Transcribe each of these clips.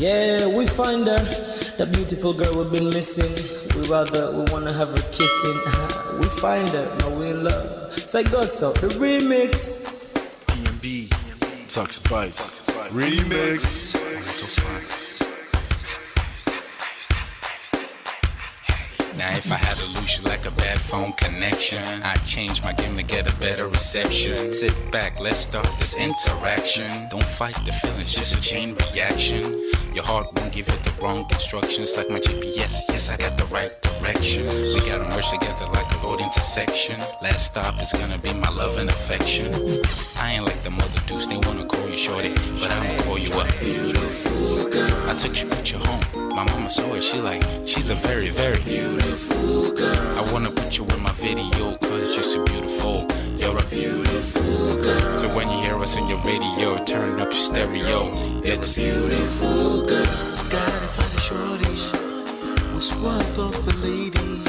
Yeah, we find her, the beautiful girl we've been missing. We wanna have her kissing. We find her, now we in love. Say go so, the remix. DMB, Tuck Spice, remix. Now if I had to lose you like a bad phone connection, I'd change my game to get a better reception. Sit back, let's start this interaction. Don't fight the feelings, just a chain reaction. Your heart won't give you the wrong instructions. Like my GPS, yes I got the right direction. We gotta merge together like a road intersection. Last stop is gonna be my love and affection. I ain't like the mother dudes, they wanna call you shorty, but I'ma call you a beautiful girl. I took your picture home, my mama saw it, she's a very, very beautiful girl. I wanna put you in my video, cause you're so beautiful. You're a beautiful girl. So when you hear us on your radio, turn up your stereo. It's a beautiful girl. Gotta find a shorty, what's worth of a lady.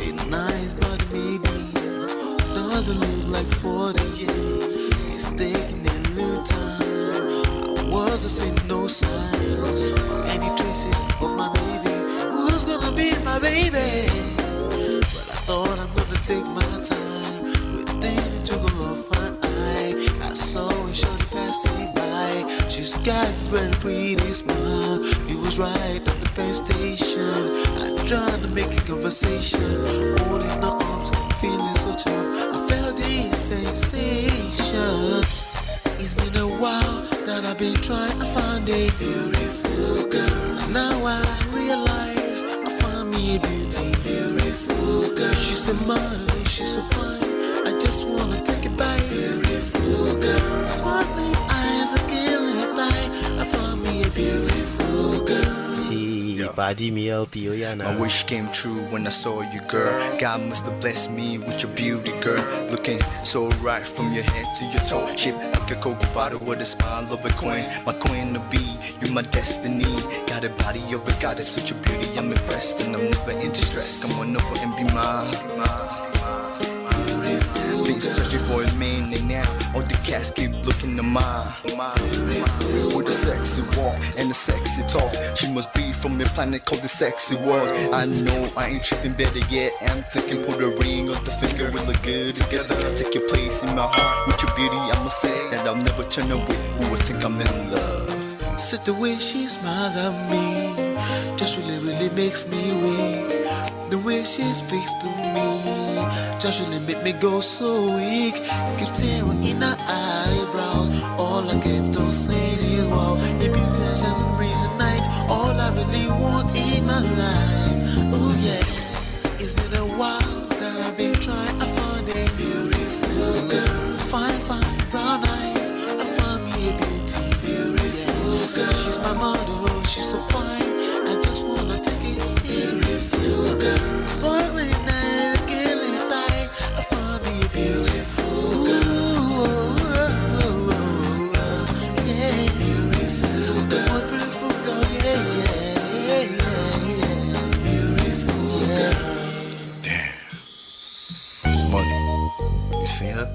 It's nice but maybe doesn't look like 40. It's taking a little time. I wasn't seeing no signs, any traces of my baby. Who's gonna be my baby? But I thought I'm gonna take my time. Within took a long fine eye. I saw a shorty passing by. She's got this very pretty smile. It was right at the bus station. I tried to make a conversation, holding her arms, feeling so charmed. I felt the sensation. It's been a while that I've been trying to find a beautiful girl. Now I realize I found me a beautiful girl. She's a model, she's so fine. I just wanna take it by. Beautiful girl. Sparkling eyes, a killing tie. I found me a beautiful girl. Body me LP, oh yeah, My wish came true when I saw you, girl. God must have blessed me with your beauty, girl. Looking so right from your head to your toe. Shaped like a cocoa bottle with a smile of a queen. My queen to be, you my destiny. Got a body of a goddess, such a beauty, I'm impressed. And I'm never in distress. Come on over and be mine. Been searching for a man and now all the cats keep looking to mine. With a sexy walk and a sexy talk. She must be from a planet called the sexy world. I know I ain't tripping, better yet I'm thinking put a ring on the finger, we look good together. Take your place in my heart with your beauty, I'ma say that I'll never turn away. Who would think I'm in love? Such the way she smiles at me just really makes me weak. The way she speaks to me just really make me go so weak. Keep staring in her eyebrows. All I kept on saying is wow. If you touch as a breezy night, all I really want in my life. Oh yeah, it's been a while that I've been trying to find a beautiful girl. Fine, brown eyes. I found me a beautiful girl. She's my model, she's so fine. I just wanna take it. Beautiful girl. Sparkling eyes, killing tie. I found me a beautiful girl. Yeah, beautiful girl. The most beautiful girl, yeah. Beautiful girl. Damn. Money. You seen her?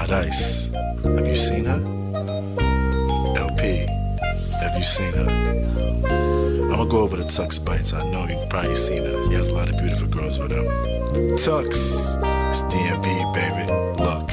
THiS. Have you seen her? LP. Have you seen her? I'ma go over to Tux Bites. I know you've probably seen her. He has a lot of beautiful girls with him. Tux, it's DMB, baby. Look,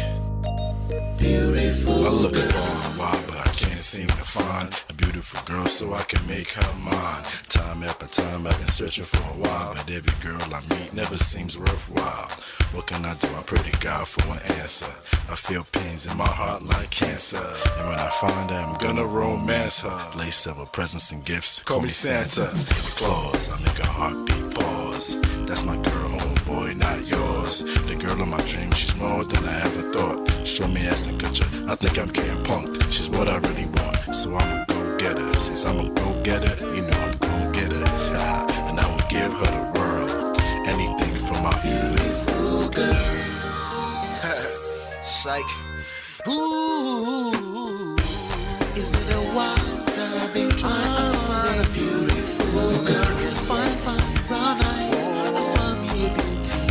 Beautiful. I look for a while, but I can't seem to find a beautiful girl so I can make her mine. Time after time, I've been searching for a while, but every girl I meet never seems worthwhile. What can I do? I pray to God for an answer. I feel pains in my heart like cancer, and when I find her, I'm gonna romance her. Lace several presents and gifts. Call me Santa Claus. I make a heartbeat pause. That's my girl, homeboy, not yours. The girl of my dreams, she's more than I ever thought. Show me ass and culture. I think I'm getting punked. She's what I really want, so I'ma go get her. Since I'm a go getter, you know I'm gon' get her. And I will give her the world, anything for my beautiful girl. Psych. Ooh, it's been a while that I've been trying to find a beautiful girl. Fine, brown eyes. I found me a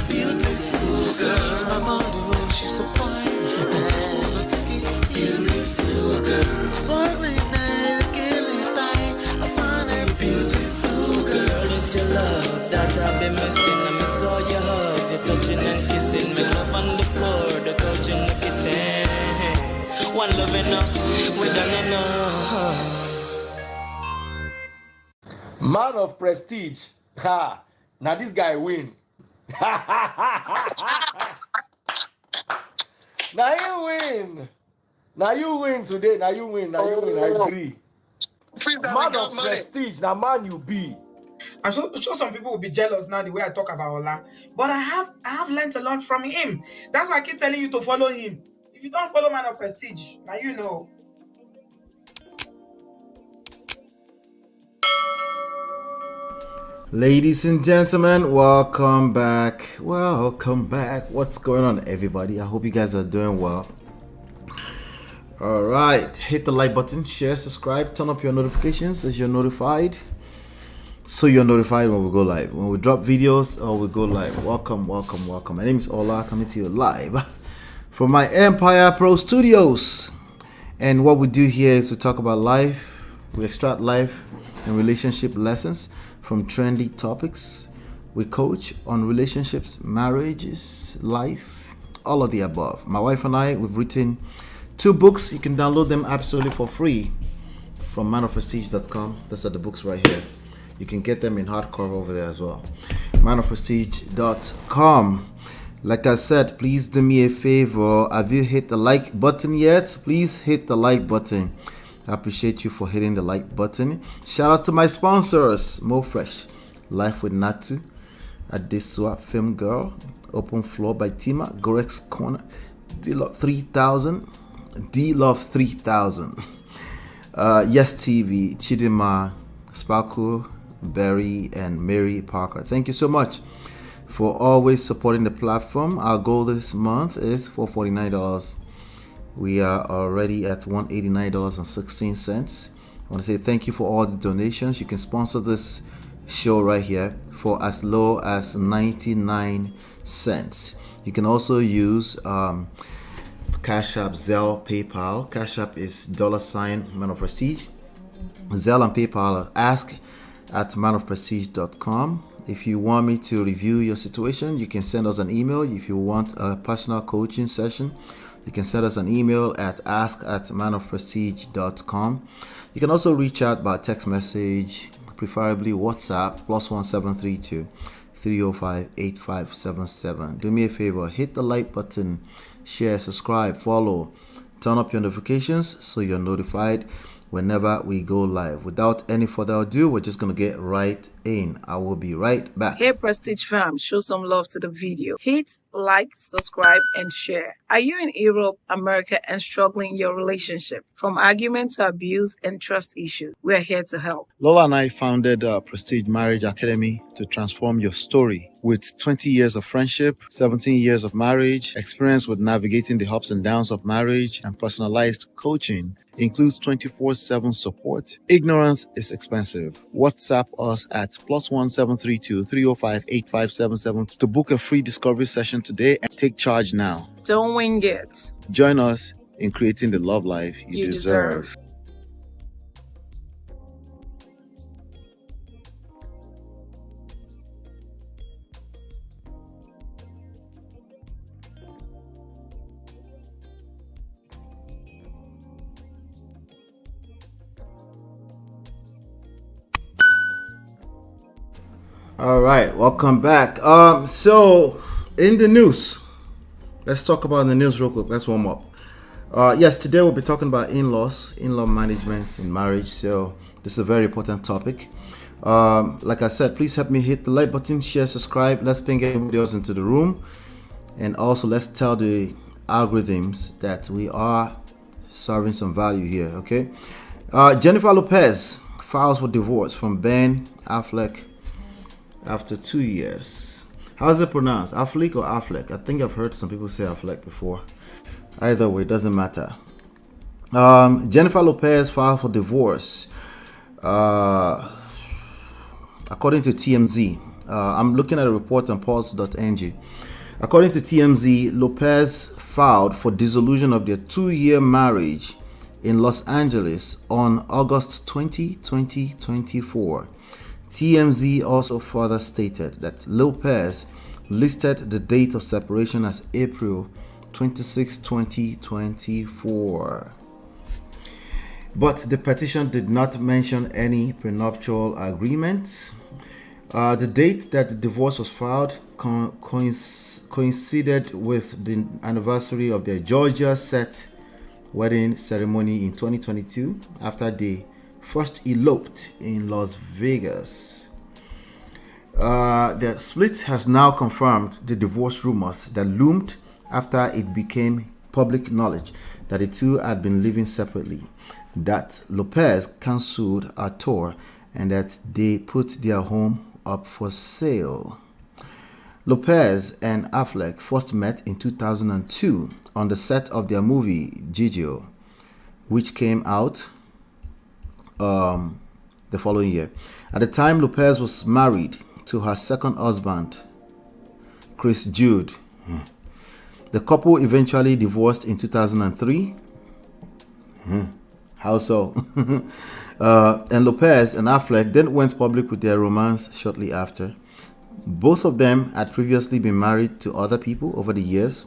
beautiful girl. She's my model, she's so fine. I just wanna take it. Beautiful girl. Sparkling eyes, killing time. touching and kissing, make love on the floor, the couch in the kitchen. One love enough, we done enough. Man of prestige. Ha! Now this guy win. Now you win. Now you win today. Now you win. Now you win. I agree. Man of prestige. Now man you be. I'm sure some people will be jealous now the way I talk about Ola. But I have learned a lot from him. That's why I keep telling you to follow him. If you don't follow Man of Prestige, now you know. Ladies and gentlemen, welcome back. Welcome back. What's going on, everybody? I hope you guys are doing well. All right, hit the like button, share, subscribe, turn up your notifications as you're notified. So you're notified when we go live. When we drop videos or we go live. Welcome, welcome, welcome. My name is Ola, coming to you live from my Empire Pro Studios. And what we do here is we talk about life. We extract life and relationship lessons from trendy topics. We coach on relationships, marriages, life, all of the above. My wife and I, we've written 2 books. You can download them absolutely for free from manofprestige.com. Those are the books right here. You can get them in hardcover over there as well. manofprestige.com. Like I said, please do me a favor. Have you hit the like button yet? Please hit the like button. I appreciate you for hitting the like button. Shout out to my sponsors: Mo Fresh, Life with Natu, Adesua Film Girl, Open Floor by Tima, Gorex Corner, D-Love 3000, D-Love 3000, Yes TV, Chidima, Sparkle, Barry, and Mary Parker. Thank you so much for always supporting the platform. Our goal this month is $449. We are already at $189.16. I want to say thank you for all the donations. You can sponsor this show right here for as low as 99 cents. You can also use Cash App, Zelle, PayPal. Cash App is $ Man of Prestige. Zelle and PayPal are ask@manofprestige.com. If you want me to review your situation, you can send us an email. If you want a personal coaching session, you can send us an email at ask@manofprestige.com. You can also reach out by text message, preferably WhatsApp, +1732 305 8577. Do me a favor, hit the like button, share, subscribe, follow, turn up your notifications so you're notified whenever we go live. Without any further ado, we're just going to get right in. I will be right back. Hey Prestige fam, show some love to the video. Hit like, subscribe, and share. Are you in Europe, America, and struggling in your relationship? From argument to abuse and trust issues, we are here to help. Lola and I founded Prestige Marriage Academy to transform your story. With 20 years of friendship, 17 years of marriage, experience with navigating the ups and downs of marriage, and personalized coaching, includes 24/7 support. Ignorance is expensive. WhatsApp us at +1732 305 8577 to book a free discovery session today and take charge now. Don't wing it. Join us in creating the love life you deserve. All right, welcome back. So in the news, let's talk about the news real quick. Let's warm up. Yes, today we'll be talking about in-law management in marriage. So this is a very important topic. Like I said, please help me hit the like button, share, subscribe. Let's bring everybody else into the room, and also let's tell the algorithms that we are serving some value here. Okay. Jennifer Lopez files for divorce from Ben Affleck after 2 years. How's it pronounced? Affleck or Affleck? I think I've heard some people say Affleck before. Either way, it doesn't matter. Jennifer Lopez filed for divorce. According to TMZ, I'm looking at a report on pulse.ng. According to TMZ, Lopez filed for dissolution of their 2-year marriage in Los Angeles on August 20, 2024. TMZ also further stated that Lopez listed the date of separation as April 26, 2024. But the petition did not mention any prenuptial agreement. The date that the divorce was filed coincided with the anniversary of their Georgia set wedding ceremony in 2022 after they first eloped in Las Vegas. The split has now confirmed the divorce rumors that loomed after it became public knowledge that the two had been living separately, that Lopez cancelled a tour, and that they put their home up for sale. Lopez and Affleck first met in 2002 on the set of their movie Gigio, which came out the following year. At the time, Lopez was married to her second husband, Chris Jude. The couple eventually divorced in 2003. How so? And Lopez and Affleck then went public with their romance shortly after. Both of them had previously been married to other people over the years.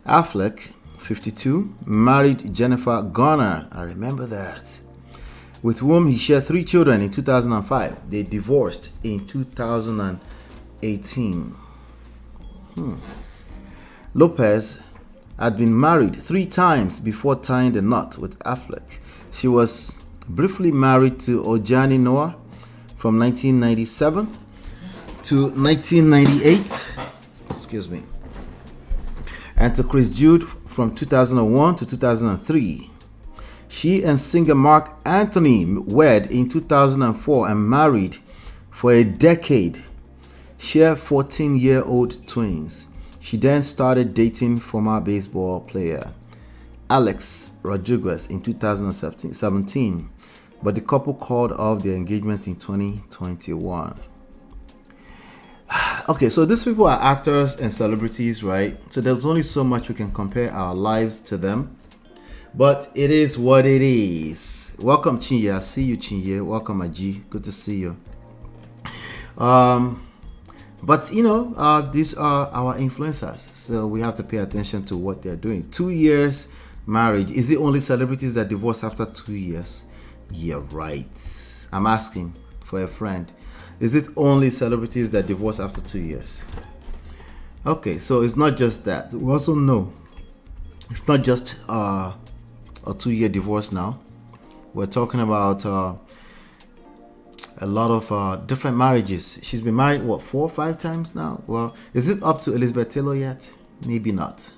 Affleck, 52, married Jennifer Garner. I remember that. With whom he shared 3 children in 2005. They divorced in 2018. Lopez had been married 3 times before tying the knot with Affleck. She was briefly married to Ojani Noah from 1997 to 1998. Excuse me. And to Chris Jude from 2001 to 2003. She and singer Mark Anthony wed in 2004 and married for a decade. Share 14-year-old twins. She then started dating former baseball player Alex Rodriguez in 2017, but the couple called off their engagement in 2021. Okay, so these people are actors and celebrities, right? So there's only so much we can compare our lives to them. But it is what it is. Welcome, Chinye. I see you, Chinye. Welcome, Aji. Good to see you. But you know, these are our influencers, so we have to pay attention to what they're doing. 2 years marriage. Is it only celebrities that divorce after 2 years? Yeah, right. I'm asking for a friend. Is it only celebrities that divorce after 2 years? Okay, so it's not just that. We also know it's not just a 2-year divorce now. We're talking about a lot of different marriages. She's been married, what, 4 or 5 times now? Well, is it up to Elizabeth Taylor yet? Maybe not.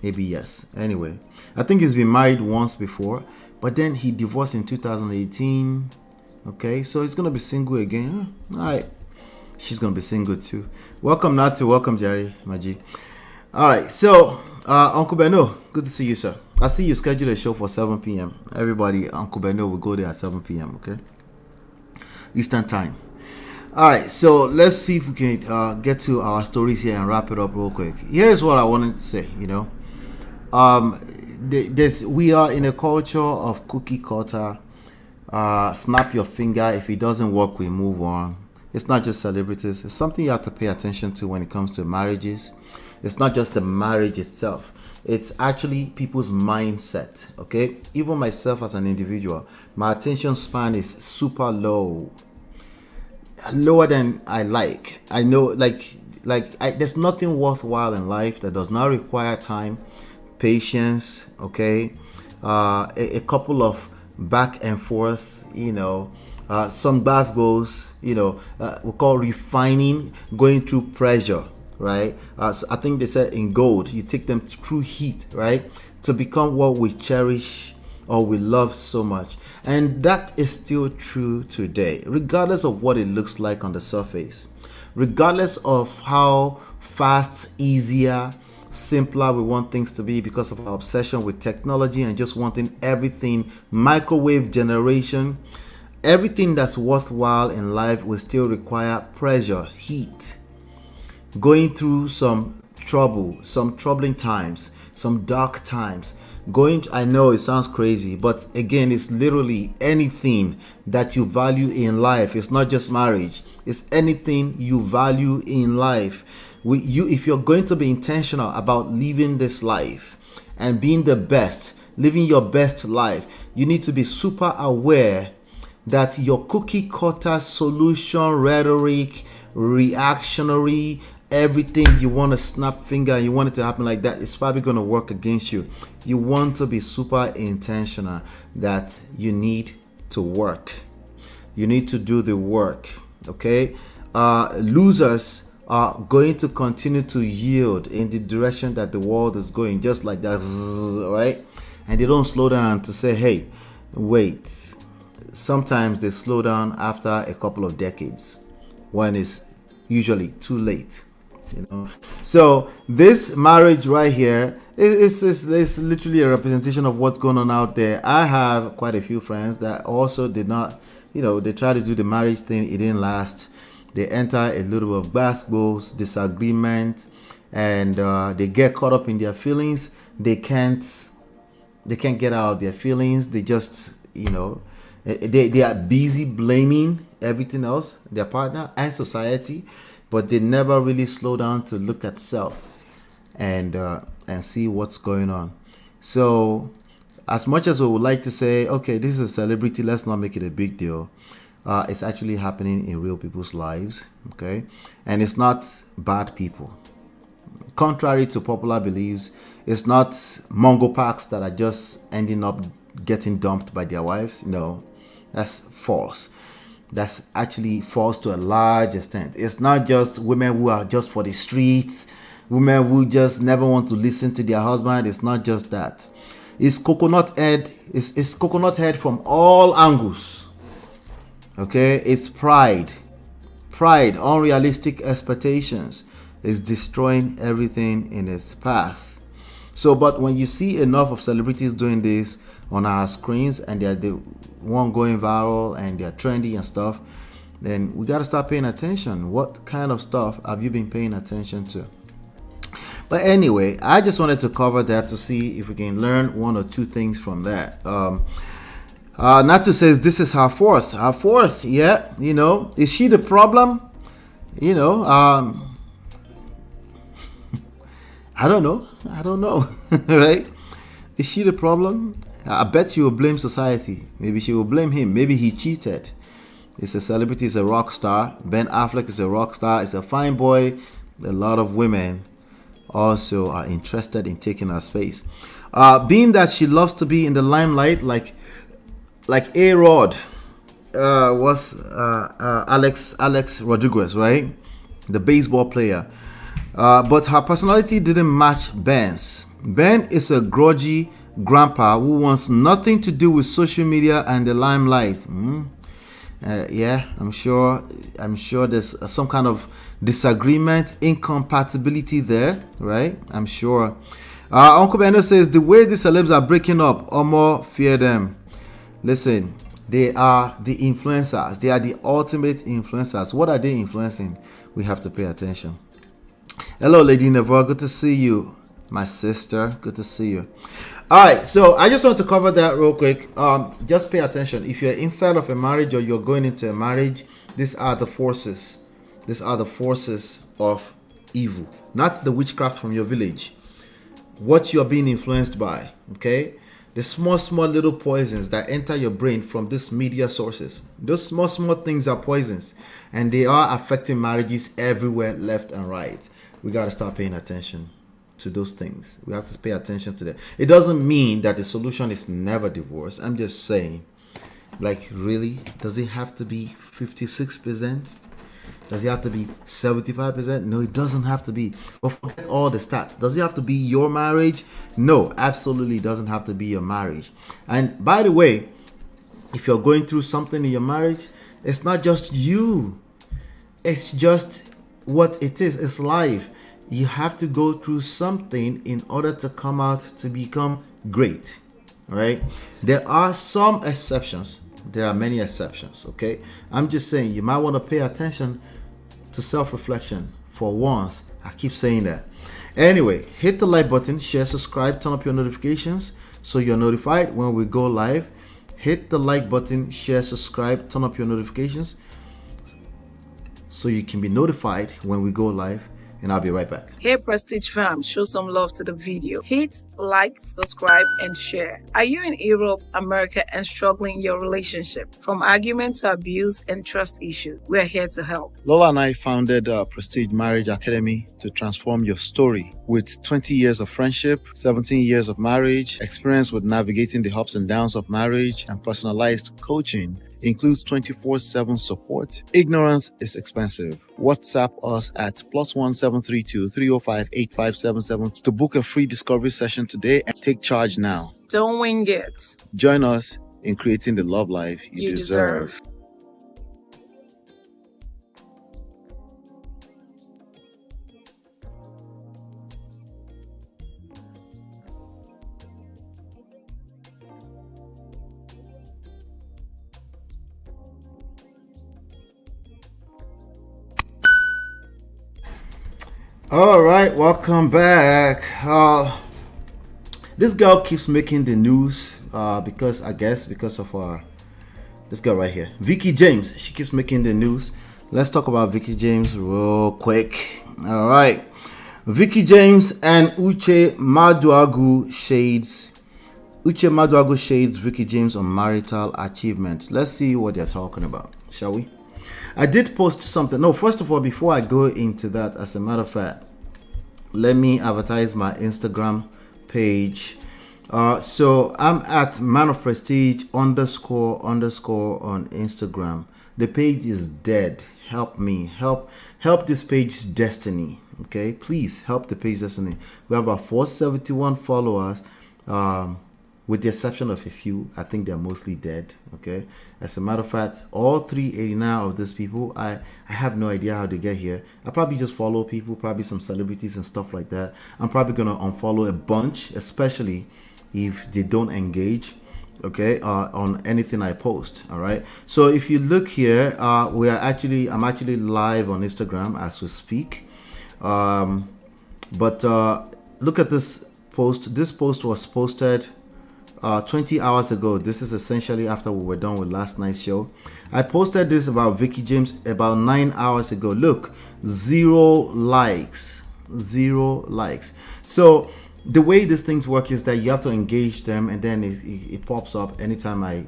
Maybe yes. Anyway, I think he's been married once before, but then he divorced in 2018. Okay, so he's going to be single again. All right. She's going to be single too. Welcome, Natu. Welcome, Jerry, Maji. All right, so Uncle Beno, good to see you, sir. I see you scheduled a show for 7 p.m. Everybody, Uncle Beno will go there at 7 p.m., okay? Eastern time. All right, so let's see if we can get to our stories here and wrap it up real quick. Here's what I wanted to say, you know. We are in a culture of cookie cutter. Snap your finger. If it doesn't work, we move on. It's not just celebrities. It's something you have to pay attention to when it comes to marriages. It's not just the marriage itself. It's actually people's mindset, okay? Even myself as an individual, my attention span is super low. Lower than I like. I know, there's nothing worthwhile in life that does not require time, patience, okay? A couple of back and forth, you know, some basketballs, you know, we call refining, going through pressure, right? So I think they said in gold, you take them through heat, right? To become what we cherish or we love so much. And that is still true today, regardless of what it looks like on the surface, regardless of how fast, easier, simpler we want things to be because of our obsession with technology and just wanting everything microwave generation. Everything that's worthwhile in life will still require pressure, heat, going through some trouble, some troubling times, some dark times. I know it sounds crazy, but again, it's literally anything that you value in life. It's not just marriage. It's anything you value in life if you're going to be intentional about living this life and being the best, living your best life, you need to be super aware that your cookie cutter solution rhetoric, reactionary, everything you want to snap finger and you want it to happen like that, it's probably going to work against you. You want to be super intentional that you need to work. You need to do the work. Okay? Losers are going to continue to yield in the direction that the world is going, just like that, right? And they don't slow down to say, hey, wait. Sometimes they slow down after a couple of decades, when it's usually too late. So this marriage right here is literally a representation of what's going on out there. I have quite a few friends that also did not, they tried to do the marriage thing, it didn't last. They enter a little bit of basketballs, disagreement, and they get caught up in their feelings. They can't get out of their feelings. They just, they are busy blaming everything else, their partner and society, but they never really slow down to look at self and see what's going on. So as much as we would like to say, okay, this is a celebrity, let's not make it a big deal, it's actually happening in real people's lives, okay? And it's not bad people. Contrary to popular beliefs, it's not Mongo Parks that are just ending up getting dumped by their wives. No, that's false. That's actually false to a large extent. It's not just women who are just for the streets, women who just never want to listen to their husband. It's not just that. It's coconut head. It's coconut head from all angles. Okay, it's pride, unrealistic expectations is destroying everything in its path. So, but when you see enough of celebrities doing this on our screens and they're the one going viral and they're trendy and stuff, then we got to start paying attention. What kind of stuff have you been paying attention to? But anyway, I just wanted to cover that to see if we can learn one or two things from that. Natu says this is her fourth. Her fourth, yeah. Is she the problem? I don't know. Right? Is she the problem? I bet she will blame society. Maybe she will blame him. Maybe he cheated. It's a celebrity, it's a rock star. Ben Affleck is a rock star. It's a fine boy. A lot of women also are interested in taking her space. Being that she loves to be in the limelight, like A-Rod was Alex Rodriguez, right? The baseball player. But her personality didn't match Ben's. Ben is a grudgy grandpa who wants nothing to do with social media and the limelight. Yeah, I'm sure there's some kind of disagreement, incompatibility there, right? I'm sure. Uncle Beno says the way the celebs are breaking up, Omo, fear them. Listen, they are the influencers. They are the ultimate influencers. What are they influencing? We have to pay attention. Hello, Lady Never. Good to see you, my sister. Good to see you. All right, so I just want to cover that real quick. Just pay attention. If you're inside of a marriage or you're going into a marriage, these are the forces. These are the forces of evil, not the witchcraft from your village. What you're being influenced by, okay? The small little poisons that enter your brain from these media sources. Those small things are poisons, and they are affecting marriages everywhere, left and right. We got to start paying attention to those things. We have to pay attention to that. It doesn't mean that the solution is never divorce. I'm just saying, like, really? Does it have to be 56%? Does it have to be 75%? No, it doesn't have to be. But forget all the stats. Does it have to be your marriage? No, absolutely doesn't have to be your marriage. And by the way, if you're going through something in your marriage, it's not just you. It's just what it is. It's life. You have to go through something in order to come out to become great, right? There are some exceptions. There are many exceptions, okay? I'm just saying you might want to pay attention to self-reflection for once. I keep saying that. Anyway, hit the like button, share, subscribe, turn up your notifications so you're notified when we go live. Hit the like button, share, subscribe, turn up your notifications so you can be notified when we go live. and I'll be right back. Hey Prestige fam, show some love to the video. Hit, like, subscribe, and share. Are you in Europe, America, and struggling in your relationship? From argument to abuse and trust issues, we are here to help. Lola and I founded Prestige Marriage Academy to transform your story. With 20 years of friendship, 17 years of marriage, experience with navigating the ups and downs of marriage, and personalized coaching, includes 24/7 support. Ignorance is expensive. WhatsApp us at +1 732 305 8577 to book a free discovery session today and take charge now. Don't wing it. Join us in creating the love life you deserve. All right, welcome back. This girl keeps making the news because of this girl right here, Veekee James. She keeps making the news. Let's talk about Veekee James real quick. All right, Veekee James and Uche Maduagwu shades Veekee James on marital achievements. Let's see what they're talking about, shall we? I did post something. No, first of all, before I go into that, as a matter of fact, let me advertise my Instagram page. So I'm at Man of Prestige _ on Instagram. The page is dead. Help me. Help this page's destiny. Okay, please help the page destiny. We have about 471 followers. With the exception of a few, I think they're mostly dead. Okay. As a matter of fact, all 389 of these people, I have no idea how they get here. I probably just follow people, probably some celebrities and stuff like that. I'm probably gonna unfollow a bunch, especially if they don't engage, okay, on anything I post. All right. So if you look here, I'm actually live on Instagram as we speak. But look at this post. This post was posted 20 hours ago. This is essentially after we were done with last night's show. I posted this about Veekee James about 9 hours ago. Look, 0 likes. So the way these things work is that you have to engage them, and then it pops up anytime I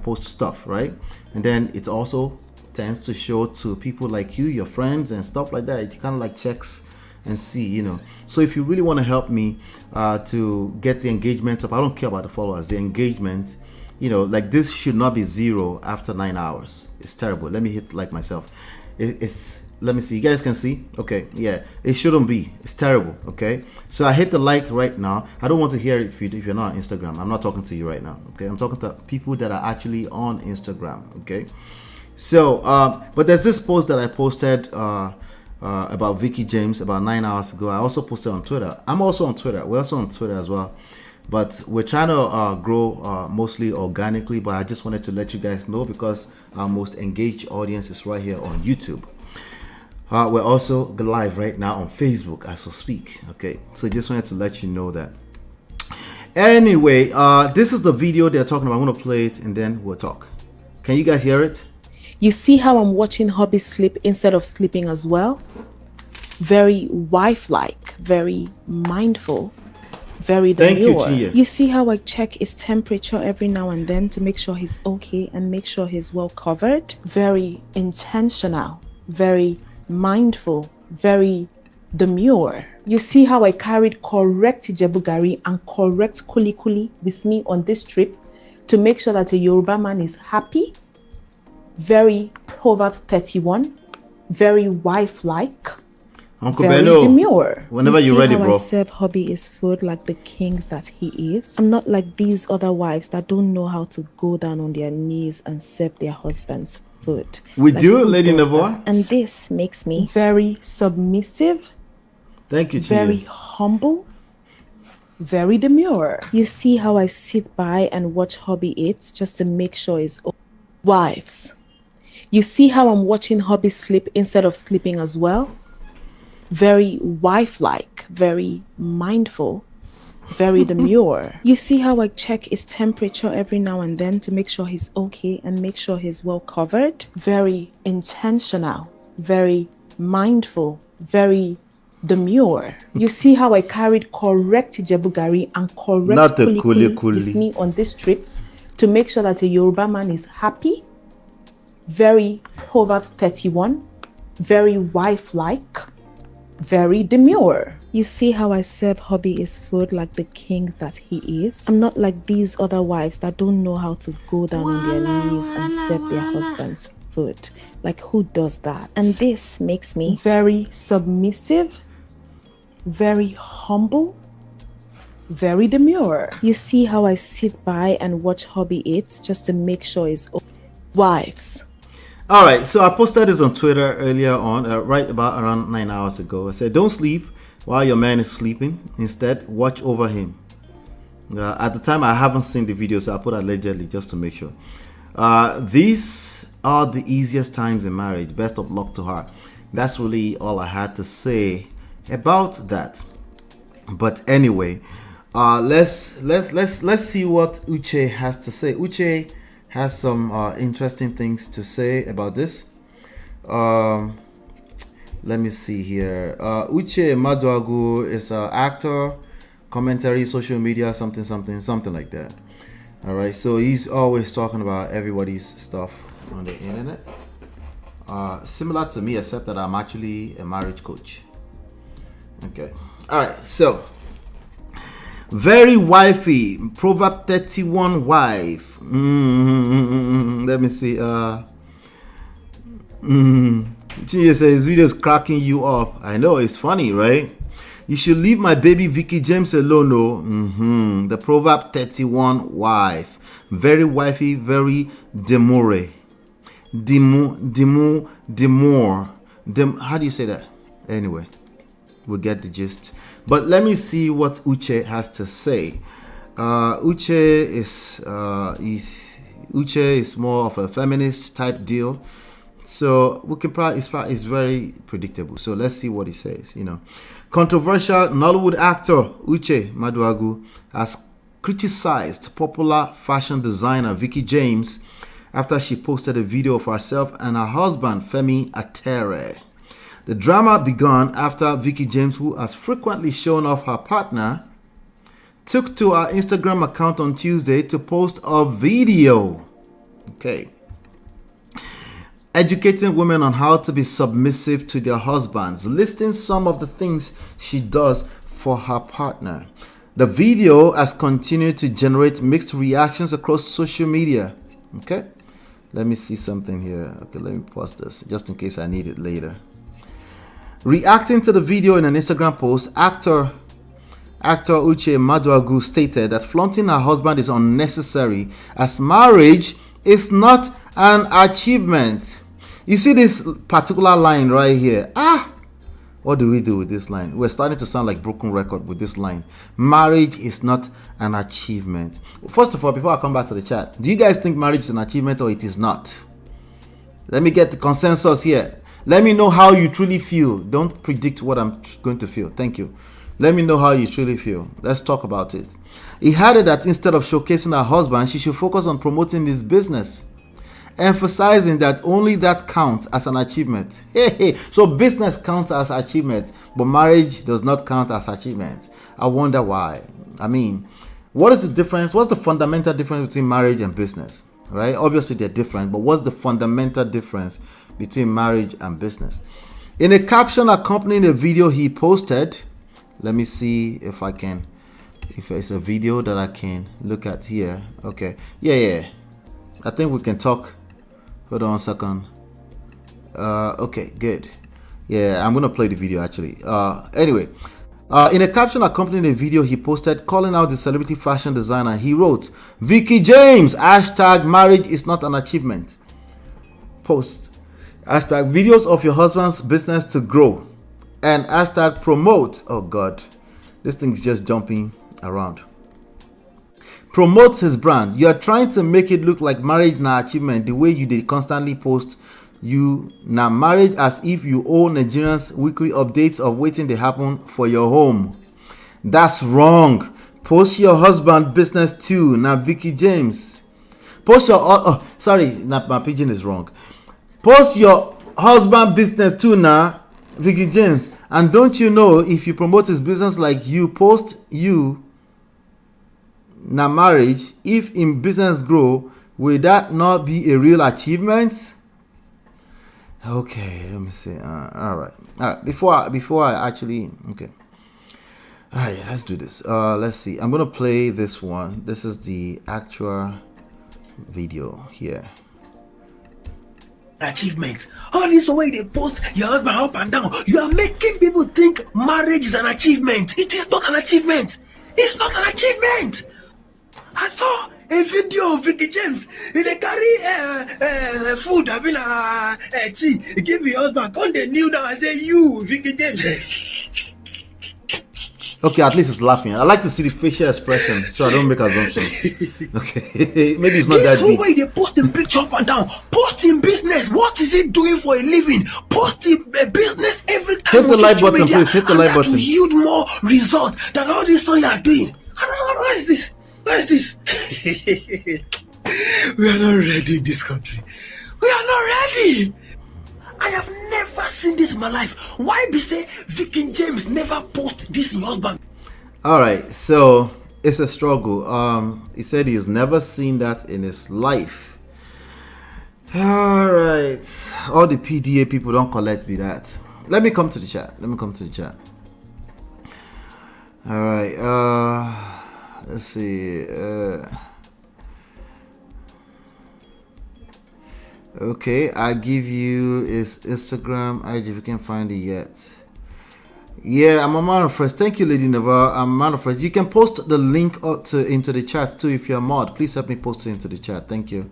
post stuff, right? And then it also tends to show to people like you, your friends and stuff like that. It kind of like checks and see, So if you really want to help me to get the engagement up, I don't care about the followers, the engagement, like this should not be 0 after 9 hours. It's terrible. Let me hit like myself. Let me see. You guys can see? Okay, yeah. It shouldn't be. It's terrible. Okay. So I hit the like right now. I don't want to hear it if you're not on Instagram. I'm not talking to you right now. Okay. I'm talking to people that are actually on Instagram. Okay. So, but there's this post that I posted about Veekee James about 9 hours ago. I also posted on Twitter. I'm also on Twitter. We're also on Twitter as well. But we're trying to grow mostly organically. But I just wanted to let you guys know because our most engaged audience is right here on YouTube. We're also live right now on Facebook as we speak. Okay, so just wanted to let you know that. Anyway, this is the video they're talking about. I'm going to play it and then we'll talk. Can you guys hear it? You see how I'm watching hubby sleep instead of sleeping as well? Very wife-like, very mindful, very demure. You see how I check his temperature every now and then to make sure he's okay and make sure he's well covered? Very intentional, very mindful, very demure. You see how I carried correct Ijebu Gari and correct Kuli Kuli with me on this trip to make sure that a Yoruba man is happy? Very Proverbs 31, very wife-like, Uncle very Beno, demure. whenever you're ready, bro. I serve hubby his food like the king that he is. I'm not like these other wives that don't know how to go down on their knees and serve their husband's food. We like, do, Lady Navoa. And this makes me very submissive. Thank you, very humble, very demure. You see how I sit by and watch hubby eat just to make sure he's okay. Wives, you see how I'm watching hubby sleep instead of sleeping as well? Very wife-like, very mindful, very demure. You see how I check his temperature every now and then to make sure he's okay and make sure he's well covered? Very intentional, very mindful, very demure. You see how I carried correct Jebugari and correct Not the kuli kuli. with me on this trip to make sure that a Yoruba man is happy. Very Proverbs 31, very wife-like, very demure. You see how I serve hubby his food like the king that he is? I'm not like these other wives that don't know how to go down on their knees and serve their husband's food. Like, who does that? And this makes me very submissive, very humble, very demure. You see how I sit by and watch hubby eat just to make sure it's wives. All right, so I posted this on Twitter earlier on, right about around 9 hours ago. I said, don't sleep while your man is sleeping. Instead, watch over him. At the time, I haven't seen the video, so I put allegedly just to make sure. These are the easiest times in marriage. Best of luck to her. That's really all I had to say about that. But anyway, let's see what Uche has to say. Uche has some interesting things to say about this. Let me see here. Uche Maduagwu is an actor, commentary, social media, something like that. All right, so he's always talking about everybody's stuff on the internet. Similar to me, except that I'm actually a marriage coach. Okay. All right, so very wifey, Proverb 31 wife. Let me see. She says his video is cracking you up. I know, it's funny, right? You should leave my baby Veekee James alone. No. The Proverb 31 wife. Very wifey, very demure. Demure. How do you say that? Anyway, we'll get the gist. But let me see what Uche has to say. Uche is more of a feminist type deal. So we can probably, it's very predictable. So let's see what he says. Controversial Nollywood actor Uche Maduagwu has criticized popular fashion designer Veekee James after she posted a video of herself and her husband Femi Atere. The drama began after Veekee James, who has frequently shown off her partner, took to her Instagram account on Tuesday to post a video. Okay. Educating women on how to be submissive to their husbands, listing some of the things she does for her partner. The video has continued to generate mixed reactions across social media. Okay, let me see something here. Okay, let me pause this just in case I need it later. Reacting to the video in an Instagram post, actor Uche Maduagwu stated that flaunting her husband is unnecessary as marriage is not an achievement. You see this particular line right here. What do we do with this line? We're starting to sound like broken record with this line. Marriage is not an achievement. First of all, before I come back to the chat, do you guys think marriage is an achievement or it is not? Let me get the consensus here. Let me know how you truly feel. Don't predict what I'm going to feel. Thank you. Let me know how you truly feel. Let's talk about it. He added that instead of showcasing her husband, she should focus on promoting his business, emphasizing that only that counts as an achievement. So business counts as achievement, but marriage does not count as achievement. I wonder why. I mean, what is the difference? What's the fundamental difference between marriage and business? Right? Obviously they're different, but what's the fundamental difference between marriage and business? In a caption accompanying the video he posted, let me see if it's a video that I can look at here. Okay. Yeah. I think we can talk. Hold on a second. Okay, good. Yeah, I'm gonna play the video actually. Anyway, in a caption accompanying the video he posted calling out the celebrity fashion designer, he wrote, Veekee James, hashtag marriage is not an achievement. Post. Hashtag videos of your husband's business to grow. And hashtag promote. Oh God, this thing is just jumping around. Promotes his brand. You are trying to make it look like marriage na achievement the way you did constantly post you na marriage as if you owe Nigerians weekly updates of waiting to happen for your home. That's wrong. Post your husband business too. Na Veekee James. Post your sorry, my pigeon is wrong. Post your husband business too na Veekee James, and don't you know if you promote his business like you post you na marriage, if in business grow, will that not be a real achievement? Okay, let me see. All right. Before I actually, okay. All right, let's do this. Let's see. I'm gonna play this one. This is the actual video here. Achievement. All this way they post your husband up and down. You are making people think marriage is an achievement. It is not an achievement. It's not an achievement. I saw a video of Veekee James. They carry food, I mean tea. He give me husband. Come they kneel down and say, "You, Veekee James." Okay, at least it's laughing. I like to see the facial expression so I don't make assumptions. Okay, maybe it's not that deep. Way they post him picture up and down. Post in business. What is he doing for a living? Post in business every time. Hit the like button, please. Hit the like button. To yield more results than all this thing you are doing. What is this? What is this? We are not ready in this country. We are not ready. I have never seen this in my life. Why be say Veekee James never post this in your husband? All right, so it's a struggle. He said he's never seen that in his life. All right, all the PDA people don't collect me that. Let me come to the chat. All right, let's see. Okay, I give you his Instagram IG if you can find it yet. Yeah, I'm a man of fresh. Thank you, Lady Neva. I'm a man of fresh. You can post the link into the chat too if you're a mod. Please help me post it into the chat. Thank you.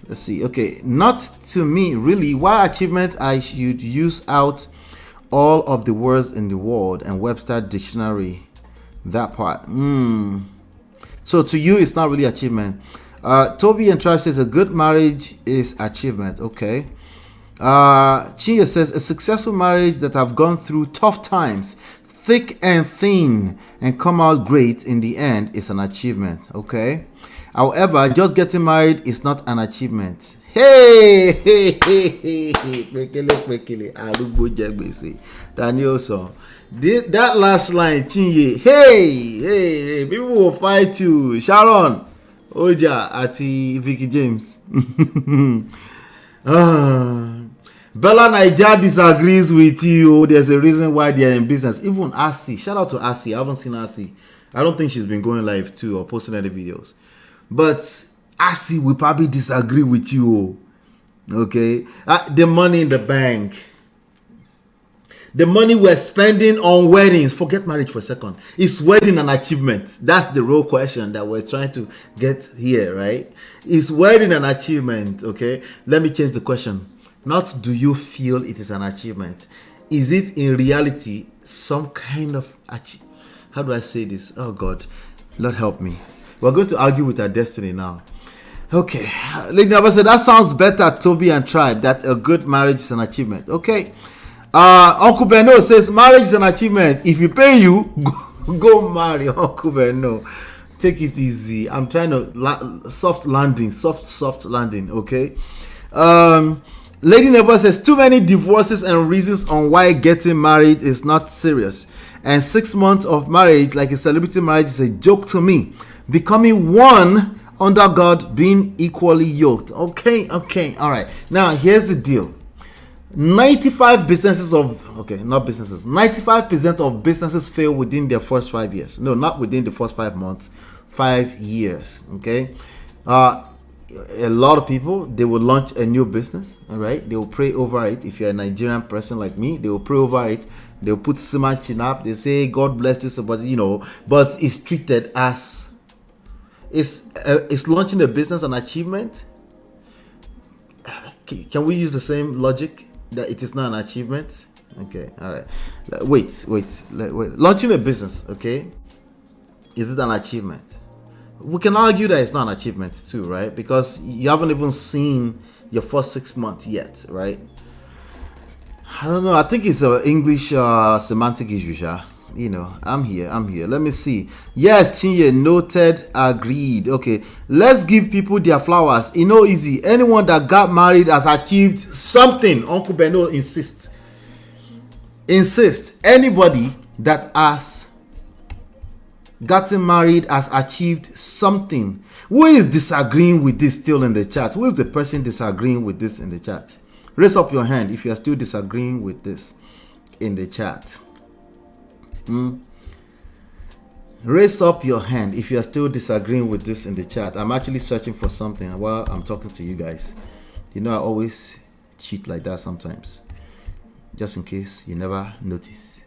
Let's see. Okay, not to me really. Why achievement? I should use out all of the words in the world and Webster dictionary. That part. So to you, it's not really achievement. Toby and Tribe says a good marriage is achievement. Okay. Chinya says a successful marriage that have gone through tough times, thick and thin, and come out great in the end is an achievement. Okay. However, just getting married is not an achievement. Hey, Danielson. That last line, Chinye. Hey, people will fight you. Sharon, Oja, Ati, Veekee James. Bella Naija disagrees with you. There's a reason why they are in business. Even Asi, shout out to Asi. I haven't seen Asi. I don't think she's been going live too or posting any videos. But Asi will probably disagree with you. Okay, the money in the bank, the money we're spending on weddings. Forget marriage for a second. Is wedding an achievement? That's the real question that we're trying to get here, right? Is wedding an achievement? Okay, let me change the question. Not do you feel it is an achievement? Is it in reality some kind of how do I say this? Oh God, Lord help me. We're going to argue with our destiny now. Okay, Lady Nava said that sounds better, Toby and Tribe, that a good marriage is an achievement. Okay, Uncle Beno says marriage is an achievement. If you pay you, go marry. Uncle Beno, take it easy. I'm trying to soft landing. Okay. Lady Neva says too many divorces and reasons on why getting married is not serious, and 6 months of marriage like a celebrity marriage is a joke to me. Becoming one under God, being equally yoked. Okay, all right. Now here's the deal. 95% of businesses fail within their first 5 years. No, not within the first 5 months, 5 years. Okay. A lot of people, they will launch a new business. All right, they will pray over it. If you're a Nigerian person like me, they will pray over it. They will put Sima Chin up. They say God bless this, but but it's treated as is launching a business an achievement? Can we use the same logic that it is not an achievement? Okay, all right. Wait. Launching a business, okay? Is it an achievement? We can argue that it's not an achievement too, right? Because you haven't even seen your first 6 months yet, right? I don't know. I think it's an English semantic issue, you know, I'm here. Let me see. Yes, Chinye, noted, agreed. Okay, let's give people their flowers. You know, easy. Anyone that got married has achieved something. Uncle Beno insists. Anybody that has gotten married has achieved something. Who is disagreeing with this still in the chat? Who is the person disagreeing with this in the chat? Raise up your hand if you are still disagreeing with this in the chat. Raise up your hand if you are still disagreeing with this in the chat. I'm actually searching for something while I'm talking to you guys. You know, I always cheat like that sometimes, just in case you never notice.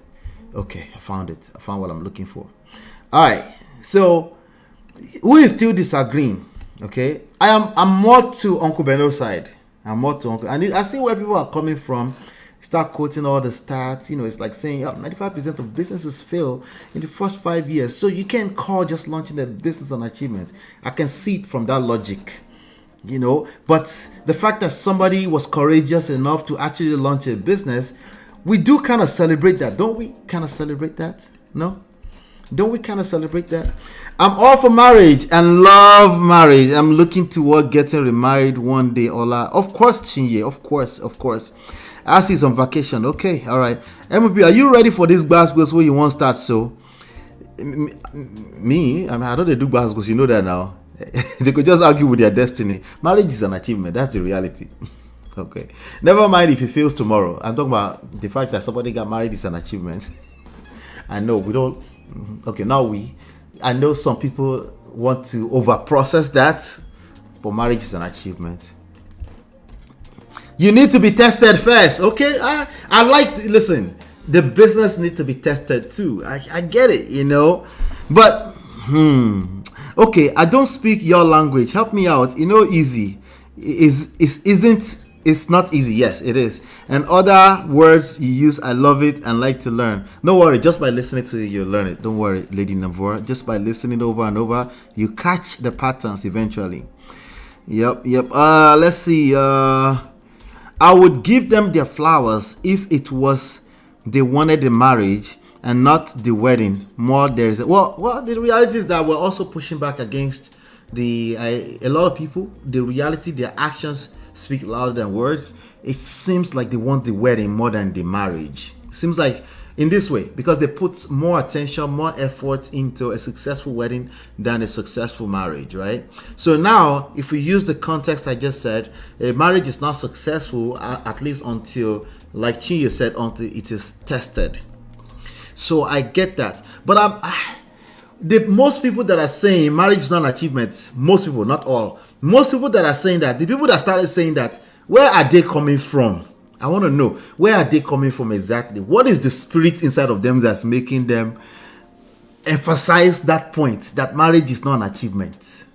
Okay, I found it. I found what I'm looking for. All right, so who is still disagreeing? Okay, I'm more to Uncle Beno's side. I'm more to Uncle, and I see where people are coming from. Start quoting all the stats. You know, it's like saying 95% of businesses fail in the first 5 years. So you can't call just launching a business an achievement. I can see it from that logic, you know. But the fact that somebody was courageous enough to actually launch a business, we do kind of celebrate that, don't we? Kind of celebrate that, no? Don't we kind of celebrate that? I'm all for marriage and love marriage. I'm looking toward getting remarried one day, Ola. Of course, Chinye. Of course. As he's on vacation. Okay, all right. MOP, are you ready for this basketball where you want to start? So, me, I know they do basketballs. You know that now. They could just argue with their destiny. Marriage is an achievement. That's the reality. Okay. Never mind if it fails tomorrow. I'm talking about the fact that somebody got married is an achievement. I know we don't. Okay, I know some people want to over process that, but marriage is an achievement. You need to be tested first. Okay, I like. Listen, the business needs to be tested too. I get it, you know, but okay, I don't speak your language. Help me out. You know, easy it's not easy. Yes, it is. And other words you use, I love it and like to learn. Don't worry, just by listening to it, you'll learn it. Don't worry, Lady Navora. Just by listening over and over, you catch the patterns eventually. Yep. Let's see. I would give them their flowers if it was they wanted the marriage and not the wedding. More there is well, the reality is that we're also pushing back against a lot of people. The reality, their actions speak louder than words. It seems like they want the wedding more than the marriage. It seems like in this way, because they put more attention, more effort into a successful wedding than a successful marriage, right? So now, if we use the context I just said, a marriage is not successful, at least until, like Chinye said, until it is tested. So I get that. But most people that are saying marriage is not an achievement, most people, not all, most people that are saying that, the people that started saying that, where are they coming from? I want to know, where are they coming from exactly? What is the spirit inside of them that's making them emphasize that point, that marriage is not an achievement?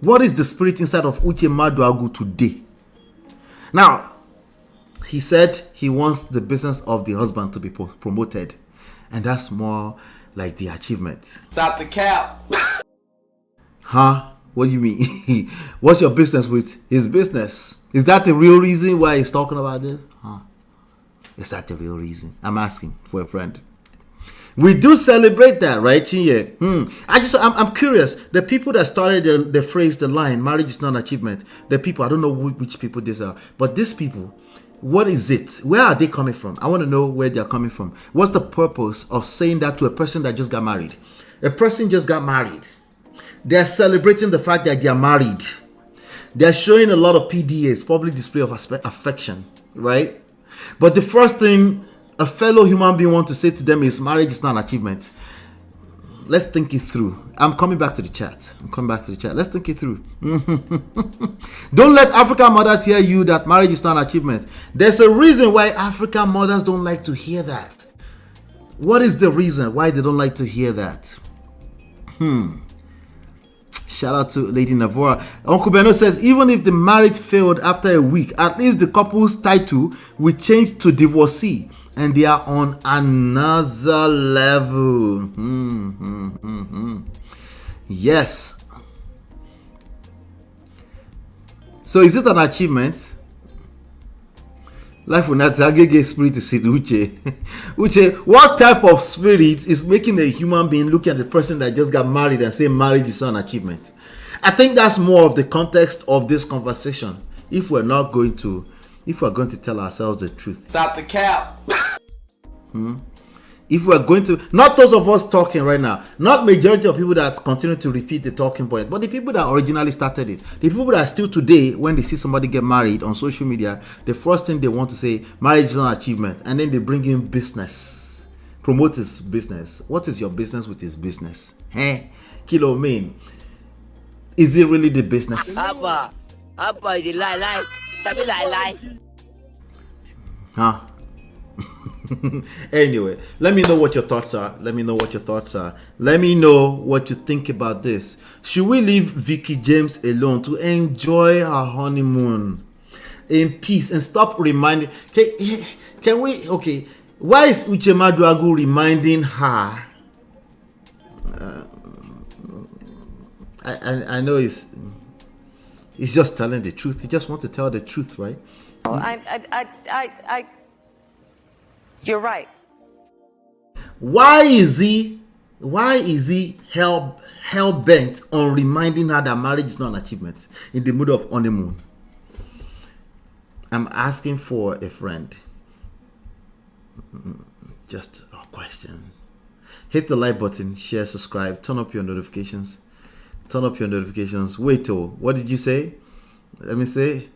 What is the spirit inside of Uche Maduagwu today? Now, he said he wants the business of the husband to be promoted, and that's more like the achievement. Stop the cap. Huh? What do you mean? What's your business with his business? Is that the real reason why he's talking about this? Huh? Is that the real reason? I'm asking for a friend. We do celebrate that, right, Chinye? I'm curious. The people that started the phrase, the line, marriage is not an achievement. The people, I don't know which people these are, but these people, what is it? Where are they coming from? I want to know where they're coming from. What's the purpose of saying that to a person that just got married? A person just got married. They're celebrating the fact that they're married. They're showing a lot of PDAs, public display of affection, right? But the first thing a fellow human being wants to say to them is marriage is not an achievement. Let's think it through. I'm coming back to the chat. Let's think it through. Don't let African mothers hear you that marriage is not an achievement. There's a reason why African mothers don't like to hear that. What is the reason why they don't like to hear that? Shout out to Lady Navora. Uncle Beno says, even if the marriage failed after a week, at least the couple's title will change to divorcee and they are on another level. Yes. So is it an achievement? Life will not Agege spirit is it, Uche. Uche, what type of spirit is making a human being look at the person that just got married and say marriage is an achievement? I think that's more of the context of this conversation. If we're going to tell ourselves the truth. Stop the cap. If we're going to, not those of us talking right now, not majority of people that continue to repeat the talking point, but the people that originally started it, the people that still today, when they see somebody get married on social media, the first thing they want to say, marriage is an achievement, and then they bring in business, promote his business. What is your business with his business? Kilo mean, is it really the business? Abba, is lie. Sabi lie. Huh? Anyway, let me know what your thoughts are. Let me know what you think about this. Should we leave Veekee James alone to enjoy her honeymoon in peace and stop reminding? Can we? Okay, why is Uche Maduagwu reminding her? I know he's just telling the truth. He just wants to tell the truth, right? You're right. Why is he hell bent on reminding her that marriage is not an achievement in the mood of honeymoon? I'm asking for a friend. Just a question. Hit the like button, share, subscribe, turn up your notifications. Wait, what did you say? Let me say.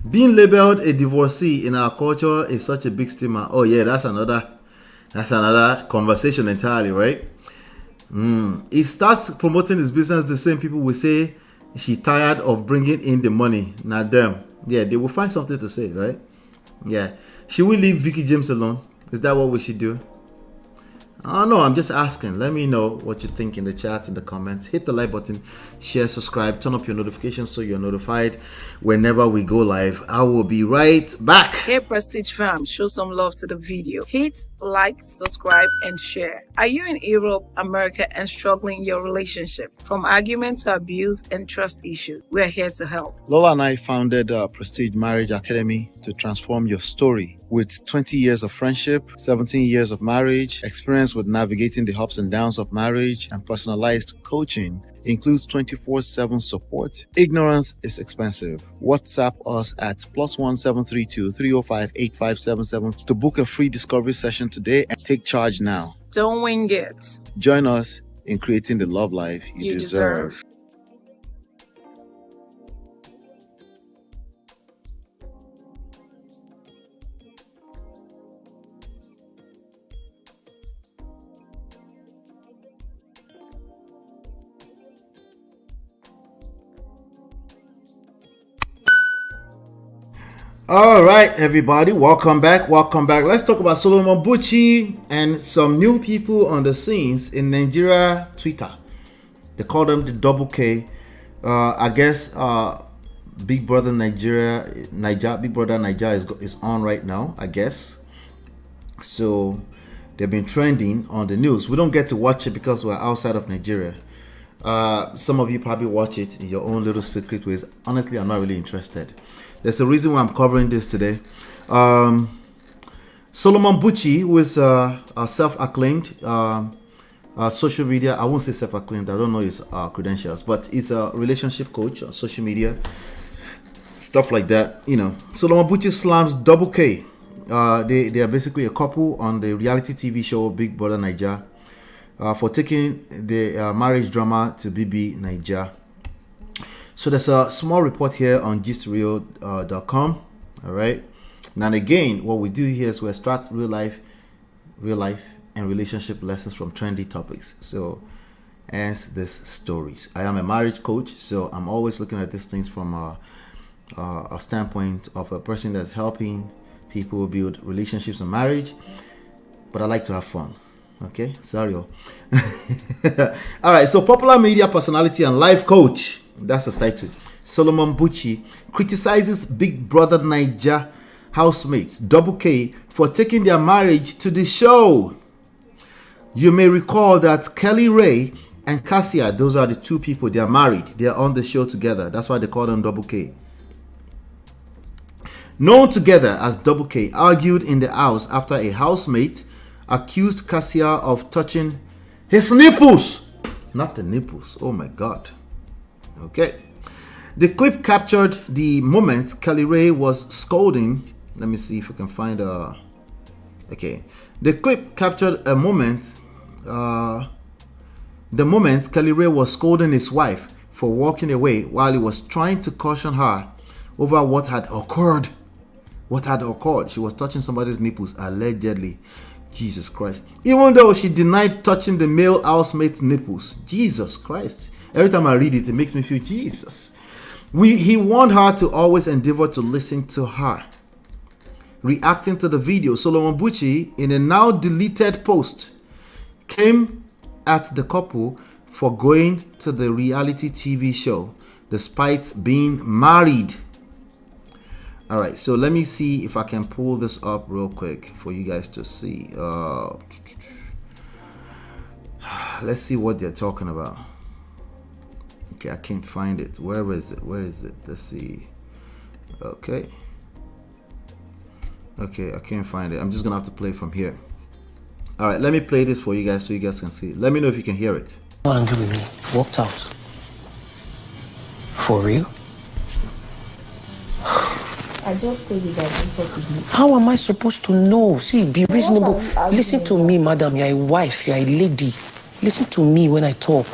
Being labeled a divorcee in our culture is such a big stigma. Oh yeah, that's another conversation entirely, right? If starts promoting his business, the same people will say she tired of bringing in the money. Not them. Yeah, they will find something to say, right? Yeah. Should we leave Veekee James alone? Is that what we should do? Oh no, I'm just asking. Let me know what you think in the chat, in the comments. Hit the like button, share, subscribe, turn up your notifications so you're notified whenever we go live. I will be right back. Hey Prestige fam, show some love to the video. Hit like, subscribe, and share. Are you in Europe, America, and struggling in your relationship? From argument to abuse and trust issues, we are here to help. Lola and I founded Prestige Marriage Academy to transform your story. With 20 years of friendship, 17 years of marriage, experience with navigating the ups and downs of marriage, and personalized coaching, includes 24/7 support. Ignorance is expensive. WhatsApp us at +1 732 305 8577 to book a free discovery session today and take charge now. Don't wing it. Join us in creating the love life you deserve. All right, everybody, welcome back. Let's talk about Solomon Buchi and some new people on the scenes in Nigeria Twitter. They call them the Doublekay. I guess Big Brother Naija is on right now, I guess. So they've been trending on the news. We don't get to watch it because we're outside of Nigeria. Some of you probably watch it in your own little secret ways. Honestly, I'm not really interested. There's a reason why I'm covering this today. Solomon Buchi, who is a self-acclaimed social media, I won't say self-acclaimed, I don't know his credentials, but he's a relationship coach on social media, stuff like that. You know, Solomon Buchi slams Doublekay. They are basically a couple on the reality TV show Big Brother Naija for taking the marriage drama to BBNaija. So there's a small report here on gistreal.com. All right. Now again, what we do here is we extract real life, and relationship lessons from trendy topics. So, as these stories, I am a marriage coach, so I'm always looking at these things from a standpoint of a person that's helping people build relationships and marriage. But I like to have fun. Okay, sorry. All right. So, popular media personality and life coach. That's the title. Solomon Buchi criticizes Big Brother Naija housemates Doublekay for taking their marriage to the show. You may recall that Kelly Ray and Cassia, those are the two people, they are married. They are on the show together. That's why they call them Doublekay. known together as Doublekay, argued in the house after a housemate accused Cassia of touching his nipples. Not the nipples. Oh my God. Okay. The clip captured the moment Kelly Ray was scolding. Let me see if I can find a... Okay. The clip captured a moment... the moment Kelly Ray was scolding his wife for walking away while he was trying to caution her over what had occurred. What had occurred? She was touching somebody's nipples, allegedly. Jesus Christ. Even though she denied touching the male housemate's nipples. Jesus Christ. Every time I read it, it makes me feel Jesus. He warned her to always endeavor to listen to her. Reacting to the video, Solomon Buchi, in a now deleted post, came at the couple for going to the reality TV show despite being married. All right, so let me see if I can pull this up real quick for you guys to see. Let's see what they're talking about. Okay, I can't find it. Where is it? Where is it? Let's see. Okay, I can't find it. I'm just gonna have to play from here. All right, let me play this for you guys so you guys can see. Let me know if you can hear it. Angry with me. Walked out. For real? I just told you that this was me. How am I supposed to know? See, be reasonable. Listen to me, madam. You're a wife. You're a lady. Listen to me when I talk.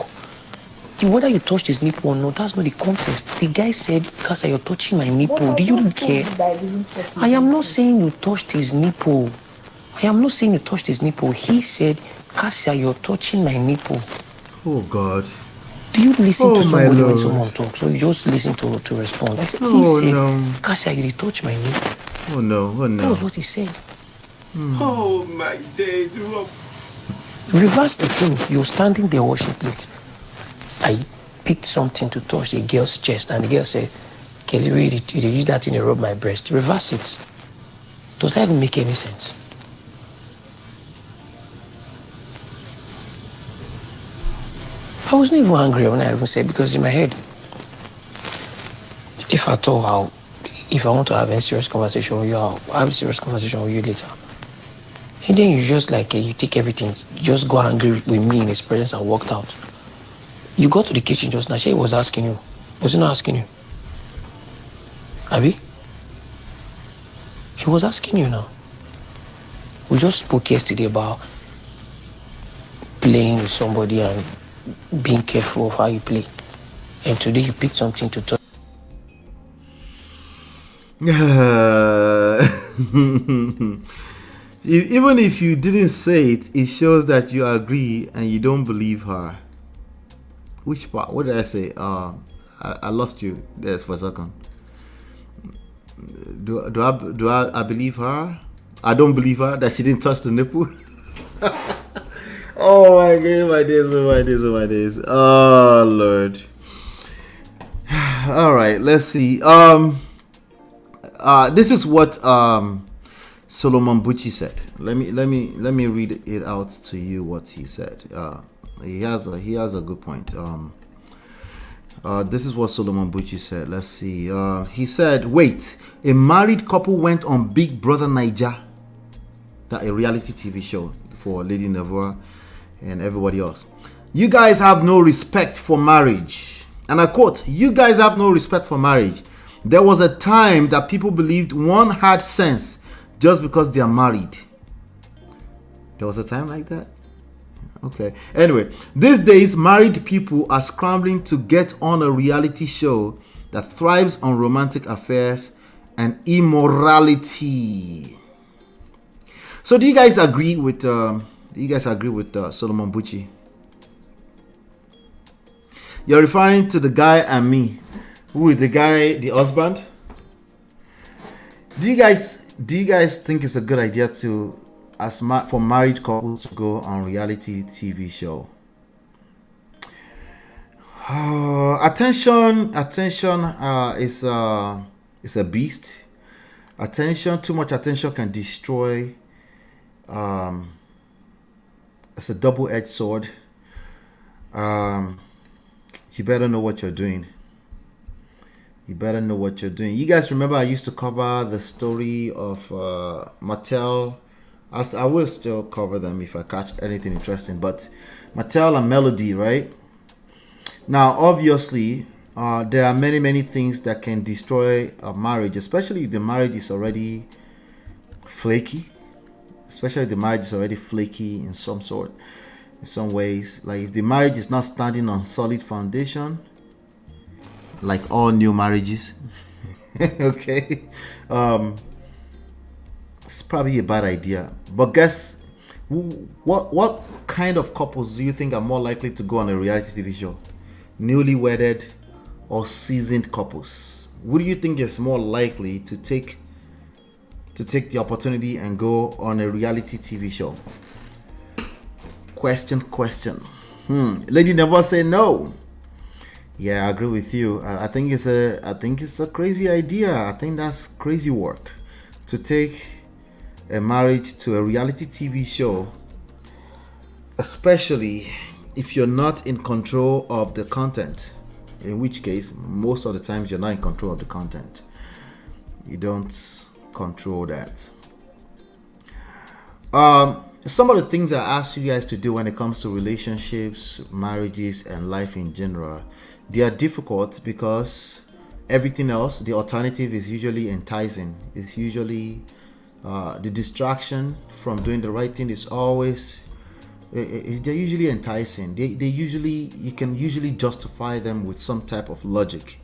Whether you touched his nipple or not, that's not the context. The guy said, Casa, you're touching my nipple. Do you care? I am not saying you touched his nipple. I am not saying you touched his nipple. He said, Cassia, you're touching my nipple. Oh, God. Do you listen to somebody when someone talks? Or you just listen to respond? I said, he said, Cassia, you touch my nipple. Oh, no. Oh, no. That was what he said. Oh, my days. Reverse the thing. You're standing there washing plates. I picked something to touch the girl's chest, and the girl said, Kelly, really, you use that thing to rub my breast. Reverse it. Does that even make any sense? I wasn't even angry when I even said, because in my head, if at all, if I want to have a serious conversation with you, I'll have a serious conversation with you later. And then you just you take everything, you just go angry with me in his presence and walked out. You got to the kitchen just now, she was asking you. Was he not asking you? Abi? He was asking you now. We just spoke yesterday about playing with somebody and being careful of how you play. And today you picked something to talk. Even if you didn't say it, it shows that you agree and you don't believe her. Which part? What did I say? I lost you there for a second. Do I believe her? I don't believe her that she didn't touch the nipple. Oh my God, my days. Oh Lord. All right, let's see. This is what Solomon Buchi said. Let me read it out to you what he said. He has a good point. This is what Solomon Buchi said. Let's see. He said, "Wait, a married couple went on Big Brother Naija, that a reality TV show for Lady Nevoa and everybody else. You guys have no respect for marriage." And I quote, "You guys have no respect for marriage. There was a time that people believed one had sense just because they are married." There was a time like that? Okay. Anyway, these days, married people are scrambling to get on a reality show that thrives on romantic affairs and immorality. So, do you guys agree with Solomon Buchi? You're referring to the guy and me. Who is the guy, the husband? Do you guys think it's a good idea for married couples to go on reality TV show? Attention is a beast. Too much attention can destroy. It's a double-edged sword. You better know what you're doing. You better know what you're doing. You guys remember I used to cover the story of Mattel. I will still cover them if I catch anything interesting. But Mattel and Melody, right? Now, obviously, there are many things that can destroy a marriage, especially if the marriage is already flaky. Especially if the marriage is already flaky in some sort, in some ways. Like if the marriage is not standing on solid foundation, like all new marriages, okay, it's probably a bad idea. But guess what kind of couples do you think are more likely to go on a reality TV show? Newly wedded or seasoned couples? What do you think is more likely to take the opportunity and go on a reality TV show? Question. Lady never say no. Yeah, I agree with you. I think it's a crazy idea. I think that's crazy work to take a marriage to a reality TV show, especially if you're not in control of the content. In which case, most of the times you're not in control of the content. You don't control that. Some of the things I ask you guys to do when it comes to relationships, marriages, and life in general, they are difficult because everything else, the alternative, is usually enticing. It's usually the distraction from doing the right thing is always. They're usually enticing. You can usually justify them with some type of logic.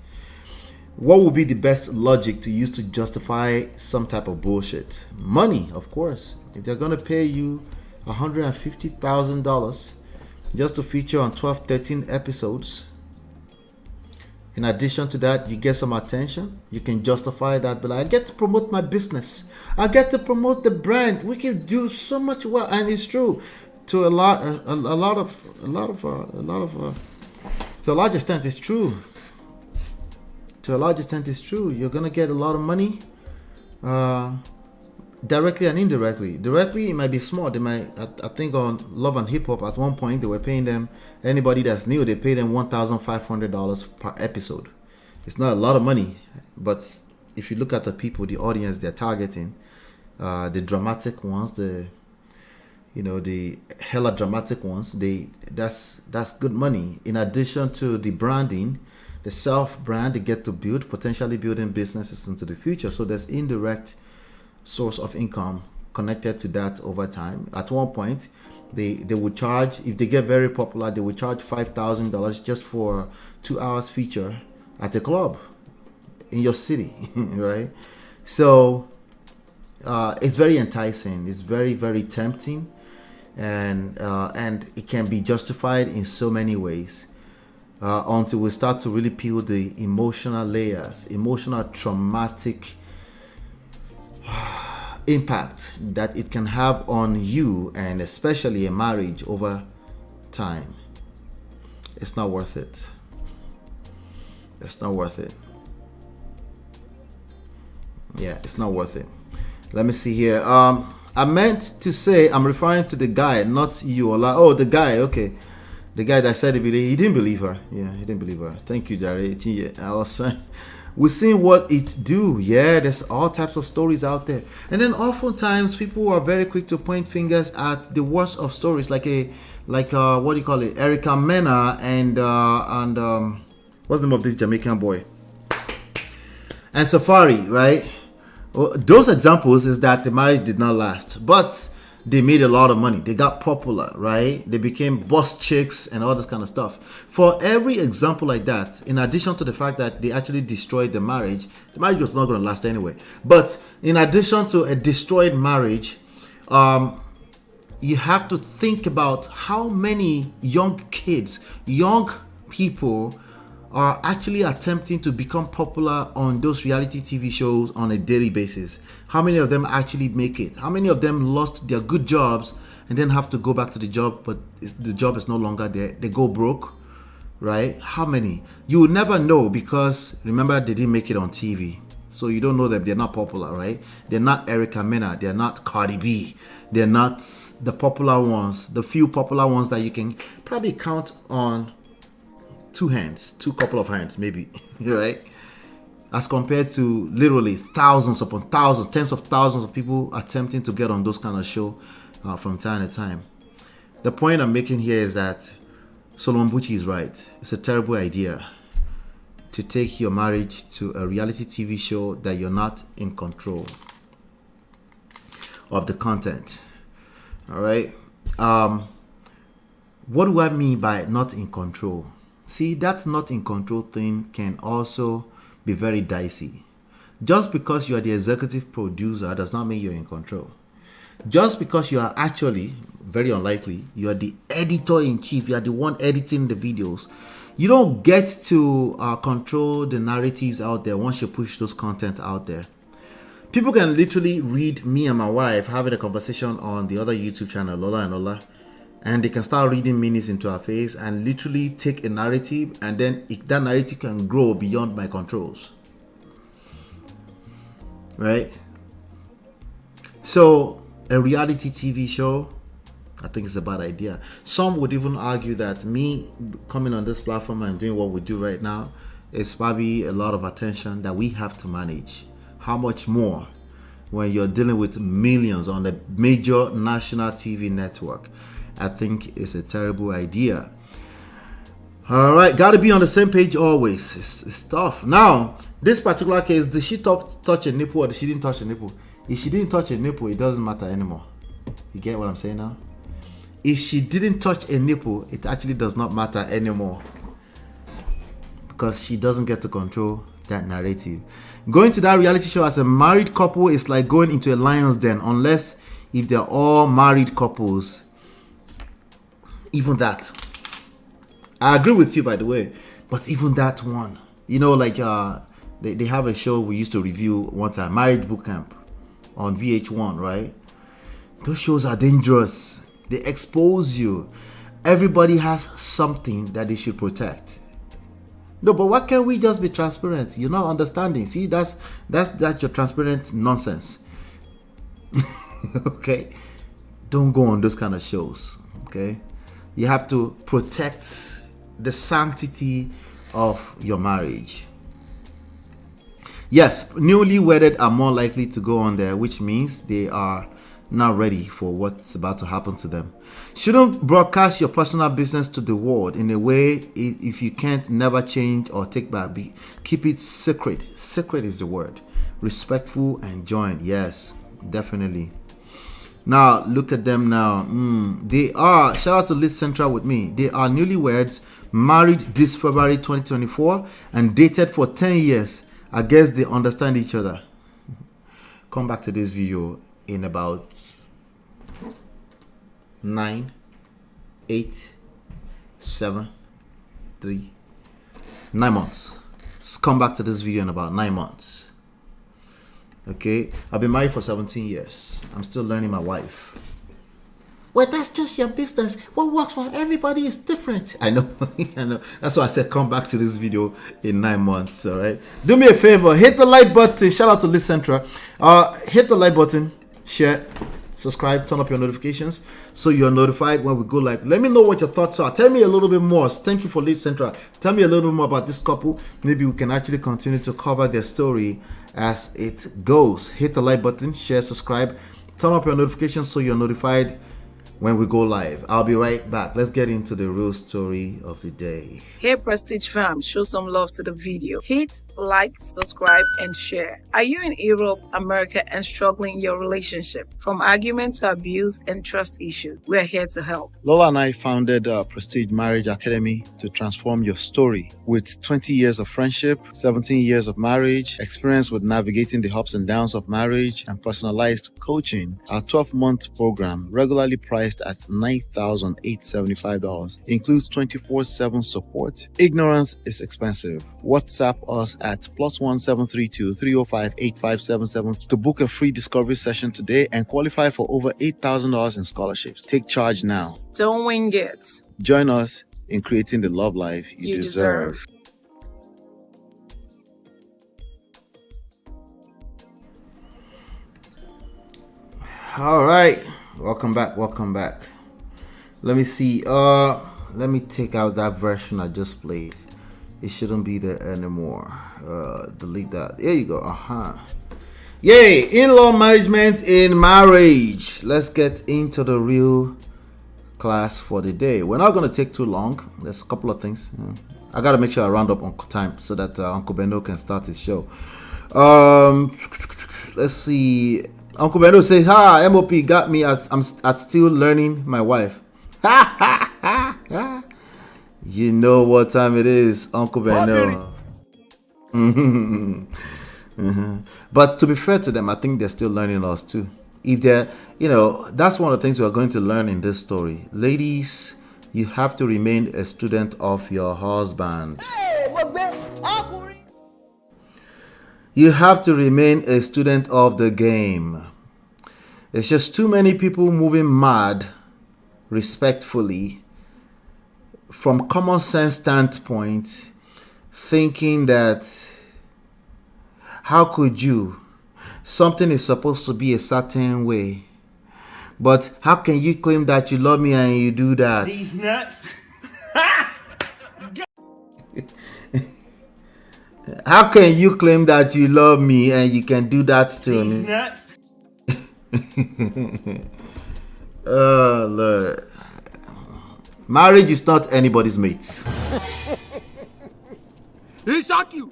What would be the best logic to use to justify some type of bullshit? Money, of course. If they're going to pay you $150,000 just to feature on 12, 13 episodes, in addition to that, you get some attention, you can justify that. But I get to promote my business. I get to promote the brand. We can do so much well, and it's true. To a large extent, it's true. To a large extent, it's true. You're gonna get a lot of money, directly and indirectly. Directly, it might be small. They might, I think, on Love and Hip Hop at one point they were paying them. Anybody that's new, they pay them $1,500 per episode. It's not a lot of money, but if you look at the people, the audience they're targeting, the dramatic ones, the hella dramatic ones, that's good money. In addition to the branding, the self-brand, they get to build, potentially building businesses into the future. So there's indirect source of income connected to that over time. At one point, they would charge, if they get very popular, they would charge $5,000 just for 2 hours feature at a club in your city, right? So it's very enticing. It's very, very tempting. And it can be justified in so many ways until we start to really peel the emotional layers, emotional traumatic impact that it can have on you, and especially a marriage over time. It's not worth it. It's not worth it. Yeah, it's not worth it. Let me see here. I meant to say, I'm referring to the guy, not you. Oh, the guy, okay. The guy that said he didn't believe her. Yeah, he didn't believe her. Thank you, Jerry. We're seeing what it do. Yeah, there's all types of stories out there. And then oftentimes people are very quick to point fingers at the worst of stories, like what do you call it? Erica Mena and what's the name of this Jamaican boy? And Safari, right? Those examples is that the marriage did not last, but they made a lot of money. They got popular, right? They became boss chicks and all this kind of stuff. For every example like that, in addition to the fact that they actually destroyed the marriage was not going to last anyway. But in addition to a destroyed marriage, you have to think about how many young kids, young people are actually attempting to become popular on those reality TV shows on a daily basis. How many of them actually make it? How many of them lost their good jobs and then have to go back to the job, but the job is no longer there? They go broke, right? How many? You will never know, because remember, they didn't make it on TV. So you don't know them. They're not popular, right? They're not Erica Mena. They're not Cardi B. They're not the popular ones, the few popular ones that you can probably count on two couple of hands, maybe, right? as compared to literally thousands upon thousands, tens of thousands of people attempting to get on those kind of show from time to time. The point I'm making here is that Solomon Buchi is right. It's a terrible idea to take your marriage to a reality TV show that you're not in control of the content. All right. What do I mean by not in control? See, that not in control thing can also be very dicey. Just because you are the executive producer does not mean you're in control. Just because you are actually, very unlikely, you are the editor-in-chief, you are the one editing the videos, you don't get to control the narratives out there once you push those content out there. People can literally read me and my wife having a conversation on the other YouTube channel, Lola and Ola, and they can start reading meanings into our face and literally take a narrative, and then that narrative can grow beyond my controls. Right? So, a reality TV show, I think it's a bad idea. Some would even argue that me coming on this platform and doing what we do right now is probably a lot of attention that we have to manage. How much more when you're dealing with millions on a major national TV network? I think it's a terrible idea. All right, got to be on the same page always. It's tough. Now, this particular case, did she touch a nipple or did she didn't touch a nipple? If she didn't touch a nipple, it doesn't matter anymore. You get what I'm saying now? If she didn't touch a nipple, it actually does not matter anymore, because she doesn't get to control that narrative. Going to that reality show as a married couple is like going into a lion's den, unless if they're all married couples. Even that, I agree with you, by the way, but even that one, you know, like they have a show we used to review one time, Married Boot Camp on VH1, right? Those shows are dangerous. They expose you. Everybody has something that they should protect. No, but why can't we just be transparent? You're not understanding. See, that's your transparent nonsense. Okay, don't go on those kind of shows. Okay. You have to protect the sanctity of your marriage. Yes, newly wedded are more likely to go on there, which means they are not ready for what's about to happen to them. Shouldn't broadcast your personal business to the world in a way if you can't never change or take back. Keep it secret. Secret is the word. Respectful and joint. Yes, definitely. Now, look at them now. They are, shout out to Lit Central with me. They are newlyweds, married this February 2024, and dated for 10 years. I guess they understand each other. Come back to this video in about 9, 8, 7, 3, 9 months. Let's come back to this video in about 9 months. Okay, I've been married for 17 years. I'm still learning my wife. Well, that's just your business. What works for everybody is different. I know, I know. That's why I said come back to this video in 9 months. All right. Do me a favor, hit the like button. Shout out to Lit Central. Hit the like button, share, subscribe, turn up your notifications so you're notified when we go live. Let me know what your thoughts are. Tell me a little bit more. Thank you for Lit Central. Tell me a little bit more about this couple. Maybe we can actually continue to cover their story as it goes. Hit the like button, share, subscribe, turn up your notifications so you're notified when we go live. I'll be right back. Let's get into the real story of the day. Hey Prestige fam, show some love to the video. Hit like, subscribe, and share. Are you in Europe, America, and struggling in your relationship? From argument to abuse and trust issues, we're here to help. Lola and I founded Prestige Marriage Academy to transform your story. With 20 years of friendship, 17 years of marriage, experience with navigating the ups and downs of marriage, and personalized coaching, our 12-month program, regularly priced at $9,875, includes 24/7 support. Ignorance is expensive. WhatsApp us at +1 732 305 8577 to book a free discovery session today and qualify for over $8,000 in scholarships. Take charge now. Don't wing it. Join us in creating the love life you deserve. All right, welcome back. Let me see. Let me take out that version I just played It shouldn't be there anymore. Delete that. There you go. Yay! In-law management in marriage. Let's get into the real class for the day. We're not going to take too long. There's a couple of things. I got to make sure I round up on time so that Uncle Beno can start his show. Let's see. Uncle Beno says, "Hi, MOP got me as I'm still learning my wife." You know what time it is, Uncle Beno. But to be fair to them, I think they're still learning us too. If they're, that's one of the things we're going to learn in this story. Ladies, you have to remain a student of your husband. You have to remain a student of the game. There's just too many people moving mad, respectfully, from common sense standpoint, thinking that how could you? Something is supposed to be a certain way. But how can you claim that you love me and you do that? These nuts. How can you claim that you love me and you can do that to me? Oh, Lord. Marriage is not anybody's mate. He shock you.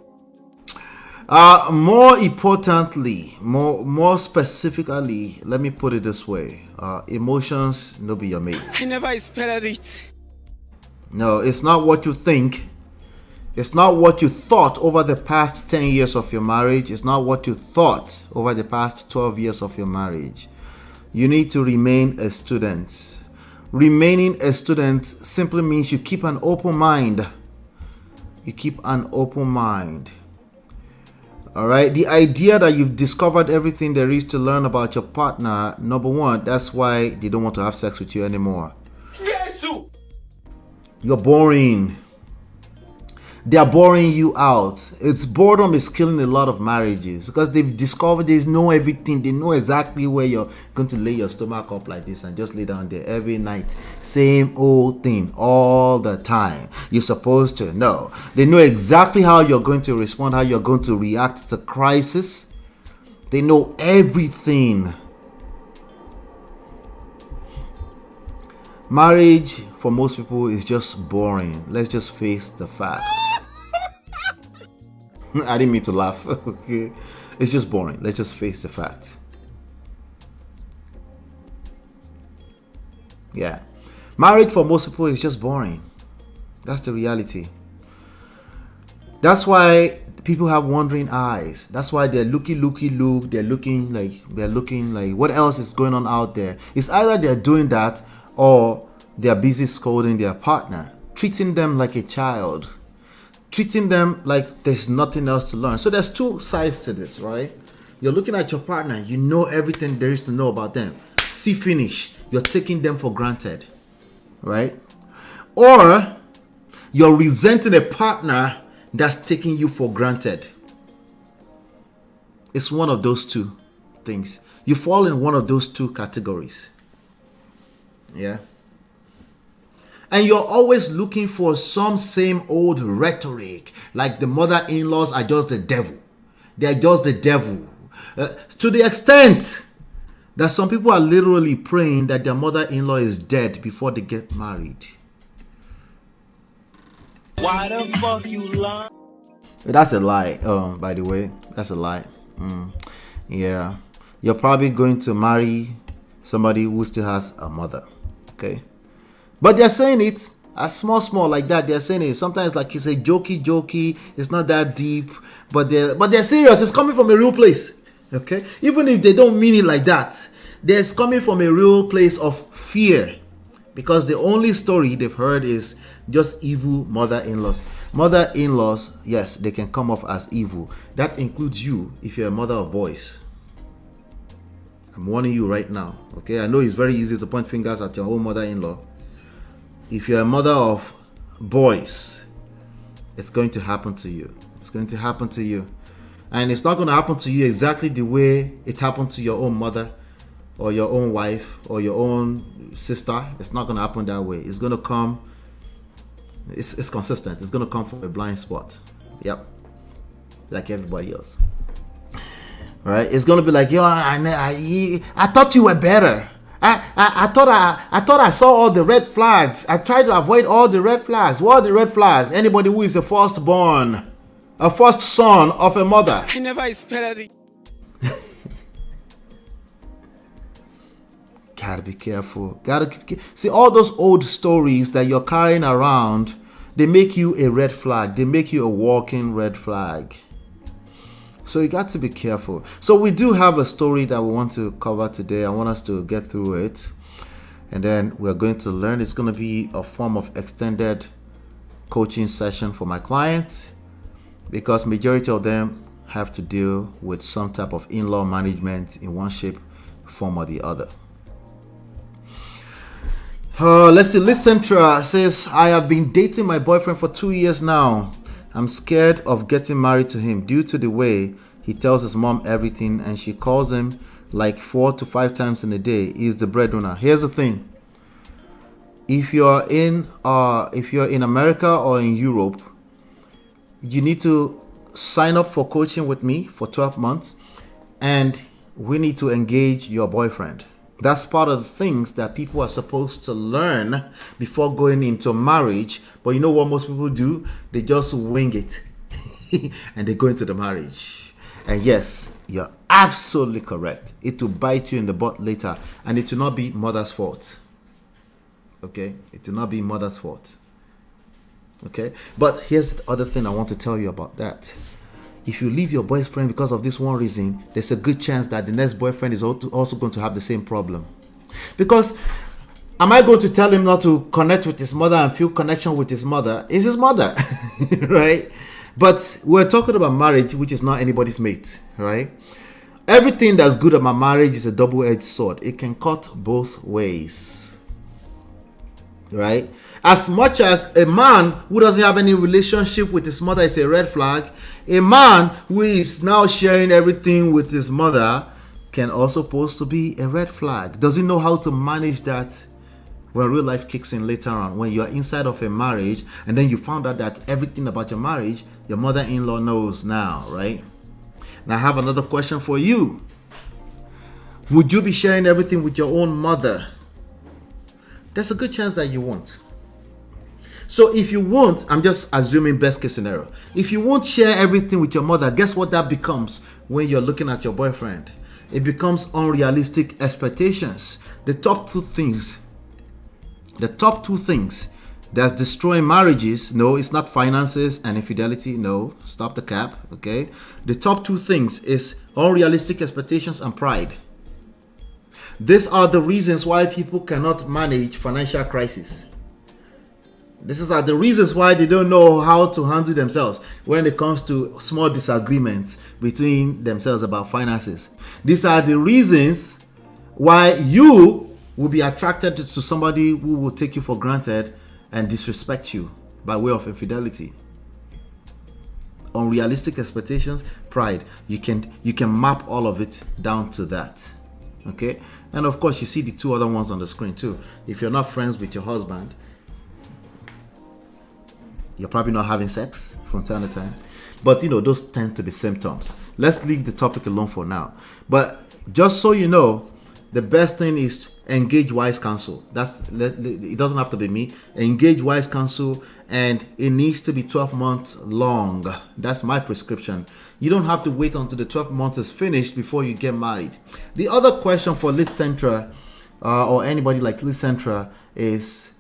More importantly, more specifically, let me put it this way. Emotions no be your mate. I never expected it. No, it's not what you think. It's not what you thought over the past 10 years of your marriage. It's not what you thought over the past 12 years of your marriage. You need to remain a student. Remaining a student simply means you keep an open mind. You keep an open mind. All right. The idea that you've discovered everything there is to learn about your partner, number one, that's why they don't want to have sex with you anymore. You're boring. They are boring you out. It's boredom is killing a lot of marriages because they've discovered they know everything. They know exactly where you're going to lay your stomach up like this and just lay down there every night. Same old thing all the time. You're supposed to know. They know exactly how you're going to respond, how you're going to react to crisis. They know everything. Marriage for most people is just boring. Let's just face the fact. I didn't mean to laugh. Okay, it's just boring. Let's just face the fact. Yeah, marriage for most people is just boring. That's the reality. That's why people have wandering eyes. That's why they're look. They're looking like what else is going on out there. It's either they're doing that or they're busy scolding their partner, treating them like a child, treating them like there's nothing else to learn. So there's two sides to this, right? You're looking at your partner, you know everything there is to know about them. See finish, you're taking them for granted, right? Or you're resenting a partner that's taking you for granted. It's one of those two things. You fall in one of those two categories. Yeah. And you're always looking for some same old rhetoric, like the mother-in-laws are just the devil. They're just the devil. To the extent that some people are literally praying that their mother-in-law is dead before they get married. Why the fuck you lie? That's a lie, by the way. That's a lie. Yeah. You're probably going to marry somebody who still has a mother. Okay? But they're saying it as small like that. They're saying it sometimes like it's a jokey. It's not that deep, but they're serious. It's coming from a real place. Okay, even if they don't mean it like that, it's coming from a real place of fear, because the only story they've heard is just evil mother-in-laws. Mother-in-laws, yes, they can come off as evil. That includes you if you're a mother of boys. I'm warning you right now. Okay, I know it's very easy to point fingers at your own mother-in-law. If you're a mother of boys, it's going to happen to you. It's going to happen to you. And it's not going to happen to you exactly the way it happened to your own mother or your own wife or your own sister. It's not going to happen that way. It's going to come It's consistent. It's going to come from a blind spot. Yep. Like everybody else. Right? It's going to be like, yo, I thought you were better. I thought I saw all the red flags. I tried to avoid all the red flags. What are the red flags? Anybody who is a firstborn, a first son of a mother. I never expected it. Gotta be careful. See, all those old stories that you're carrying around, they make you a red flag. They make you a walking red flag. So you got to be careful. So we do have a story that we want to cover today. I want us to get through it. And then we're going to learn. It's going to be a form of extended coaching session for my clients, because majority of them have to deal with some type of in-law management in one shape, form, or the other. Let's see. Licentra says, I have been dating my boyfriend for 2 years now. I'm scared of getting married to him due to the way he tells his mom everything, and she calls him like 4 to 5 times in a day. He's the breadwinner. Here's the thing. If you're in America or in Europe, you need to sign up for coaching with me for 12 months, and we need to engage your boyfriend. That's part of the things that people are supposed to learn before going into marriage. But you know what most people do? They just wing it and they go into the marriage. And yes, you're absolutely correct. It will bite you in the butt later, and it will not be mother's fault. Okay? It will not be mother's fault. Okay? But here's the other thing I want to tell you about that. If you leave your boyfriend because of this one reason, there's a good chance that the next boyfriend is also going to have the same problem. Because am I going to tell him not to connect with his mother and feel connection with his mother? It's his mother, right? But we're talking about marriage, which is not anybody's mate, right? Everything that's good about marriage is a double-edged sword. It can cut both ways, right? As much as a man who doesn't have any relationship with his mother is a red flag, a man who is now sharing everything with his mother can also pose to be a red flag. Does he know how to manage that when real life kicks in later on? When you are inside of a marriage and then you found out that everything about your marriage, your mother-in-law knows now, right? Now I have another question for you. Would you be sharing everything with your own mother? There's a good chance that you won't. So if you won't, I'm just assuming best case scenario. If you won't share everything with your mother, guess what that becomes when you're looking at your boyfriend? It becomes unrealistic expectations. The top two things that's destroying marriages, no, it's not finances and infidelity, no, stop the cap, okay? The top two things is unrealistic expectations and pride. These are the reasons why people cannot manage financial crisis. These are the reasons why they don't know how to handle themselves when it comes to small disagreements between themselves about finances. These are the reasons why you will be attracted to somebody who will take you for granted and disrespect you by way of infidelity. Unrealistic expectations, pride. You can map all of it down to that. Okay? And of course, you see the two other ones on the screen too. If you're not friends with your husband, you're probably not having sex from time to time. But, those tend to be symptoms. Let's leave the topic alone for now. But just so you know, the best thing is to engage wise counsel. It doesn't have to be me. Engage wise counsel, and it needs to be 12 months long. That's my prescription. You don't have to wait until the 12 months is finished before you get married. The other question for Licentra or anybody like Licentra is,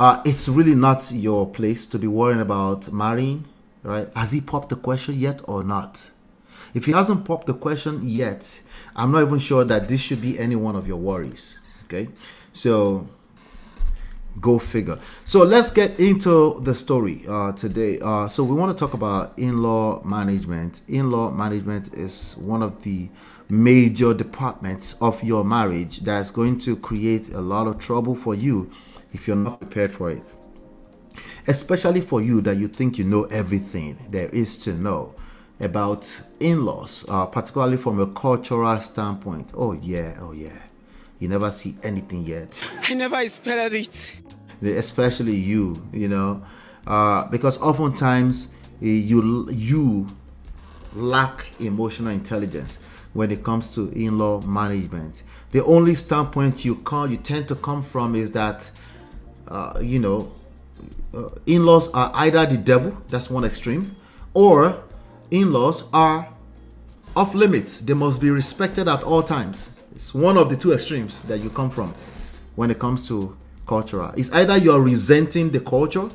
it's really not your place to be worrying about marrying, right? Has he popped the question yet or not? If he hasn't popped the question yet, I'm not even sure that this should be any one of your worries, okay? So, go figure. So, let's get into the story today. So, we want to talk about in-law management. In-law management is one of the major departments of your marriage that's going to create a lot of trouble for you if you're not prepared for it. Especially for you that you think you know everything there is to know about in-laws, particularly from a cultural standpoint. Oh yeah. You never see anything yet. I never expected it. Especially you, because oftentimes you lack emotional intelligence when it comes to in-law management. The only standpoint you tend to come from is that in-laws are either the devil, that's one extreme, or in-laws are off limits. They must be respected at all times. It's one of the two extremes that you come from when it comes to cultural. It's either you're resenting the culture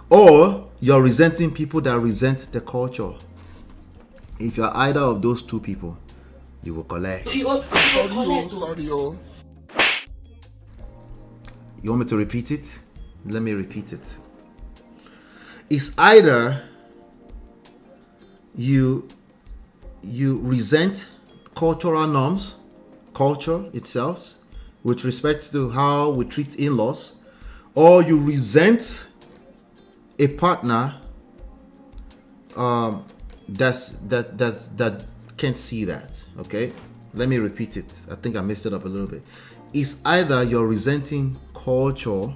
or you're resenting people that resent the culture. If you're either of those two people, you will collect. Sorry, yo. You want me to repeat it? Let me repeat it. It's either you resent cultural norms, culture itself, with respect to how we treat in-laws, or you resent a partner that can't see that. Okay, let me repeat it. I think I messed it up a little bit. It's either you're resenting culture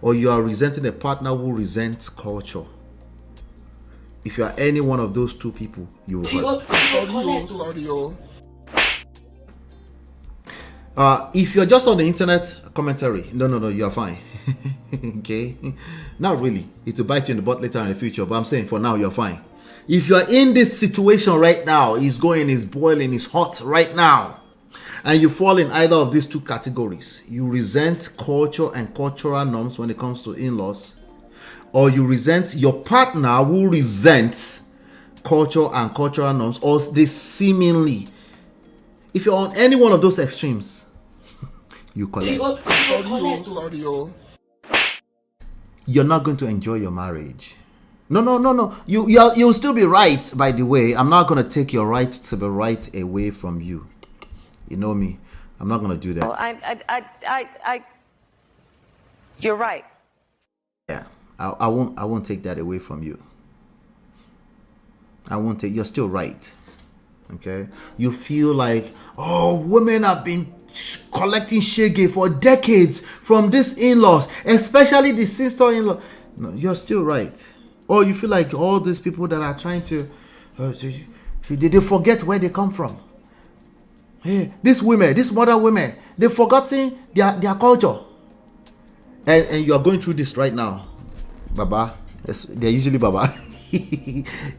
or you are resenting a partner who resents culture. If you are any one of those two people, you will Sorry, yo. If you're just on the internet commentary, no, you're fine. Okay, not really. It will bite you in the butt later in the future, but I'm saying for now you're fine. If you're in this situation right now, it's boiling, it's hot right now, and you fall in either of these two categories, you resent culture and cultural norms when it comes to in-laws, or you resent your partner who resents culture and cultural norms, or they seemingly. If you're on any one of those extremes, you collect. Sorry, yo. You're not going to enjoy your marriage. No. You'll still be right, by the way. I'm not going to take your right to be right away from you. You know me. I'm not going to do that. Well, you're right. Yeah. I won't take that away from you. You're still right. Okay? You feel like, oh, women have been collecting shege for decades from these in-laws, especially the sister-in-law. No, you're still right. Or you feel like all these people that are trying to they forget where they come from. Hey, these modern women, they've forgotten their culture. And you are going through this right now. Baba, they're usually Baba.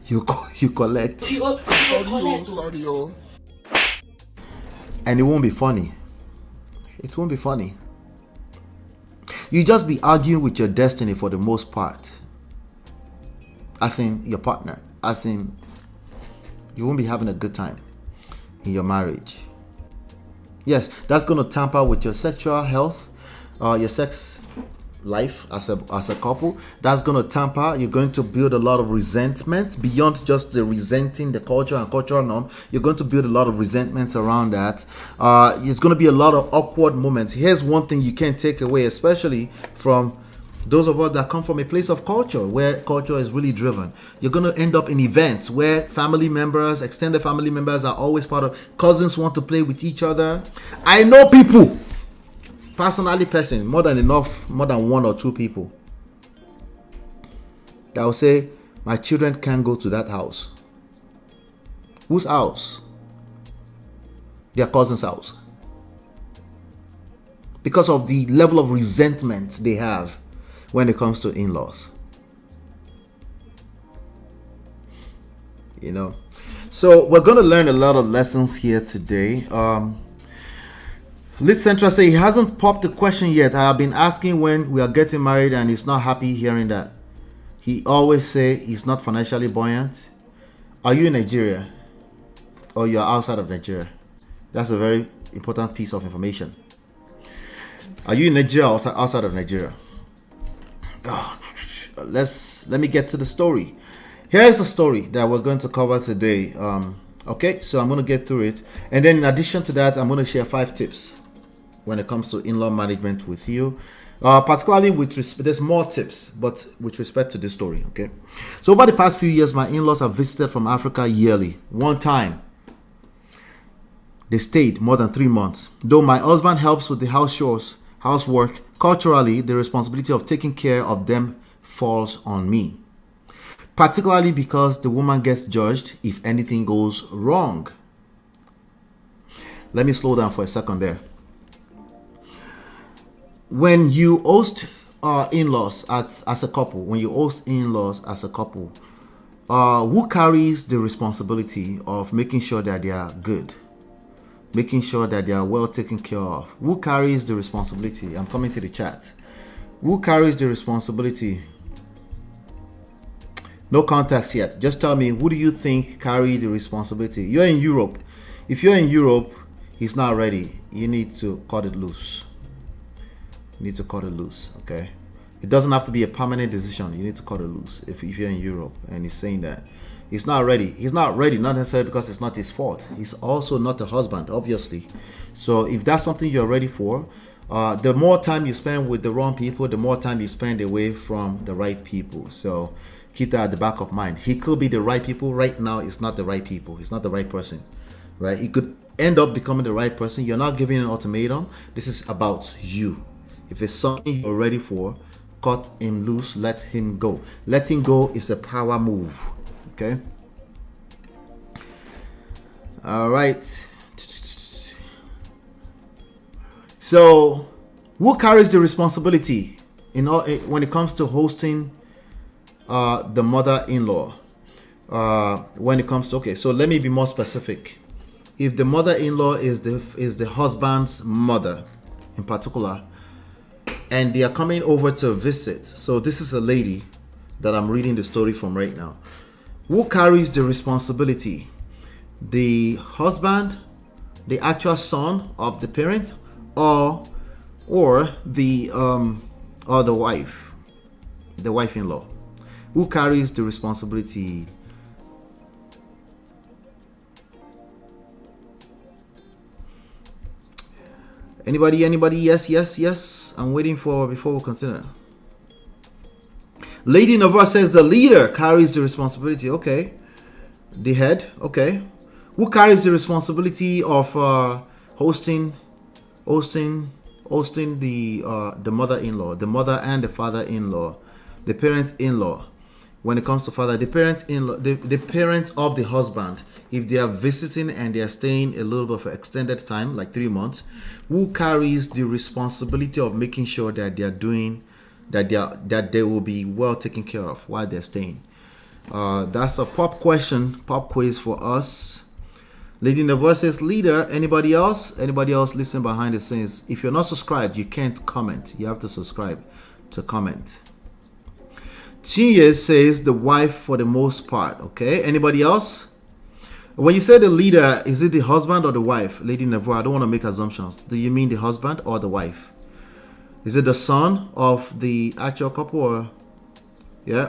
you collect. Sorry, yo. And it won't be funny. It won't be funny. You just be arguing with your destiny for the most part. As in your partner. As in, you won't be having a good time in your marriage. Yes, that's going to tamper with your sexual health, your sex life as a couple. That's going to tamper. You're going to build a lot of resentment beyond just the resenting the culture and cultural norm. You're going to build a lot of resentment around that. It's going to be a lot of awkward moments. Here's one thing you can't take away, especially from those of us that come from a place of culture where culture is really driven. You're going to end up in events where family members, extended family members are always part of. Cousins want to play with each other. I know people, personally, more than one or two people that will say, my children can't go to that house. Whose house? Their cousin's house. Because of the level of resentment they have when it comes to in-laws. You know. So we're going to learn a lot of lessons here today. Lit Central say he hasn't popped the question yet. I have been asking when we are getting married and he's not happy hearing that. He always say he's not financially buoyant. Are you in Nigeria or you are outside of Nigeria? That's a very important piece of information. Are you in Nigeria or outside of Nigeria? Let me get to the story. Here's the story that we're going to cover today. Okay, so I'm going to get through it. And then in addition to that, I'm going to share 5 tips when it comes to in-law management with you. Particularly with respect, there's more tips, but with respect to this story, okay? So over the past few years, my in-laws have visited from Africa yearly. One time, they stayed more than 3 months. Though my husband helps with the house chores, housework, culturally, the responsibility of taking care of them falls on me. Particularly because the woman gets judged if anything goes wrong. Let me slow down for a second there. When you host in-laws as a couple, who carries the responsibility of making sure that they are good? Making sure that they are well taken care of? Who carries the responsibility? I'm coming to the chat. Who carries the responsibility? No context yet. Just tell me, who do you think carry the responsibility? You're in Europe. If you're in Europe, he's not ready. You need to cut it loose. You need to cut it loose, okay? It doesn't have to be a permanent decision. You need to cut it loose if you're in Europe and he's saying that. He's not ready. He's not ready, not necessarily because it's not his fault. He's also not a husband, obviously. So if that's something you're ready for, the more time you spend with the wrong people, the more time you spend away from the right people. So keep that at the back of mind. He could be the right people. Right now, it's not the right people. He's not the right person, right? He could end up becoming the right person. You're not giving an ultimatum. This is about you. If it's something you're ready for, cut him loose, let him go. Letting go is a power move, okay? All right. So, who carries the responsibility when it comes to hosting the mother-in-law? When it comes to, okay, so let me be more specific. If the mother-in-law is the husband's mother in particular, and they are coming over to visit, so this is a lady that I'm reading the story from right now. Who carries the responsibility? The husband, the actual son of the parent, or the wife, the wife-in-law? Who carries the responsibility? Anybody? Yes. I'm waiting before we consider. Lady Nova says the leader carries the responsibility. Okay. The head. Okay. Who carries the responsibility of hosting the mother-in-law, the mother and the father-in-law, the parent-in-law? When it comes to father, the parent-in-law, the parents of the husband, if they are visiting and they are staying a little bit of extended time, like 3 months, who carries the responsibility of making sure that they are doing, that they will be well taken care of while they're staying? That's a pop quiz for us. Lady Nova says leader. Anybody else? Anybody else listen behind the scenes? If you're not subscribed, you can't comment. You have to subscribe to comment. THiS says the wife for the most part. Okay. Anybody else? When you say the leader, is it the husband or the wife? Lady Neva, I don't want to make assumptions. Do you mean the husband or the wife? Is it the son of the actual couple or? Yeah.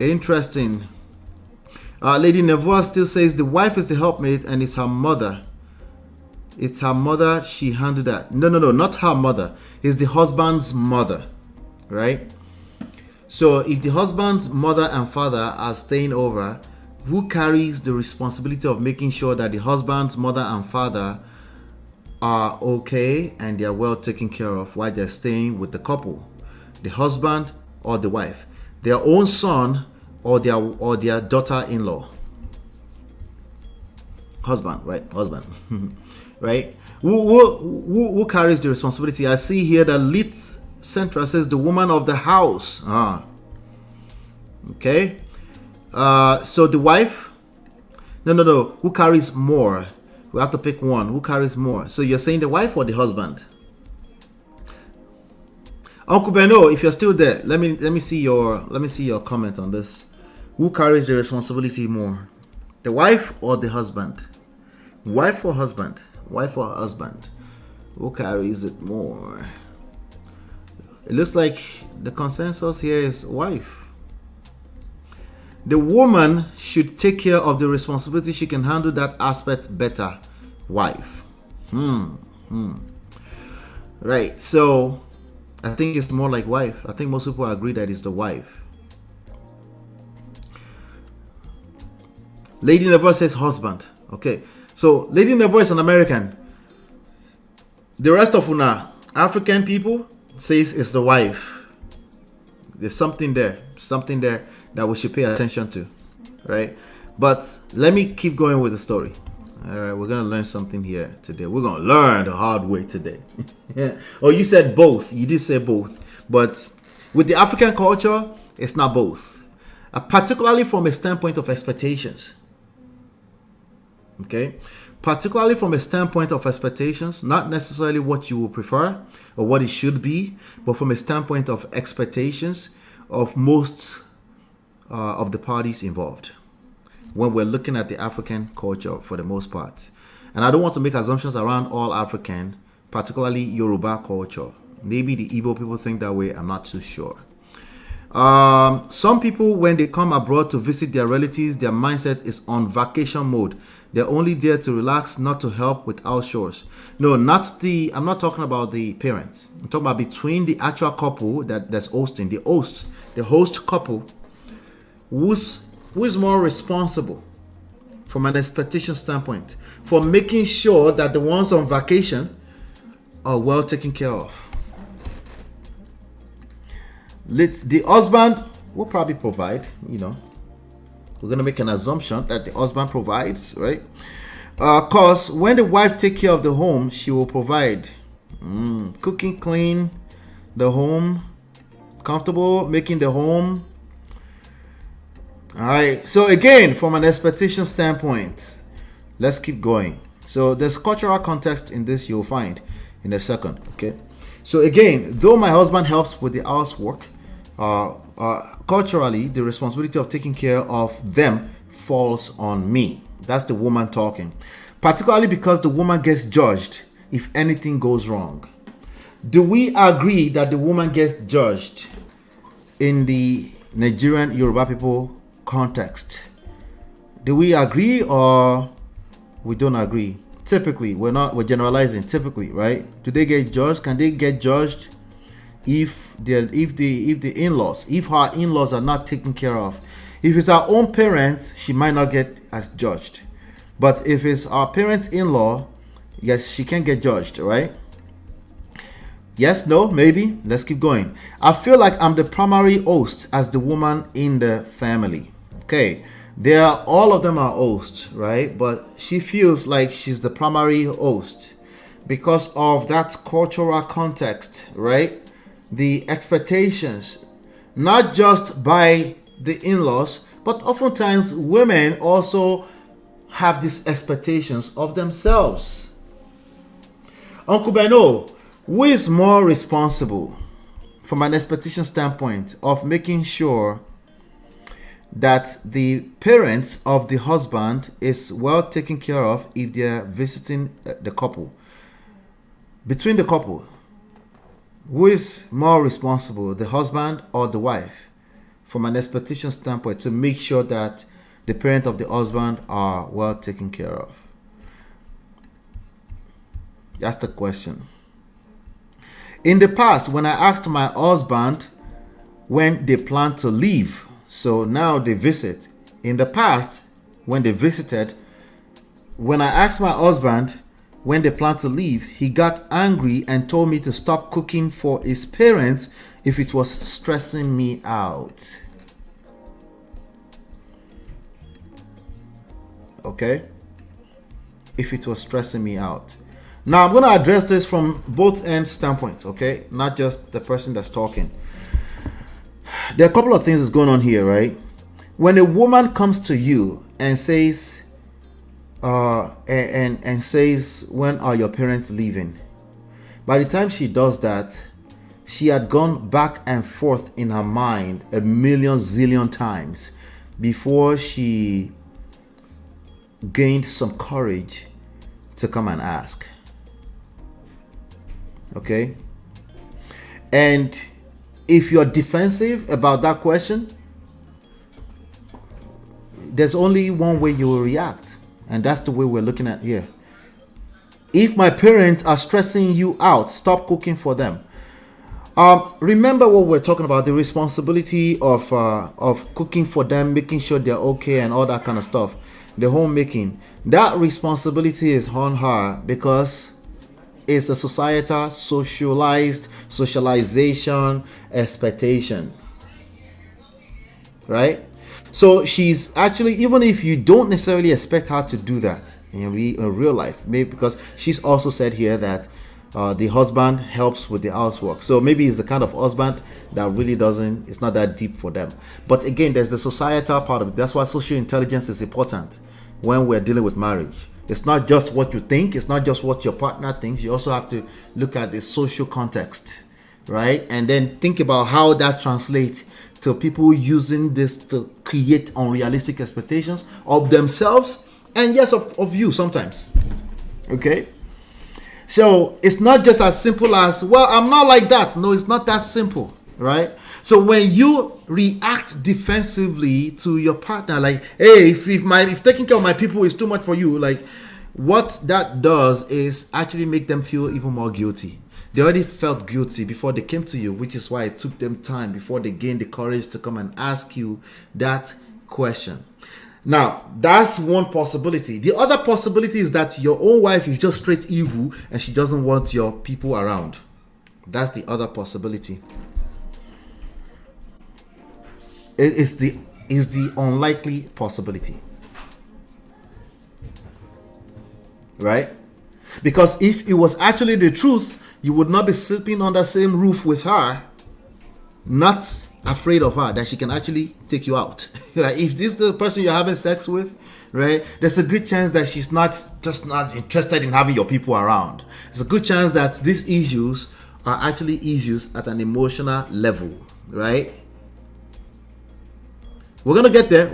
Interesting. Lady Neva still says the wife is the helpmate and it's her mother. It's her mother. She handled that. No, not her mother. It's the husband's mother, right? So if the husband's mother and father are staying over, who carries the responsibility of making sure that the husband's mother and father are okay and they are well taken care of while they're staying with the couple? The husband or the wife? Their own son or their daughter-in-law? Husband, right? Husband. Right? Who carries the responsibility? I see here that Lit Central says the woman of the house. Okay. So the wife? No. Who carries more? We have to pick one. Who carries more? So you're saying the wife or the husband? Uncle Beno, if you're still there, let me see your comment on this. Who carries the responsibility more? The wife or the husband? Wife or husband? Wife or husband? Who carries it more? It looks like the consensus here is wife. The woman should take care of the responsibility. She can handle that aspect better. Wife. Right. So I think it's more like wife. I think most people agree that it's the wife. Lady Never says husband. Okay. So Lady Never is an American. The rest of Una African people says it's the wife. There's something there that we should pay attention to, right? But let me keep going with the story. All right, we're gonna learn something here today. We're gonna learn the hard way today. Oh, you said both. You did say both, but with the African culture, it's not both. Particularly from a standpoint of expectations. Okay, particularly from a standpoint of expectations, not necessarily what you will prefer or what it should be, but from a standpoint of expectations of most of the parties involved when we're looking at the African culture for the most part. And I don't want to make assumptions around all African, particularly Yoruba culture. Maybe the Igbo people think that way, I'm not too sure. Some people, when they come abroad to visit their relatives, their mindset is on vacation mode. They're only there to relax, not to help with house chores. No, I'm not talking about the parents. I'm talking about between the actual couple that's hosting, the host couple, who is more responsible from an expectation standpoint for making sure that the ones on vacation are well taken care of. The husband will probably provide, we're going to make an assumption that the husband provides, right? Because when the wife takes care of the home, she will provide cooking, clean the home, comfortable, making the home. All right. So again, from an expectation standpoint, let's keep going. So there's cultural context in this you'll find in a second. Okay. So again, though my husband helps with the housework, culturally, the responsibility of taking care of them falls on me. That's the woman talking. Particularly because the woman gets judged if anything goes wrong. Do we agree that the woman gets judged in the Nigerian Yoruba people context? Do we agree or we don't agree? Typically, we're generalizing. Typically, right? Do they get judged? Can they get judged if her in-laws are not taken care of? If it's our own parents, she might not get as judged. But if it's our parents' in-law, yes, she can get judged, right? Yes, no, maybe. Let's keep going. I feel like I'm the primary host as the woman in the family. Okay. All of them are hosts, right? But she feels like she's the primary host because of that cultural context, right? The expectations, not just by the in-laws, but oftentimes women also have these expectations of themselves. Uncle Beno, who is more responsible from an expectation standpoint of making sure that the parents of the husband is well taken care of if they're visiting the couple? Between the couple, who is more responsible, the husband or the wife, from an expectation standpoint, to make sure that the parents of the husband are well taken care of? That's the question. In the past, when I asked my husband when they plan to leave, so now they visit. In the past, when they visited, when I asked my husband when they plan to leave, he got angry and told me to stop cooking for his parents if it was stressing me out. Okay? If it was stressing me out. Now, I'm going to address this from both ends standpoint, okay? Not just the person that's talking. There are a couple of things that's going on here, right? When a woman comes to you and says, says, when are your parents leaving? By the time she does that, she had gone back and forth in her mind a million zillion times before she gained some courage to come and ask. Okay? And if you're defensive about that question, there's only one way you will react. And that's the way we're looking at here. If my parents are stressing you out, stop cooking for them. Remember what we're talking about, the responsibility of cooking for them, making sure they're okay and all that kind of stuff. The homemaking. That responsibility is on her because it's a societal, socialization expectation. right? So she's actually, even if you don't necessarily expect her to do that in real life, maybe because she's also said here that the husband helps with the housework. So maybe it's the kind of husband that really doesn't, it's not that deep for them. But again, there's the societal part of it. That's why social intelligence is important when we're dealing with marriage. It's not just what you think, it's not just what your partner thinks. You also have to look at the social context, right? And then think about how that translates to people using this to create unrealistic expectations of themselves and yes, of you sometimes. Okay? So it's not just as simple as, well, I'm not like that. No, it's not that simple, right? So when you react defensively to your partner, like, hey, if taking care of my people is too much for you, like, what that does is actually make them feel even more guilty. They already felt guilty before they came to you, which is why it took them time before they gained the courage to come and ask you that question. Now, that's one possibility. The other possibility is that your own wife is just straight evil and she doesn't want your people around. That's the other possibility. It's the unlikely possibility. Right? Because if it was actually the truth, you would not be sleeping on the same roof with her, not afraid of her, that she can actually take you out. Right? If this is the person you're having sex with, right, there's a good chance that she's not interested in having your people around. There's a good chance that these issues are actually issues at an emotional level, right? We're gonna get there.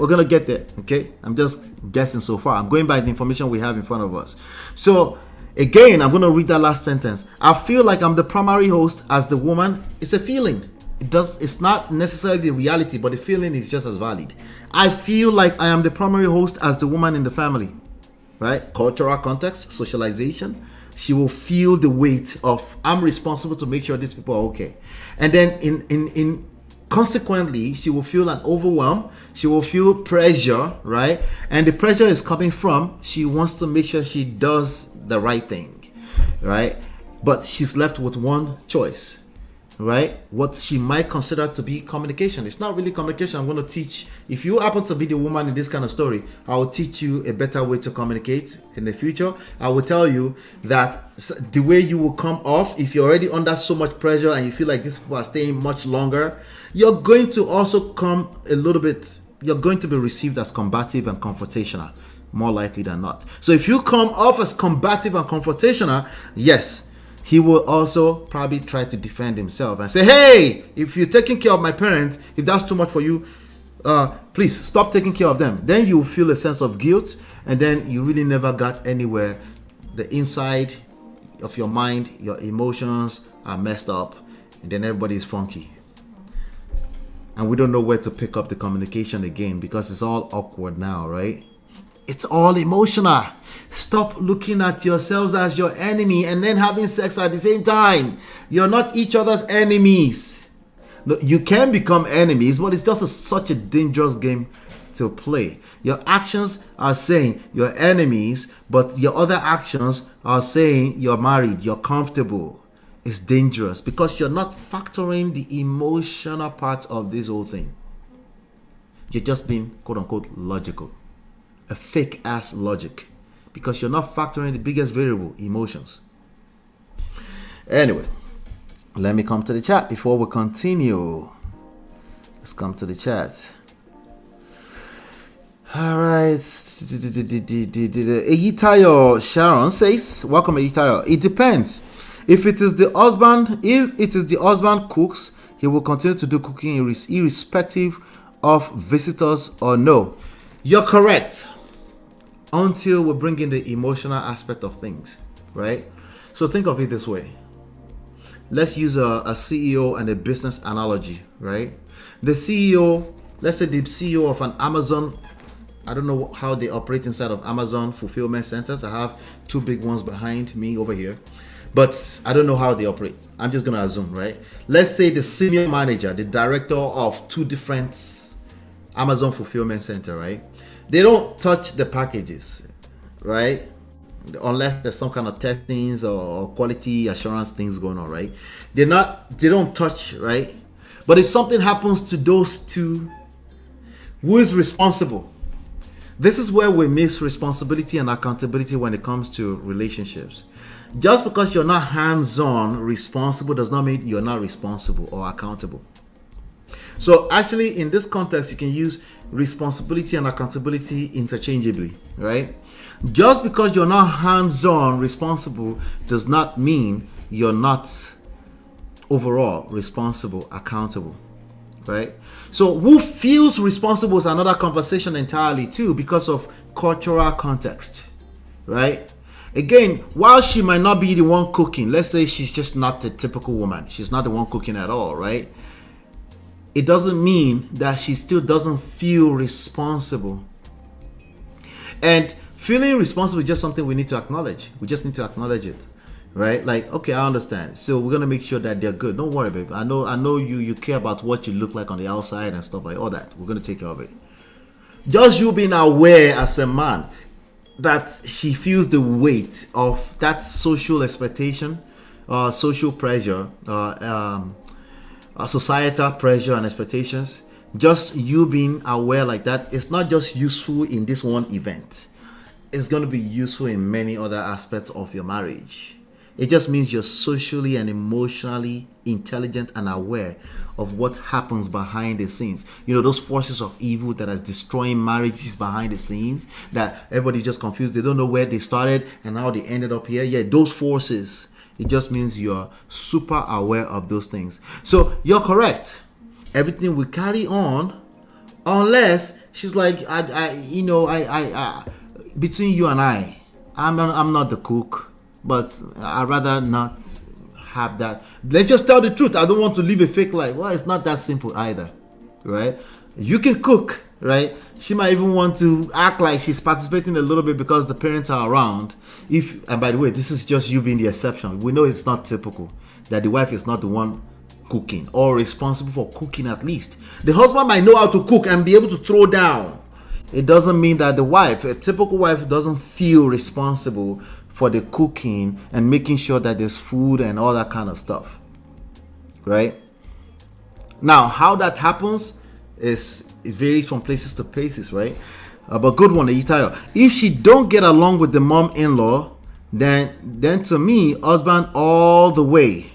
Okay, I'm just guessing so far. I'm going by the information we have in front of us. So again, I'm gonna read that last sentence. I feel like I'm the primary host as the woman. It's a feeling. It's not necessarily the reality, but the feeling is just as valid. I feel like I am the primary host as the woman in the family, right? Cultural context, socialization. She will feel the weight of, I'm responsible to make sure these people are okay. And then in consequently, she will feel an overwhelm. She will feel pressure, right? And the pressure is coming from, she wants to make sure she does the right thing, right? But she's left with one choice, right? What she might consider to be communication. It's not really communication. I'm going to teach, if you happen to be the woman in this kind of story, I will teach you a better way to communicate in the future. I will tell you that the way you will come off, if you're already under so much pressure and you feel like these people are staying much longer, you're going to also come a little bit, you're going to be received as combative and confrontational, more likely than not. So if you come off as combative and confrontational, yes, he will also probably try to defend himself and say, hey, if you're taking care of my parents, if that's too much for you, please stop taking care of them. Then you feel a sense of guilt, and then you really never got anywhere. The inside of your mind, your emotions are messed up, and then everybody is funky. And we don't know where to pick up the communication again because it's all awkward now, right? It's all emotional. Stop looking at yourselves as your enemy and then having sex at the same time. You're not each other's enemies. No, you can become enemies, but it's just such a dangerous game to play. Your actions are saying you're enemies, but your other actions are saying you're married, you're comfortable. It's dangerous because you're not factoring the emotional part of this whole thing. You're just being quote unquote logical. A fake ass logic. Because you're not factoring the biggest variable, emotions. Anyway, let me come to the chat before we continue. Let's come to the chat. All right. Eyitayo Sharon says, welcome Eyitayo. It depends. If it is the husband cooks, he will continue to do cooking irrespective of visitors or no. You're correct. Until we bring in the emotional aspect of things, right? So think of it this way. Let's use a CEO and a business analogy, right? The CEO, let's say the CEO of an Amazon, I don't know how they operate inside of Amazon fulfillment centers. I have two big ones behind me over here, but I don't know how they operate. I'm just going to assume, right? Let's say the senior manager, the director of two different Amazon fulfillment center, right? They don't touch the packages, right? Unless there's some kind of testings or quality assurance things going on, right? They don't touch, right? But if something happens to those two, Who is responsible? This is where we miss responsibility and accountability when it comes to relationships. Just because you're not hands-on responsible does not mean you're not responsible or accountable. So actually, in this context, you can use responsibility and accountability interchangeably, right? Just because you're not hands-on responsible does not mean you're not overall responsible, accountable, right? So who feels responsible is another conversation entirely too, because of cultural context, right? Again, while she might not be the one cooking, let's say she's just not the typical woman, she's not the one cooking at all, right? It doesn't mean that she still doesn't feel responsible. And feeling responsible is just something we need to acknowledge. We just need to acknowledge it, right? Like, okay, I understand. So we're gonna make sure that they're good. Don't worry, babe. I know you care about what you look like on the outside and stuff like all that. We're gonna take care of it. Just you being aware as a man that she feels the weight of that social expectation, social pressure, societal pressure and expectations. Just you being aware like that, it's not just useful in this one event. It's going to be useful in many other aspects of your marriage. It just means you're socially and emotionally intelligent and aware of what happens behind the scenes. You know, those forces of evil that is destroying marriages behind the scenes, that everybody's just confused. They don't know where they started and how they ended up here. Yeah, those forces. It just means you're super aware of those things. So you're correct. Everything will carry on unless she's like, between you and I'm not the cook, but I'd rather not have that. Let's just tell the truth. I don't want to live a fake life. Well, it's not that simple either, right? You can cook, right? She might even want to act like she's participating a little bit because the parents are around. And by the way, this is just you being the exception. We know it's not typical that the wife is not the one cooking or responsible for cooking at least. The husband might know how to cook and be able to throw down. It doesn't mean that the wife, a typical wife, doesn't feel responsible for the cooking and making sure that there's food and all that kind of stuff, right? Now, how that happens it varies from places to places, right? But good one, Itayo. If she don't get along with the mom-in-law, then to me, husband all the way.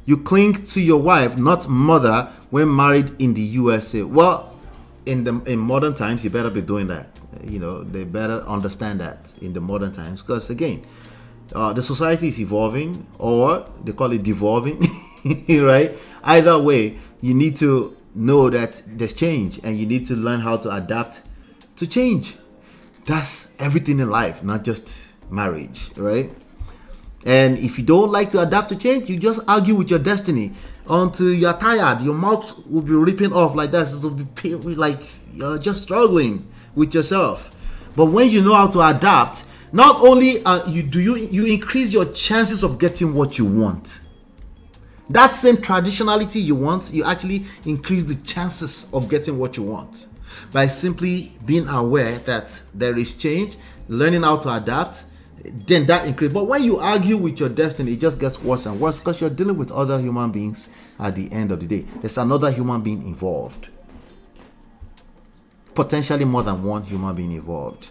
You cling to your wife, not mother, when married in the USA. Well, in modern times, you better be doing that. You know, they better understand that in the modern times, because again, the society is evolving, or they call it devolving, right? Either way, you need to know that there's change, and you need to learn how to adapt to change. That's everything in life, not just marriage, right? And if you don't like to adapt to change, you just argue with your destiny until you're tired. Your mouth will be ripping off like that. It will be like you're just struggling with yourself. But when you know how to adapt, not only you increase your chances of getting what you want. That same traditionality you want, you actually increase the chances of getting what you want by simply being aware that there is change, learning how to adapt. Then that increases. But when you argue with your destiny, it just gets worse and worse, because you're dealing with other human beings at the end of the day. There's another human being involved. Potentially more than one human being involved.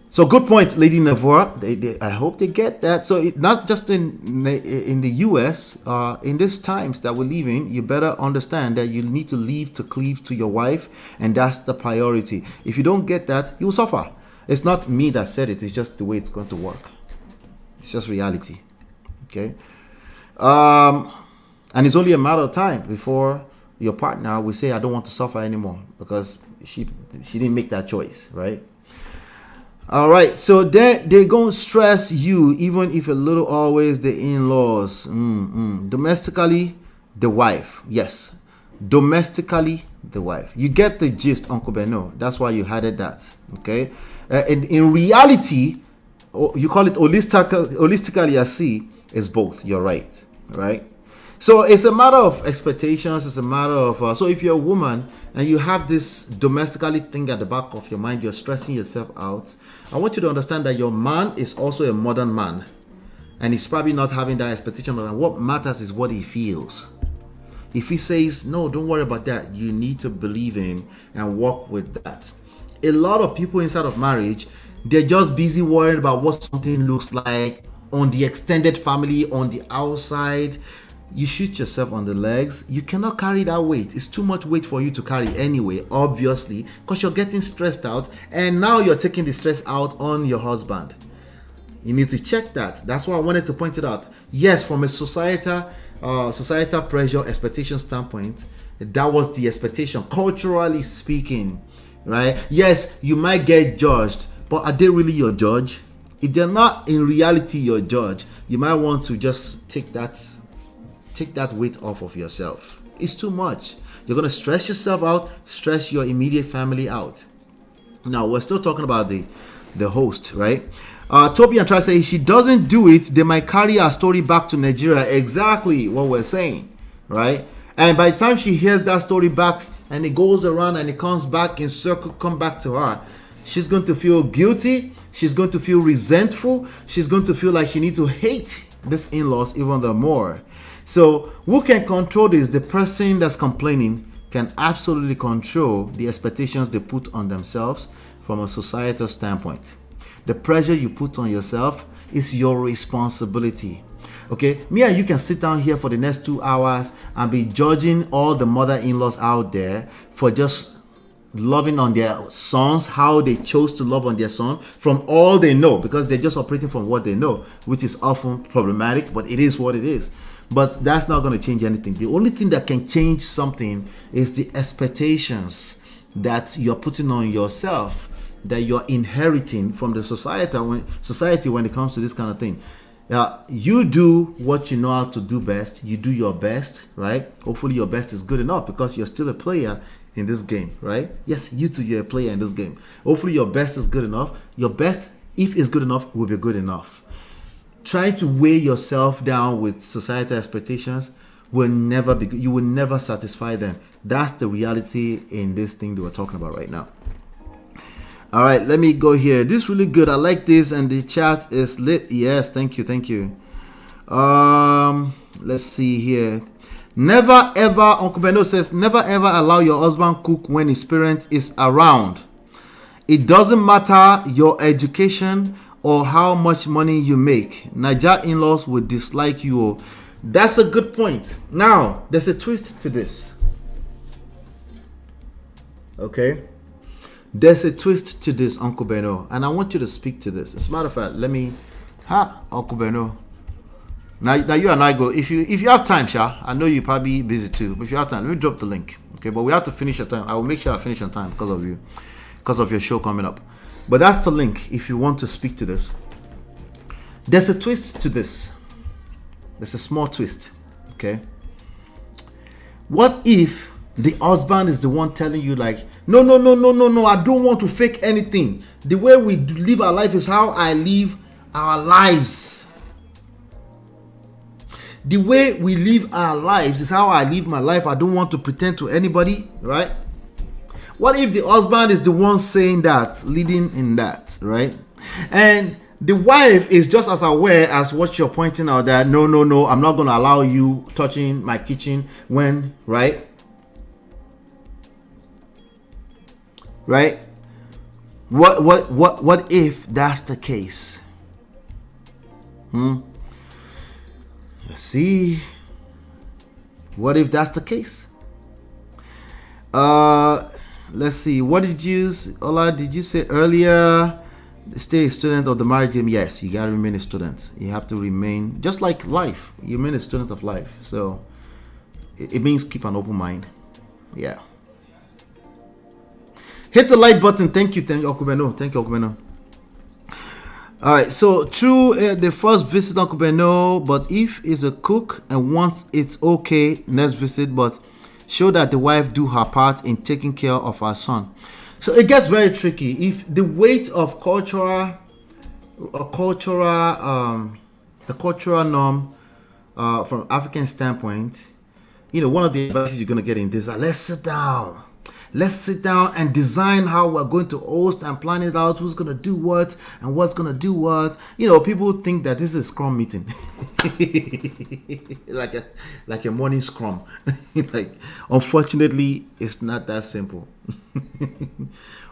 So good point, Lady Navora. I hope they get that. So it, not just in the US, in these times that we live in, you better understand that you need to leave to cleave to your wife, and that's the priority. If you don't get that, you'll suffer. It's not me that said it. It's just the way it's going to work. It's just reality. Okay? And it's only a matter of time before your partner will say, I don't want to suffer anymore, because she didn't make that choice, right? All right. So they're going to stress you, even if a little, always the in-laws. Domestically, the wife. Yes. Domestically, the wife. You get the gist, Uncle Beno. That's why you added that. Okay? And in reality, you call it holistically, I see, it's both. You're right. Right? So it's a matter of expectations. It's a matter of, so if you're a woman and you have this domestically thing at the back of your mind, you're stressing yourself out. I want you to understand that your man is also a modern man. And he's probably not having that expectation. And what matters is what he feels. If he says, no, don't worry about that, you need to believe him and work with that. A lot of people inside of marriage, they're just busy worrying about what something looks like on the extended family, on the outside. You shoot yourself on the legs. You cannot carry that weight. It's too much weight for you to carry anyway, obviously, because you're getting stressed out, and now you're taking the stress out on your husband. You need to check that. That's why I wanted to point it out. Yes, from a societal pressure expectation standpoint, that was the expectation, culturally speaking, right? Yes, you might get judged, but are they really your judge? If they're not in reality your judge, you might want to just take that weight off of yourself. It's too much. You're going to stress yourself out, stress your immediate family out. Now, we're still talking about the host, right? Toby and try to say, if she doesn't do it, they might carry her story back to Nigeria. Exactly what we're saying, right? And by the time she hears that story back and it goes around and it comes back in circle, come back to her, she's going to feel guilty. She's going to feel resentful. She's going to feel like she needs to hate this in-laws even the more. So who can control this? The person that's complaining can absolutely control the expectations they put on themselves from a societal standpoint. The pressure you put on yourself is your responsibility. Okay, me and you can sit down here for the next 2 hours and be judging all the mother-in-laws out there for just loving on their sons, how they chose to love on their son from all they know, because they're just operating from what they know, which is often problematic, but it is what it is. But that's not going to change anything. The only thing that can change something is the expectations that you're putting on yourself, that you're inheriting from the society when it comes to this kind of thing. You do what you know how to do best. You do your best, right? Hopefully your best is good enough because you're still a player in this game, right? Yes, you too, you're a player in this game. Hopefully your best is good enough. Your best, if it's good enough, will be good enough. Trying to weigh yourself down with societal expectations will never be good. You will never satisfy them. That's the reality in this thing that we're talking about right now. All right, let me go here. This is really good. I like this, and the chat is lit. Yes, thank you. Let's see here. Never ever, Uncle Beno says, never ever allow your husband cook when his parent is around. It doesn't matter your education or how much money you make. Naija in-laws will dislike you. That's a good point. Now, there's a twist to this. Okay? There's a twist to this, Uncle Beno, and I want you to speak to this. As a matter of fact, Uncle Beno. Now you and I go. If you have time, Sha, I know you're probably busy too, but if you have time, let me drop the link. Okay, but we have to finish on time. I will make sure I finish on time because of you, because of your show coming up. But that's the link if you want to speak to this. There's a twist to this. There's a small twist. Okay. What if the husband is the one telling you like, no, I don't want to fake anything. The way we live our life is how I live our lives. The way we live our lives is how I live my life. I don't want to pretend to anybody, right? What if the husband is the one saying that, leading in that, right? And the wife is just as aware as what you're pointing out that no, I'm not going to allow you touching my kitchen when, right? Right? What if that's the case? Let's see. What if that's the case? Let's see. What did you say earlier? Stay a student of the marriage game. Yes, you gotta remain a student. You have to remain just like life. You remain a student of life. So it means keep an open mind. Yeah. Hit the like button. Thank you, Uncle Beno. All right, so through the first visit, Uncle Beno, but if it's a cook and wants it's okay, next visit, but show that the wife do her part in taking care of her son. So it gets very tricky if the weight of the cultural norm from African standpoint. You know, one of the advices you're gonna get in this, let's sit down. Let's sit down and design how we're going to host and plan it out. Who's going to do what and what's going to do what. You know, people think that this is a scrum meeting. like a morning scrum. Like, unfortunately, it's not that simple.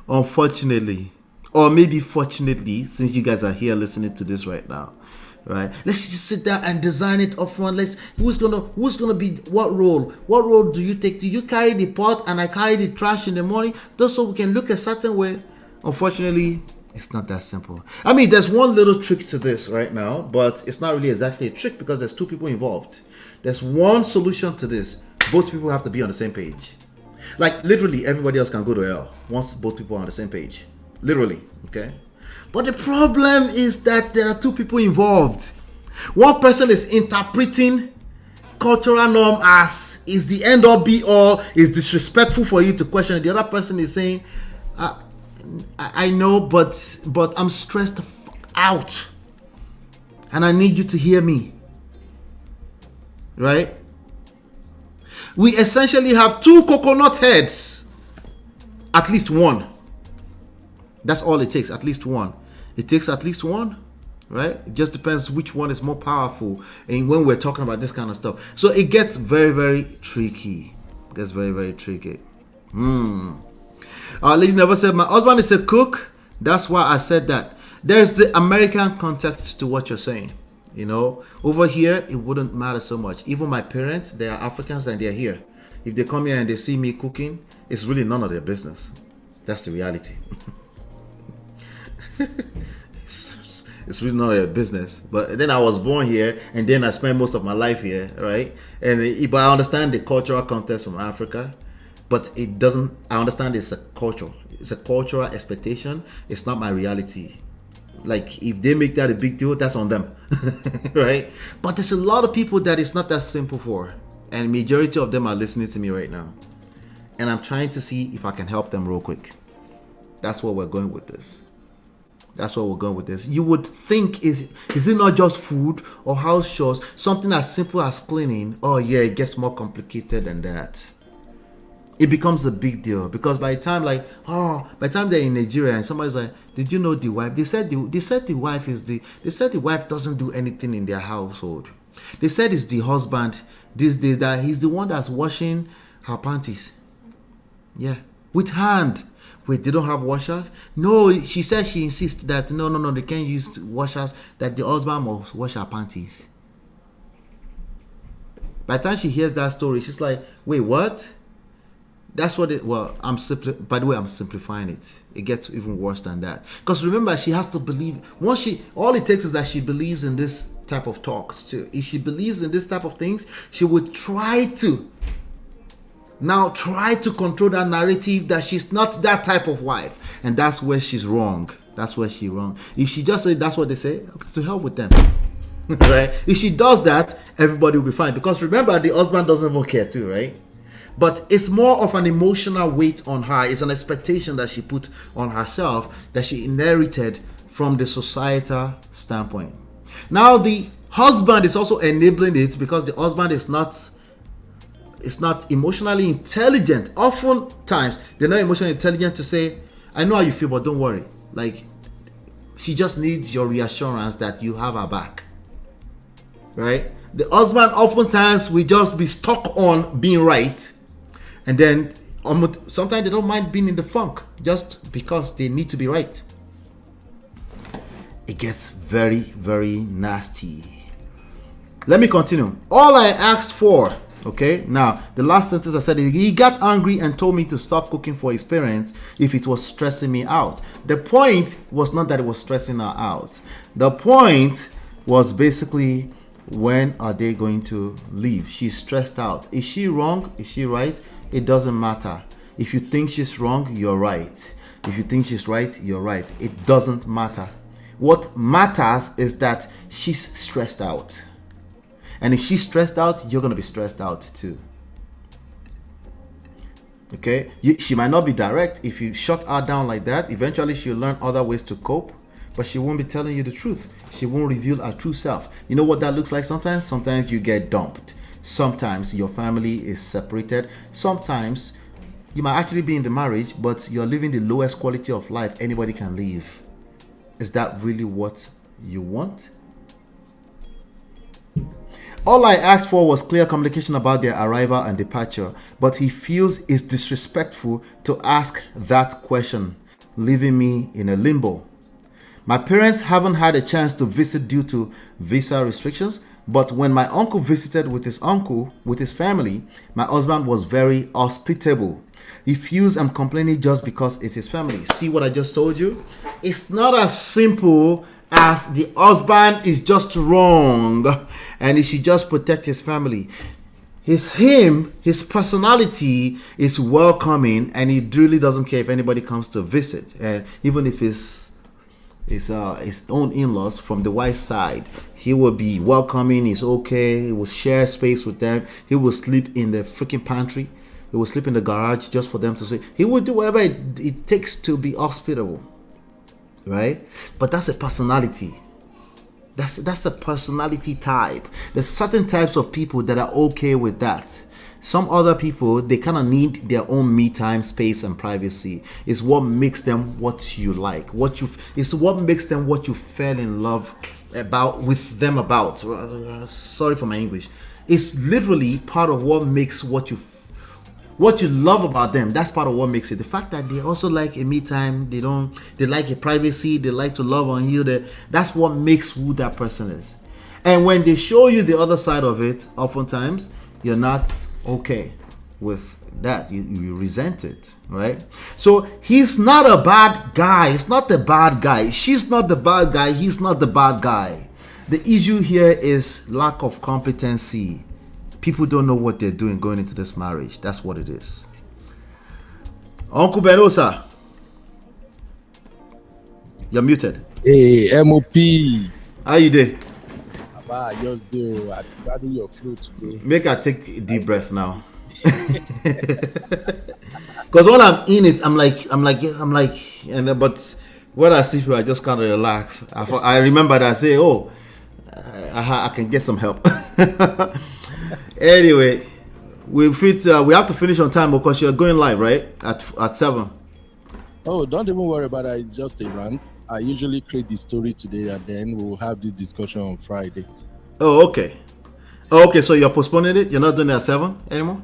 Unfortunately. Or maybe fortunately, since you guys are here listening to this right now. Right, let's just sit down and design it up front. Who's gonna be what role? What role do you take? Do you carry the pot and I carry the trash in the morning? Just so we can look a certain way. Unfortunately, it's not that simple. I mean, there's one little trick to this right now, but it's not really exactly a trick because there's two people involved. There's one solution to this. Both people have to be on the same page. Like literally, everybody else can go to hell once both people are on the same page. Literally, okay. But the problem is that there are two people involved. One person is interpreting cultural norm as is the end all be all, is disrespectful for you to question it. The other person is saying, I know, but I'm stressed the fuck out. And I need you to hear me. Right? We essentially have two coconut heads. At least one. That's all it takes, at least one. It takes at least one, right? It just depends which one is more powerful and when we're talking about this kind of stuff. So it gets very, very tricky. It gets very, very tricky. Lady never said, my husband is a cook. That's why I said that. There's the American context to what you're saying. You know, over here, it wouldn't matter so much. Even my parents, they are Africans and they're here. If they come here and they see me cooking, it's really none of their business. That's the reality. It's really not a business. But then I was born here and then I spent most of my life here, right? But I understand the cultural context from Africa, but it doesn't, I understand it's a culture. It's a cultural expectation. It's not my reality. Like if they make that a big deal, that's on them. Right? But there's a lot of people that it's not that simple for. And majority of them are listening to me right now. And I'm trying to see if I can help them real quick. That's where we're going with this. That's where we're going with this. You would think, is it not just food or house chores? Something as simple as cleaning. Oh yeah, it gets more complicated than that. It becomes a big deal because by the time by the time they're in Nigeria and somebody's like, did you know the wife? They said the wife doesn't do anything in their household. They said it's the husband these days that he's the one that's washing her panties. Yeah, with hand. Wait, they don't have washers? No, she said she insists that no, they can't use washers, that the husband must wash her panties. By the time she hears that story, she's like, wait, what? That's what it, well, I'm simplifying it. It gets even worse than that. Because remember, she has to believe, all it takes is that she believes in this type of talks too. If she believes in this type of things, she would try to control that narrative that she's not that type of wife. And that's where she's wrong. That's where she's wrong. If she just said that's what they say, to hell with them. Right? If she does that, everybody will be fine. Because remember, the husband doesn't even care too, right? But it's more of an emotional weight on her. It's an expectation that she put on herself that she inherited from the societal standpoint. Now, the husband is also enabling it because the husband is not emotionally intelligent. Oftentimes, they're not emotionally intelligent to say, I know how you feel, but don't worry. Like, she just needs your reassurance that you have her back. Right? The husband oftentimes will just be stuck on being right. And then sometimes they don't mind being in the funk just because they need to be right. It gets very, very nasty. Let me continue. All I asked for, okay, now the last sentence I said, he got angry and told me to stop cooking for his parents if it was stressing me out. The point was not that it was stressing her out. The point was basically, when are they going to leave? She's stressed out. Is she wrong? Is she right? It doesn't matter. If you think she's wrong, you're right. If you think she's right, you're right. It doesn't matter. What matters is that she's stressed out. And if she's stressed out, you're going to be stressed out too. Okay? She might not be direct. If you shut her down like that, eventually she'll learn other ways to cope. But she won't be telling you the truth. She won't reveal her true self. You know what that looks like sometimes? Sometimes you get dumped. Sometimes your family is separated. Sometimes, You might actually be in the marriage, but you're living the lowest quality of life anybody can live. Is that really what you want? All I asked for was clear communication about their arrival and departure, but he feels it's disrespectful to ask that question, leaving me in a limbo. My parents haven't had a chance to visit due to visa restrictions, but when my uncle visited with his family, my husband was very hospitable. He feels I'm complaining just because it's his family. See what I just told you? It's not as simple as the husband is just wrong and he should just protect his family. His personality is welcoming, and he really doesn't care if anybody comes to visit, and even if his own in-laws from the wife's side, he will be welcoming. He's okay. He will share space with them. He will sleep in the freaking pantry. He will sleep in the garage just for them to sleep. He will do whatever it takes to be hospitable, right? But that's a personality. That's a personality type. There's certain types of people that are okay with that. Some other people, they kind of need their own me time, space, and privacy. It's what makes them what you like. It's what makes them what you fell in love with them about. Sorry for my English. It's literally part of what makes what you love about them. That's part of what makes it. The fact that they also like a me time, they like a privacy, they like to love on you. That's what makes who that person is. And when they show you the other side of it, oftentimes you're not okay with that. You resent it, right? So he's not a bad guy. It's not the bad guy. She's not the bad guy. He's not the bad guy. The issue here is lack of competency. People don't know what they're doing going into this marriage. That's what it is. Uncle Beno, sir. You're muted. Hey, MOP. How you doing? I just do. I do your flow today. Make her take a deep breath now. Because while I'm in it, I'm like, but when I see people, I just kind of relax. I remember that I say, oh, I can get some help. Anyway, we have to finish on time because you're going live, right? At 7. Oh, don't even worry about it. It's just a rant. I usually create the story today, and then we'll have this discussion on Friday. Oh, okay. So you're postponing it? You're not doing it at 7 anymore?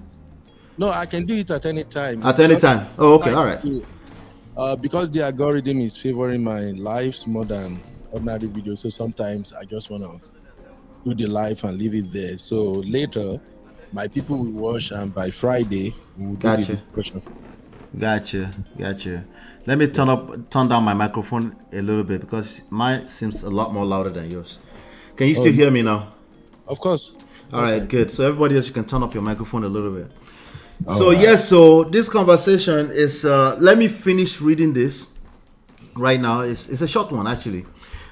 No, I can do it at any time. At any time? Oh, okay. All right. Because the algorithm is favoring my lives more than ordinary videos, so sometimes I just want to do the live and leave it there. So later, my people will watch, and by Friday, we'll do the discussion. Gotcha. Let me turn down my microphone a little bit because mine seems a lot more louder than yours. Can you still hear me now? Of course. All right, good. So everybody else, you can turn up your microphone a little bit. So this conversation is, let me finish reading this right now. It's a short one, actually.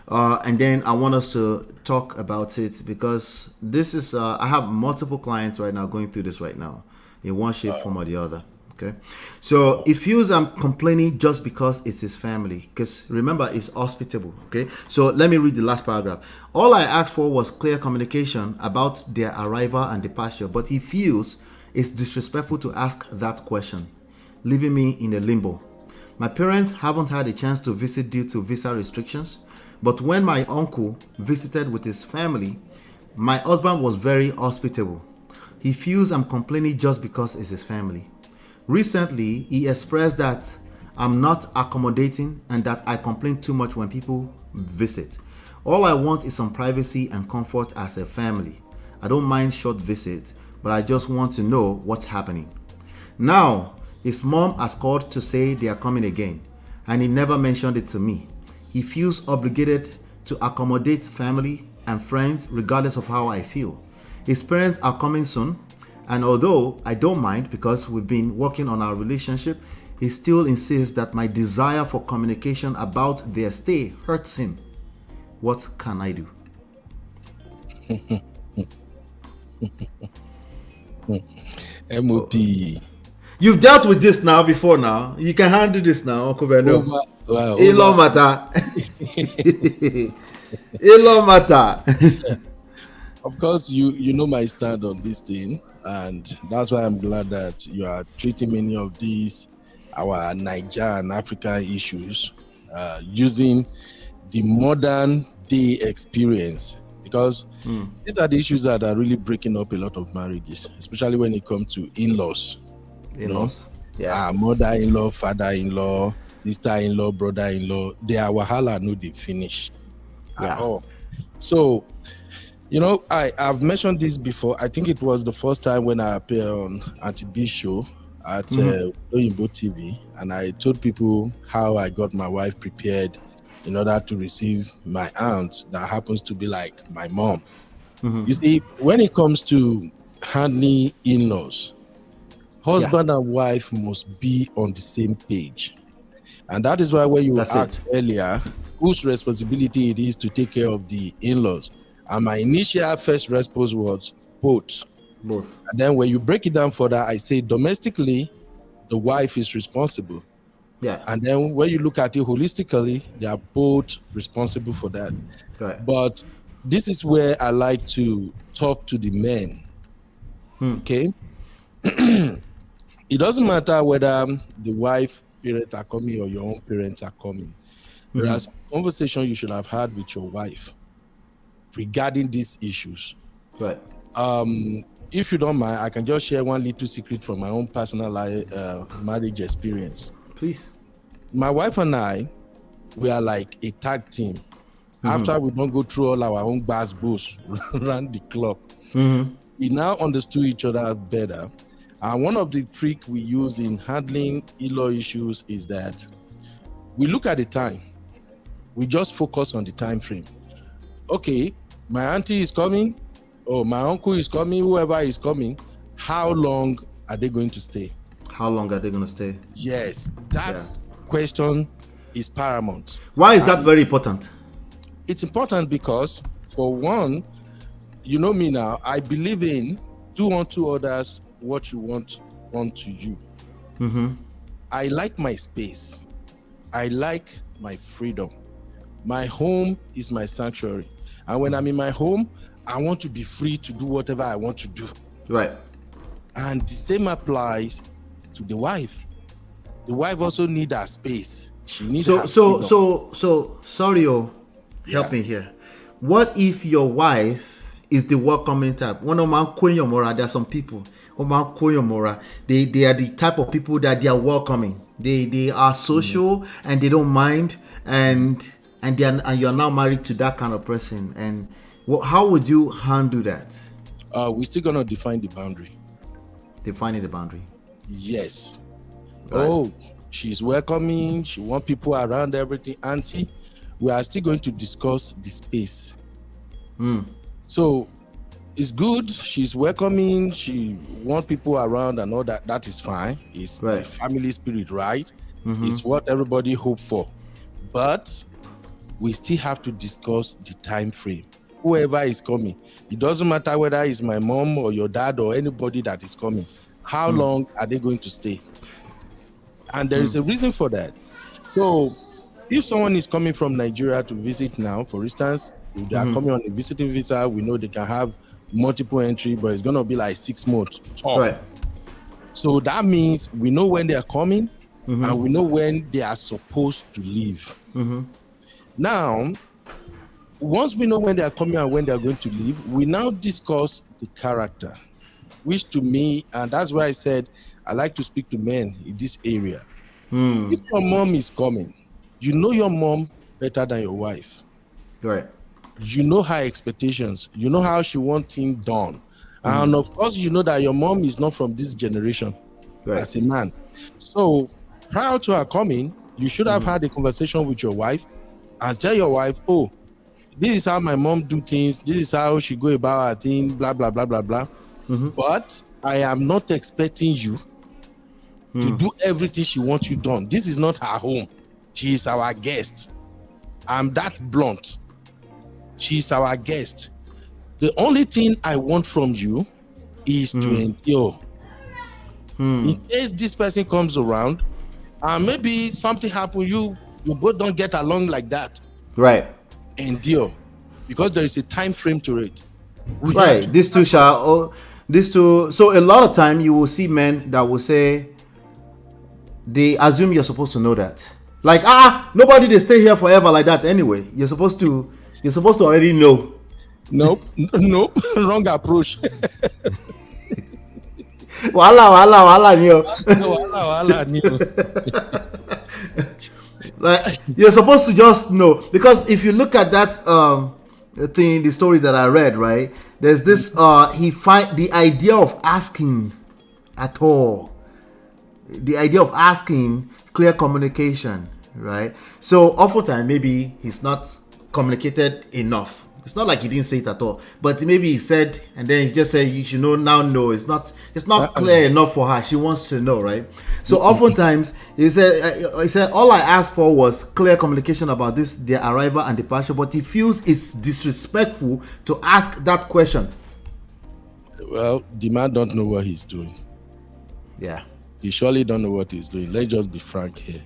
And then I want us to talk about it because this is, I have multiple clients right now going through this right now in one shape, form, or the other. Okay, so he feels I'm complaining just because it's his family, because remember, it's hospitable. Okay, so let me read the last paragraph. All I asked for was clear communication about their arrival and departure, but he feels it's disrespectful to ask that question, leaving me in a limbo. My parents haven't had a chance to visit due to visa restrictions, but when my uncle visited with his family, my husband was very hospitable. He feels I'm complaining just because it's his family. Recently, he expressed that I'm not accommodating and that I complain too much when people visit. All I want is some privacy and comfort as a family. I don't mind short visits, but I just want to know what's happening. Now, his mom has called to say they are coming again, and he never mentioned it to me. He feels obligated to accommodate family and friends regardless of how I feel. His parents are coming soon, and although I don't mind because we've been working on our relationship, he still insists that my desire for communication about their stay hurts him. What can I do? MOP. You've dealt with this now before now. You can handle this now, Uncle Beno. It don't matter. It don't matter. Of course, you know my stand on this thing, and that's why I'm glad that you are treating many of these our Niger and African issues using the modern day experience, because these are the issues that are really breaking up a lot of marriages, especially when it comes to in-laws. In-laws, yeah. Mother-in-law, father-in-law, sister-in-law, brother-in-law, they are wahala no dey finish at all. So, I've mentioned this before. I think it was the first time when I appeared on Auntie B's show at Oyinbo TV, and I told people how I got my wife prepared in order to receive my aunt that happens to be like my mom. You see, when it comes to handling in-laws, husband and wife must be on the same page. And that is why when you asked earlier whose responsibility it is to take care of the in-laws, and my initial first response was both. And then when you break it down further, I say domestically, the wife is responsible. Yeah. And then when you look at it holistically, they are both responsible for that. Right. But this is where I like to talk to the men. Okay? It doesn't matter whether the wife parents are coming or your own parents are coming. There are some conversations you should have had with your wife regarding these issues. Right. If you don't mind, I can just share one little secret from my own personal marriage experience. Please. My wife and I, we are like a tag team. After we don't go through all our own bars around the clock, we now understood each other better. And one of the tricks we use in handling in-law issues is that we look at the time. We just focus on the time frame. Okay, my auntie is coming, or my uncle is coming, whoever is coming. How long are they going to stay? How long are they going to stay? Yes, that question is paramount. Why is that very important? It's important because, for one, you know me now, I believe in do unto others what you want unto you. I like my space. I like my freedom. My home is my sanctuary. And when I'm in my home, I want to be free to do whatever I want to do. Right. And the same applies to the wife. The wife also needs her space. She needs her freedom. So sorry, help me here. What if your wife is the welcoming type? One of my there are some people. They are the type of people that they are welcoming. They are social and they don't mind, and you're now married to that kind of person. And how would you handle that? We're still gonna define the boundary. Defining the boundary. Yes. Right. Oh, she's welcoming. She wants people around, everything. Auntie, we are still going to discuss the space. So it's good. She's welcoming. She wants people around and all that. That is fine. It's the family spirit, right? It's what everybody hope for. But we still have to discuss the time frame. Whoever is coming, it doesn't matter whether it's my mom or your dad or anybody that is coming. How long are they going to stay? And there is a reason for that. So if someone is coming from Nigeria to visit now, for instance, if they are coming on a visiting visa, we know they can have multiple entry, but it's going to be like 6 months. Right. So that means we know when they are coming and we know when they are supposed to leave. Now, once we know when they are coming and when they are going to leave, we now discuss the character, which to me, and that's why I said I like to speak to men in this area. If your mom is coming, you know your mom better than your wife. Right. You know her expectations. You know how she wants things done. And of course, you know that your mom is not from this generation as a man. So prior to her coming, you should have had a conversation with your wife and tell your wife, oh, this is how my mom do things. This is how she go about her thing, blah, blah, blah, blah, blah. But I am not expecting you to do everything she wants you done. This is not her home. She is our guest. I'm that blunt. She's our guest. The only thing I want from you is to endure. In case this person comes around and maybe something happen, you both don't get along like that. Right. Endure. Because there is a time frame to it. Right. These two shall. These two. So a lot of time you will see men that will say they assume you're supposed to know that. Like nobody they stay here forever like that anyway. You're supposed to already know. Nope. Wrong approach. Wala new. Like you're supposed to just know, because if you look at that the story that I read, right? There's this the idea of asking at all. The idea of asking, clear communication, right? So oftentimes maybe he's not communicated enough. It's not like he didn't say it at all, but maybe he said, and then he just said, "You should know now." No, it's not clear enough for her. She wants to know, right? So oftentimes he said, all I asked for was clear communication about their arrival and departure, but he feels it's disrespectful to ask that question. Well, the man don't know what he's doing. Yeah, he surely don't know what he's doing. Let's just be frank here.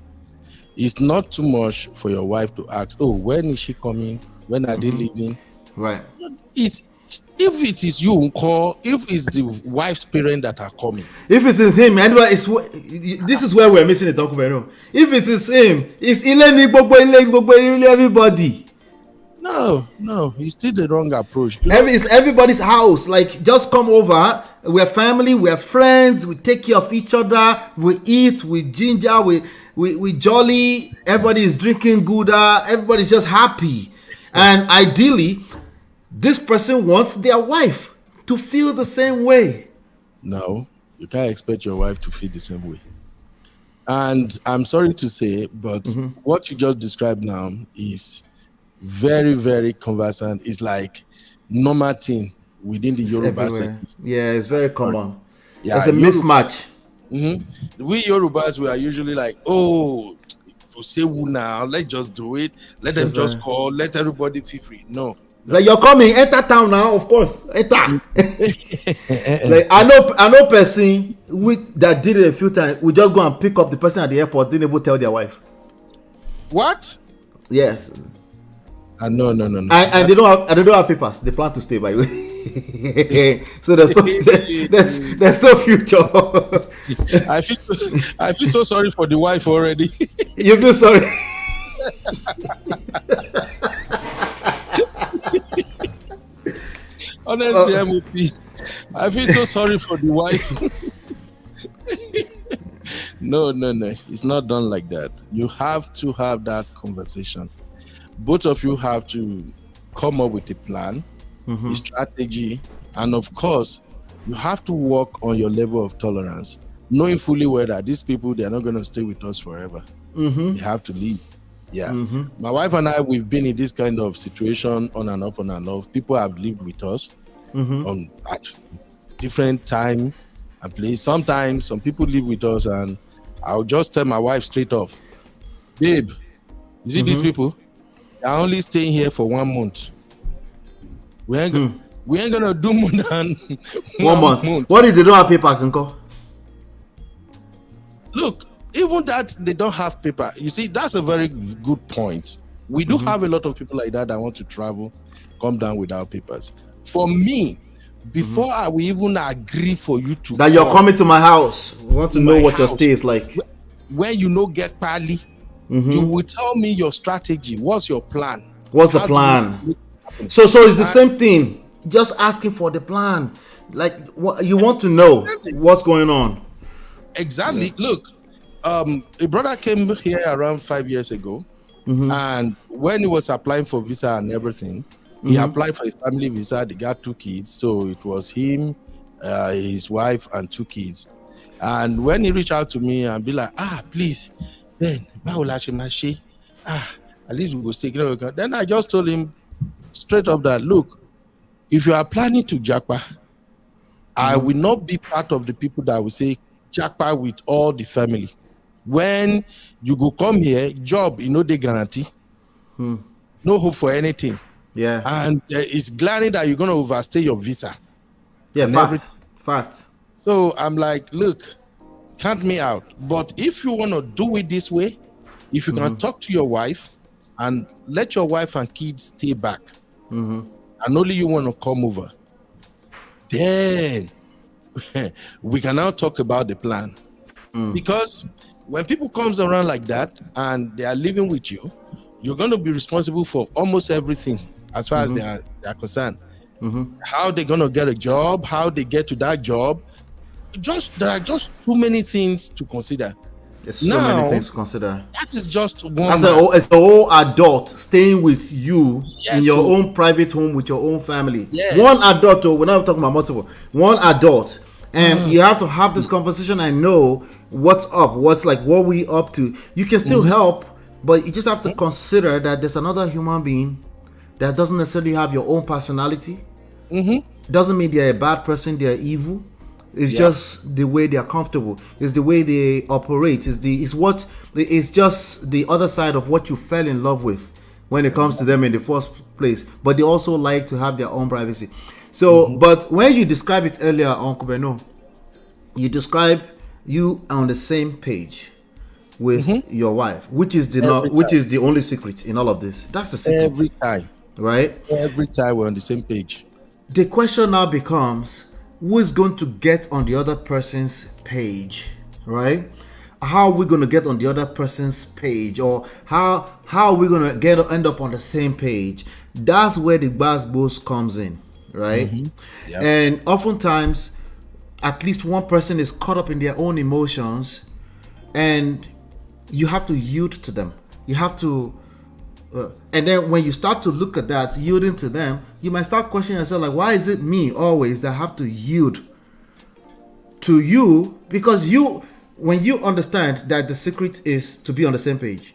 It's not too much for your wife to ask, "Oh, when is she coming? When are they leaving?" Right. If it is you, call. If it's the wife's parents that are coming. If it is him, anyway, this is where we're missing it, Uncle Beno. If it is him, it's everybody. No, it's still the wrong approach. It's everybody's house. Like, just come over. We're family. We're friends. We take care of each other. We eat. We ginger. We jolly. Everybody is drinking Gouda. Everybody's just happy. And ideally, this person wants their wife to feel the same way. No, you can't expect your wife to feel the same way. And I'm sorry to say, but what you just described now is very, very conversant. It's like normal thing within the Yoruba. Yeah, it's very common. Yeah, it's a mismatch. We Yorubas, we are usually like, oh, to say who now, let's just do it. Let them just call, let everybody feel free. No. So you're coming, enter town now, of course. Enter. Like, I know person that did it a few times. We just go and pick up the person at the airport, didn't even tell their wife. What? Yes. No. And they don't have papers. They plan to stay, by the way. So there's no future. I feel so sorry for the wife already. You feel sorry? Honestly, I feel so sorry for the wife. No. It's not done like that. You have to have that conversation. Both of you have to come up with a plan, a strategy, and of course, you have to work on your level of tolerance, knowing fully well that these people, they are not going to stay with us forever. They have to leave. Yeah. My wife and I, we've been in this kind of situation on and off. People have lived with us on at different time and place. Sometimes some people live with us and I'll just tell my wife straight off, babe, you see these people? They're only staying here for 1 month. We ain't gonna do more than 1 month. What if they don't have papers, Uncle? Look, even that they don't have paper, you see, that's a very good point. We do have a lot of people like that want to travel, come down without papers. For me, before I will even agree for you to that you're coming to my house, we want to know what your stay is like. When you know get pali, you will tell me your strategy. What's your plan? What's the plan? So it's the same thing. Just asking for the plan. Like, what you want to know what's going on. Exactly. Yeah. Look, a brother came here around 5 years ago, and when he was applying for visa and everything, he applied for a family visa. They got 2 kids, so it was him, his wife, and 2 kids. And when he reached out to me and be like, please, Ben, at least we will stay. Then I just told him straight up that, look, if you are planning to japa, I will not be part of the people that will say japa with all the family. When you go come here, job, they guarantee. No hope for anything. Yeah. And it's glaring that you're going to overstay your visa. Yeah, fact. So I'm like, look, count me out. But if you want to do it this way, if you can talk to your wife and let your wife and kids stay back, and only you want to come over, then we can now talk about the plan. Because when people comes around like that and they are living with you, you're going to be responsible for almost everything as far as they are concerned. How they're going to get a job, how they get to that job. There are just too many things to consider. There's so many things to consider. That is just one. It's the whole adult staying with you in your own private home with your own family. One adult, we're not talking about multiple. One adult. And you have to have this conversation and know what's up, what we up to. You can still help, but you just have to consider that there's another human being that doesn't necessarily have your own personality. Doesn't mean they're a bad person, they're evil. It's just the way they're comfortable. It's the way they operate. It's just the other side of what you fell in love with when it comes to them in the first place. But they also like to have their own privacy. So, but when you describe it earlier, Uncle Beno, you describe you on the same page with your wife, which is the only secret in all of this. That's the secret. Every time. Right? Every time we're on the same page. The question now becomes, who is going to get on the other person's page, right? How are we going to get on the other person's page, or how are we going to end up on the same page? That's where the bass comes in, right? And oftentimes, at least one person is caught up in their own emotions, and you have to yield to them. You have to, and then when you start to look at that, yielding to them, you might start questioning yourself, like, why is it me always that have to yield to you? Because when you understand that the secret is to be on the same page,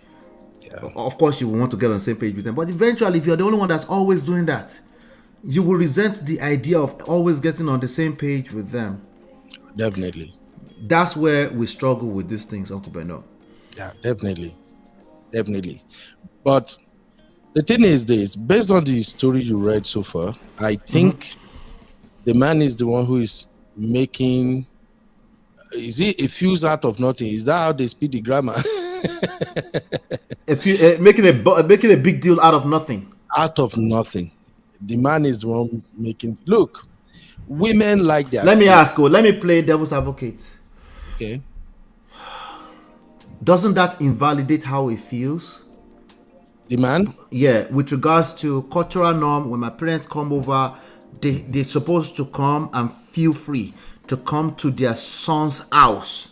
of course you will want to get on the same page with them. But eventually, if you're the only one that's always doing that, you will resent the idea of always getting on the same page with them. Definitely. That's where we struggle with these things, Uncle Beno. Yeah, definitely. But the thing is this, based on the story you read so far, I think the man is the one who is making, is it a fuse out of nothing? Is that how they speak the grammar? If you making a big deal out of nothing. Out of nothing. The man is the one making. Look, women like that. Let me play devil's advocate. Okay. Doesn't that invalidate how it feels? The man? Yeah, with regards to cultural norm, when my parents come over, they're supposed to come and feel free to come to their son's house.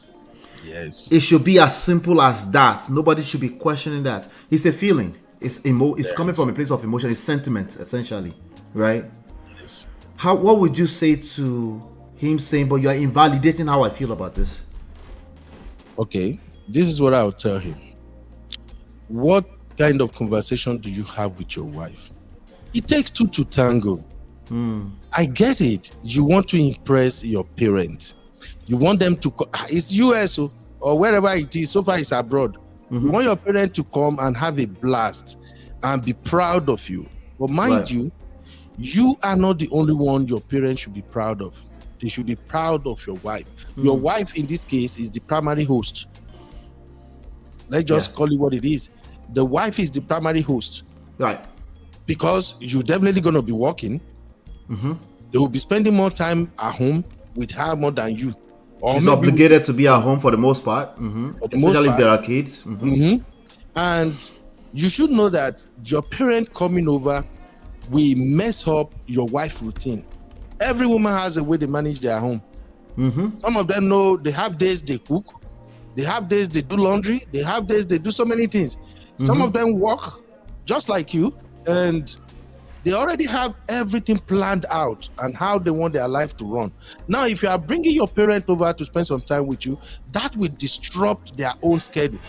Yes. It should be as simple as that. Nobody should be questioning that. It's a feeling. It's coming from a place of emotion. It's sentiment, essentially, right? Yes. What would you say to him saying, but you are invalidating how I feel about this? Okay, this is what I would tell him. What kind of conversation do you have with your wife? It takes two to tango. I get it. You want to impress your parents. You want them to it's US or wherever it is. So far it's abroad. You want your parents to come and have a blast and be proud of you. But mind you, you are not the only one your parents should be proud of. They should be proud of your wife. Your wife, in this case, is the primary host. Let's just call it what it is. The wife is the primary host. Right. Because you're definitely going to be working. They will be spending more time at home with her more than you. Or she's obligated to be at home for the most part. Especially if there are kids. And you should know that your parent coming over will mess up your wife routine. Every woman has a way they manage their home. Some of them know they have days they cook. They have days they do laundry. They have days they do so many things. Some of them work just like you. And they already have everything planned out and how they want their life to run. Now, if you are bringing your parent over to spend some time with you, that will disrupt their own schedule.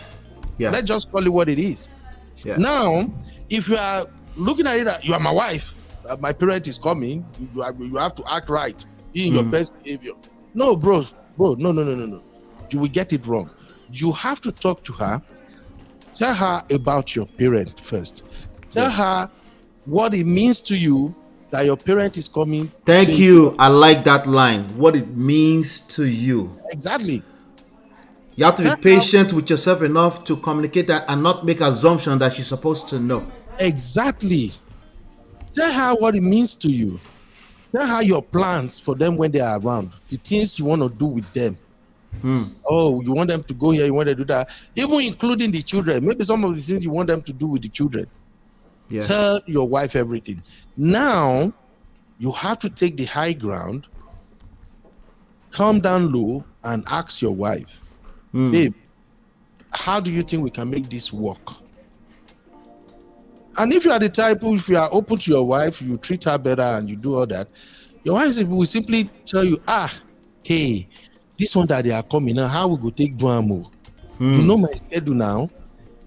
Let's just call it what it is. Now, if you are looking at it that you are my wife, my parent is coming, you have to act right, be in your best behavior. No, bro, no. You will get it wrong. You have to talk to her. Tell her about your parent first. Tell her what it means to you that your parent is coming. Thank you. I like that line. What it means to you. Exactly. You have to be patient with yourself enough to communicate that and not make assumption that she's supposed to know. Exactly. Tell her what it means to you. Tell her your plans for them when they are around. The things you want to do with them. Oh, you want them to go here, you want to do that. Even including the children. Maybe some of the things you want them to do with the children. Yeah. Tell your wife everything. Now, you have to take the high ground, calm down low, and ask your wife, babe, how do you think we can make this work? And if you are the type who, if you are open to your wife, you treat her better and you do all that, your wife will simply tell you, hey, this one that they are coming now, how we go take Duamo? You know my schedule now,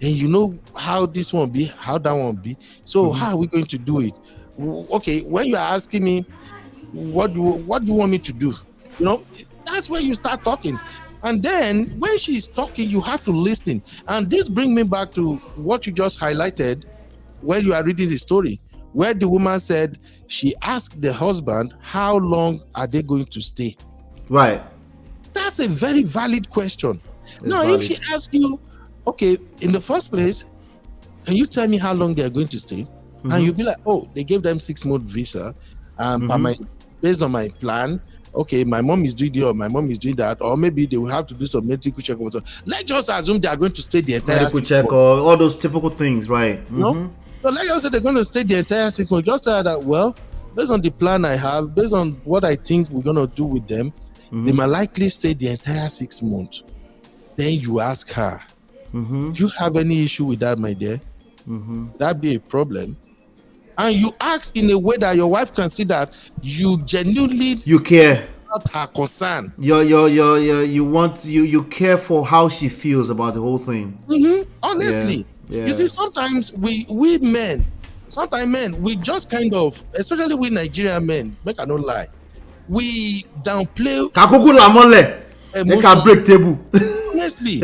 and you know how this one be, how that one be. So how are we going to do it? Okay, when you are asking me, what do you want me to do? You know, that's where you start talking. And then when she's talking, you have to listen. And this brings me back to what you just highlighted when you are reading the story, where the woman said she asked the husband, how long are they going to stay? Right. That's a very valid question. Now, if she asks you, okay, in the first place, can you tell me how long they are going to stay? And you'll be like, oh, they gave them 6-month visa. Based on my plan, okay, my mom is doing this or my mom is doing that, or maybe they will have to do some medical check. Let's just assume they are going to stay the entire medical check or all those typical things, right? No, so let's just say they're going to stay the entire 6 months. Just tell that, well, based on the plan I have, based on what I think we're going to do with them, they might likely stay the entire 6 months. Then you ask her, do you have any issue with that, my dear? That'd be a problem. And you ask in a way that your wife can see that you genuinely care about her concern. You care for how she feels about the whole thing. Honestly, you see, sometimes we men, we just kind of, especially we Nigerian men, make I don't lie, we downplay. They can break table. Honestly,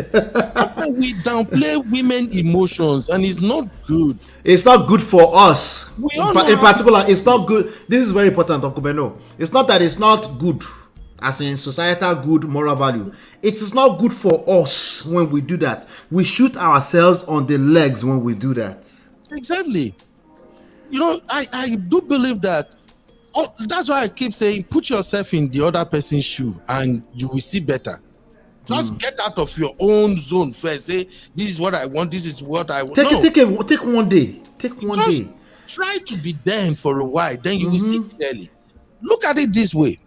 we downplay women emotions, and it's not good. It's not good for us. In particular, it's not good. This is very important, Uncle Beno. It's not that it's not good, as in societal good, moral value. It is not good for us when we do that. We shoot ourselves on the legs when we do that. Exactly. You know, I do believe that. Oh, that's why I keep saying, put yourself in the other person's shoe, and you will see better. Just get out of your own zone first. Say, this is what I want. This is what I want. Take one day. Take one day. Try to be there for a while. Then you will see clearly. Look at it this way.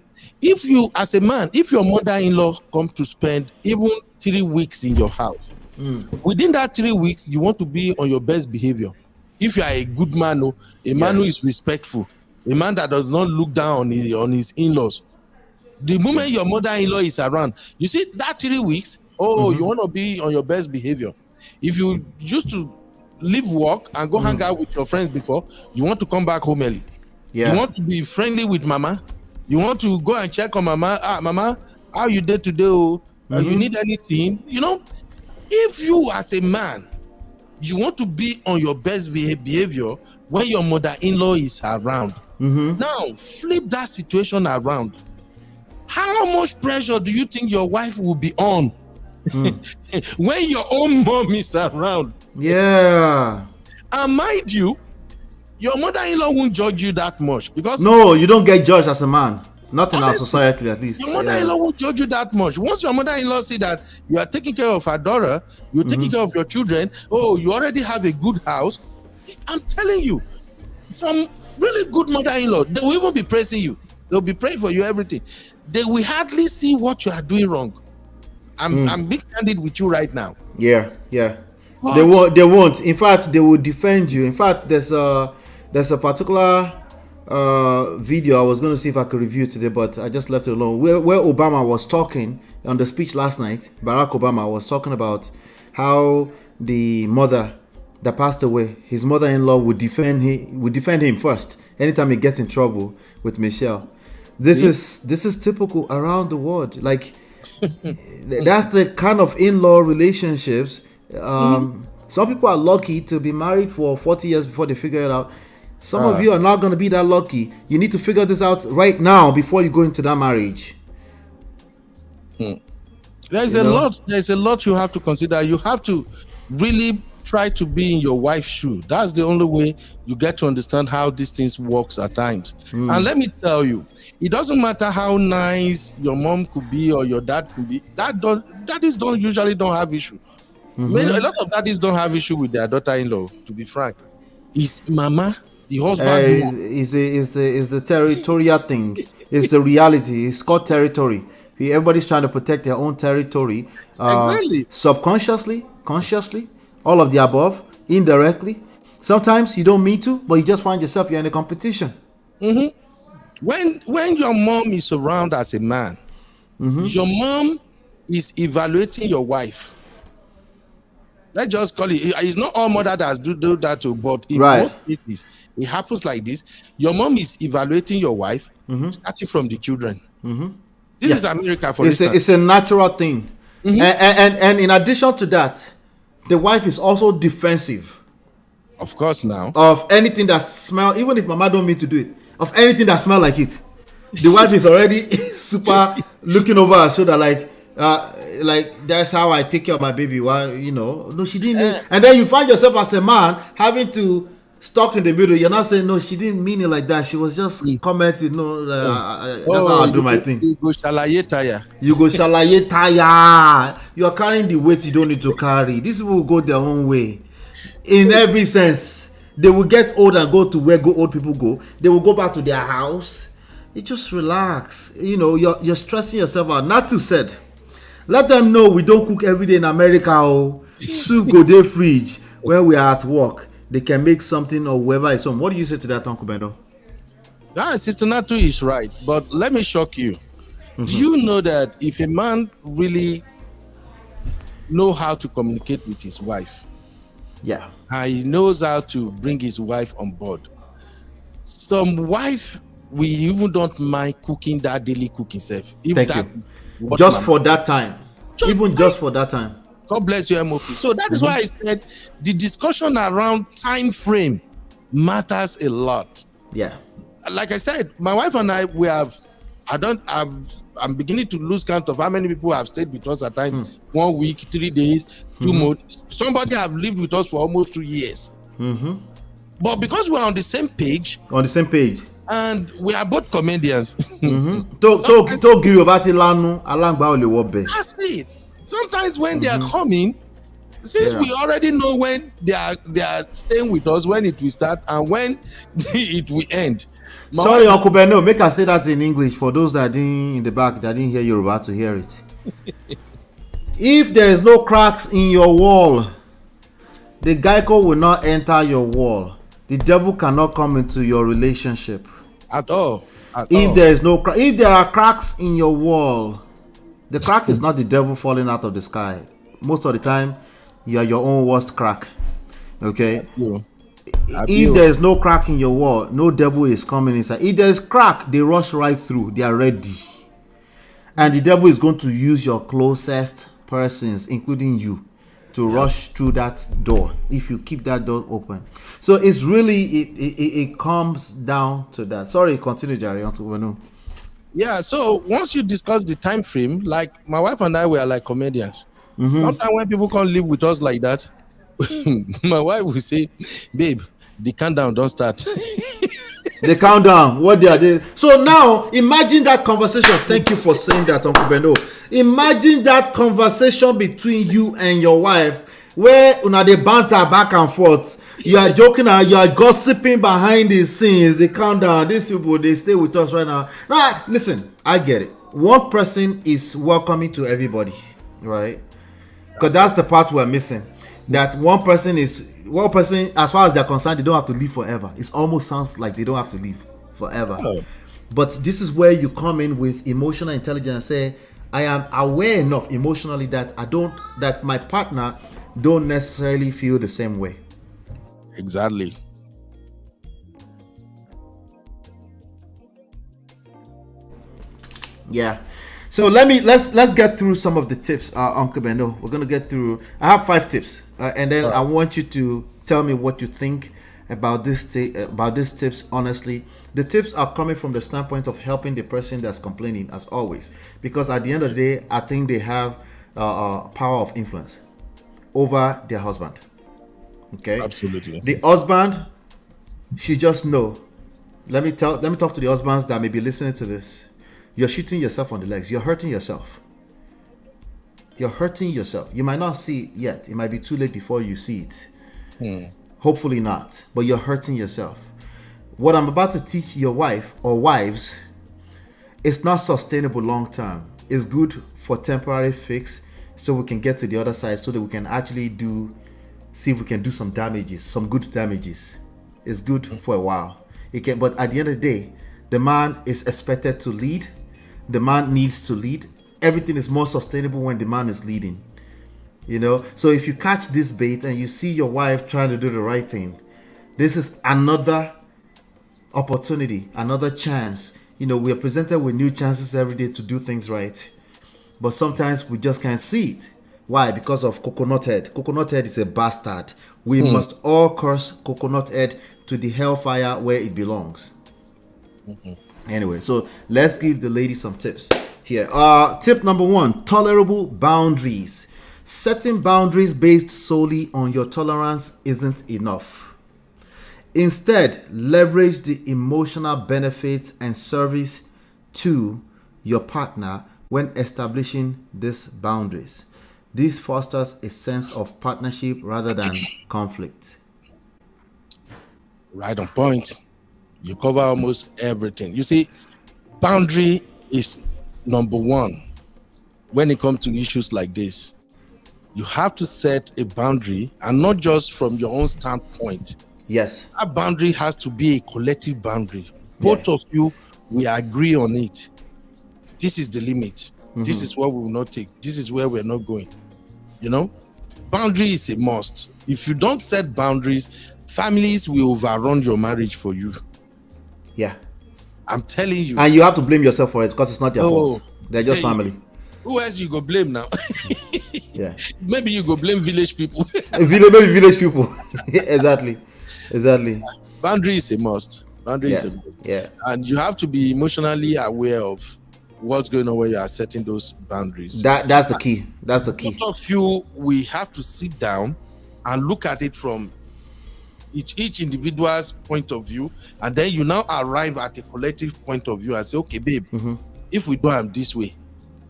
If you, as a man, if your mother-in-law comes to spend even 3 weeks in your house, within that 3 weeks, you want to be on your best behavior. If you are a good man, a man who is respectful, a man that does not look down on his in-laws, the moment your mother-in-law is around, you see that 3 weeks, you want to be on your best behavior. If you used to leave work and go hang out with your friends before, you want to come back home early. You want to be friendly with mama. You want to go and check on mama. Mama, how you did today? You need anything? You know, if you as a man, you want to be on your best behavior when your mother-in-law is around. Now, flip that situation around. How much pressure do you think your wife will be on when your own mom is around? Yeah. And mind you, your mother-in-law won't judge you that much because no, you don't get judged as a man. Not in our society, at least. Your mother-in-law won't judge you that much. Once your mother-in-law see that you are taking care of her daughter, you're taking care of your children, you already have a good house. I'm telling you, some really good mother-in-law, they will even be praising you. They'll be praying for you, everything. They will hardly see what you are doing wrong. I'm being candid with you right now. Yeah. What? They won't. In fact, they will defend you. In fact, there's a particular video I was going to see if I could review today, but I just left it alone. Where Obama was talking on the speech last night, Barack Obama was talking about how the mother that passed away, his mother-in-law would defend him first anytime he gets in trouble with Michelle. This is typical around the world. Like that's the kind of in-law relationships. Some people are lucky to be married for 40 years before they figure it out. Some of you are not going to be that lucky. You need to figure this out right now before you go into that marriage. There's a lot you have to consider. You have to really try to be in your wife's shoe. That's the only way you get to understand how these things works at times. And let me tell you, it doesn't matter how nice your mom could be or your dad could be. Daddies usually don't have issue. A lot of daddies don't have issue with their daughter-in-law, to be frank. It's mama, the husband. Is the territorial thing. It's the reality. It's called territory. Everybody's trying to protect their own territory. Exactly. Subconsciously, consciously, all of the above, indirectly. Sometimes you don't mean to, but you just find yourself you're in a competition. When your mom is around as a man, your mom is evaluating your wife. Let's just call it. It's not all mother that do that too, but in most cases, it happens like this. Your mom is evaluating your wife, starting from the children. This is America, for instance. It's a natural thing. And in addition to that, the wife is also defensive. Of course, now. Of anything that smells, even if mama don't mean to do it, of anything that smells like it. The wife is already super looking over her shoulder like that's how I take care of my baby. Why, no, she didn't. And then you find yourself as a man having to stuck in the middle. You're not saying no, she didn't mean it like that. She was just commenting. No, that's how I do my thing. You go shalaye tire. You go shalaye tire. You are carrying the weight you don't need to carry. These people will go their own way, in every sense. They will get old and go to where old people go. They will go back to their house. You just relax. You're stressing yourself out. Not too said. Let them know we don't cook every day in America. Oh, soup go their fridge when we are at work. They can make something or whoever is on. What do you say to that, Uncle Beno? Sister Natu is right, but let me shock you. Do you know that if a man really know how to communicate with his wife, and he knows how to bring his wife on board, some wife we even don't mind cooking that daily cooking self. Thank you. Just for that time. Just for that time. God bless you, MOP. So that is why I said the discussion around time frame matters a lot. Yeah. Like I said, my wife and I, I'm beginning to lose count of how many people have stayed with us at times. 1 week, 3 days, 2 months. Somebody have lived with us for almost 2 years. But because we're on the same page. And we are both comedians. That's it. Sometimes when they are coming, since we already know when they are staying with us, when it will start and when it will end. Sorry, Uncle Beno, make us say that in English for those that didn't in the back that didn't hear Yoruba to hear it. If there is no cracks in your wall, the Geico will not enter your wall. The devil cannot come into your relationship at all. If there are cracks in your wall, the crack is not the devil falling out of the sky. Most of the time, you are your own worst crack. Okay? If there is no crack in your wall, no devil is coming inside. If there is crack, they rush right through. They are ready. And the devil is going to use your closest persons, including you, to rush through that door if you keep that door open. So it's really, it comes down to that. Sorry, continue, Jerry. Yeah, so once you discuss the time frame, like my wife and I were like comedians. Sometimes when people can't live with us like that, my wife will say, babe, the countdown don't start. The countdown, what they are doing. So now, imagine that conversation. Thank you for saying that, Uncle Beno. Imagine that conversation between you and your wife, where they banter back and forth. You are joking and you are gossiping behind the scenes. The countdown, these people, they stay with us right now. Now, listen, I get it. One person is welcoming to everybody, right? Because that's the part we're missing. That one person, as far as they're concerned, they don't have to live forever. It almost sounds like they don't have to live forever. But this is where you come in with emotional intelligence and say, I am aware enough emotionally that my partner don't necessarily feel the same way. Exactly. Yeah. So let's get through some of the tips, Uncle Beno. We're gonna get through. I have 5 tips, and then I want you to tell me what you think about these tips. Honestly, the tips are coming from the standpoint of helping the person that's complaining, as always, because at the end of the day, I think they have power of influence over their husband. Okay. Absolutely. The husband should just know. Let me talk to the husbands that may be listening to this. You're shooting yourself on the legs. You're hurting yourself. You're hurting yourself. You might not see it yet. It might be too late before you see it. Hopefully not. But you're hurting yourself. What I'm about to teach your wife or wives, it's not sustainable long term. It's good for temporary fix so we can get to the other side so that we can actually see if we can do some damages, some good damages. It's good for a while. But at the end of the day, the man is expected to lead. The man needs to lead. Everything is more sustainable when the man is leading. So if you catch this bait and you see your wife trying to do the right thing, this is another opportunity, another chance. We are presented with new chances every day to do things right, but sometimes we just can't see it. Why? Because of Coconut Head. Coconut Head is a bastard. We must all curse Coconut Head to the hellfire where it belongs. Anyway, so let's give the lady some tips here. Tip number 1, tolerable boundaries. Setting boundaries based solely on your tolerance isn't enough. Instead, leverage the emotional benefits and service to your partner when establishing these boundaries. This fosters a sense of partnership rather than conflict. Right on point. You cover almost everything. You see, boundary is number 1 when it comes to issues like this. You have to set a boundary, and not just from your own standpoint. Yes. That boundary has to be a collective boundary. Both of you, we agree on it. This is the limit. This is what we will not take. This is where we're not going. Boundary is a must. If you don't set boundaries, families will overrun your marriage for you. Yeah. I'm telling you. And you have to blame yourself for it because it's not your fault. They're just family. Who else you go blame now? Yeah. Maybe you go blame village people. Maybe village people. Exactly. Boundary is a must. Boundary is a must. Yeah. And you have to be emotionally aware of what's going on when you are setting those boundaries. That's the key. That's the key. Both of you, we have to sit down and look at it from each individual's point of view, and then you now arrive at a collective point of view and say, okay, babe, if we do it this way,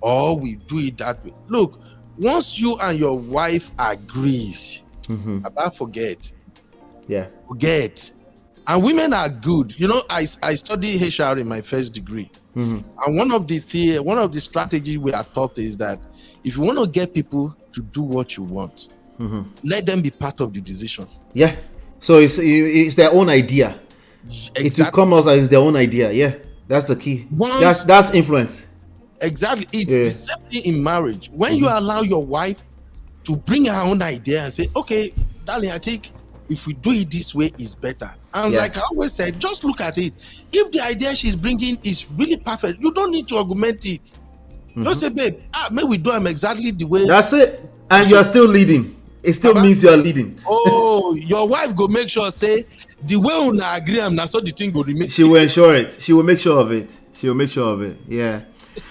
or we do it that way. Look, once you and your wife agrees, about forget. Yeah. Forget. And women are good. I studied HR in my first degree. And one of the strategies we are taught is that if you want to get people to do what you want, let them be part of the decision. Yeah. So it's their own idea. Exactly. It will come out as their own idea. Yeah. That's the key. That's influence. Exactly. It's the same thing in marriage. When you allow your wife to bring her own idea and say, okay, darling, I think if we do it this way, it's better. And like I always said, just look at it. If the idea she's bringing is really perfect, you don't need to augment it. Just say, babe, maybe we do them exactly the way. That's it. And you're still leading. It still means you're leading. Oh, your wife go make sure, say, the way we agree, and that's how the thing go remain. She will ensure it. She will make sure of it. Yeah.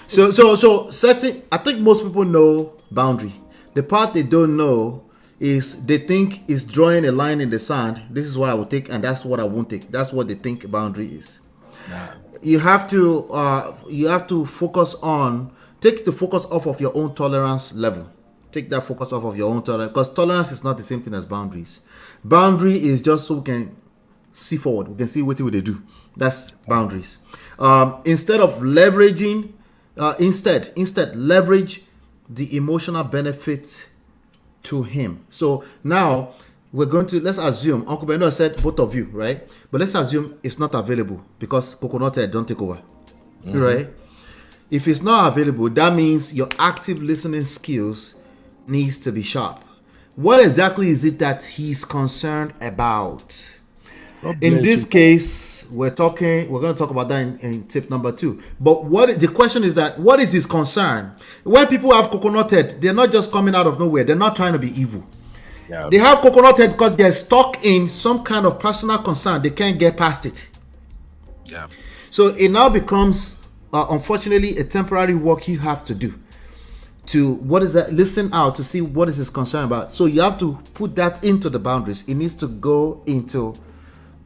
So setting, I think most people know boundary. The part they don't know is they think is drawing a line in the sand. This is what I will take and that's what I won't take. That's what they think a boundary is. You have to focus on, take the focus off of your own tolerance level. Take that focus off of your own tolerance, because tolerance is not the same thing as boundaries. Boundary is just so we can see forward. We can see what they do. That's boundaries. Instead leverage the emotional benefits to him. So now we're going to, let's assume Uncle Beno said both of you, right? But let's assume it's not available because Coconut Head don't take over, right? If it's not available, that means your active listening skills needs to be sharp. What exactly is it that he's concerned about? In this case, we're going to talk about that in tip number 2. But the question is that what is his concern? When people have Coconut Head, they're not just coming out of nowhere. They're not trying to be evil. Yeah. They have Coconut Head because they're stuck in some kind of personal concern. They can't get past it. Yeah. So it now becomes, unfortunately, a temporary work you have to do. to what is that, listen out to see what is his concern about. So you have to put that into the boundaries. It needs to go into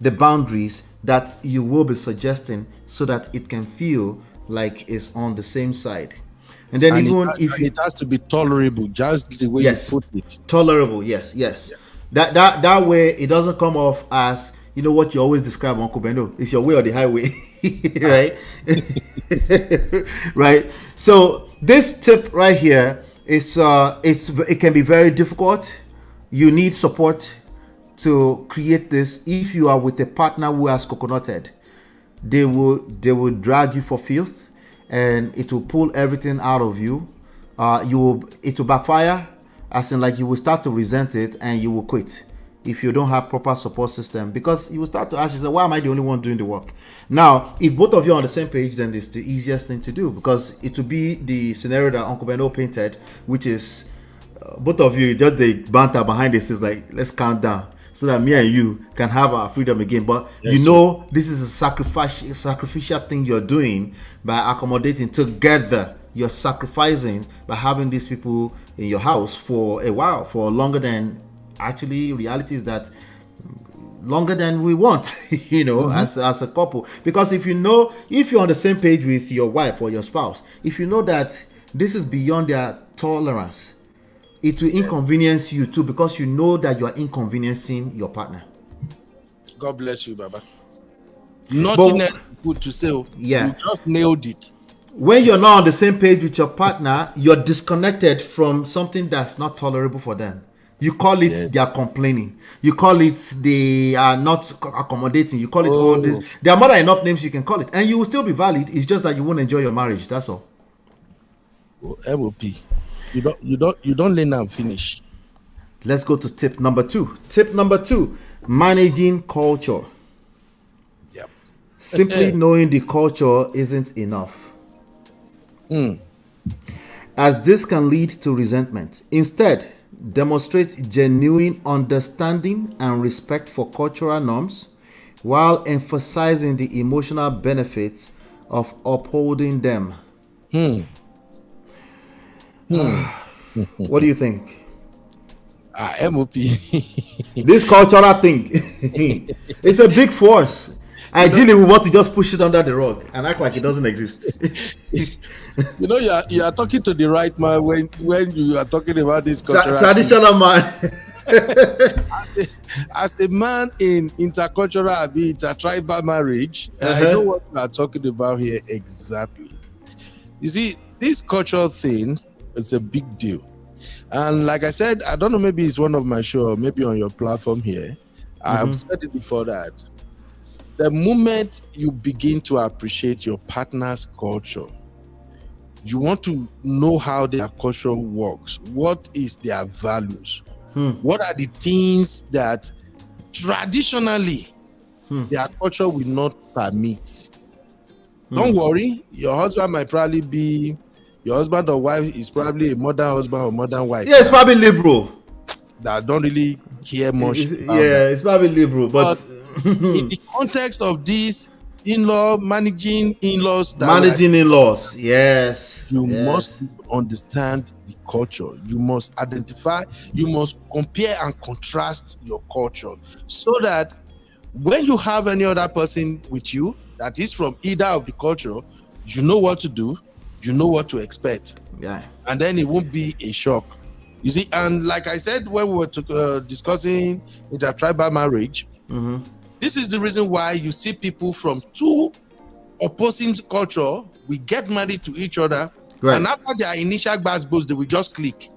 the boundaries that you will be suggesting so that it can feel like it's on the same side. And then it has to be tolerable, just the way you put it. Tolerable, yes. Yeah. That way it doesn't come off as, you know what you always describe, Uncle Beno, it's your way or the highway. Right? Right. So this tip right here is it can be very difficult. You need support to create this. If you are with a partner who has coconut head, they will drag you for filth, and it will pull everything out of you. It will backfire, as in like you will start to resent it and you will quit if you don't have proper support system, because you will start to ask yourself, why am I the only one doing the work? Now, if both of you are on the same page, then it's the easiest thing to do, because it will be the scenario that Uncle Beno painted, which is both of you just the banter behind this is like, let's count down so that me and you can have our freedom again. But you know, this is a sacrificial thing you're doing by accommodating together. You're sacrificing by having these people in your house for a while, for longer than actually reality is that longer than we want, you know, as a couple. Because if you're on the same page with your wife or your spouse, if you know that this is beyond their tolerance, it will inconvenience you too, because you know that you are inconveniencing your partner. God bless you, Baba. Nothing else good to say. Yeah. You just nailed it. When you're not on the same page with your partner, you're disconnected from something that's not tolerable for them. You call it they are complaining. You call it they are not accommodating. You call it all this. There are more than enough names you can call it, and you will still be valid. It's just that you won't enjoy your marriage. That's all. MOP. You don't learn and finish. Let's go to tip number 2. Tip number 2: managing culture. Yep. Simply knowing the culture isn't enough, as this can lead to resentment. Instead, demonstrate genuine understanding and respect for cultural norms while emphasizing the emotional benefits of upholding them. What do you think? MOP. This cultural thing, it's a big force. Ideally, we want to just push it under the rug and act like it doesn't exist. You know, you are talking to the right man when you are talking about this cultural traditional man. As a man in intercultural, intertribal marriage, I know what we are talking about here exactly. You see, this cultural thing, it's a big deal. And like I said, I don't know, maybe it's one of my show, maybe on your platform here. I have said it before that the moment you begin to appreciate your partner's culture, you want to know how their culture works. What is their values? What are the things that traditionally their culture will not permit? Don't worry, your husband might probably be, your husband or wife is probably a modern husband or modern wife. Yeah, it's probably liberal. That don't really care much. It's probably liberal, but in the context of this in-law, managing in-laws, yes, you must understand the culture. You must identify, you must compare and contrast your culture, so that when you have any other person with you that is from either of the culture, you know what to do, you know what to expect, and then it won't be a shock. You see, and like I said when we were discussing intertribal marriage, this is the reason why you see people from two opposing culture we get married to each other, and after their initial basketballs, they will just click.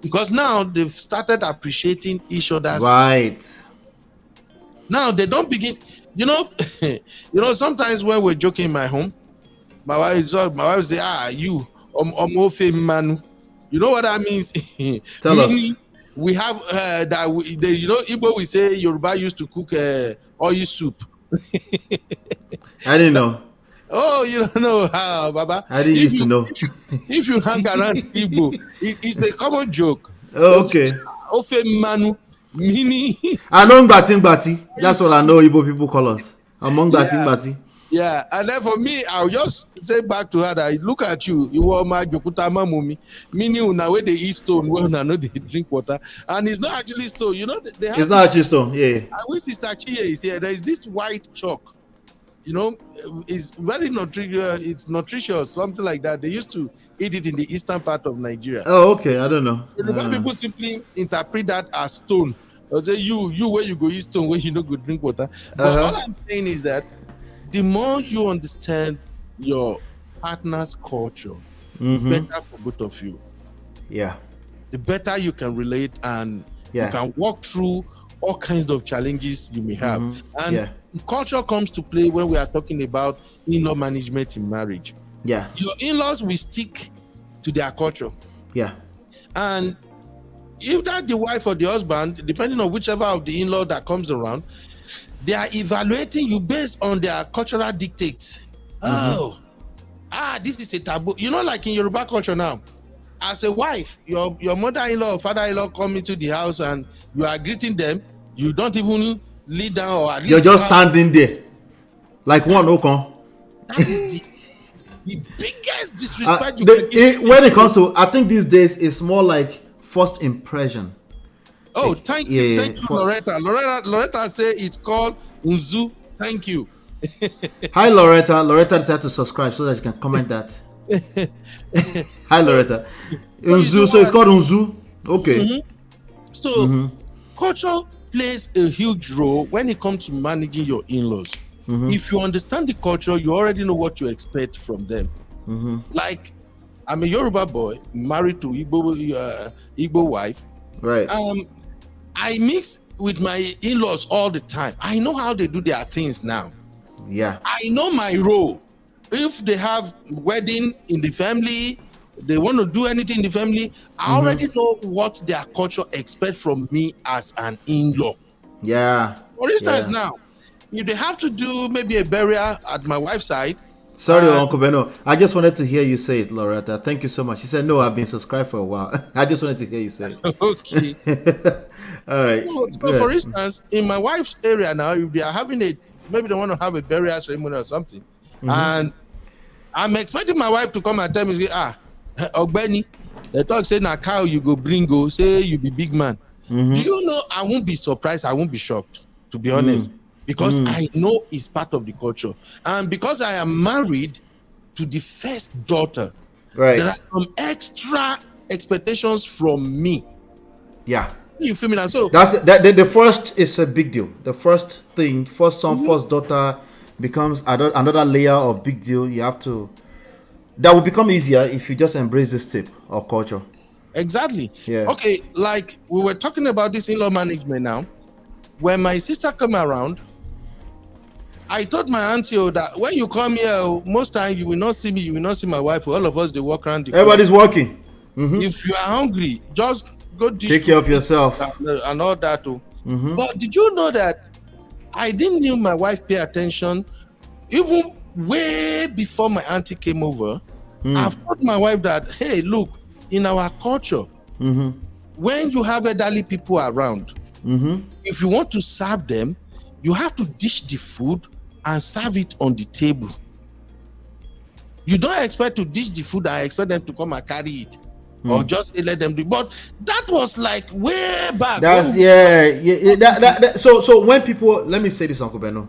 Because now they've started appreciating each other's. Now they don't begin. You know, sometimes when we're joking in my home, my wife will say, you manu. You know what that means? Tell us. We have Igbo we say Yoruba used to cook oil soup. I didn't know. Oh, you don't know how, Baba? I didn't used to know. If you hang around Igbo, it's a common joke. Oh, okay. Ofe manu, meaning. I know Gbati. That's what I know Igbo people call us. Among Gbati. Yeah, and then for me, I'll just say back to her that look at you, you are my Jokutama mummy, meaning now where they eat stone, well, now they drink water, and it's not actually stone. You know, they have. It's not actually stone. Yeah. I wish Sister Chia is here. There is this white chalk. You know, it's very nutritious. It's nutritious, something like that. They used to eat it in the eastern part of Nigeria. Oh, okay. I don't know. People simply interpret that as stone. They'll say you where you go eat stone, where you no go drink water. But all I'm saying is that the more you understand your partner's culture, better for both of you. Yeah. The better you can relate and you can walk through all kinds of challenges you may have. And culture comes to play when we are talking about in-law management in marriage. Yeah. Your in-laws will stick to their culture. Yeah. And if that's the wife or the husband, depending on whichever of the in-law that comes around, they are evaluating you based on their cultural dictates. This is a taboo. You know, like in Yoruba culture now, as a wife, your mother-in-law or father-in-law come into the house and you are greeting them, you don't even lead down or at least you're just standing there like one Okon. That is the biggest disrespect when it comes to, I think these days it's more like first impression. Oh, like, thank you, Loretta. Loretta say it's called Unzu. Thank you. Hi, Loretta. Loretta decided to subscribe so that you can comment that. Hi, Loretta. Unzu. So it's called Unzu. Okay. So culture plays a huge role when it comes to managing your in-laws. If you understand the culture, you already know what you expect from them. Like, I'm a Yoruba boy married to Igbo wife. Right. I mix with my in-laws all the time. I know how they do their things now. Yeah. I know my role. If they have wedding in the family, they want to do anything in the family, I already know what their culture expects from me as an in-law. Yeah. For instance, now, if they have to do maybe a burial at my wife's side. Sorry, Uncle Beno. I just wanted to hear you say it, Loretta. Thank you so much. She said, no, I've been subscribed for a while. I just wanted to hear you say it. Okay. All right. So for instance, in my wife's area now, if they are having maybe they want to have a burial ceremony or something, and I'm expecting my wife to come and tell me, Ogbeni, they talk say na cow you go bring go, say you be big man. Do you know I won't be surprised, I won't be shocked, to be honest, because I know it's part of the culture. And because I am married to the first daughter, there are some extra expectations from me. Yeah. You feel me now? So that's the first is a big deal. The first thing, first son, first daughter becomes another layer of big deal. You have to. That will become easier if you just embrace this tip of culture. Exactly. Yeah. Okay, like we were talking about this in-law management now. When my sister came around, I told my auntie that when you come here, most times you will not see me, you will not see my wife. All of us, they walk around. Everybody's working. If you are hungry, just go take care of yourself and all that too. But did you know that I didn't knew my wife pay attention even way before my auntie came over? I've told my wife that, hey, look, in our culture, when you have elderly people around, if you want to serve them, you have to dish the food and serve it on the table. You don't expect to dish the food and expect them to come and carry it. Or just let them do. But that was like way back. That's so when people, let me say this, Uncle Beno,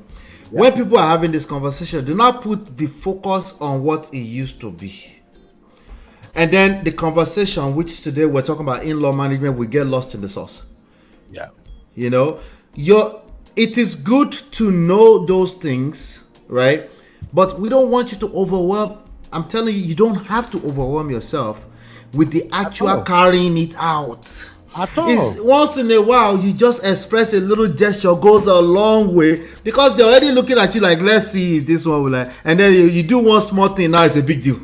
when people are having this conversation, do not put the focus on what it used to be, and then the conversation, which today we're talking about in-law management, will get lost in the sauce. Yeah. You know, it is good to know those things, right? But we don't want you to overwhelm. I'm telling you, you don't have to overwhelm yourself with the actual carrying it out. At all. It's once in a while you just express a little gesture, goes a long way, because they're already looking at you like, let's see if this one will like, and then you do one small thing, now it's a big deal.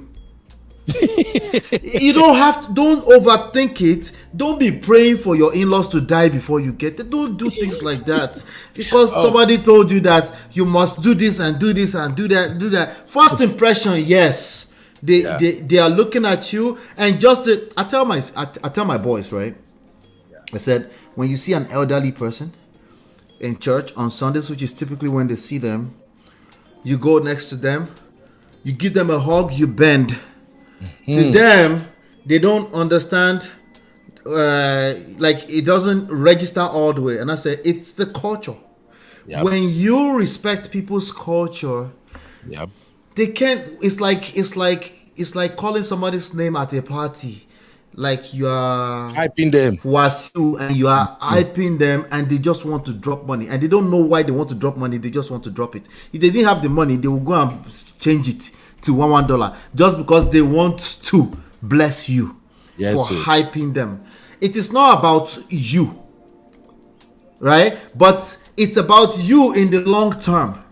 You don't overthink it. Don't be praying for your in-laws to die before you get it. Don't do things like that because somebody told you that you must do this and do this and do that. First impression, yes. They are looking at you, and just I tell my boys, right? I said, when you see an elderly person in church on Sundays, which is typically when they see them, you go next to them, you give them a hug, you bend. To them, they don't understand, like it doesn't register all the way. And I say, it's the culture. Yep. When you respect people's culture, they can't, it's like calling somebody's name at a party. Like you are hyping them, Wasu, and you are hyping them, and they just want to drop money, and they don't know why they want to drop money. They just want to drop it. If they didn't have the money, they will go and change it to $1 just because they want to bless you for hyping them. It is not about you, right? But it's about you in the long term.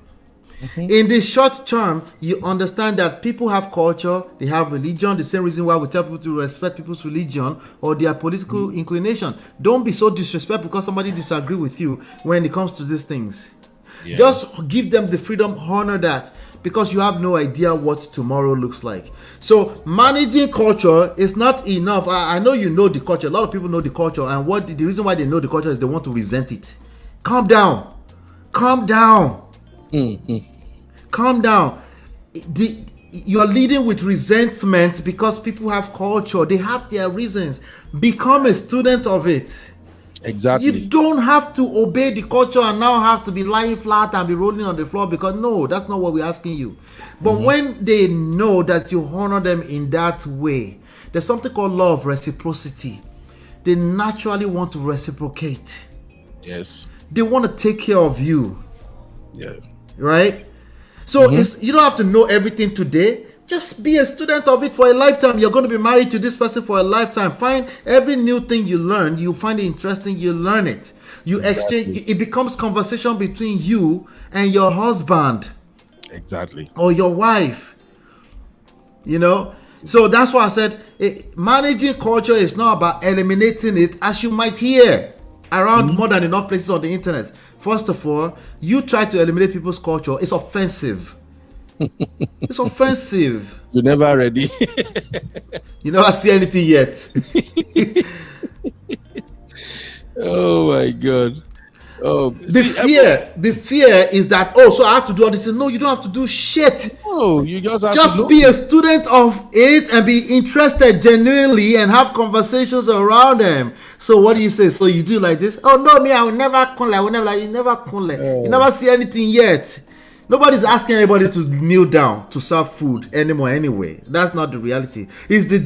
In the short term, you understand that people have culture, they have religion. The same reason why we tell people to respect people's religion or their political inclination. Don't be so disrespectful because somebody disagree with you when it comes to these things. Just give them the freedom, honor that, because you have no idea what tomorrow looks like. So managing culture is not enough. I know you know the culture. A lot of people know the culture, and the reason why they know the culture is they want to resent it. Calm down. Calm down. You are leading with resentment because people have culture. They have their reasons. Become a student of it. Exactly. You don't have to obey the culture and now have to be lying flat and be rolling on the floor, because no, that's not what we're asking you. But when they know that you honor them in that way, there's something called law of reciprocity. They naturally want to reciprocate. Yes. They want to take care of you. Yeah. Right? So you don't have to know everything today. Just be a student of it for a lifetime. You're going to be married to this person for a lifetime. Find every new thing you learn. You find it interesting. You learn it. You exchange. It becomes conversation between you and your husband. Exactly. Or your wife. You know? So that's why I said managing culture is not about eliminating it, as you might hear around more than enough places on the internet. First of all, you try to eliminate people's culture. It's offensive. It's offensive. You're never ready. You never see anything yet. Oh my God. Oh, the fear is that, so I have to do all this. No, you don't have to do shit. Oh, you just have to be a student of it and be interested genuinely and have conversations around them. So what do you say? So you do like this? Oh no, me, I will never call. I will never like. You never call. You never see anything yet. Nobody's asking anybody to kneel down to serve food anymore. Anyway, that's not the reality. It's the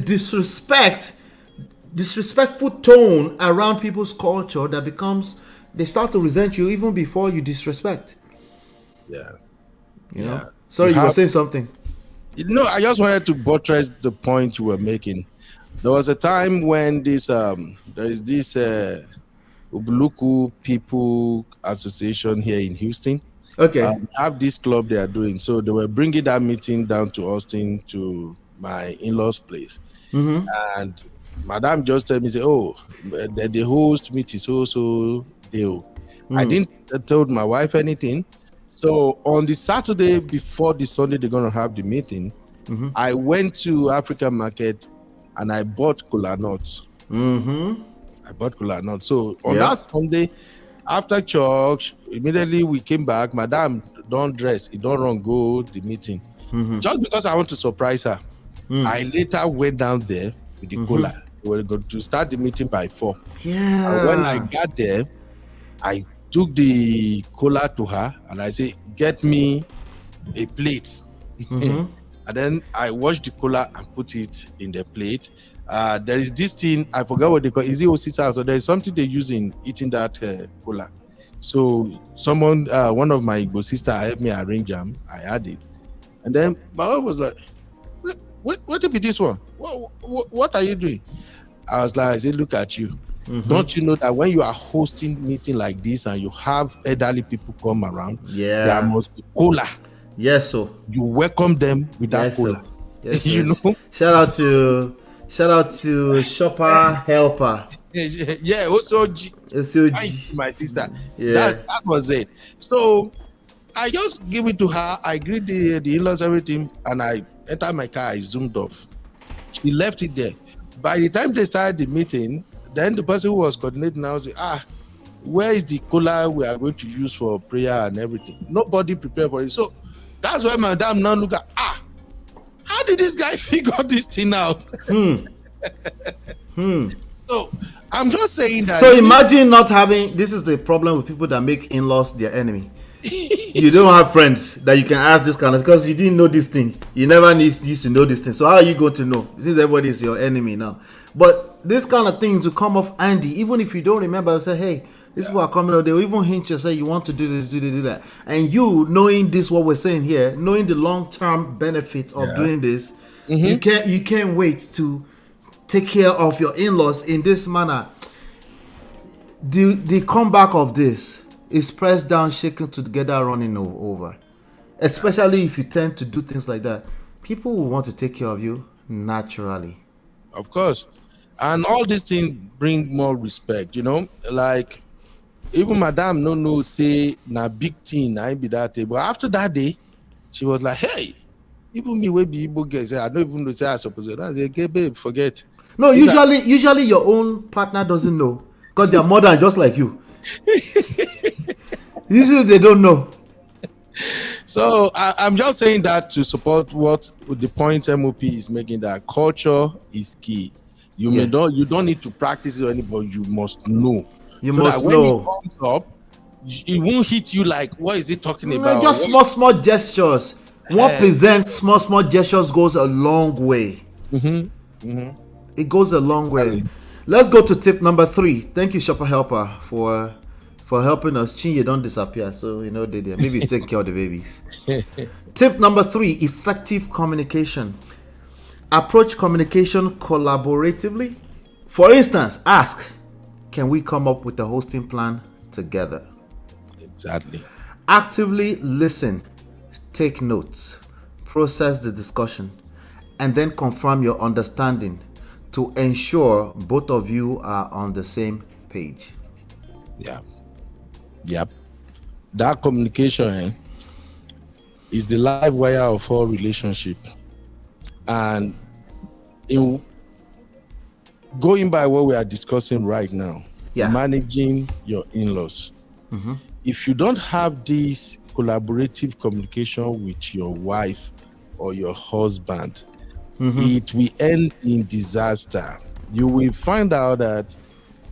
disrespectful tone around people's culture that becomes. They start to resent you even before you disrespect. Yeah. You know? Sorry, you were saying something. No, I just wanted to buttress the point you were making. There was a time when there is this Ubuluku People Association here in Houston. Okay. Have this club they are doing. So they were bringing that meeting down to Austin to my in-laws' place. And Madam just told me, the host meeting so deal. I didn't tell my wife anything. So on the Saturday before the Sunday they're gonna have the meeting, I went to African market and I bought kola nuts. I bought kola nuts. So on that Sunday, after church, immediately we came back. Madam don't dress, it don't run go the meeting. Just because I want to surprise her. I later went down there with the kola. We were going to start the meeting by 4. And when I got there, I took the cola to her and I said, get me a plate. And then I washed the cola and put it in the plate. There is this thing, I forgot what they call it. Is it osita? So there is something they use in eating that cola. So someone, one of my Igbo sister helped me arrange them. I had it. And then my wife was like, what be this one? What are you doing? I was like, I said, look at you. Don't you know that when you are hosting meeting like this and you have elderly people come around, there must be cola. Yes, so you welcome them with that cola. Yes, you know. Shout out to Shopper Helper. Yeah, also my sister. Yeah, that was it. So I just give it to her. I greet the in-laws, everything, and I entered my car. I zoomed off. She left it there. By the time they started the meeting, then the person who was coordinating now said, where is the cola we are going to use for prayer and everything? Nobody prepared for it. So that's why Madam now look at, how did this guy figure this thing out? So I'm just saying that. So imagine not having, this is the problem with people that make in-laws their enemy. You don't have friends that you can ask this kind of, because you didn't know this thing. You never used to know this thing. So how are you going to know? Since everybody is your enemy now. But this kind of things will come off handy, even if you don't remember. Say, hey, these people are coming out. They'll even hint you, say you want to do this, do that. And you knowing this, what we're saying here, knowing the long-term benefit of doing this, you can't wait to take care of your in-laws in this manner. The comeback of this is pressed down, shaken together, running over. Especially if you tend to do things like that. People will want to take care of you naturally. Of course. And all these things bring more respect, you know? Like, even Madam no say, na big thing, I be that day. But after that day, she was like, hey, even me, we be Igbo girls, I don't even know say I suppose. I say, okay, babe, forget. No, usually your own partner doesn't know. Because they're more than just like you. Usually they don't know. So I'm just saying that to support what the point MOP is making, that culture is key. You don't need to practice it anymore. You must know. You must know. When it comes up, it won't hit you like, what is it talking about? Just small gestures. 1% small gestures goes a long way. It goes a long way. Let's go to tip number 3. Thank you, Shopper Helper, for helping us. Chinye don't disappear, so maybe he's taking care of the babies. Tip number 3: effective communication. Approach communication collaboratively. For instance, ask, can we come up with a hosting plan together? Exactly. Actively listen, take notes, process the discussion, and then confirm your understanding to ensure both of you are on the same page. Yep. That communication is the live wire of all relationship. And in going by what we are discussing right now, managing your in-laws. If you don't have this collaborative communication with your wife or your husband, it will end in disaster. You will find out that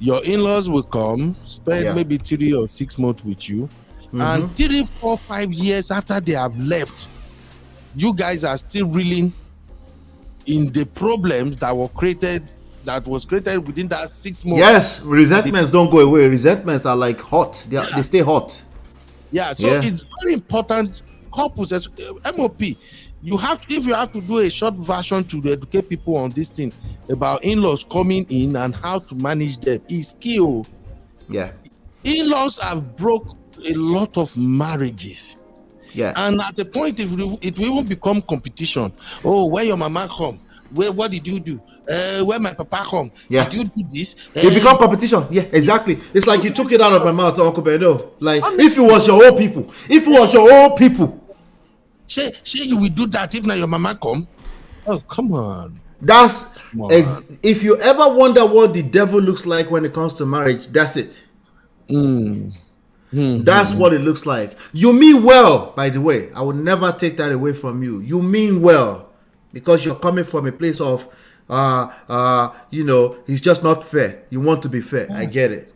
your in-laws will come, spend maybe 3 or 6 months with you, and 3, 4, 5 years after they have left, you guys are still reeling in the problems that was created within that 6 months. Yes, resentments don't go away. Resentments are like hot. They stay hot. It's very important. Couples, as MOP, if you have to do a short version to educate people on this thing about in-laws coming in and how to manage them, is key. In-laws have broke a lot of marriages. And at the point, it will even become competition. Oh, where your mama come? What did you do? Where my papa come? Did you do this? It become competition. Yeah, exactly. It's like you took it out of my mouth, Uncle Beno. Like, if it was your own people. Say you will do that if now your mama come? Oh, come on. If you ever wonder what the devil looks like when it comes to marriage, that's it. That's what it looks like. You mean well, by the way. I would never take that away from you. You mean well, because you're coming from a place of it's just not fair. You want to be fair. I get it.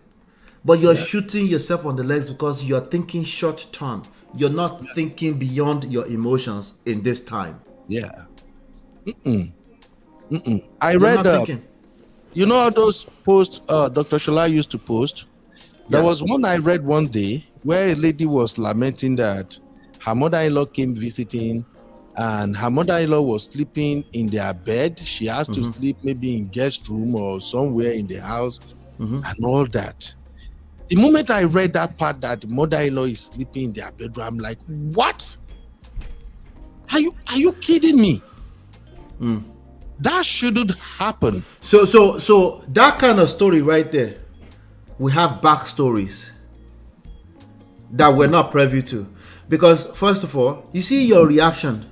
But you're shooting yourself on the legs because you're thinking short term. You're not thinking beyond your emotions in this time. I read you know how those posts Dr. Shola used to post? There was one I read one day where a lady was lamenting that her mother-in-law came visiting and her mother-in-law was sleeping in their bed. She has to sleep maybe in guest room or somewhere in the house and all that. The moment I read that part that the mother-in-law is sleeping in their bedroom, I'm like, what? Are you kidding me? That shouldn't happen. So that kind of story right there, we have backstories that we're not privy to. Because first of all, you see your reaction,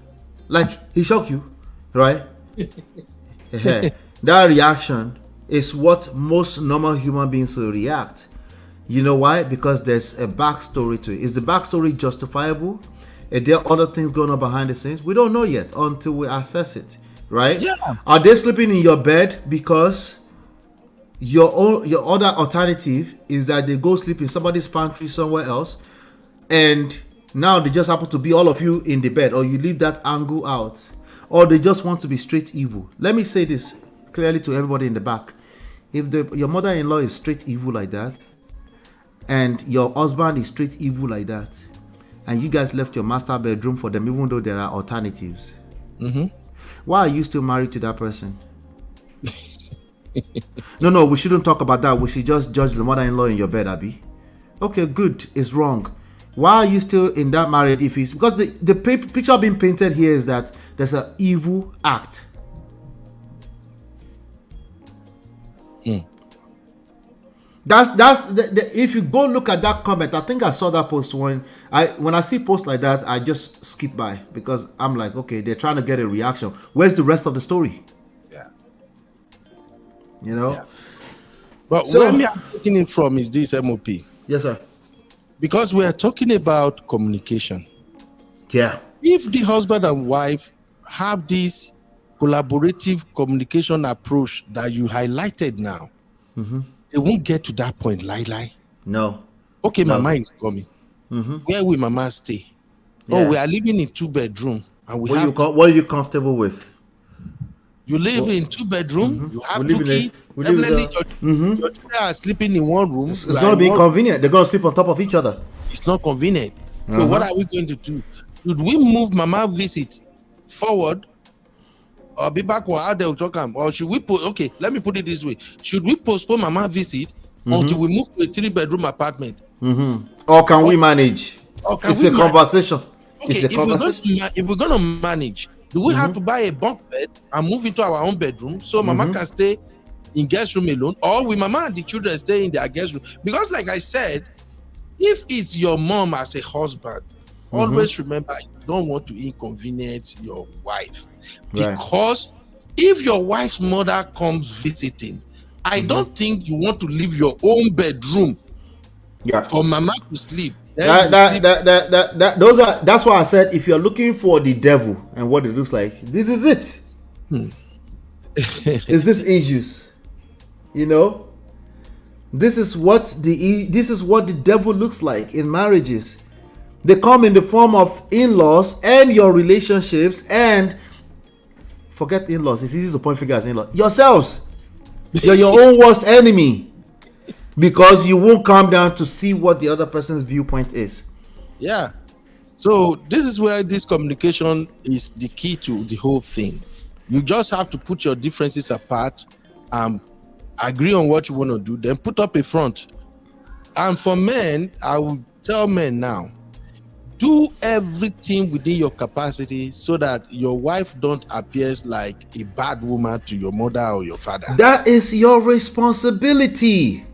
like he shocked you, right? That reaction is what most normal human beings will react. You know why? Because there's a backstory to it. Is the backstory justifiable? Are there other things going on behind the scenes? We don't know yet until we assess it, right? Yeah. Are they sleeping in your bed because your other alternative is that they go sleep in somebody's pantry somewhere else, and now they just happen to be all of you in the bed, or you leave that angle out, or they just want to be straight evil? Let me say this clearly to everybody in the back. If your mother-in-law is straight evil like that, and your husband is straight evil like that, and you guys left your master bedroom for them, even though there are alternatives, why are you still married to that person? No, we shouldn't talk about that. We should just judge the mother-in-law in your bed, Abby. Okay, good. It's wrong. Why are you still in that marriage? If it's because the picture being painted here is that there's an evil act. That's if you go look at that comment, I think I saw that post when I see posts like that, I just skip by because I'm like, okay, they're trying to get a reaction. Where's the rest of the story? Yeah. You know? Yeah. But where I'm taking it from is this MOP. Yes, sir. Because we are talking about communication. Yeah. If the husband and wife have this collaborative communication approach that you highlighted now, they won't get to that point, lie. No. Okay, Mama is coming. Where will Mama stay? Yeah. Oh, we are living in 2-bedroom, and what are you comfortable with? You live in 2-bedroom. You have 2 kids. Definitely, your children are sleeping in 1 room. It's going to be inconvenient. They're going to sleep on top of each other. It's not convenient. So what are we going to do? Should we move Mama visit forward, or be back or out there will talk? Or should we put? Okay, let me put it this way: should we postpone Mama visit until we move to a 3-bedroom apartment? Or can we manage? It's a conversation. Okay, if we're gonna manage, do we have to buy a bunk bed and move into our own bedroom so Mama can stay in guest room alone, or will Mama and the children stay in their guest room? Because, like I said, if it's your mom as a husband, always remember you don't want to inconvenience your wife. Because if your wife's mother comes visiting, I don't think you want to leave your own bedroom for Mama to sleep. That's why I said if you're looking for the devil and what it looks like, this is it. Is this issues? You know, this is what the devil looks like in marriages. They come in the form of in-laws and your relationships, and forget in-laws. It's easy to point fingers at in-laws. Yourselves. You're your own worst enemy because you won't come down to see what the other person's viewpoint is. Yeah. So this is where this communication is the key to the whole thing. You just have to put your differences apart, agree on what you want to do, then put up a front. And for men, I will tell men now, do everything within your capacity so that your wife don't appear like a bad woman to your mother or your father. That is your responsibility.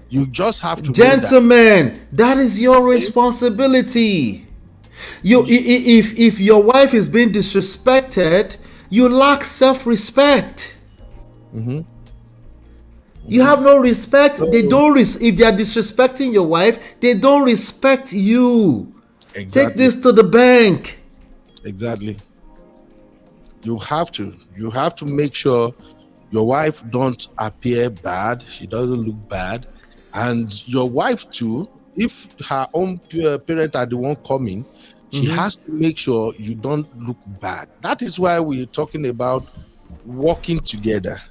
You just have to, gentlemen, that is your responsibility. If your wife is being disrespected, you lack self-respect. You have no respect. They don't. If they are disrespecting your wife, they don't respect you. Exactly. Take this to the bank. Exactly. You have to make sure your wife don't appear bad. She doesn't look bad, and your wife too. If her own parent are the one coming, she has to make sure you don't look bad. That is why we're talking about working together.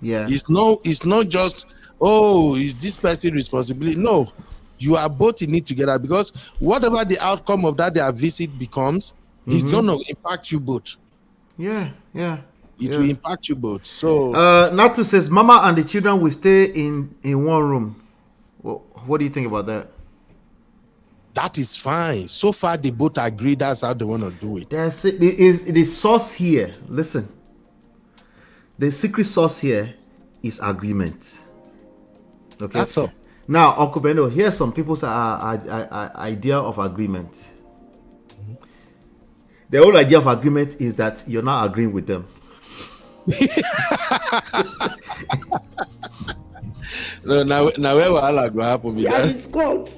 Yeah. It's not just, oh, is this person responsibility? No, you are both in it together, because whatever the outcome of that their visit becomes, it's gonna impact you both. Yeah. It will impact you both. So Natu says Mama and the children will stay in 1 room. Well, what do you think about that? That is fine. So far they both agree that's how they want to do it. That's it. The source here. Listen. The secret sauce here is agreement. Okay. That's all. Now, Uncle Beno, here's some people's idea of agreement. The whole idea of agreement is that you're not agreeing with them. No, now where will Allah go happen with Yeah, that? it's God.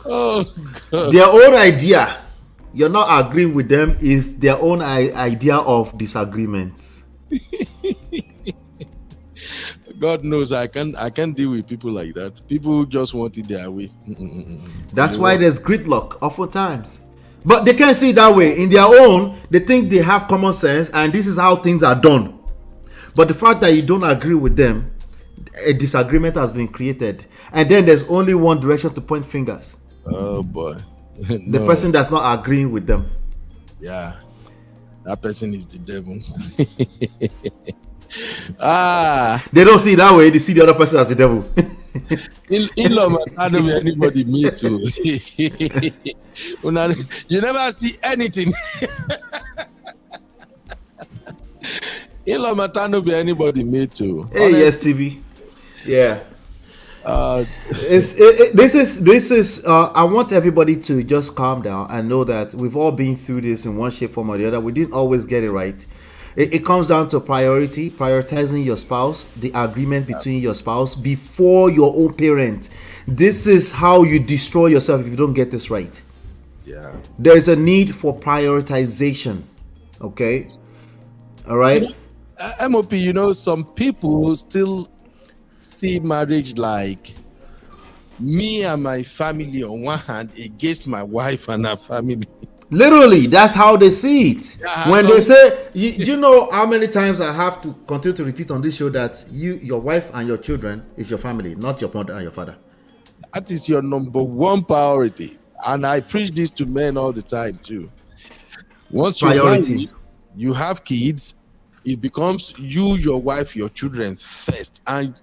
Oh God. Their own idea, you're not agreeing with them, is their own idea of disagreement. God knows I can't deal with people like that. People who just want it their way. That's why there's gridlock oftentimes. But they can't see it that way. In their own, they think they have common sense and this is how things are done. But the fact that you don't agree with them, a disagreement has been created. And then there's only one direction to point fingers. Oh boy. The person that's not agreeing with them. Yeah. That person is the devil. They don't see it that way, they see the other person as the devil. I don't be anybody me too. You never see anything. Matano be anybody me too. Hey, yes, TV. Yeah. This is I want everybody to just calm down and know that we've all been through this in one shape, form, or the other. We didn't always get it right. It comes down to prioritizing your spouse, the agreement between your spouse before your own parent. This is how you destroy yourself if you don't get this right. Yeah. There is a need for prioritization. Okay. All right. MOP, some people still see marriage like me and my family on one hand against my wife and her family. Literally, that's how they see it. Yeah, when they say, you know how many times I have to continue to repeat on this show that your wife and your children is your family, not your mother and your father. That is your number one priority. And I preach this to men all the time too. Once you're married, you have kids, it becomes you, your wife, your children first. And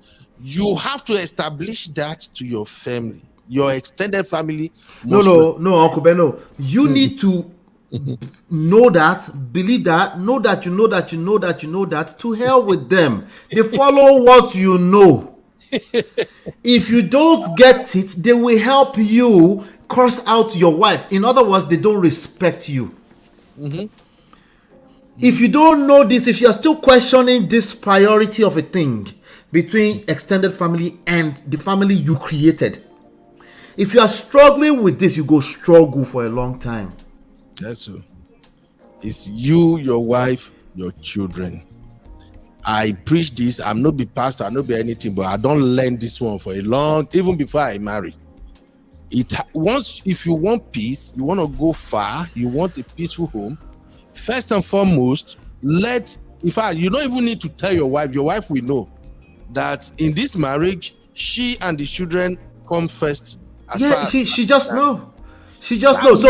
you have to establish that to your family. Your extended family. No, Uncle Beno. You need to know that, believe that, know that you know that you know that you know that. To hell with them. They follow what you know. If you don't get it, they will help you curse out your wife. In other words, they don't respect you. If you don't know this, if you're still questioning this priority of a thing between extended family and the family you created, if you are struggling with this, you go struggle for a long time. That's so. It's you, your wife, your children. I preach this. I'm not be pastor, I'm not be anything, but I don't learn this one for a long, even before I marry. If you want peace, you want to go far, you want a peaceful home. First and foremost, in fact, you don't even need to tell your wife will know that in this marriage, she and the children come first. She just know. She just knows.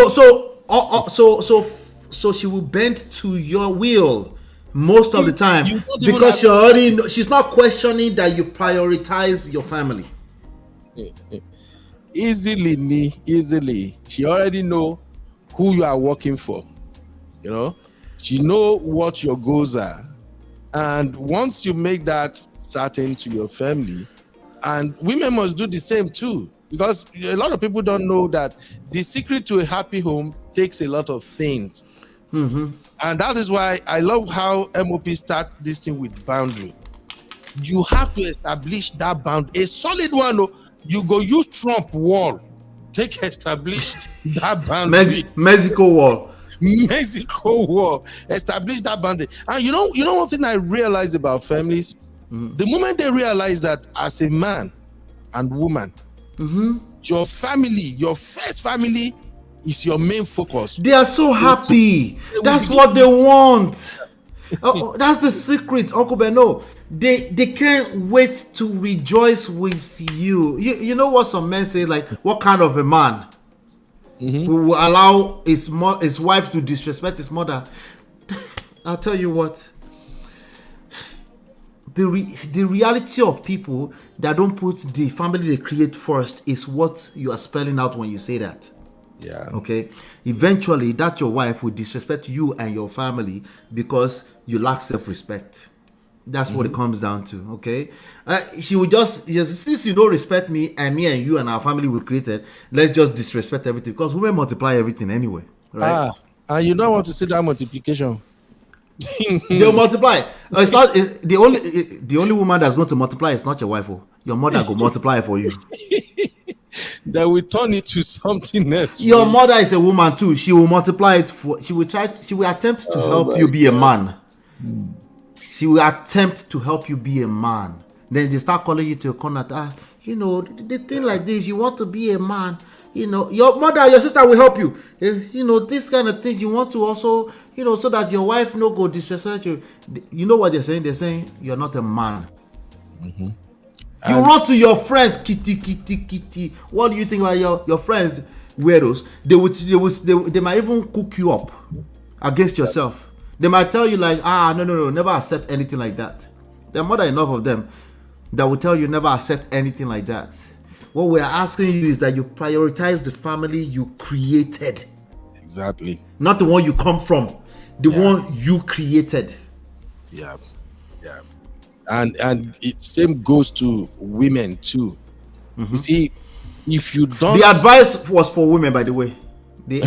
So she will bend to your will most of the time because she already know, she's not questioning that you prioritize your family. Easily. She already know who you are working for. She know what your goals are, and once you make that certain to your family, and women must do the same too. Because a lot of people don't know that the secret to a happy home takes a lot of things. And that is why I love how MOP starts this thing with boundary. You have to establish that boundary. A solid one, you go use Trump wall. Establish that boundary. Mexico wall. Establish that boundary. And you know one thing I realize about families? The moment they realize that as a man and woman, your family, your first family is your main focus. They are so happy. That's what they want. That's the secret, Uncle Beno. They can't wait to rejoice with you. You know what some men say, like, what kind of a man who will allow his wife to disrespect his mother? I'll tell you what. The reality of people that don't put the family they create first is what you are spelling out when you say that. Yeah. Okay. Eventually, that your wife will disrespect you and your family because you lack self-respect. That's what it comes down to. Okay. She will just since you don't respect me and you and our family we created, let's just disrespect everything because women multiply everything anyway. Right. And you don't want to see that multiplication. They'll multiply. It's not the only woman that's going to multiply is not your wife. Oh. Your mother will multiply for you. That will turn it to something else. Your mother is a woman too. She will multiply it for. She will attempt to help you be a man. She will attempt to help you be a man. Then they start calling you to a corner. The thing like this, you want to be a man. Your mother, your sister will help you. This kind of thing you want to also, so that your wife no go disrespect you. You know what they're saying? They're saying you're not a man. Mm-hmm. You run to your friends, kitty. What do you think about your friends, weirdos? They might even cook you up against yourself. They might tell you like, no, never accept anything like that. There are more than enough of them that will tell you never accept anything like that. What we're asking you is that you prioritize the family you created. Exactly. Not the one you come from, the one you created. Yeah. And it same goes to women too. Mm-hmm. You see, if you don't... The advice was for women, by the way. The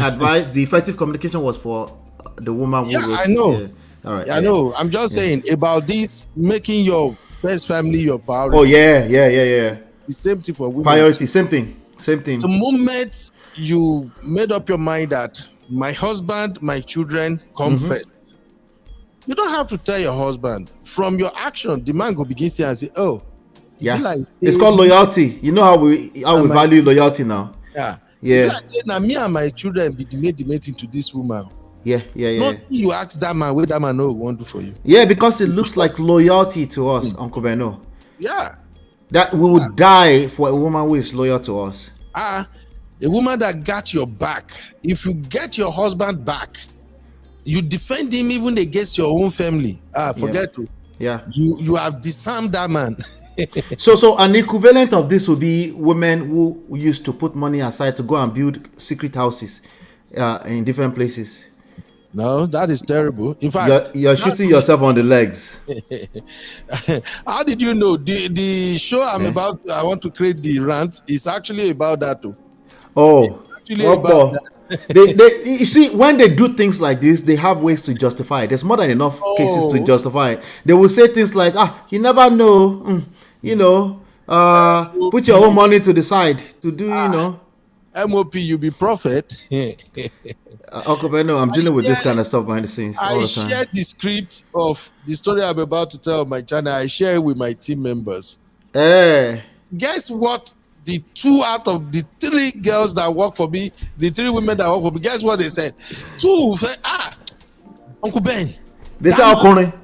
effective communication was for the woman who wrote. I know. Yeah. All right. I know. I'm just saying about this, making your first family your priority. Oh, yeah. The same thing for women. Priority, same thing. The moment you made up your mind that my husband, my children come first, you don't have to tell your husband. From your action, the man will begin to say, "Oh, yeah." Like, it's called loyalty. You know how we value loyalty now. Yeah. Like, now me and my children be mating to this woman. Yeah. Not you ask that man what that man know want to do for you. Yeah, because it looks like loyalty to us, Uncle Beno. Yeah. That we would die for a woman who is loyal to us. A woman that got your back. If you get your husband back, you defend him even against your own family. Forget to. Yeah. You have disarmed that man. So an equivalent of this would be women who used to put money aside to go and build secret houses in different places. No, that is terrible. In fact, you're shooting yourself on the legs. How did you know? The show I want to create, the rant, is actually about that too. Oh, you see, when they do things like this, they have ways to justify it. There's more than enough cases to justify it. They will say things like, you never know, put your own money to the side to do, MOP, you be prophet. Uncle Beno, I'm dealing with this kind of stuff behind the scenes all the time. I shared the script of the story I'm about to tell on my channel. I share it with my team members. Guess what? The 2 out of the 3 girls that work for me, the 3 women that work for me, guess what they said? 2 said, Uncle Ben. They say, the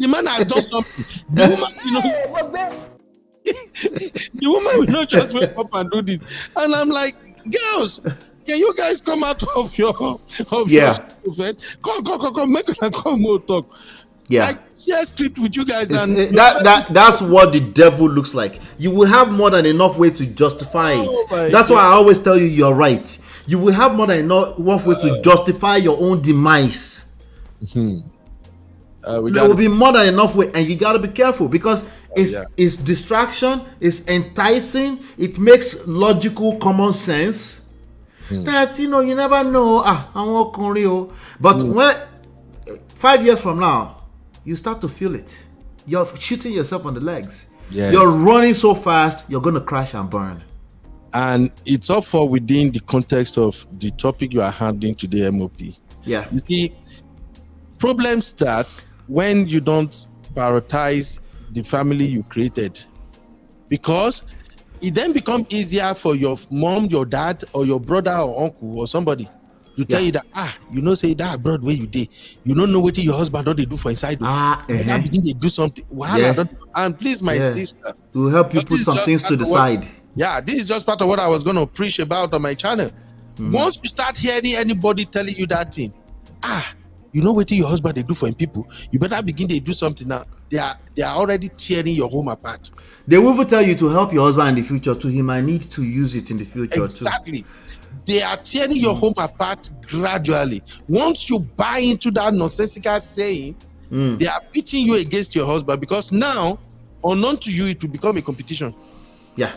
man has done something. The woman will not just wake up and do this. And I'm like, girls, can you guys come out of your Come, make us come more talk. Yeah. Like, share script with you guys. That's what the devil looks like. You will have more than enough way to justify it. That's why I always tell you you're right. You will have more than enough way to justify your own demise. There will be more than enough way, and you got to be careful because it's distraction, it's enticing, it makes logical common sense. That you never know. But when 5 years from now, you start to feel it. You're shooting yourself on the legs. Yes. You're running so fast, you're going to crash and burn. And it's all for within the context of the topic you are handling today, MOP. Yeah. You see, problem starts when you don't prioritize the family you created. Because it then becomes easier for your mom, your dad, or your brother or uncle or somebody to tell you that say that abroad where you did, you don't know what your husband don't they do for inside. And begin to do something. And please, my sister, will help you put some things to the side. Yeah, this is just part of what I was going to preach about on my channel. Once you start hearing anybody telling you that thing, you know what your husband they do for people, you better begin to do something now. They are already tearing your home apart. They will even tell you to help your husband in the future too. He might need to use it in the future exactly. They are tearing your home apart gradually. Once you buy into that nonsensical saying, they are pitching you against your husband because now, unknown to you, it will become a competition. Yeah.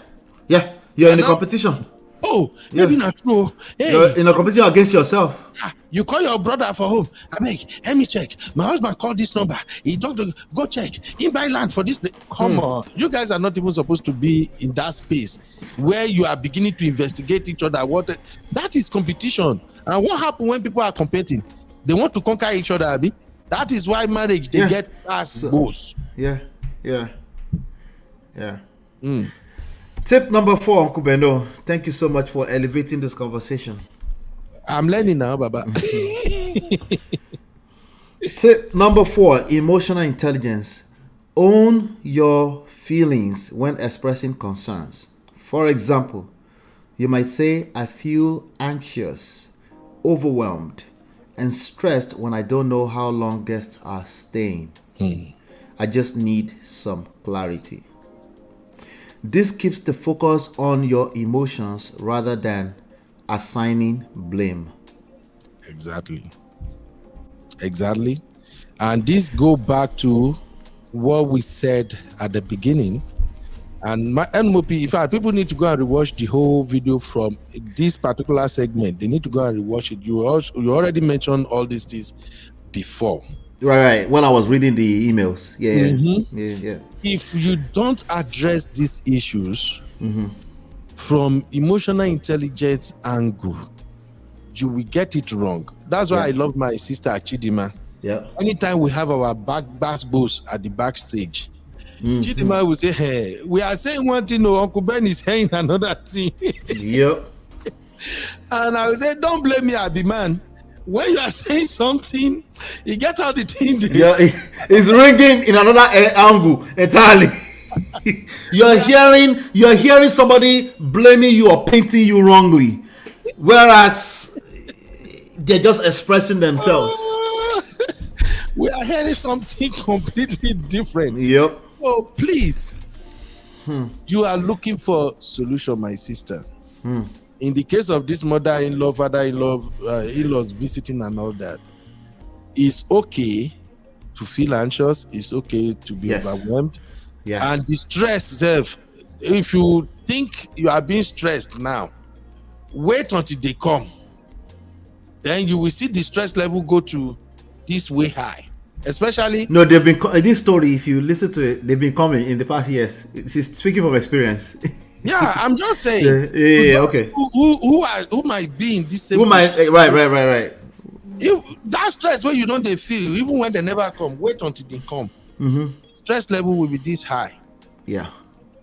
You're in a competition. Oh, maybe not true. Hey, you're in a competition against yourself. You call your brother for home. I beg, let me check. My husband called this number. He talked to go check. He buy land for this. Come on. You guys are not even supposed to be in that space where you are beginning to investigate each other. That is competition. And what happens when people are competing? They want to conquer each other, Abi. That is why marriage, they get past goals. Yeah. Tip number 4, Uncle Beno. Thank you so much for elevating this conversation. I'm learning now, Baba. Tip number 4, emotional intelligence. Own your feelings when expressing concerns. For example, you might say, I feel anxious, overwhelmed, and stressed when I don't know how long guests are staying. I just need some clarity. This keeps the focus on your emotions rather than assigning blame. Exactly. And this go back to what we said at the beginning. And my MOP, in fact, people need to go and rewatch the whole video from this particular segment. They need to go and rewatch it. You already mentioned all these things before. Right. When I was reading the emails. Yeah. If you don't address these issues from emotional intelligence angle, you will get it wrong. That's why I love my sister Chidima. Yeah. Anytime we have our bass boss at the backstage, Chidima will say, hey, we are saying one thing, no, Uncle Ben is saying another thing. Yep. And I will say, don't blame me, Abi man. When you are saying something, you get out the thing. Yeah, it's ringing in another angle entirely. You're hearing somebody blaming you or painting you wrongly, whereas they're just expressing themselves. We are hearing something completely different. Yep. So please, you are looking for solution, my sister. In the case of this mother-in-law, father-in-law, in-laws visiting and all that, it's okay to feel anxious. It's okay to be overwhelmed. Yeah. And the stress itself, if you think you are being stressed now, wait until they come. Then you will see the stress level go to this way high. Especially they've been this story. If you listen to it, they've been coming in the past years. It's speaking from experience. Yeah, I'm just saying. Okay. Who might be in this same? Who might? Right. If that stress when you don't they feel, even when they never come, wait until they come. Stress level will be this high. Yeah.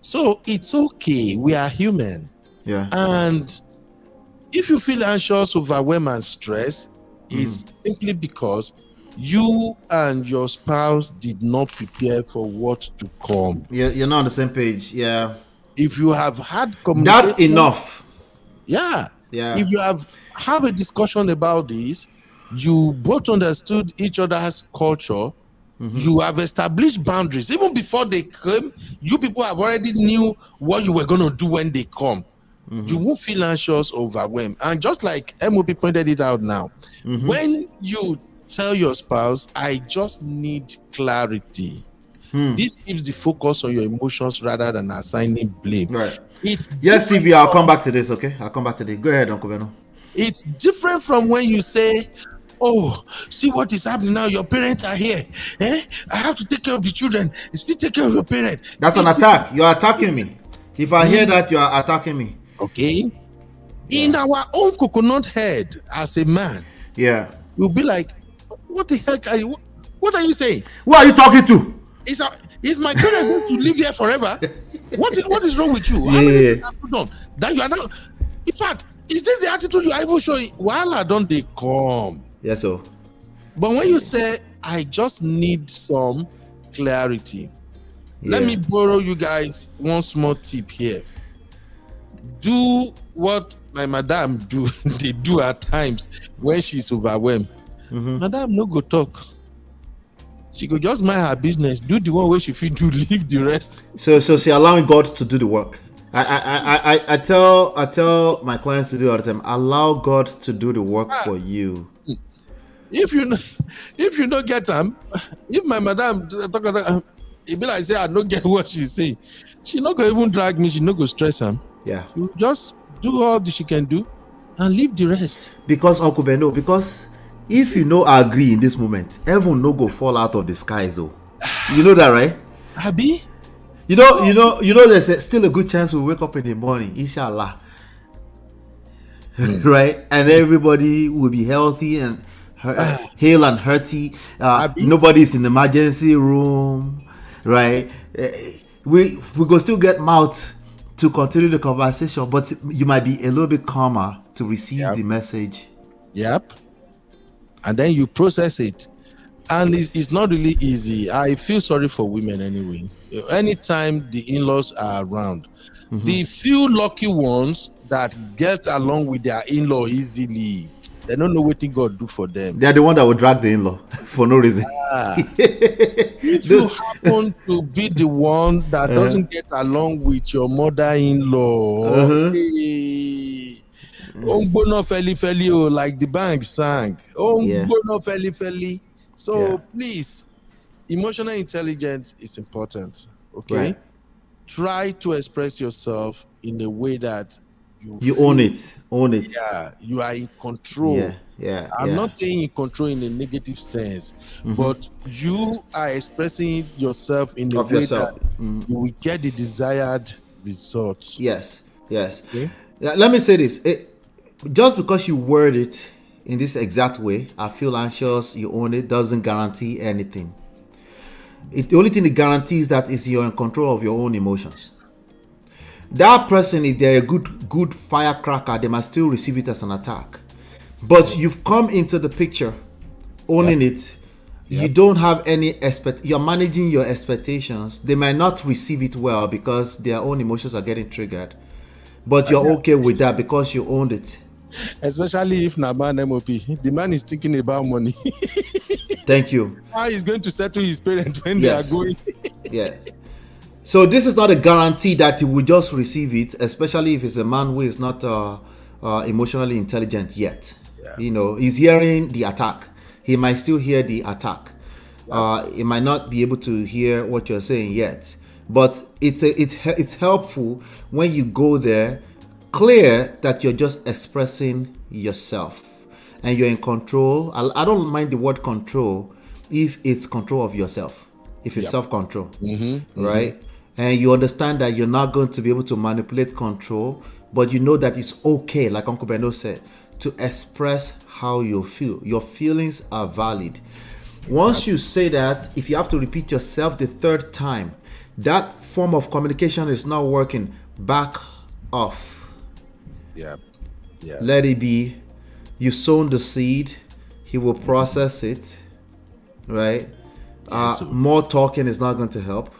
So it's okay. We are human. Yeah. And if you feel anxious, overwhelmed, and stressed, it's simply because you and your spouse did not prepare for what to come. You're not on the same page. Yeah. If you have had communication, that's enough. Yeah. If you have a discussion about this, you both understood each other's culture. You have established boundaries. Even before they came, you people have already knew what you were going to do when they come. You won't feel anxious or overwhelmed. And just like MOP pointed it out now, when you tell your spouse, I just need clarity, this keeps the focus on your emotions rather than assigning blame. Right. Yes, CV, I'll come back to this, okay? I'll come back to this. Go ahead, Uncle Beno. It's different from when you say, oh, see what is happening now. Your parents are here. I have to take care of the children. Still take care of your parents. That's an attack. You're attacking me. If I hear that, you are attacking me. Okay. In our own coconut head, as a man, we'll be like, what the heck are you? What are you saying? Who are you talking to? Is my parents going to live here forever? What is wrong with you? That you are not. In fact, is this the attitude you are even showing? While don't they come? Yes, sir. But when you say, I just need some clarity, let me borrow you guys one small tip here. Do what my madam they do at times when she's overwhelmed. Madam no go talk. She go just mind her business, do the one where she feel do, leave the rest. So she allowing God to do the work. I tell my clients to do all the time, allow God to do the work for you. If you don't get them, if my madam talk, it be like say I don't get what she say. She not gonna even drag me. She not go stress him. Yeah. You just do all that she can do and leave the rest. Because Uncle Beno, because if you no agree in this moment, heaven no go fall out of the skies, oh. You know that, right? Abi? You know, there's still a good chance we'll wake up in the morning, inshallah. Right? And everybody will be healthy and hale and hearty. Nobody's in the emergency room, right? We go still get mouth to continue the conversation, but you might be a little bit calmer to receive the message. Yep. And then you process it. And it's not really easy. I feel sorry for women anyway. Anytime the in-laws are around, the few lucky ones that get along with their in-law easily, they don't know what God do for them. They're the one that will drag the in-law for no reason. If you happen to be the one that doesn't get along with your mother-in-law, like the bank sang. So please, emotional intelligence is important. Okay, right. Try to express yourself in a way that you own it. Yeah, you are in control. I'm not saying in control in a negative sense, but you are expressing yourself in a way that you will get the desired results. Yes. Okay? Let me say this. Just because you word it in this exact way, I feel anxious, you own it, doesn't guarantee anything. The only thing it guarantees that is you're in control of your own emotions. That person, if they're a good firecracker, they must still receive it as an attack. But you've come into the picture, owning it. You don't have any you're managing your expectations. They might not receive it well because their own emotions are getting triggered. But you're okay with that because you owned it. Especially if Naban MOP, the man is thinking about money. Thank you. How he's going to settle his parents when they are going. So this is not a guarantee that he will just receive it, especially if it's a man who is not emotionally intelligent yet. You know, he's hearing the attack. He might still hear the attack. He might not be able to hear what you're saying yet. But it's helpful when you go there, clear that you're just expressing yourself and you're in control. I don't mind the word control if it's control of yourself, if it's self-control, right? And you understand that you're not going to be able to manipulate control, but you know that it's okay, like Uncle Beno said, to express how you feel. Your feelings are valid. Once you say that, if you have to repeat yourself the third time, that form of communication is not working, back off. Let it be. You've sown the seed. He will process it, right? More talking is not going to help.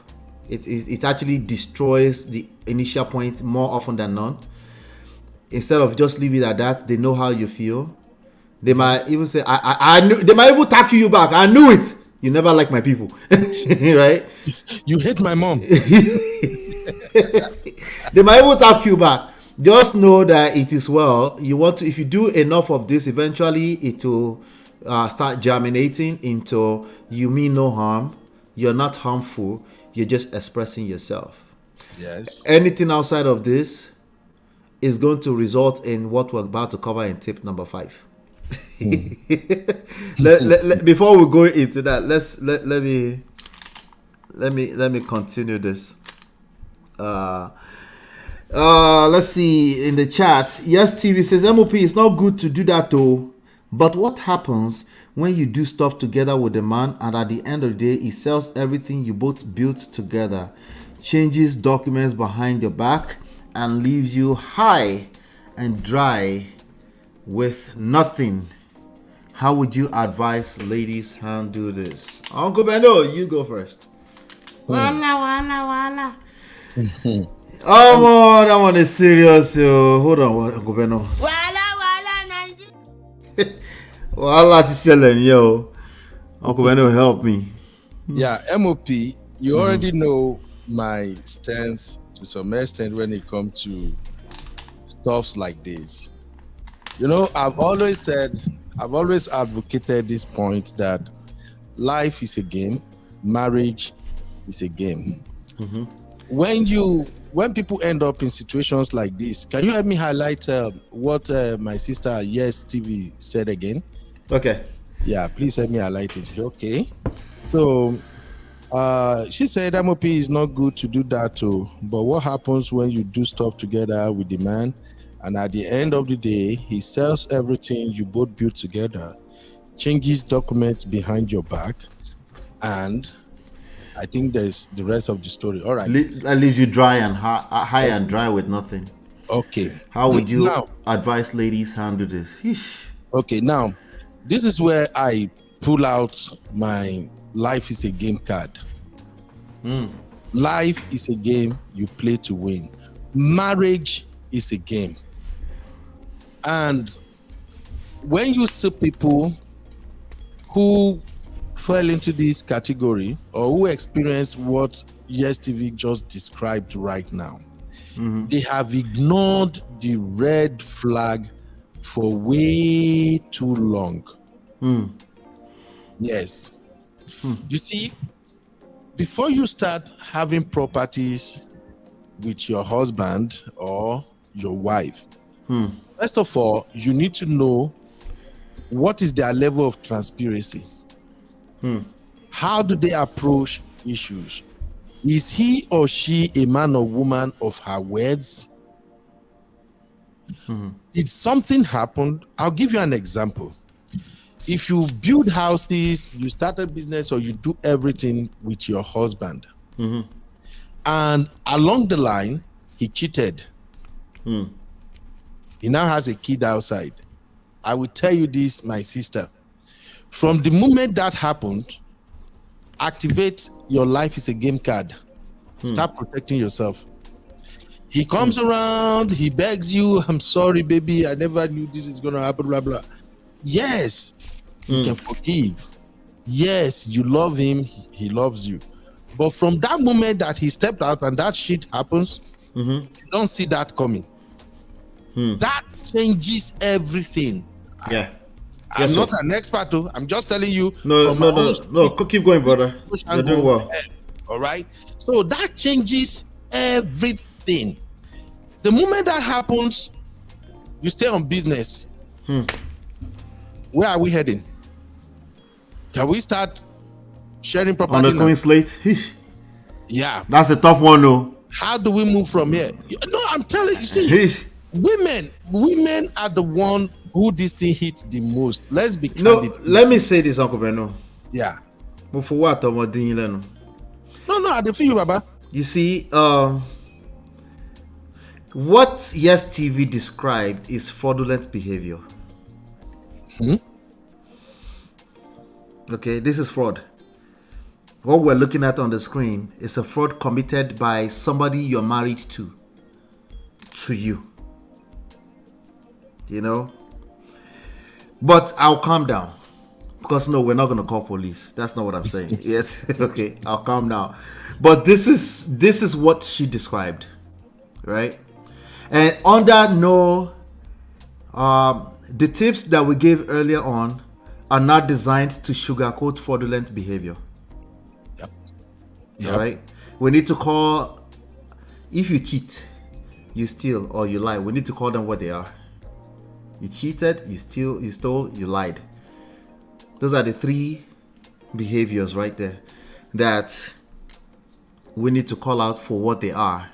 It actually destroys the initial point more often than not. Instead of just leave it at that, they know how you feel. They might even say, I knew. They might even tackle you back. I knew it. You never like my people, right? You hate my mom. They might even tackle you back. Just know that it is well. You want to. If you do enough of this, eventually it will start germinating into you mean no harm. You're not harmful. You're just expressing yourself. Yes. Anything outside of this is going to result in what we're about to cover in tip number 5. Before we go into that, let me continue this. Let's see in the chat. Yes, TV says MOP, it's not good to do that though. But what happens when you do stuff together with the man and at the end of the day he sells everything you both built together, changes documents behind your back, and leaves you high and dry with nothing? How would you advise ladies handle this? Uncle Beno, you go first. Wala. Oh, that one is serious. Hold on, Uncle Beno. Wala tiselen, yo. Uncle Beno, help me. Yeah, MOP, you already know my stance to some extent when it comes to stuffs like this. You know, I've always advocated this point that life is a game, marriage is a game. When you when people end up in situations like this, can you help me highlight what my sister Yes TV said again? Okay. Yeah, please help me highlight it. Okay. So she said MOP is not good to do that too. But what happens when you do stuff together with the man, and at the end of the day, he sells everything you both built together, changes documents behind your back, and I think there's the rest of the story. All right. That leaves you dry and high and dry with nothing. Okay. How would you advise ladies handle this? Yeesh. Okay, now this is where I pull out my life is a game card. Life is a game you play to win. Marriage is a game. And when you see people who fell into this category or who experience what Yes TV just described right now, they have ignored the red flag for way too long. Yes. You see, before you start having properties with your husband or your wife, first of all, you need to know what is their level of transparency. How do they approach issues? Is he or she a man or woman of her words? Did something happen? I'll give you an example. If you build houses, you start a business, or you do everything with your husband, and along the line, he cheated. He now has a kid outside. I will tell you this, my sister. From the moment that happened, activate your life is a game card. Start protecting yourself. He comes around, he begs you, I'm sorry, baby, I never knew this is going to happen, blah, blah. Yes, you can forgive. Yes, you love him, he loves you. But from that moment that he stepped out and that shit happens, you don't see that coming. That changes everything. Yeah. I'm not an expert, though. I'm just telling you. No. Keep going, brother. You're doing well. All right. So that changes everything. The moment that happens, you stay on business. Where are we heading? Can we start sharing property on the clean slate? Yeah. That's a tough one, though. How do we move from here? No, I'm telling you. See, women are the one who this thing hits the most. Let's be candid. No, let me say this, Uncle Beno. Yeah. But for what? No, I don't feel you, Baba. You see, what Yes TV described is fraudulent behavior. Okay, this is fraud. What we're looking at on the screen is a fraud committed by somebody you're married to you. You know? But I'll calm down. Because no, we're not going to call police. That's not what I'm saying. Yet, okay, I'll calm down. But this is what she described. Right? And under no, the tips that we gave earlier on are not designed to sugarcoat fraudulent behavior. Yep. Right? We need to call, if you cheat, you steal, or you lie, we need to call them what they are. You cheated, you stole, you lied. Those are the three behaviors right there that we need to call out for what they are.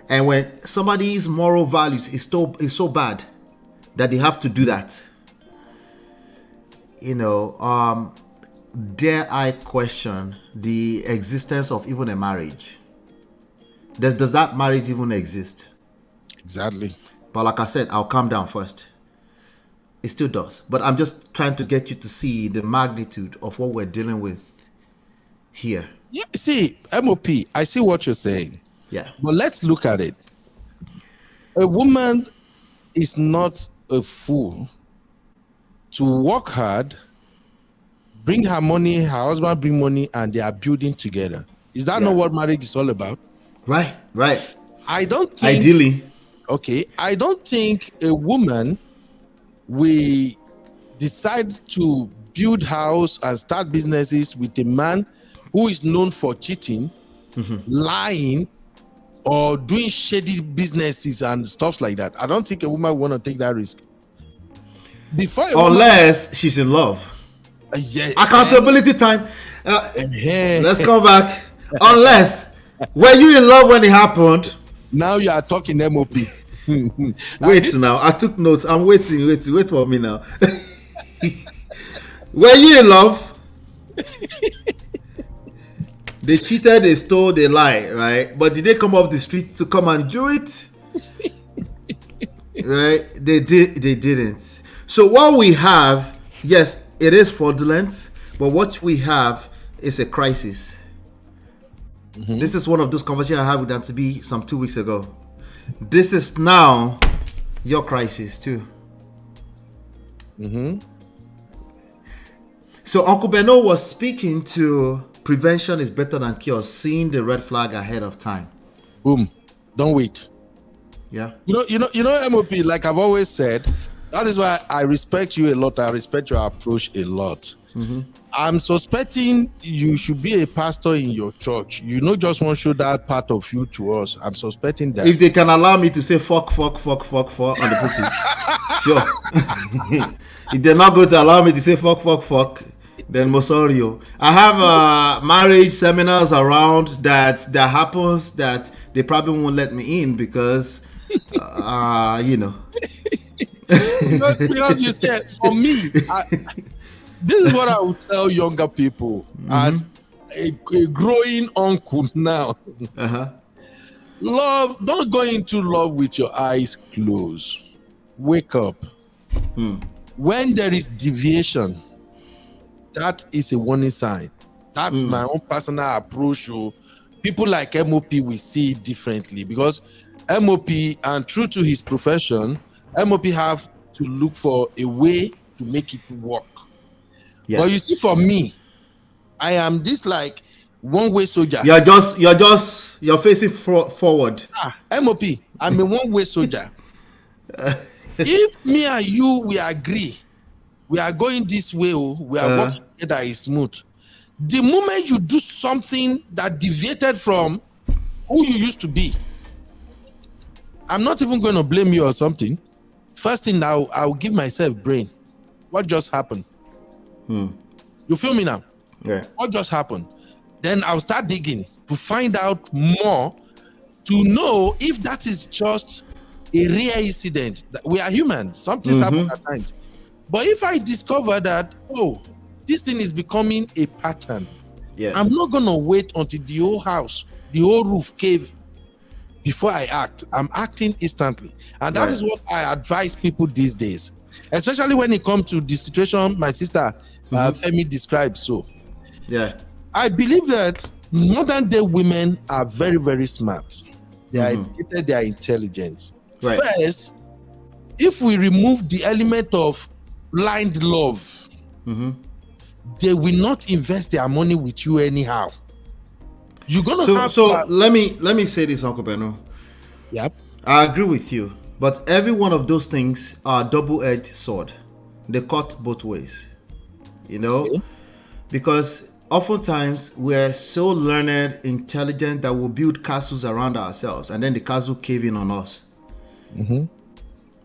And when somebody's moral values is so bad that they have to do that, you know, dare I question the existence of even a marriage? Does that marriage even exist? Exactly. But like I said, I'll calm down first. It still does. But I'm just trying to get you to see the magnitude of what we're dealing with here. Yeah, see, MOP, I see what you're saying. Yeah. But let's look at it. A woman is not a fool to work hard, bring her money, her husband bring money, and they are building together. Is that not what marriage is all about? Right. I don't think... Ideally. Okay, I don't think a woman will decide to build house and start businesses with a man who is known for cheating, lying, or doing shady businesses and stuff like that, I don't think a woman want to take that risk. Unless she's in love. Yeah. Accountability time. Let's come back. Unless, were you in love when it happened? Now you are talking MOP. Wait now. I took notes. I'm waiting. Wait for me now. Were you in love? They cheated, they stole, they lied, right? But did they come off the street to come and do it? Right? They didn't. So what we have, yes, it is fraudulent, but what we have is a crisis. This is one of those conversations I had with Auntie B some 2 weeks ago. This is now your crisis too. So Uncle Beno was speaking to prevention is better than cure, seeing the red flag ahead of time. Boom. Don't wait. Yeah. You know, MOP, like I've always said, that is why I respect you a lot. I respect your approach a lot. I'm suspecting you should be a pastor in your church. You know, just want to show that part of you to us. I'm suspecting that. If they can allow me to say fuck on the pulpit, sure. If they're not going to allow me to say fuck, then Mosorio. I have marriage seminars around that happens that they probably won't let me in because, you know. because you said, for me, this is what I would tell younger people as a growing uncle now. Love, don't go into love with your eyes closed. Wake up. When there is deviation, that is a warning sign. That's my own personal approach. People like MOP will see it differently because MOP, and true to his profession, MOP have to look for a way to make it work. Yes. But you see, for me, I am this like one-way soldier. You're facing forward. MOP, I'm a one-way soldier. If me and you, we agree, we are going this way, we are working together, is smooth. The moment you do something that deviated from who you used to be, I'm not even going to blame you or something. First thing, I'll give myself brain. What just happened? You feel me now? Yeah. What just happened? Then I'll start digging to find out more, to know if that is just a rare incident. We are human. Something happens at times. But if I discover that, this thing is becoming a pattern, I'm not going to wait until the whole house, the whole roof cave before I act. I'm acting instantly. And that is what I advise people these days, especially when it comes to the situation my sister Femi described. So, I believe that modern day women are very, very smart. They are educated, they are intelligent. First, if we remove the element of blind love, they will not invest their money with you anyhow. You're gonna have. So let me say this, Uncle Beno. Yep. I agree with you, but every one of those things are double-edged sword. They cut both ways. You know, because oftentimes we're so learned, intelligent that we'll build castles around ourselves, and then the castle cave in on us. You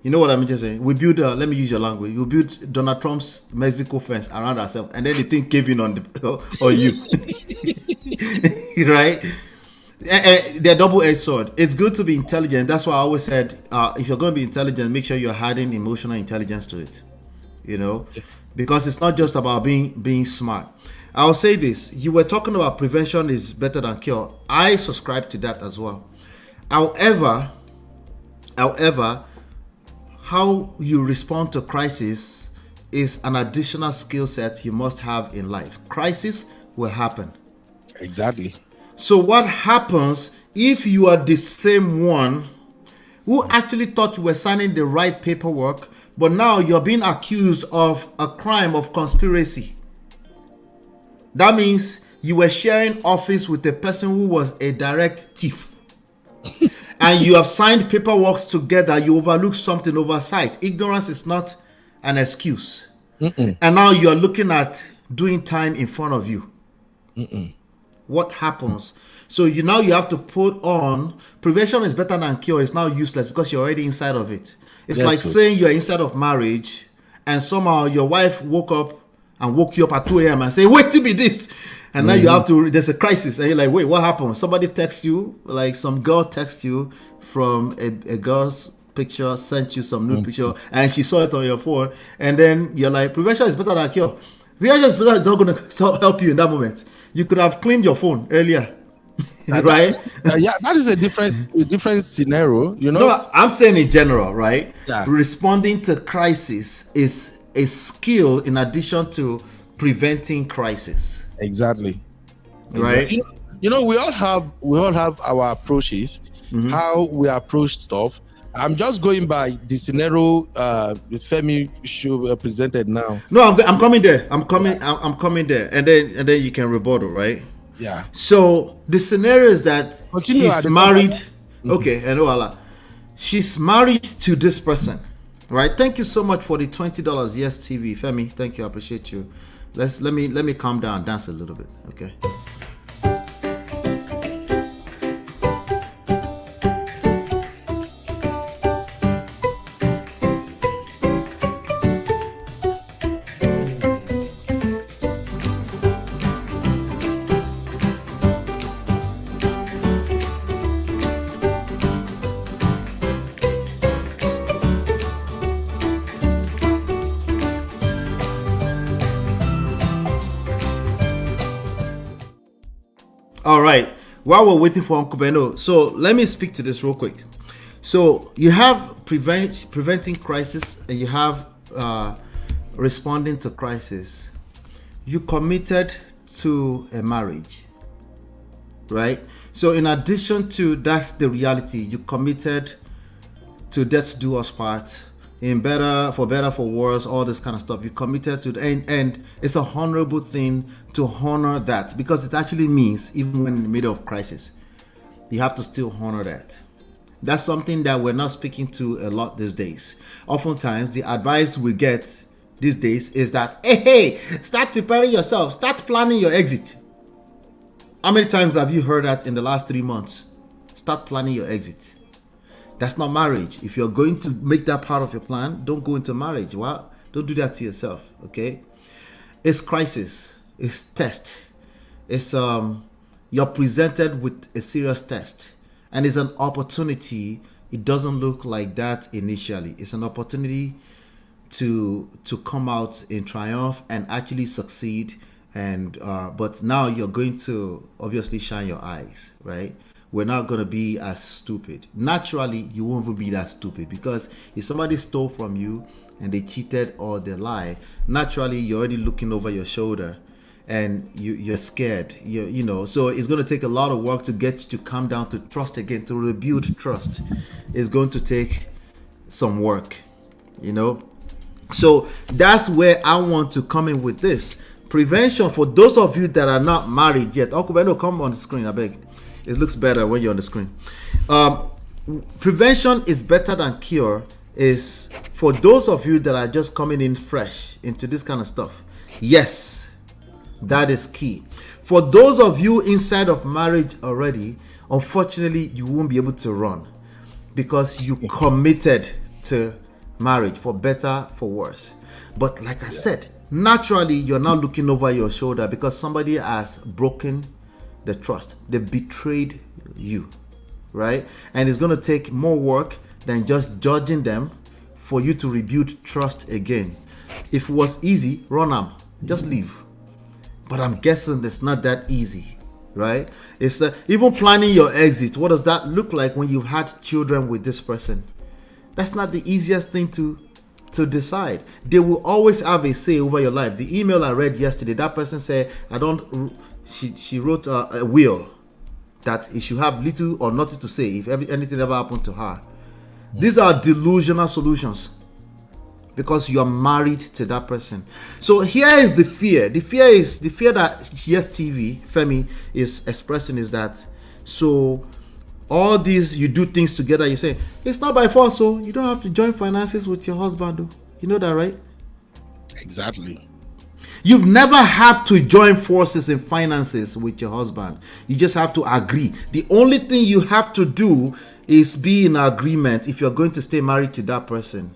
know what I'm just saying? We build, let me use your language. We build Donald Trump's Mexico fence around ourselves, and then the thing cave in on you. Right? They're double-edged sword. It's good to be intelligent. That's why I always said, if you're going to be intelligent, make sure you're adding emotional intelligence to it. You know? Because it's not just about being smart. I'll say this. You were talking about prevention is better than cure. I subscribe to that as well. However, how you respond to crisis is an additional skill set you must have in life. Crisis will happen. Exactly. So what happens if you are the same one who actually thought you were signing the right paperwork, but now you're being accused of a crime of conspiracy? That means you were sharing office with a person who was a direct thief. And you have signed paperwork together, you overlook something, oversight. Ignorance is not an excuse. And now you're looking at doing time in front of you. What happens? So you have to put on. Prevention is better than cure. It's now useless because you're already inside of it. It's like saying you're inside of marriage and somehow your wife woke you up at 2 a.m. and say, wait to be this. And now you have to, there's a crisis. And you're like, wait, what happened? Somebody texts you, like some girl texts you from a girl's picture, sent you some nude picture, and she saw it on your phone. And then you're like, prevention is better than cure. Prevention is not going to help you in that moment. You could have cleaned your phone earlier. Right? That is a different scenario, No, I'm saying in general, right? Yeah. Responding to crisis is a skill in addition to preventing crisis. Exactly. Right? We all have our approaches, how we approach stuff. I'm just going by the scenario Femi show presented now. No, I'm coming there. I'm coming there, and then you can rebuttal, right? Yeah. So the scenario is that she's married. Okay, and voila, she's married to this person, right? Thank you so much for the $20. Yes, TV, Femi. Thank you. I appreciate you. Let me calm down and dance a little bit, okay? All right. While we're waiting for Uncle Beno, so let me speak to this real quick. So you have preventing crisis and you have responding to crisis. You committed to a marriage, right? So in addition to that's the reality, you committed to death do us part, in better for worse, all this kind of stuff. You committed to the end, and it's a honorable thing to honor that, because it actually means even when in the middle of crisis, you have to still honor that. That's something that we're not speaking to a lot these days. Oftentimes, the advice we get these days is that, hey, start preparing yourself, start planning your exit. How many times have you heard that in the last 3 months? Start planning your exit. That's not marriage. If you're going to make that part of your plan, don't go into marriage. Well, don't do that to yourself, okay? It's crisis. It's test. It's you're presented with a serious test, and it's an opportunity. It doesn't look like that initially. It's an opportunity to come out in triumph and actually succeed. And but now you're going to obviously shine your eyes, right? We're not going to be as stupid. Naturally, you won't even be that stupid, because if somebody stole from you and they cheated or they lie, naturally you're already looking over your shoulder and you're scared. You know, so it's going to take a lot of work to get you to come down to trust again, to rebuild trust. It's going to take some work, you know. So that's where I want to come in with this prevention for those of you that are not married yet. Uncle Beno, come on the screen, I beg. It looks better when you're on the screen. Prevention is better than cure is for those of you that are just coming in fresh into this kind of stuff. Yes, that is key. For those of you inside of marriage already, unfortunately, you won't be able to run because you committed to marriage, for better, for worse. But like I said, naturally, you're now looking over your shoulder because somebody has broken the trust. They betrayed you, right? And it's going to take more work than just judging them for you to rebuild trust again. If it was easy, run am, just leave. But I'm guessing it's not that easy, right? It's even planning your exit. What does that look like when you've had children with this person? That's not the easiest thing to decide. They will always have a say over your life. The email I read yesterday, that person said, she wrote a will that he should have little or nothing to say if anything ever happened to her. These are delusional solutions because you are married to that person. So here is the fear. The fear that Yes TV Femi is expressing is that, so all these, you do things together, you say it's not by force, so you don't have to join finances with your husband though. You know that, right? Exactly. You've never have to join forces in finances with your husband. You just have to agree. The only thing you have to do is be in agreement if you're going to stay married to that person.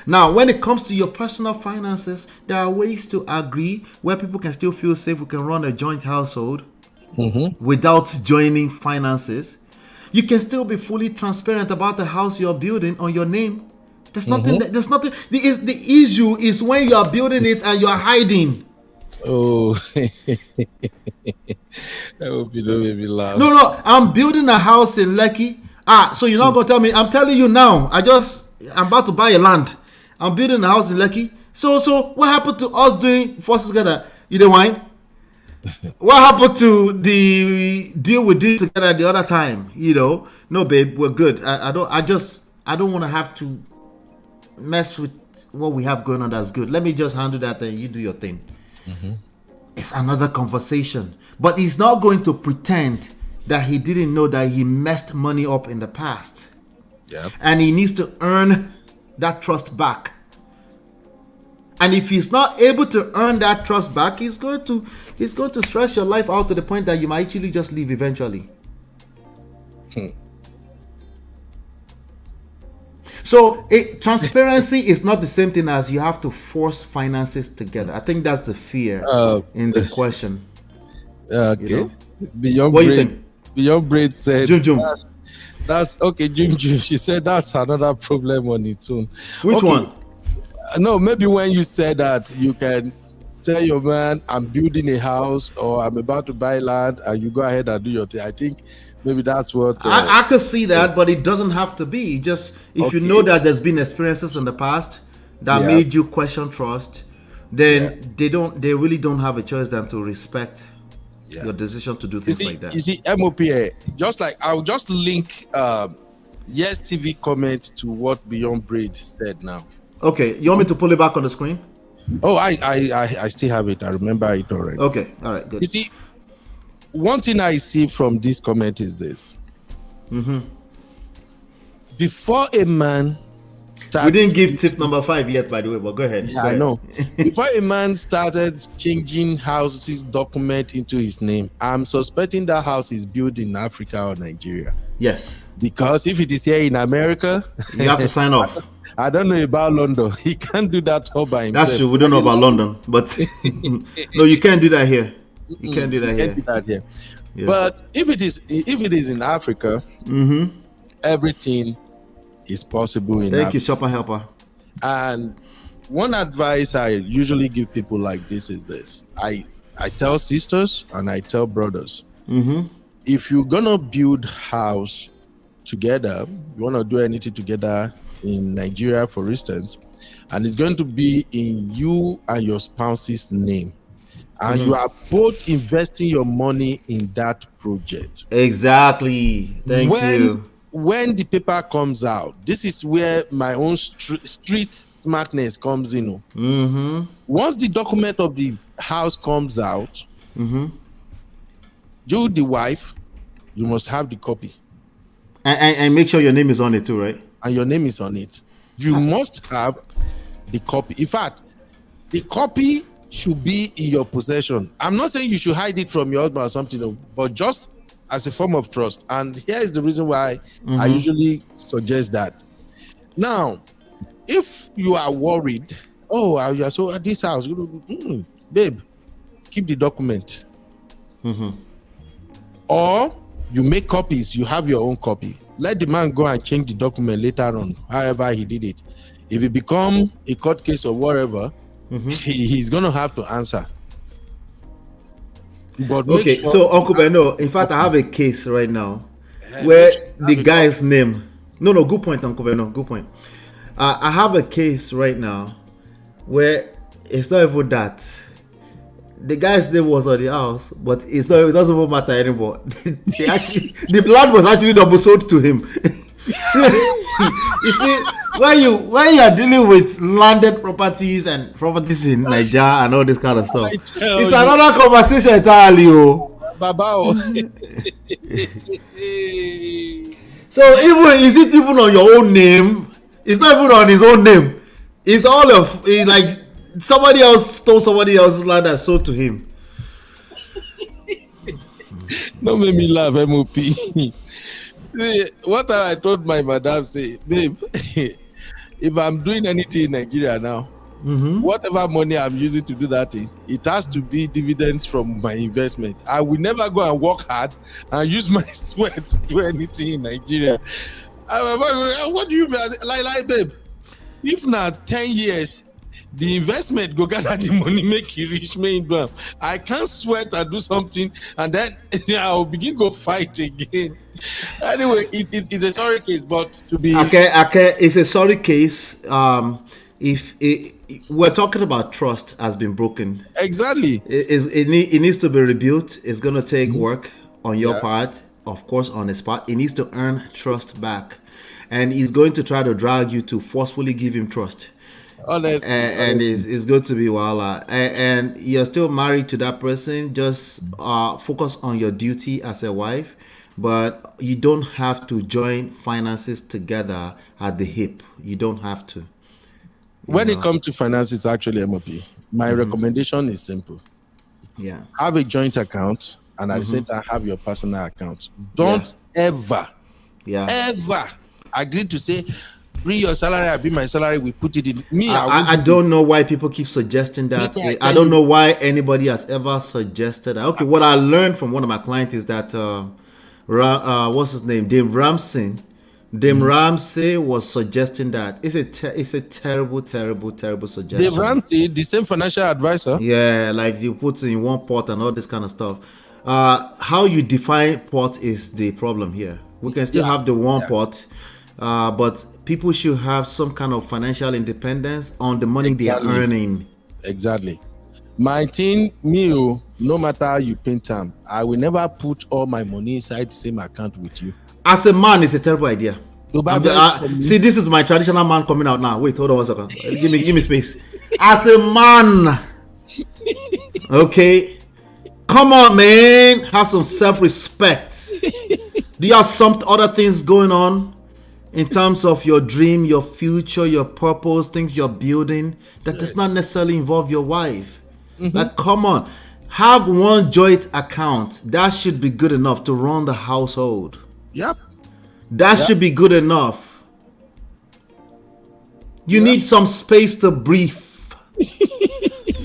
Now, when it comes to your personal finances, there are ways to agree where people can still feel safe. We can run a joint household without joining finances. You can still be fully transparent about the house you're building on your name. There's nothing. There's nothing. The issue is when you are building it and you are hiding. Oh, I hope you don't make me laugh. No, I'm building a house in Lekki. So you're not gonna tell me? I'm telling you now. I'm about to buy a land. I'm building a house in Lekki. So what happened to us doing forces together? You didn't wine? What happened to the deal we did together the other time? No, babe, we're good. I don't want to have to mess with what we have going on. That's good. Let me just handle that and you do your thing. It's another conversation. But he's not going to pretend that he didn't know that he messed money up in the past. Yep. And he needs to earn that trust back. And if he's not able to earn that trust back, he's going to stress your life out to the point that you might actually just leave eventually. So transparency is not the same thing as you have to force finances together. I think that's the fear in the question. Okay. What do you think? Beyond Braid said, Jum. That's okay, Jum. She said that's another problem on its own. Which one? No, maybe when you said that you can tell your man, I'm building a house or I'm about to buy land, and you go ahead and do your thing. I think maybe that's what I could see that, but it doesn't have to be. Just if you know that there's been experiences in the past that made you question trust, then they really don't have a choice than to respect your decision to do things like that. You see, MOPA, just like I'll just link Yes TV comment to what Beyond Braid said now. Okay, you want me to pull it back on the screen? Oh, I still have it. I remember it already. Okay, all right, good. You see, one thing I see from this comment is this. Before a man started, we didn't give tip number 5 yet, by the way, but go ahead. Yeah, I know. Before a man started changing houses document into his name, I'm suspecting that house is built in Africa or Nigeria. Yes. Because if it is here in America, you have to sign off. I don't know about London. He can't do that all by himself. That's true. We don't know about London, but no, you can't do that here. You can't do that here. Yeah. But if it is in Africa, everything is possible in Africa. Thank you, Shopper Helper. And one advice I usually give people like this is this. I tell sisters and I tell brothers, if you're gonna build house together, you want to do anything together in Nigeria, for instance, and it's going to be in you and your spouse's name, and you are both investing your money in that project. Exactly. Thank you. When the paper comes out, this is where my own street smartness comes in. Once the document of the house comes out, you, the wife, you must have the copy. And make sure your name is on it too, right? And your name is on it. You must have the copy. In fact, the copy should be in your possession. I'm not saying you should hide it from your husband or something, but just as a form of trust. And here is the reason why I usually suggest that. Now, if you are worried, so at this house, babe, keep the document. Or you make copies, you have your own copy. Let the man go and change the document later on, however he did it. If it become a court case or whatever, he's going to have to answer. But okay, sure, so Uncle Beno, in fact, I have a case right now where the guy's name... No, good point, Uncle Beno, good point. I have a case right now where it's not even that. The guy's name was on the house, but it doesn't even matter anymore. The land was actually double sold to him. You see, when you are dealing with landed properties and properties in Nigeria and all this kind of stuff, it's another conversation entirely. Baba. So is it even on your own name? It's not even on his own name. It's all of like Somebody else stole somebody else's land and sold to him. Don't make me laugh, MOP. See, what I told my madam, say, babe, if I'm doing anything in Nigeria now, whatever money I'm using to do that thing, it has to be dividends from my investment. I will never go and work hard and use my sweat to do anything in Nigeria. What do you mean? Like, babe, if not 10 years, the investment go gather the money, make it reach me in Bam. I can't sweat and do something, and then I'll begin to fight again. Anyway, it's a sorry case, but to be okay, it's a sorry case. If we're talking about trust has been broken, exactly, it needs to be rebuilt. It's going to take work on your part, of course, on his part. He needs to earn trust back, and he's going to try to drag you to forcefully give him trust. Honestly, and it's going to be voila. And you're still married to that person. Just focus on your duty as a wife, but you don't have to join finances together at the hip. You don't have to. When it comes to finances, actually, MOP, my recommendation is simple. Yeah. Have a joint account, and at the same time, have your personal account. Don't ever agree to say, bring your salary, I bring my salary, we put it in. I don't know why people keep suggesting that. I don't know why anybody has ever suggested that. Okay, what I learned from one of my clients is that, what's his name? Dame Ramsey was suggesting that. It's a terrible suggestion. Dave Ramsey, the same financial advisor. Yeah, like you put in one pot and all this kind of stuff. How you define pot is the problem here. We can still have the one pot, but people should have some kind of financial independence on the money they are earning. Exactly. My thing, no matter how you paint them, I will never put all my money inside the same account with you. As a man, it's a terrible idea. See, this is my traditional man coming out now. Wait, hold on 1 second. Give me space. As a man, okay, come on, man, have some self-respect. Do you have some other things going on in terms of your dream, your future, your purpose, things you're building that does not necessarily involve your wife? Like, come on, have one joint account. That should be good enough to run the household. Yep. That should be good enough. You need some space to breathe.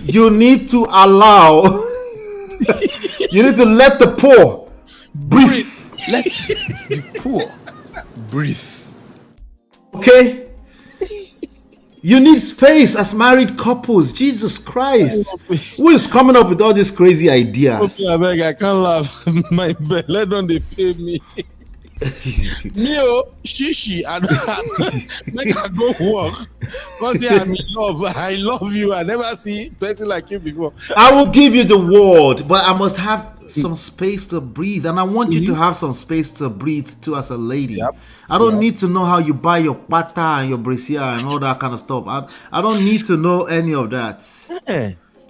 You need to allow. You need to let the poor breathe. Let the poor breathe. Okay? You need space as married couples. Jesus Christ. Who is coming up with all these crazy ideas? Okay, I can't laugh. My belly don't they pay me. Shishi, make her go work. Because I'm in love. I love you. I never see a person like you before. I will give you the word, but I must have some space to breathe, and I want you to have some space to breathe too as a lady. I don't need to know how you buy your pata and your brassiere and all that kind of stuff. I don't need to know any of that.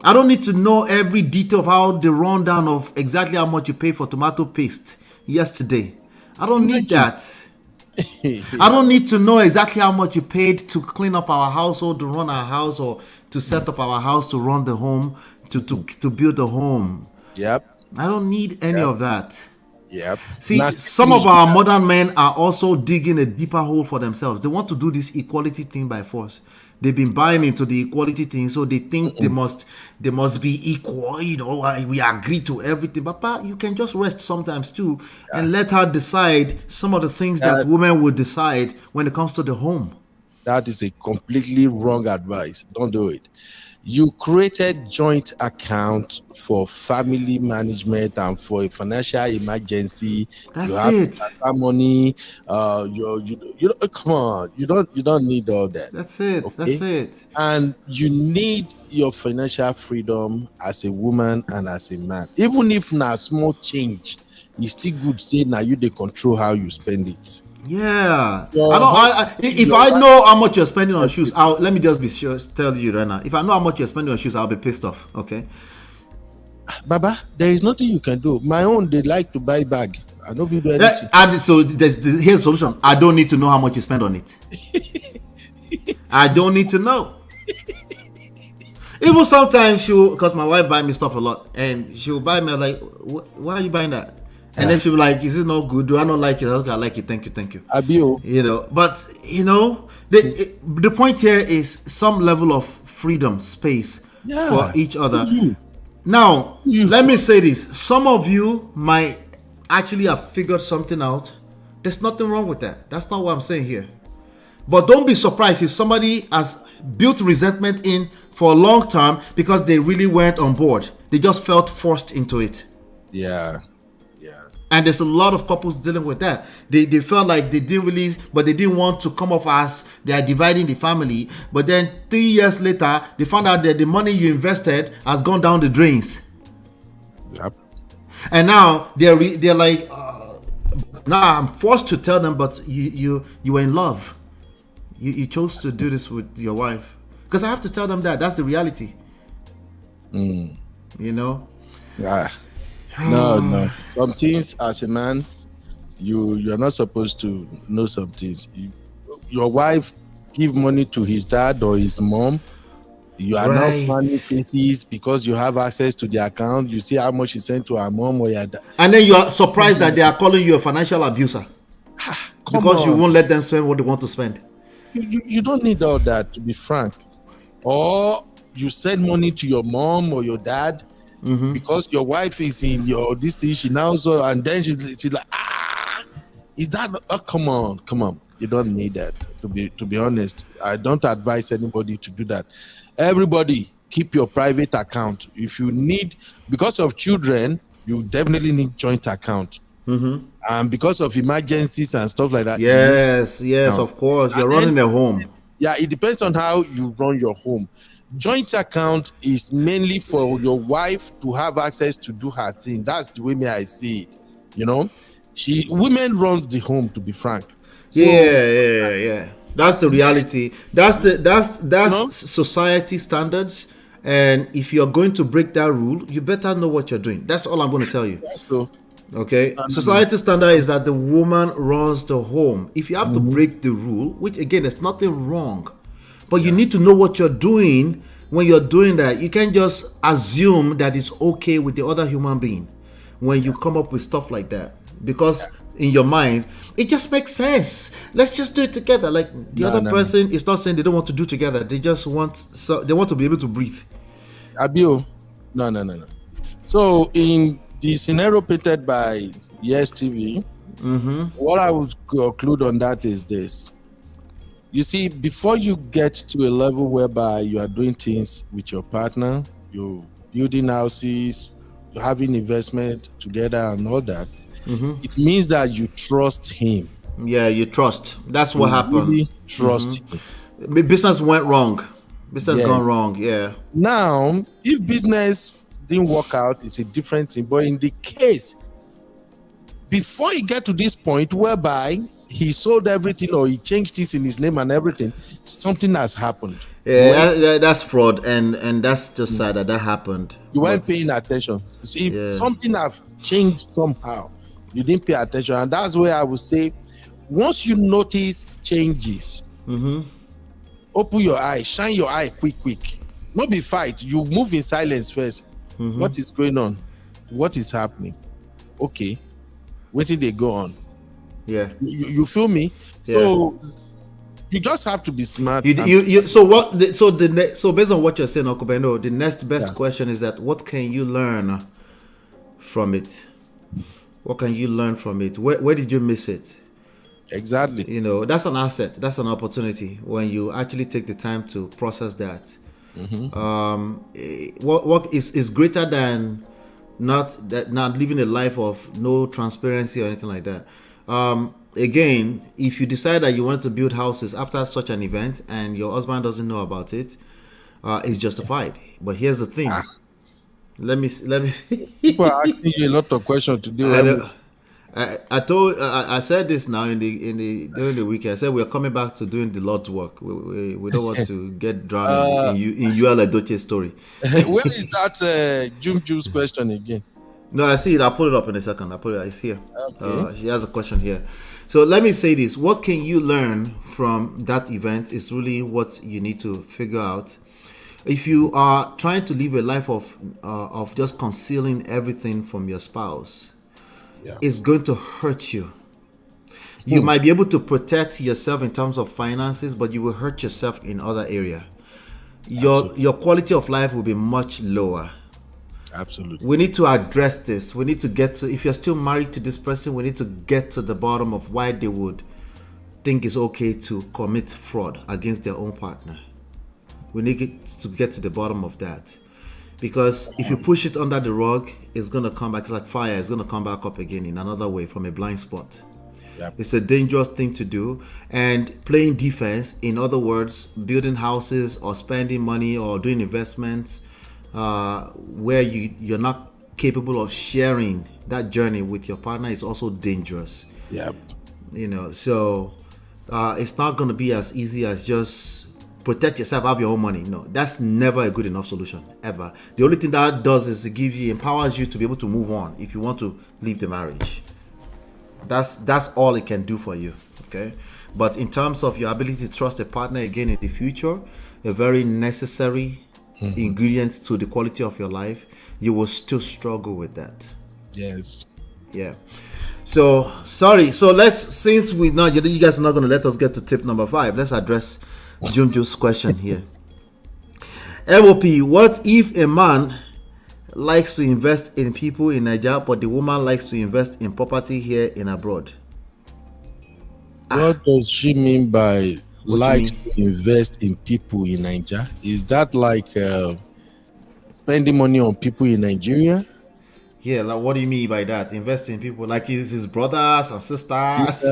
I don't need to know every detail of how the rundown of exactly how much you pay for tomato paste yesterday. I don't need that. I don't need to know exactly how much you paid to clean up our household, to run our house, or to set up our house, to run the home, to build the home. Yep. I don't need any of that. Yep. See, some of our modern men are also digging a deeper hole for themselves. They want to do this equality thing by force. They've been buying into the equality thing, so they think they must be equal. You know, we agree to everything. But you can just rest sometimes too, and let her decide some of the things that women would decide when it comes to the home. That is a completely wrong advice. Don't do it. You created joint account for family management and for a financial emergency. That's you have it. Money. You come on. You don't need all that. That's it. Okay? That's it. And you need your financial freedom as a woman and as a man. Even if na small change, it's still good to say now you they control how you spend it. Yeah, if I know how much you're spending on shoes, let me just be sure tell you right now. If I know how much you're spending on shoes, I'll be pissed off. Okay, Baba, there is nothing you can do. My own, they like to buy bag. I don't do anything. So here's the solution. I don't need to know how much you spend on it. I don't need to know. Even sometimes because my wife buy me stuff a lot, and she'll buy me like, why are you buying that? And then she'll be like, is it not good? Do I not like it? Okay, I like it. Thank you. Abio. But the point here is some level of freedom, space for each other. Now, let me say this. Some of you might actually have figured something out. There's nothing wrong with that. That's not what I'm saying here. But don't be surprised if somebody has built resentment in for a long time because they really weren't on board. They just felt forced into it. Yeah. And there's a lot of couples dealing with that. They felt like they didn't really, but they didn't want to come off as they are dividing the family. But then 3 years later, they found out that the money you invested has gone down the drains. Yep. And now they're like, now I'm forced to tell them, but you were in love. You chose to do this with your wife. Because I have to tell them that. That's the reality. You know? Yeah. No. Some things as a man, you're not supposed to know some things. Your wife give money to his dad or his mom. You are not funny faces because you have access to the account. You see how much he sent to her mom or your dad. And then you are surprised that they are calling you a financial abuser. Because you won't let them spend what they want to spend. You don't need all that, to be frank. Or you send money to your mom or your dad because your wife is in your this thing. She now so, and then she's like, is that? Oh, come on. You don't need that. To be honest, I don't advise anybody to do that. Everybody keep your private account. If you need, because of children, you definitely need joint account. And because of emergencies and stuff like that. Yes, of course. You're running a home. Yeah, it depends on how you run your home. Joint account is mainly for your wife to have access to do her thing. That's the way I see it. You know, women runs the home, to be frank. So, yeah. That's the reality. That's society standards. And if you're going to break that rule, you better know what you're doing. That's all I'm going to tell you. That's true. Okay, society standard is that the woman runs the home. If you have to break the rule, which again, there's nothing wrong, but you need to know what you're doing when you're doing that. You can't just assume that it's okay with the other human being when you come up with stuff like that, because in your mind it just makes sense. Let's just do it together. Like the other person is not saying they don't want to do together. They just want to be able to breathe. Abio, no. So in the scenario painted by Yes TV, what I would conclude on that is this. You see, before you get to a level whereby you are doing things with your partner, you're building houses, you're having investment together and all that, it means that you trust him. Yeah, you trust. That's what happened. Really trust him. Business went wrong. Business gone wrong, yeah. Now, if business didn't work out, it's a different thing. But in the case, before you get to this point whereby he sold everything or he changed this in his name and everything, something has happened. Yeah, that's fraud, and that's just sad that happened. You weren't paying attention. See, something have changed somehow. You didn't pay attention, and that's where I would say, once you notice changes, open your eye, shine your eye quick. Not be fight. You move in silence first. What is going on? What is happening? Okay, where did they go on? Yeah, you feel me? Yeah. So you just have to be smart. So based on what you're saying, Uncle Beno, the next best question is that what can you learn from it? What can you learn from it? Where did you miss it? Exactly. You know, that's an asset. That's an opportunity when you actually take the time to process that. What is greater than not living a life of no transparency or anything like that. Again, if you decide that you want to build houses after such an event and your husband doesn't know about it, it's justified. But here's the thing. Let me. People are asking you a lot of questions to do. I said this now during the weekend. I said we're coming back to doing the Lord's work. We don't want to get drowned in Uche Edochie's story. Where is that Jum's question again? No, I see it. I'll put it up in a second. It's here. Okay. She has a question here. So let me say this. What can you learn from that event is really what you need to figure out. If you are trying to live a life of just concealing everything from your spouse, it's going to hurt you. You might be able to protect yourself in terms of finances, but you will hurt yourself in other area. Your quality of life will be much lower. Absolutely. We need to address this. We need to get to, if you're still married to this person, we need to get to the bottom of why they would think it's okay to commit fraud against their own partner. We need to get to the bottom of that. Because if you push it under the rug, it's going to come back. It's like fire. It's going to come back up again in another way from a blind spot. Yep. It's a dangerous thing to do. And playing defense, in other words, building houses or spending money or doing investments where you're not capable of sharing that journey with your partner is also dangerous. Yep. You know, so it's not going to be as easy as just protect yourself, have your own money. No, that's never a good enough solution, ever. The only thing that does is to empowers you to be able to move on if you want to leave the marriage. That's all it can do for you, okay? But in terms of your ability to trust a partner again in the future, a very necessary ingredient to the quality of your life, you will still struggle with that. Yes. Yeah. So, sorry. So since you guys are not going to let us get to tip number 5, let's address Junju's question here. MOP, what if a man likes to invest in people in Nigeria, but the woman likes to invest in property here in abroad? What does she mean by likes to invest in people in Nigeria? Is that like spending money on people in Nigeria? Yeah, like what do you mean by that? Invest in people like his brothers and sisters,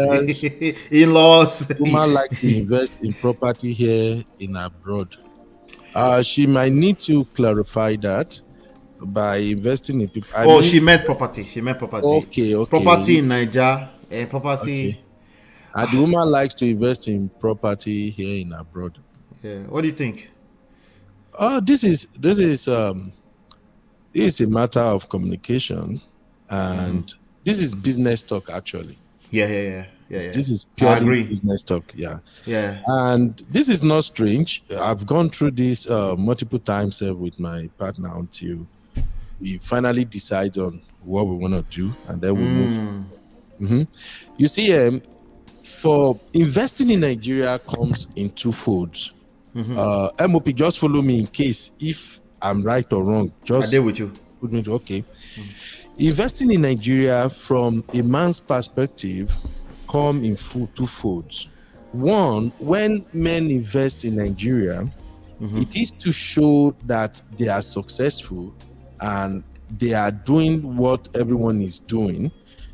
in-laws. Woman like to invest in property here in abroad. She might need to clarify that by investing in people. She meant property. Okay. Property in Nigeria and property. Okay. And the woman likes to invest in property here in abroad. Yeah. What do you think? This is a matter of communication, and this is business talk actually. Yeah. This is purely business talk. Yeah. And this is not strange. I've gone through this multiple times with my partner until we finally decide on what we want to do, and then we move. You see, for investing in Nigeria comes in two folds. MOP, just follow me in case if I'm right or wrong. Just I deal with you. Put me to okay. Investing in Nigeria from a man's perspective come in two folds. One, when men invest in Nigeria, it is to show that they are successful and they are doing what everyone is doing.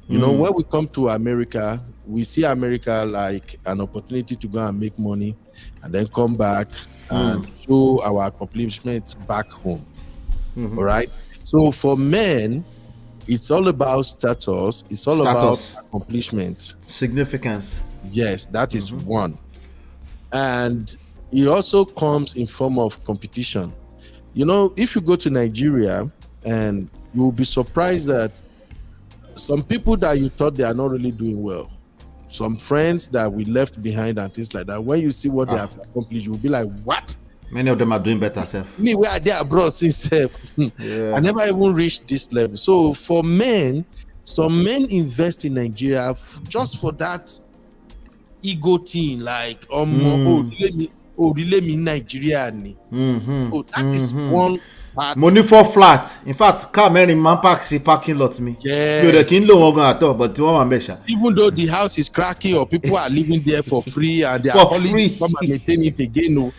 You know, when we come to America, we see America like an opportunity to go and make money and then come back and show our accomplishments back home. All right. So for men, it's all about status. It's all about accomplishment. Significance. Yes, that is one. And it also comes in form of competition. You know, if you go to Nigeria, and you'll be surprised that some people that you thought they are not really doing well, some friends that we left behind and things like that, when you see what they have accomplished, you'll be like, what? Many of them are doing better, self. Me, where are they abroad since I never even reached this level. So for men, some men invest in Nigeria just for that ego thing, like relay me Nigeria. That is one part. Money for flat. In fact, car many man parking lot me. Yes. Even though the house is cracking or people are living there for free and they are calling to come and maintain it again,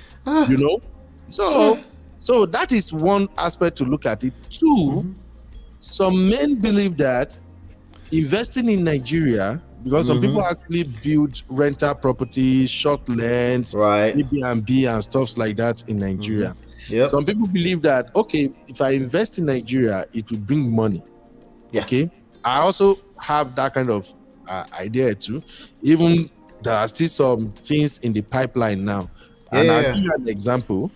you know. So that is one aspect to look at it. Two, some men believe that investing in Nigeria, because some people actually build rental properties, short lengths, Airbnb and stuff like that in Nigeria. Some people believe that, okay, if I invest in Nigeria, it will bring money. Okay. I also have that kind of idea too. Even there are still some things in the pipeline now. And I'll give you an example.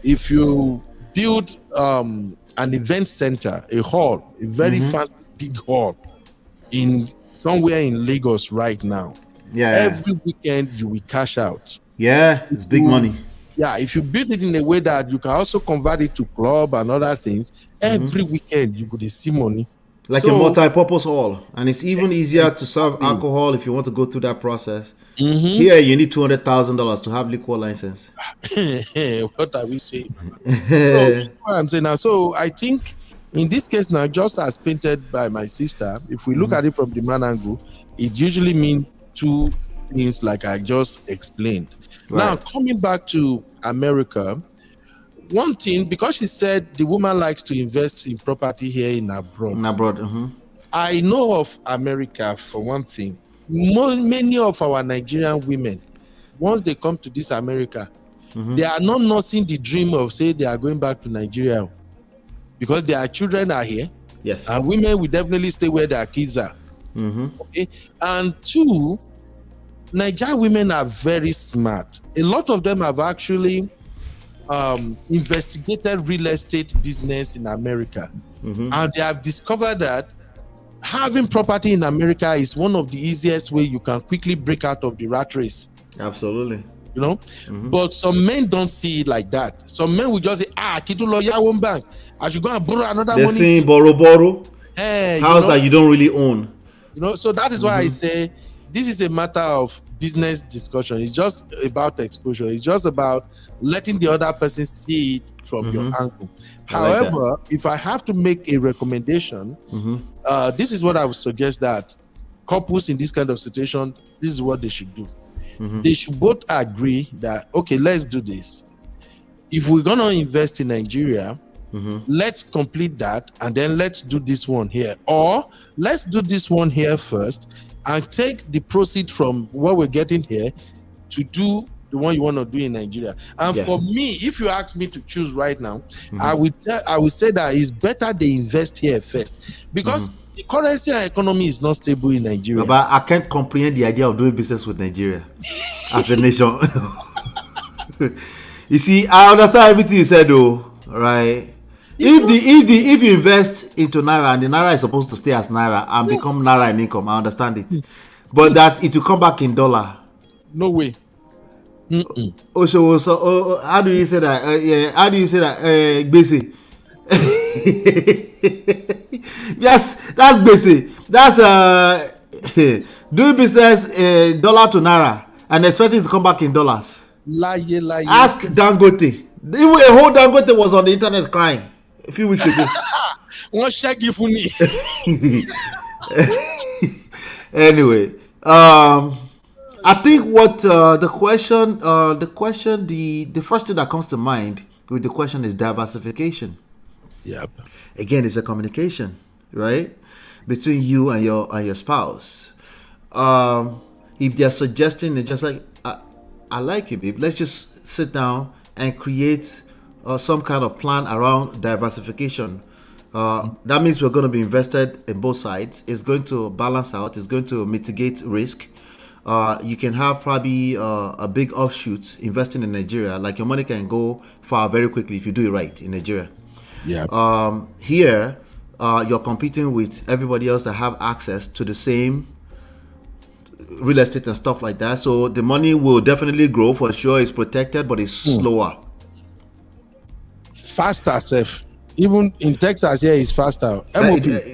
If you build an event center, a hall, a very fast big hall in somewhere in Lagos right now, every weekend you will cash out. It's big money. Yeah, if you build it in a way that you can also convert it to club and other things, every weekend you could see money. Like a multi-purpose hall. And it's even easier to serve alcohol if you want to go through that process. Here you need $200,000 to have liquor license. What are we saying? So, what I'm saying now, so I think in this case now, just as painted by my sister, if we look at it from the man angle, it usually means two things like I just explained. Right. Now, coming back to America, one thing, because she said the woman likes to invest in property here in abroad. I know of America for one thing. Many of our Nigerian women, once they come to this America, they are not nursing the dream of say they are going back to Nigeria because their children are here. Yes. And women will definitely stay where their kids are. Okay. And two, Nigerian women are very smart. A lot of them have actually investigated real estate business in America. And they have discovered that having property in America is one of the easiest way you can quickly break out of the rat race. Absolutely. You know, but some men don't see it like that. Some men will just say, Kitulo Yawon Bank, I should go and borrow another money. They're saying borrow. Hey, house that you don't really own. You know, so that is why I say this is a matter of business discussion. It's just about exposure. It's just about letting the other person see it from your angle. However, if I have to make a recommendation, this is what I would suggest that couples in this kind of situation, this is what they should do. They should both agree that, okay, let's do this. If we're going to invest in Nigeria, let's complete that and then let's do this one here. Or let's do this one here first and take the proceeds from what we're getting here to do the one you want to do in Nigeria. And for me, if you ask me to choose right now, I would say that it's better they invest here first because the currency and economy is not stable in Nigeria. But I can't comprehend the idea of doing business with Nigeria as a nation. You see, I understand everything you said, though, right? If you invest into Naira and the Naira is supposed to stay as Naira and become Naira in income, I understand it. But that it will come back in dollar. No way. So how do you say that? How do you say that? Basic. Yes, that's basic. That's doing business dollar to Naira and expecting it to come back in dollars. Lie. Ask Dangote. Even a whole Dangote was on the internet crying a few weeks ago. Anyway, I think what the first thing that comes to mind with the question is diversification. Yep. Again, it's a communication, right, between you and your spouse. If they're suggesting it, just like I like it, babe. Let's just sit down and create some kind of plan around diversification. That means we're going to be invested in both sides. It's going to balance out. It's going to mitigate risk. You can have probably a big offshoot investing in Nigeria. Like your money can go far very quickly if you do it right in Nigeria. Yeah. Here, you're competing with everybody else that have access to the same real estate and stuff like that. So the money will definitely grow for sure. It's protected, but it's slower. Faster, safe. Even in Texas, here is faster.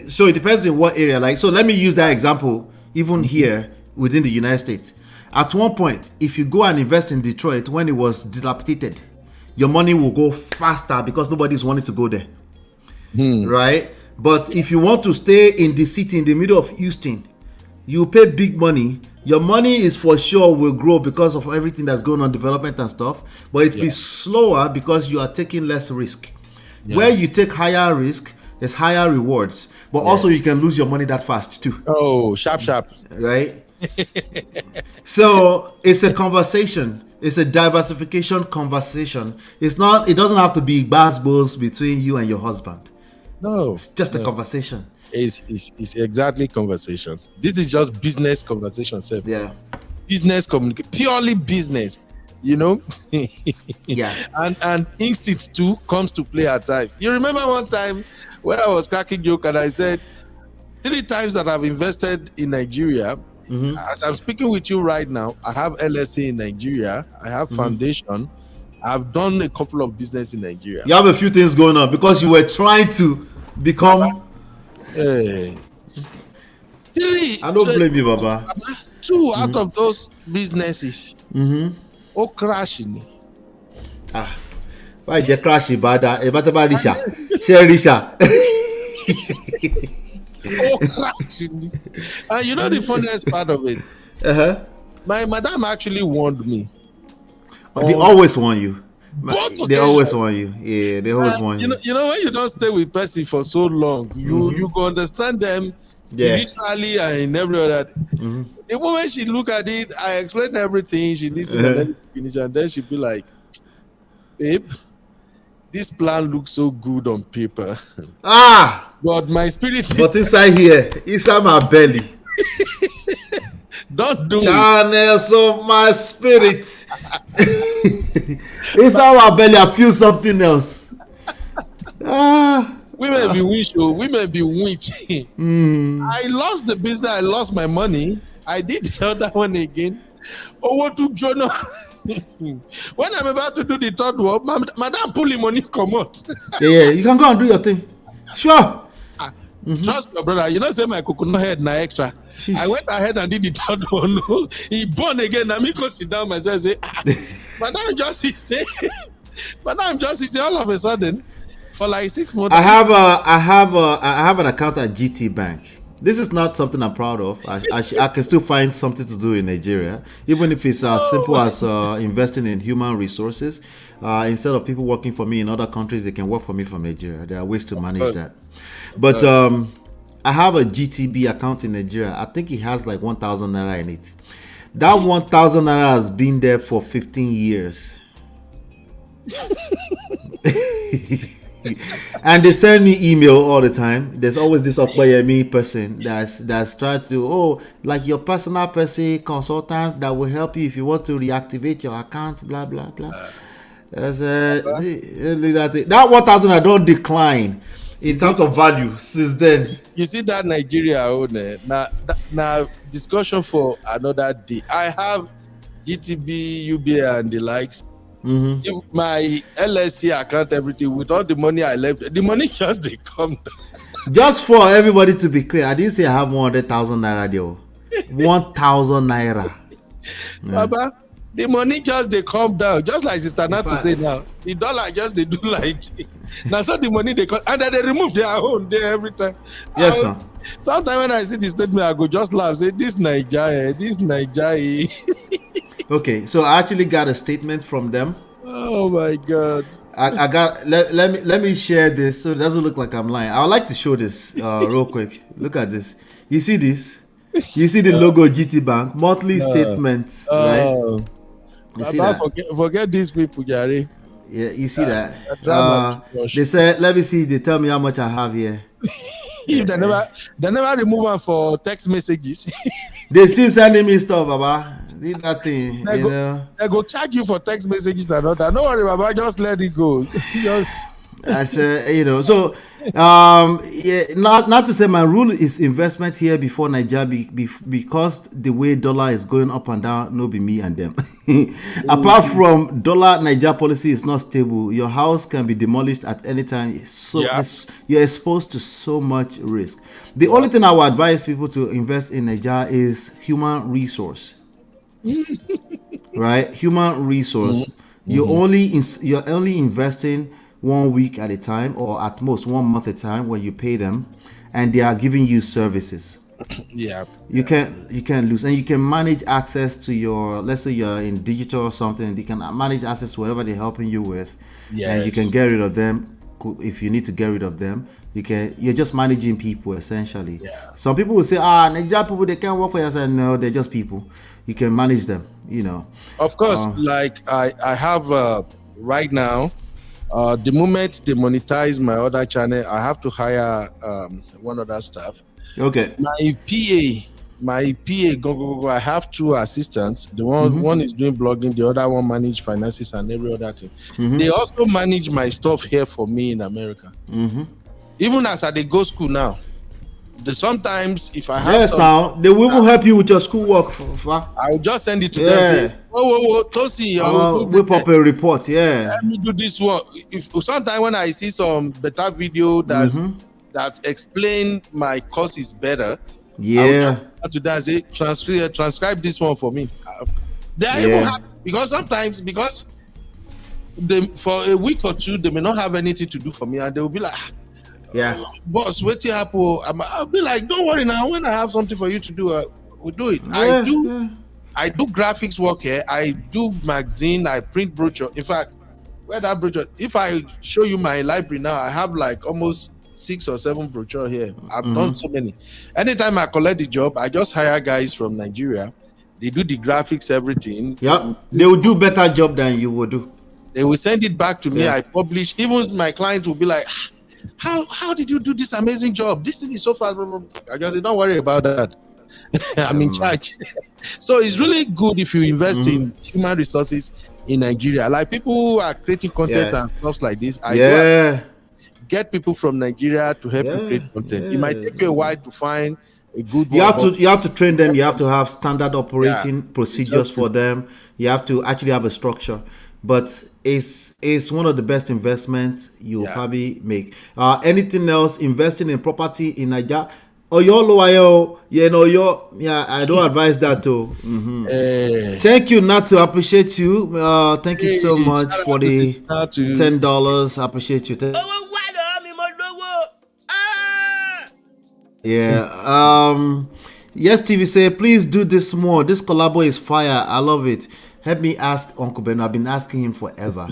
So it depends in what area. Like, so let me use that example. Even here within the United States, at one point, if you go and invest in Detroit when it was dilapidated, your money will go faster because nobody's wanting to go there, right? But if you want to stay in the city in the middle of Houston, you pay big money. Your money is for sure will grow because of everything that's going on, development and stuff. But it will be slower because you are taking less risk. Where you take higher risk, there's higher rewards. But also you can lose your money that fast too. Oh, sharp. Right? So it's a conversation. It's a diversification conversation. It doesn't have to be bass between you and your husband. No. It's just a conversation. It's exactly conversation. This is just business conversation, sir. Yeah. Business communication, purely business, you know? Yeah. And instinct too comes to play at times. You remember one time when I was cracking joke and I said 3 times that I've invested in Nigeria. As I'm speaking with you right now, I have LSA in Nigeria, I have foundation, I've done a couple of business in Nigeria. You have a few things going on because you were trying to become. Three. I don't blame you, Baba. Two out of those businesses. Oh, crashing. Why you crash bada? Risha. Share Risha. Oh, crashing. And you know the funniest part of it? My madam actually warned me. They always warn you. They occasions. always warn you. Yeah, they always warn you. You know when you don't stay with person for so long, you go understand them spiritually and in every other. The moment she look at it, I explain everything. She listen and then finish, and then she be like, "Babe, this plan looks so good on paper. But my spirit. But inside here, inside my belly." Don't do Channels of my spirit. Inside my belly, I feel something else. Women be witch. Women be witch. I lost the business. I lost my money. I did the other one again. Oh, what to Jonah? When I'm about to do the third one, madam pulling money come out. Yeah, you can go and do your thing. Sure. Trust your brother. You know, say my coconut head na extra. I went ahead and did the third one. He born again. I me go sit down myself say, madam just say, all of a sudden, for like 6 months. I have an account at GT Bank. This is not something I'm proud of. I can still find something to do in Nigeria, even if it's as simple as investing in human resources. Instead of people working for me in other countries, they can work for me from Nigeria. There are ways to manage that. But I have a GTB account in Nigeria. I think it has like 1,000 naira in it. That 1,000 naira has been there for 15 years. And they send me email all the time. There's always this Okbayemi person that's trying to, like your personal person consultant that will help you if you want to reactivate your account, blah blah blah. That 1,000 I don't decline in terms of value since then. You see that Nigeria owner now discussion for another day. I have GTB, UBA and the likes. My LSC account, everything with all the money I left, the money just they come down. Just for everybody to be clear, I didn't say I have 100,000 naira there. 1,000 naira. Baba, the money just they come down, just like Sister Nat to say now. The dollar just they do like now. So the money they come and then they remove their own there every time. Yes, sir. Sometimes when I see the statement, I go just laugh. Say this Nigeria. Okay, so I actually got a statement from them. Oh my God! I got. Let me share this so it doesn't look like I'm lying. I would like to show this real quick. Look at this. You see this? You see the logo GT Bank monthly statement, right? You see that? Forget these people, Gary. Yeah, you see that? They said, let me see. They tell me how much I have here. If they never remove them for text messages. They still sending me stuff, Baba. Did that thing, they go charge you for text messages and all that. Don't worry, Baba, just let it go. I said, so yeah, not to say my rule is investment here before Nigeria because the way dollar is going up and down, no be me and them. Apart from dollar, Nigeria policy is not stable. Your house can be demolished at any time. So you're exposed to so much risk. The only thing I would advise people to invest in Nigeria is human resource. Right, human resource. You're only investing 1 week at a time, or at most 1 month at a time when you pay them, and they are giving you services. You can't lose, and you can manage access to your. Let's say you're in digital or something. You can manage access to whatever they're helping you with, and you can get rid of them if you need to get rid of them. You're just managing people essentially. Some people will say, Nigerian people, they can't work for you. I said, no, they're just people. You can manage them, Of course, like I have right now, the moment they monetize my other channel, I have to hire one other staff. Okay. My PA, go. I have 2 assistants. The one is doing blogging, the other one manage finances and every other thing. They also manage my stuff here for me in America. Even as I go school now, sometimes if I have yes, now they will even help you with your schoolwork. I will just send it to them. Say, whoa, Tosi, whip up a report. Yeah, let me do this one. If sometimes when I see some better video that explain my courses better, I will just to that say transcribe this one for me. They are even happy because sometimes for a week or two they may not have anything to do for me, and they will be like, boss, wait till happen. I'll be like, don't worry now. When I have something for you to do, we'll do it. I do graphics work here. I do magazine. I print brochure. In fact, where that brochure? If I show you my library now, I have like almost 6 or 7 brochure here. I've done so many. Anytime I collect the job, I just hire guys from Nigeria. They do the graphics, everything. Yeah, they will do better job than you would do. They will send it back to me. I publish. Even my client will be like, how did you do this amazing job? This thing is so fast. I just say, don't worry about that. I'm in charge. So it's really good if you invest in human resources in Nigeria. Like people who are creating content and stuff like this. Get people from Nigeria to help you create content. It might take you a while to find a good one. You have to train them. You have to have standard operating procedures for them. You have to actually have a structure. But it's one of the best investments you'll probably make. Anything else, investing in property in Nigeria? I don't advise that too. Thank you, Nat, to appreciate you. Thank you so much for the $10. I appreciate you. Yes, TV say, please do this more. This collabo is fire. I love it. Help me ask Uncle Beno. I've been asking him forever.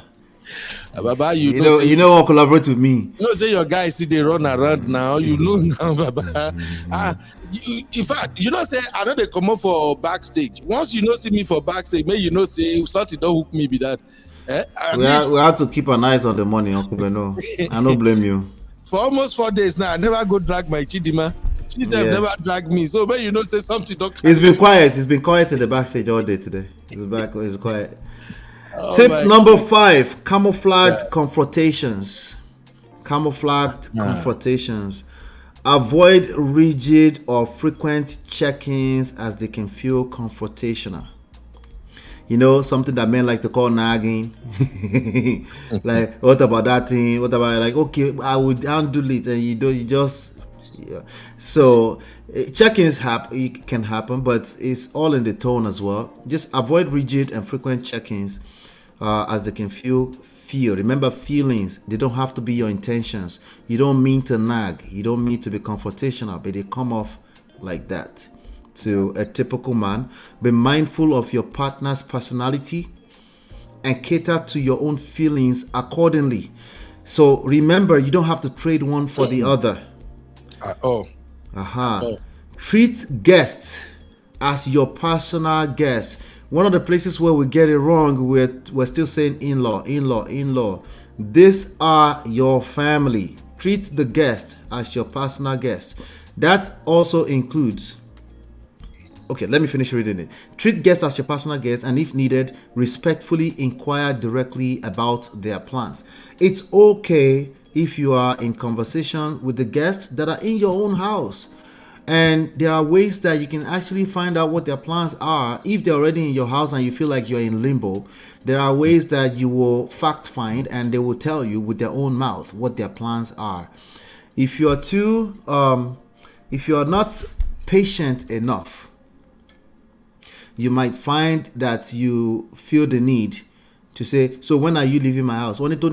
Baba, you know, collaborate with me. You know, say your guys still they run around now. You know now, Baba. In fact, you know, say I know they come up for backstage. Once you know see me for backstage, maybe you know say something don't hook me be that. We have to keep an eye on the money, Uncle Beno. I don't blame you. For almost 4 days now, I never go drag my Chidima. She said never drag me. So maybe you know say something don't. It's been quiet. It's been quiet in the backstage all day today. It's quiet. Tip number 5: camouflaged confrontations. Camouflaged confrontations. Avoid rigid or frequent check-ins as they can feel confrontational. You know, something that men like to call nagging. Like, what about that thing? What about, like, okay, I would handle it, and you just. Yeah. So check-ins can happen, but it's all in the tone as well. Just avoid rigid and frequent check-ins as they can feel. Remember, feelings, they don't have to be your intentions. You don't mean to nag, you don't mean to be confrontational, but they come off like that. To a typical man, be mindful of your partner's personality and cater to your own feelings accordingly. So remember, you don't have to trade one for the other. Treat guests as your personal guests. One of the places where we get it wrong, we're still saying in-law. These are your family. Treat the guest as your personal guest. That also includes, okay, let me finish reading it. Treat guests as your personal guests, and if needed, respectfully inquire directly about their plans. It's okay if you are in conversation with the guests that are in your own house. And there are ways that you can actually find out what their plans are. If they're already in your house and you feel like you're in limbo, there are ways that you will fact find and they will tell you with their own mouth what their plans are. If you're not patient enough, you might find that you feel the need to say, so when are you leaving my house? When are you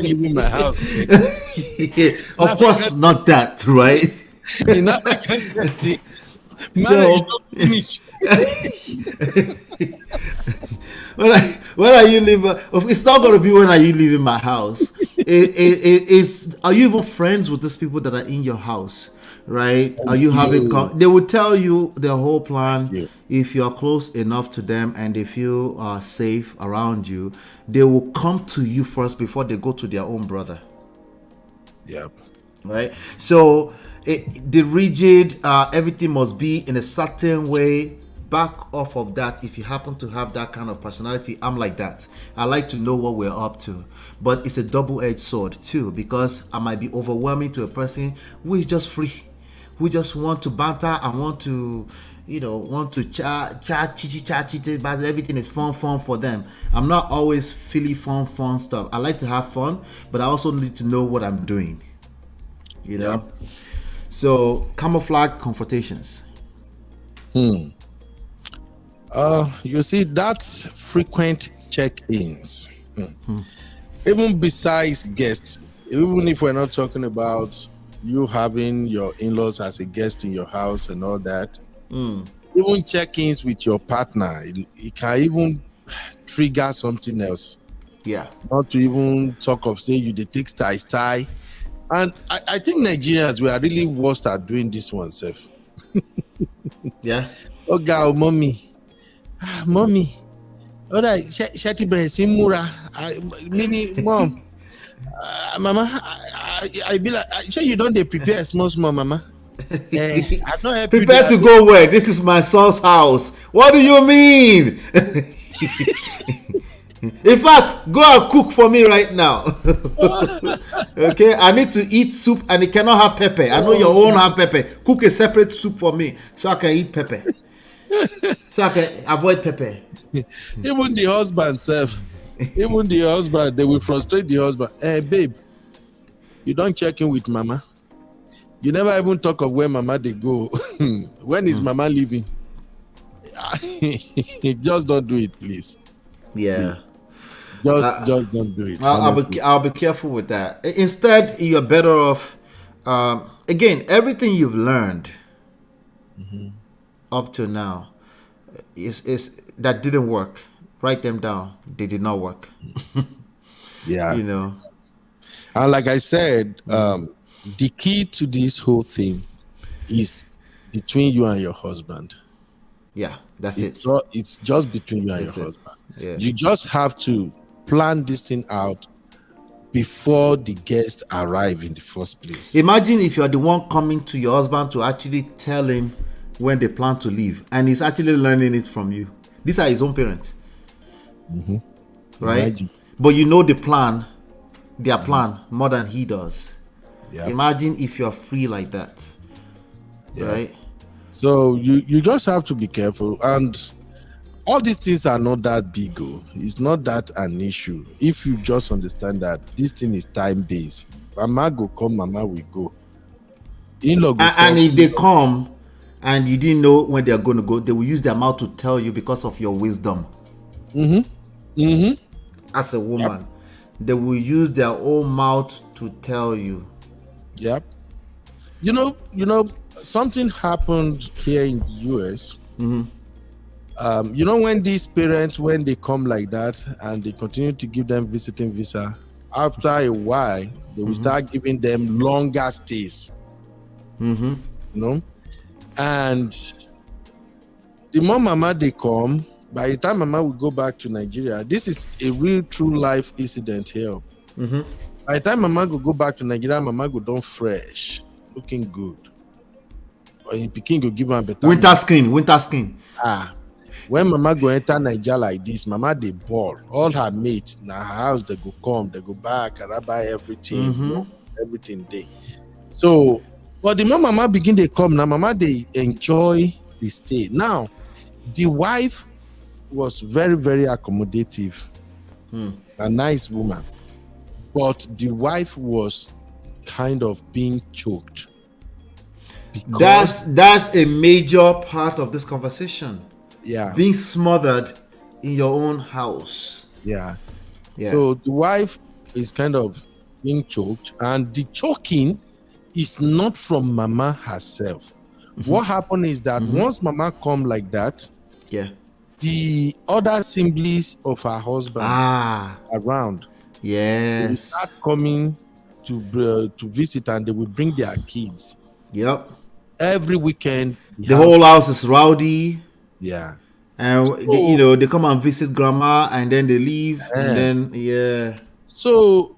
leaving my house? Of course not that, right? So when are you leaving? It's not going to be when are you leaving my house. It's are you even friends with these people that are in your house? Right? Are you having? They will tell you their whole plan. If you are close enough to them and they feel safe around you, they will come to you first before they go to their own brother. Yep. Right. So the rigid, everything must be in a certain way. back off of that, if you happen to have that kind of personality, I'm like that. I like to know what we're up to. But it's a double-edged sword too, because I might be overwhelming to a person who is just free, who just want to banter and want to, want to chat, but everything is fun for them. I'm not always feeling fun stuff. I like to have fun, but I also need to know what I'm doing. Yeah. So camouflage confrontations. You see, that's frequent check-ins. Even besides guests, even if we're not talking about you having your in-laws as a guest in your house and all that, even check-ins with your partner, it can even trigger something else. Yeah. Not to even talk of say you take style. And I think Nigerians, we are really worst at doing this one, Seth. Yeah. Oh God, mommy. All right, Shati Simura. Meaning, mom. Mama, I be like, sure you don't prepare small, mama. I don't help prepare to go where? This is my son's house. What do you mean? In fact, go and cook for me right now. Okay, I need to eat soup and it cannot have pepper. I know your own have pepper. Cook a separate soup for me so I can eat pepper. So I can avoid pepper. Even the husband, they will frustrate the husband. Hey, babe, you don't check in with mama. You never even talk of where mama they go. When is mama leaving? Just don't do it, please. Yeah. Please. Just don't do it. I'll be careful with that. Instead, you're better off. Again, everything you've learned up to now is that didn't work. Write them down. They did not work. Yeah. And like I said, the key to this whole thing is between you and your husband. Yeah, that's it. It's just between you and your husband. Yeah. You just have to plan this thing out before the guests arrive in the first place. Imagine if you're the one coming to your husband to actually tell him when they plan to leave, and he's actually learning it from you. These are his own parents. Right? Imagine. But you know their plan more than he does. Yep. Imagine if you're free like that. Yep. Right? So you just have to be careful, and all these things are not that big. It's not that an issue if you just understand that this thing is time-based. Mama go come, mama will go. In-law go and if they come and you didn't know when they're going to go, they will use their mouth to tell you because of your wisdom. As a woman, they will use their own mouth to tell you. Yep. You know, something happened here in the US. When these parents, when they come like that and they continue to give them visiting visa, after a while, they will start giving them longer stays. And the more mama they come, by the time mama will go back to Nigeria, this is a real true life incident here. By the time mama will go back to Nigeria, mama go done fresh, looking good. Or in Peking go give them better winter skin. When mama go enter Nigeria like this, mama they ball. All her mates in her house, they go come, they go back, and I buy everything, everything day. So, but the more mama begin they come now, mama they enjoy the stay. Now, the wife was very, very accommodative, a nice woman, but the wife was kind of being choked. That's a major part of this conversation. Yeah, being smothered in your own house. Yeah. So the wife is kind of being choked, and the choking is not from mama herself. What happened is that once mama come like that, the other siblings of her husband around, they will start coming to visit, and they will bring their kids. Every weekend, the whole house is rowdy. Yeah. And they come and visit grandma and then they leave and then so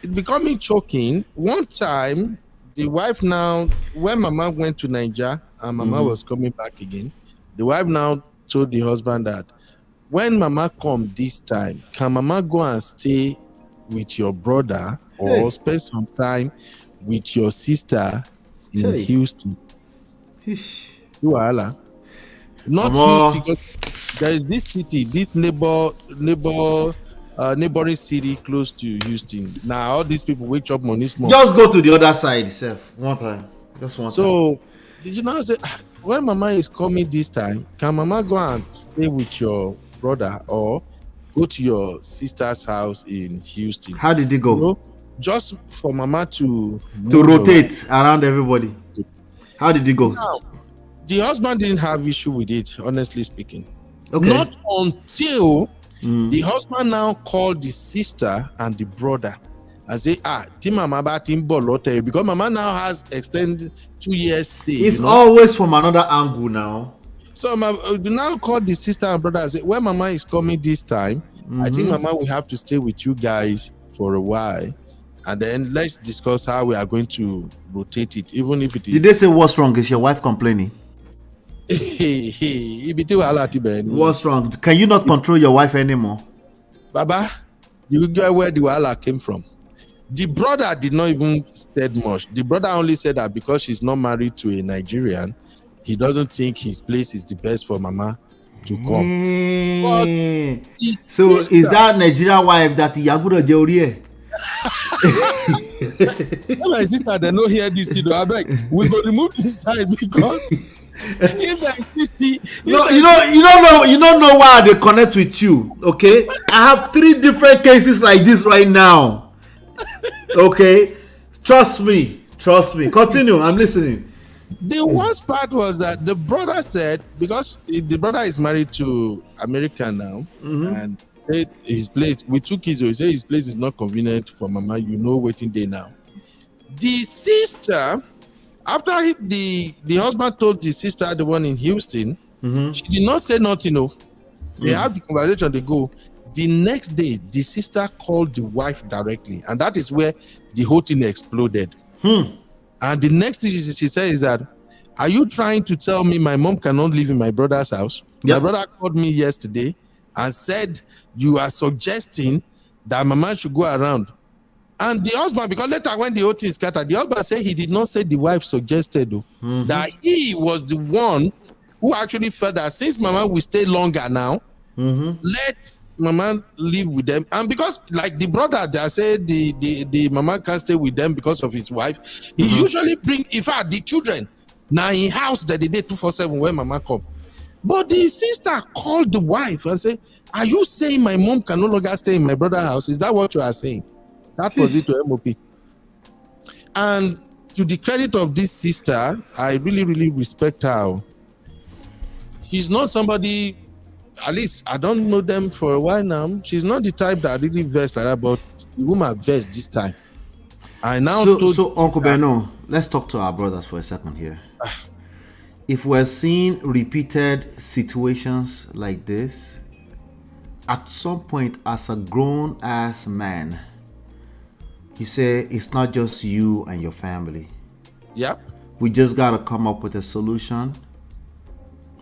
it becoming choking. One time the wife, now when mama went to Nigeria and mama was coming back again, The wife now told the husband that when mama come this time, can mama go and stay with your brother or spend some time with your sister in Houston? Not Houston. There is this city, this neighboring city close to Houston. Now all these people wake up money small. Just go to the other side itself one time. Just one time. So did you know say when mama is coming this time, can mama go and stay with your brother or go to your sister's house in Houston? How did it go? You know, just for mama to rotate around everybody. How did it go? Now, the husband didn't have issue with it, honestly speaking. Okay. Not until the husband now called the sister and the brother and say, because mama now has extended 2 years stay. It's always from another angle now. So now call the sister and brother and say, when mama is coming this time, I think mama will have to stay with you guys for a while. And then let's discuss how we are going to rotate it, even if it is. Did they say what's wrong? Is your wife complaining? What's wrong? Can you not control your wife anymore? Baba, you get where the wahala came from. The brother did not even said much. The brother only said that because she's not married to a Nigerian, he doesn't think his place is the best for mama to come. So is that Nigerian wife that Yagudo Jeorie? My sister, they don't hear this thing. I beg, we go remove this side because if they see, you don't know why they connect with you. Okay, I have 3 different cases like this right now. Okay, trust me. Continue. I'm listening. The worst part was that the brother said, because the brother is married to America now, and his place with 2 kids, he said his place is not convenient for mama. You know, waiting day now. The sister, after the husband told the sister, the one in Houston, she did not say nothing. No, they had the conversation. They go. The next day, the sister called the wife directly, and that is where the whole thing exploded. And the next thing she said is that, are you trying to tell me my mom cannot live in my brother's house? My brother called me yesterday and said you are suggesting that mama should go around. And the husband, because later when the whole thing scattered, the husband said he did not say the wife suggested that he was the one who actually felt that since mama will stay longer now, let mama live with them. And because like the brother that said the mama can't stay with them because of his wife, he usually bring, in fact, the children now in house that they did 247 when mama come. But the sister called the wife and said, are you saying my mom can no longer stay in my brother's house? Is that what you are saying? That was it to MOP. And to the credit of this sister, I really, really respect her. She's not somebody, at least I don't know them for a while now. She's not the type that really vests like that, but the woman vests this time. I now so Uncle Beno, let's talk to our brothers for a second here. If we're seeing repeated situations like this, at some point as a grown-ass man, you say it's not just you and your family. Yep. We just got to come up with a solution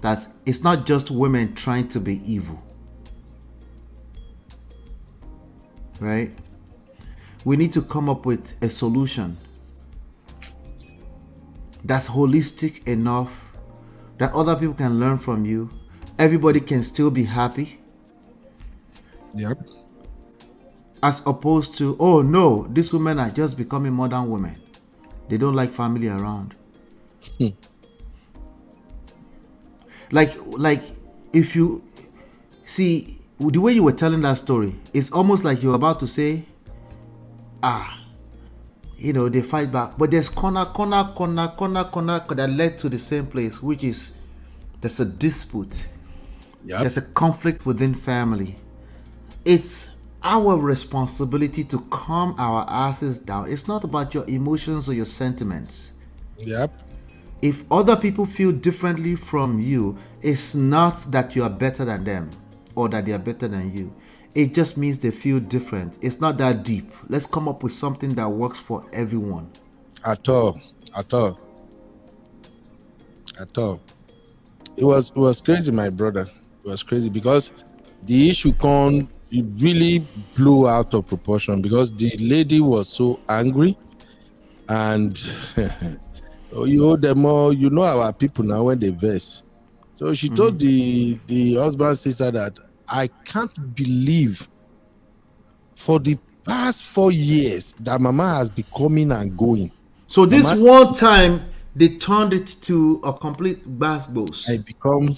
that it's not just women trying to be evil. Right? We need to come up with a solution that's holistic enough that other people can learn from you. Everybody can still be happy. Yep. As opposed to, oh no, these women are just becoming modern women. They don't like family around. Like if you see the way you were telling that story, it's almost like you're about to say, they fight back, but there's corner that led to the same place, which is there's a dispute. Yep. There's a conflict within family. It's our responsibility to calm our asses down. It's not about your emotions or your sentiments. Yep. If other people feel differently from you, it's not that you are better than them or that they are better than you. It just means they feel different. It's not that deep. Let's come up with something that works for everyone. At all. It was crazy, my brother. It was crazy because the issue it really blew out of proportion because the lady was so angry, and you owe them all. You know our people now when they vex. So she told the husband's sister that I can't believe for the past 4 years that Mama has been coming and going. So this one time they turned it to a complete basbos. It become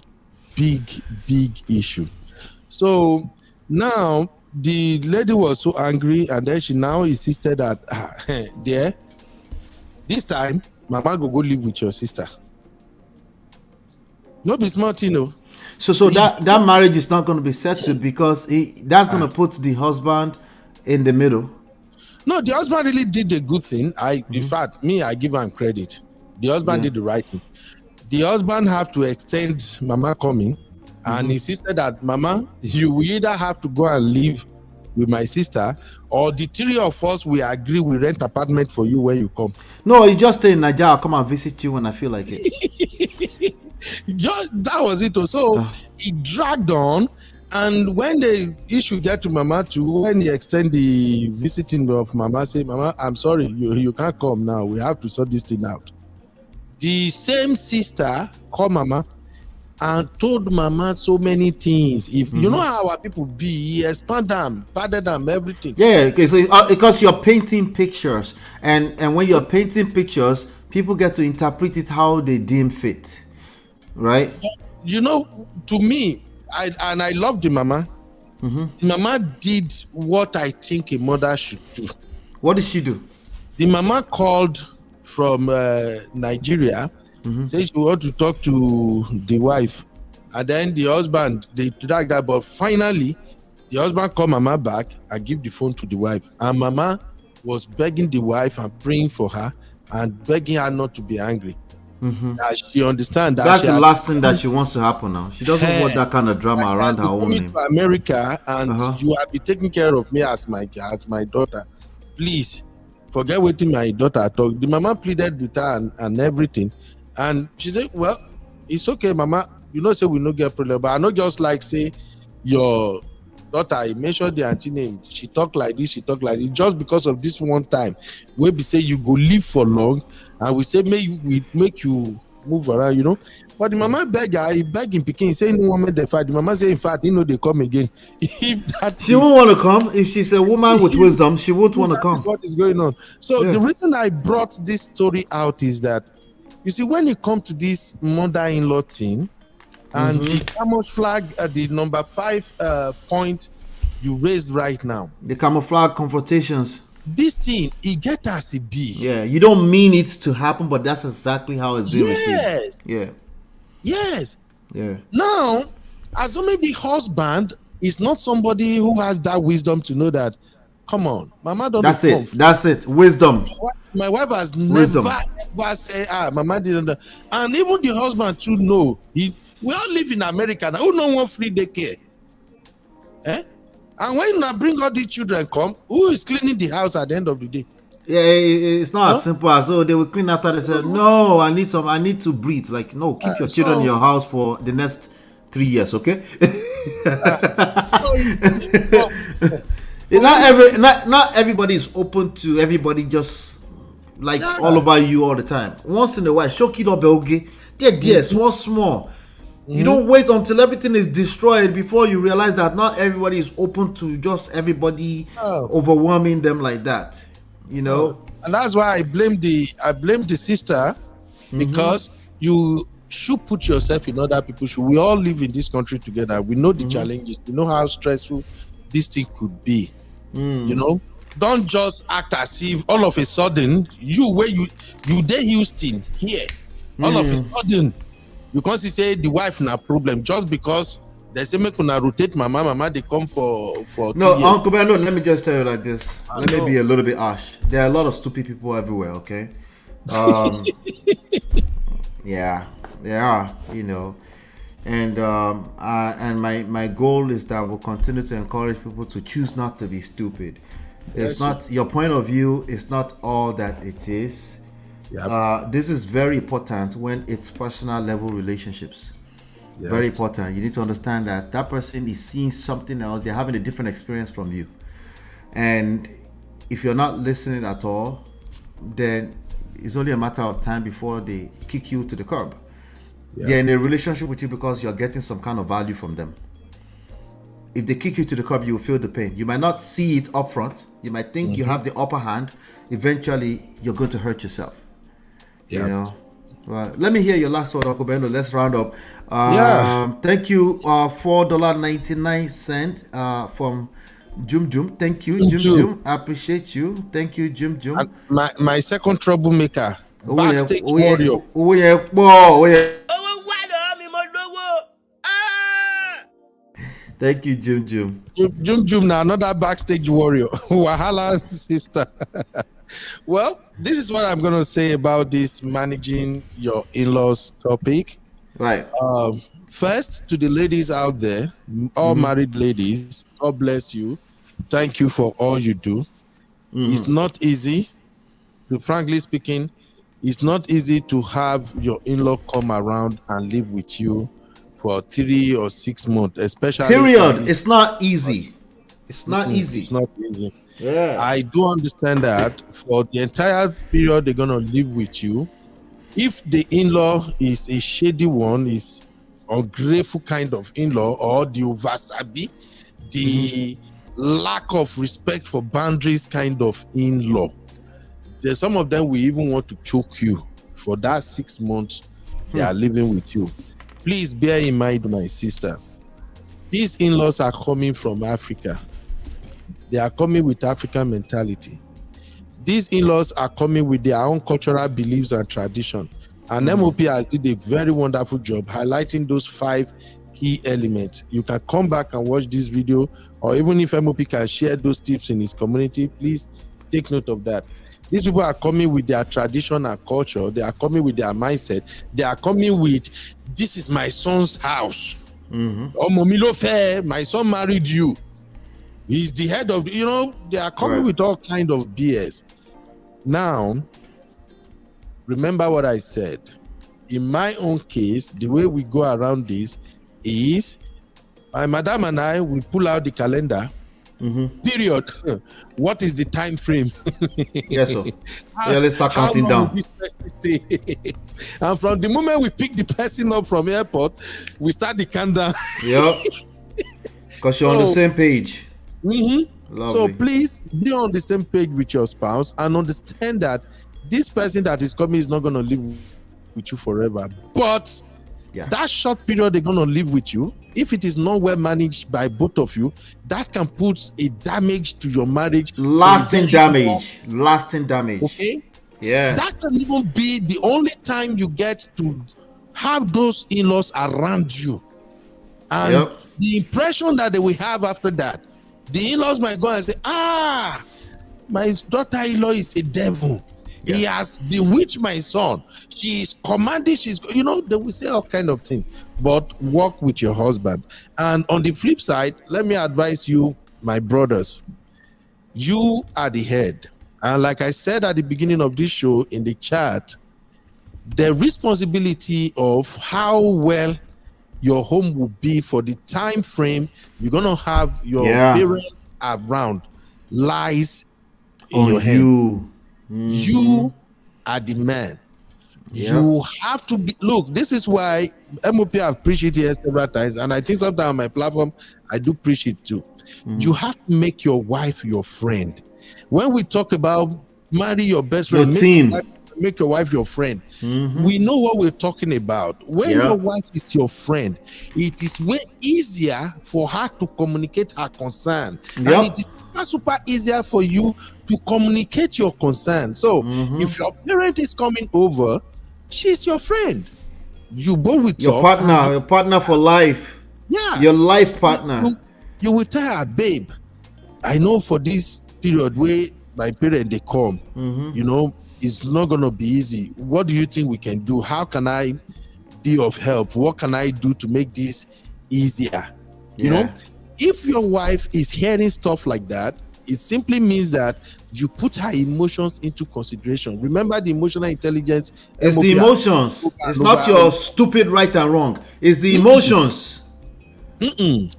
big issue. So now the lady was so angry, and then she now insisted that there, this time Mama go live with your sister. No be smart, you know. So that marriage is not going to be settled because that's going to put the husband in the middle. No, the husband really did a good thing. In fact, I give him credit. The husband did the right thing. The husband have to extend Mama coming, and insisted that Mama, you will either have to go and live with my sister, or the three of us we agree we rent apartment for you when you come. No, you just stay in Nigeria. I'll come and visit you when I feel like it. That was it. So it dragged on, and when the issue get to Mama too, when he extend the visiting of Mama, say, Mama, I'm sorry, you can't come now. We have to sort this thing out. The same sister called Mama and told Mama so many things. If you know how our people be, he expand them, padded them, everything. Yeah, because you're painting pictures, and when you're painting pictures, people get to interpret it how they deem fit, right? You know, to me, I love the Mama. Mama did what I think a mother should do. What did she do? The Mama called from Nigeria. Say she want to talk to the wife, and then the husband, they drag that, but finally the husband called Mama back and give the phone to the wife, and Mama was begging the wife and praying for her and begging her not to be angry. That she understand that that's the last thing that she wants to happen now. She doesn't want that kind of drama around her own name. To America, and you will be taking care of me as my daughter. Please forget what my daughter talk. The Mama pleaded with her and everything. And she said, well, it's okay, Mama. You know, say we no get problem, but I not just like say your daughter, I mentioned the auntie name. She talk like this, just because of this one time. We be say you go live for long, and we say we make you move around, you know. But the Mama beg her, he beg him picking, say no woman they fight. The Mama say, in fact, they come again. If that she won't want to come. If she's a woman with wisdom, she won't want to come. What is going on? So the reason I brought this story out is that, you see, when it comes to this mother-in-law thing, and the camouflage, the number 5 point you raised right now, the camouflage confrontations, this thing, it get as it be. Yeah, you don't mean it to happen, but that's exactly how it's being received. Yes. Now, assuming the husband is not somebody who has that wisdom to know that, come on, Mama don't. That's it. Wisdom. My wife has never ever say, Mama didn't. And even the husband too know. We all live in America now. Who no one free daycare? And when you bring all these children come, who is cleaning the house at the end of the day? Yeah, it's not as simple as they will clean after they say, no, I need to breathe. Like, no, keep your children in your house for the next 3 years, okay? Not everybody is open to everybody just like all over you all the time. Once in a while, show kid up okay. There, small. You don't wait until everything is destroyed before you realize that not everybody is open to just everybody overwhelming them like that. You know? And that's why I blame the sister, because you should put yourself in other people's shoes. We all live in this country together. We know the challenges. We know how stressful this thing could be. You know, don't just act as if all of a sudden you dey Houston here, all of a sudden you can't say the wife na problem just because they say make una rotate mama they come for no Uncle Beno, let me just tell you like this. Let me be a little bit harsh. There are a lot of stupid people everywhere, okay? Yeah, there are, you know. And my goal is that we'll continue to encourage people to choose not to be stupid. It's not your point of view is not all that it is. This is very important when it's personal level relationships. Very important. You need to understand that that person is seeing something else. They're having a different experience from you. And if you're not listening at all, then it's only a matter of time before they kick you to the curb. Yeah. They're in a relationship with you because you're getting some kind of value from them. If they kick you to the curb, you will feel the pain. You might not see it up front. You might think you have the upper hand. Eventually, you're going to hurt yourself. You know? Well, let me hear your last word, Uncle Beno. Let's round up. Thank you, $4.99 from Jum Jum. Thank you, Jum Jum. I appreciate you. Thank you, Jum Jum. And my second troublemaker, backstage warrior. Thank you, Jum Jum. Jum Jum, now another backstage warrior. Wahala sister. Well, this is what I'm going to say about this managing your in-laws topic. Right. First, to the ladies out there, all married ladies, God bless you. Thank you for all you do. It's not easy. Frankly speaking, it's not easy to have your in-law come around and live with you for 3 or 6 months, especially. Period. It's not easy. It's not easy. It's not easy. Yeah. I do understand that for the entire period they're gonna live with you. If the in-law is a shady one, is ungrateful kind of in-law, or the wasabi, the lack of respect for boundaries kind of in-law, there's some of them will even want to choke you for that 6 months they are living with you. Please bear in mind, my sister, these in-laws are coming from Africa. They are coming with African mentality. These in-laws are coming with their own cultural beliefs and tradition. And MOP has did a very wonderful job highlighting those 5 key elements. You can come back and watch this video, or even if MOP can share those tips in his community, please take note of that. These people are coming with their tradition and culture. They are coming with their mindset. They are coming with, this is my son's house. My son married you. He's the head of, they are coming with all kind of BS. Now, remember what I said. In my own case, the way we go around this is, my madam and I, we pull out the calendar, period. What is the time frame? Yes, sir. Let's start counting down. And from the moment we pick the person up from airport, we start the countdown. Yep. Because you're on the same page. So please be on the same page with your spouse and understand that this person that is coming is not going to live with you forever. But that short period they're going to live with you, if it is not well managed by both of you, that can put a damage to your marriage. Lasting damage. Okay? Yeah. That can even be the only time you get to have those in-laws around you. And the impression that they will have after that, the in-laws might go and say, my daughter-in-law is a devil. He has bewitched my son. She is commanding, they will say all kind of things. But work with your husband. And on the flip side, let me advise you, my brothers, you are the head. And like I said at the beginning of this show in the chat, the responsibility of how well your home will be for the time frame you're going to have your parents around lies in your hand. You are the man. You have to be. Look, this is why MOP have preached it here several times, and I think sometimes on my platform I do preach it too. You have to make your wife your friend. When we talk about marry your best friend, make your wife your friend. We know what we're talking about. When your wife is your friend, it is way easier for her to communicate her concern. And it is super easier for you to communicate your concern. So if your parent is coming over, she's your friend. You both will your talk. Your partner for life. Yeah. Your life partner. You will tell her, babe, I know for this period where my parent they come, it's not going to be easy. What do you think we can do? How can I be of help? What can I do to make this easier? You know, if your wife is hearing stuff like that, It simply means that you put her emotions into consideration. Remember the emotional intelligence. It's the emotions. It's not your stupid right and wrong. It's the emotions.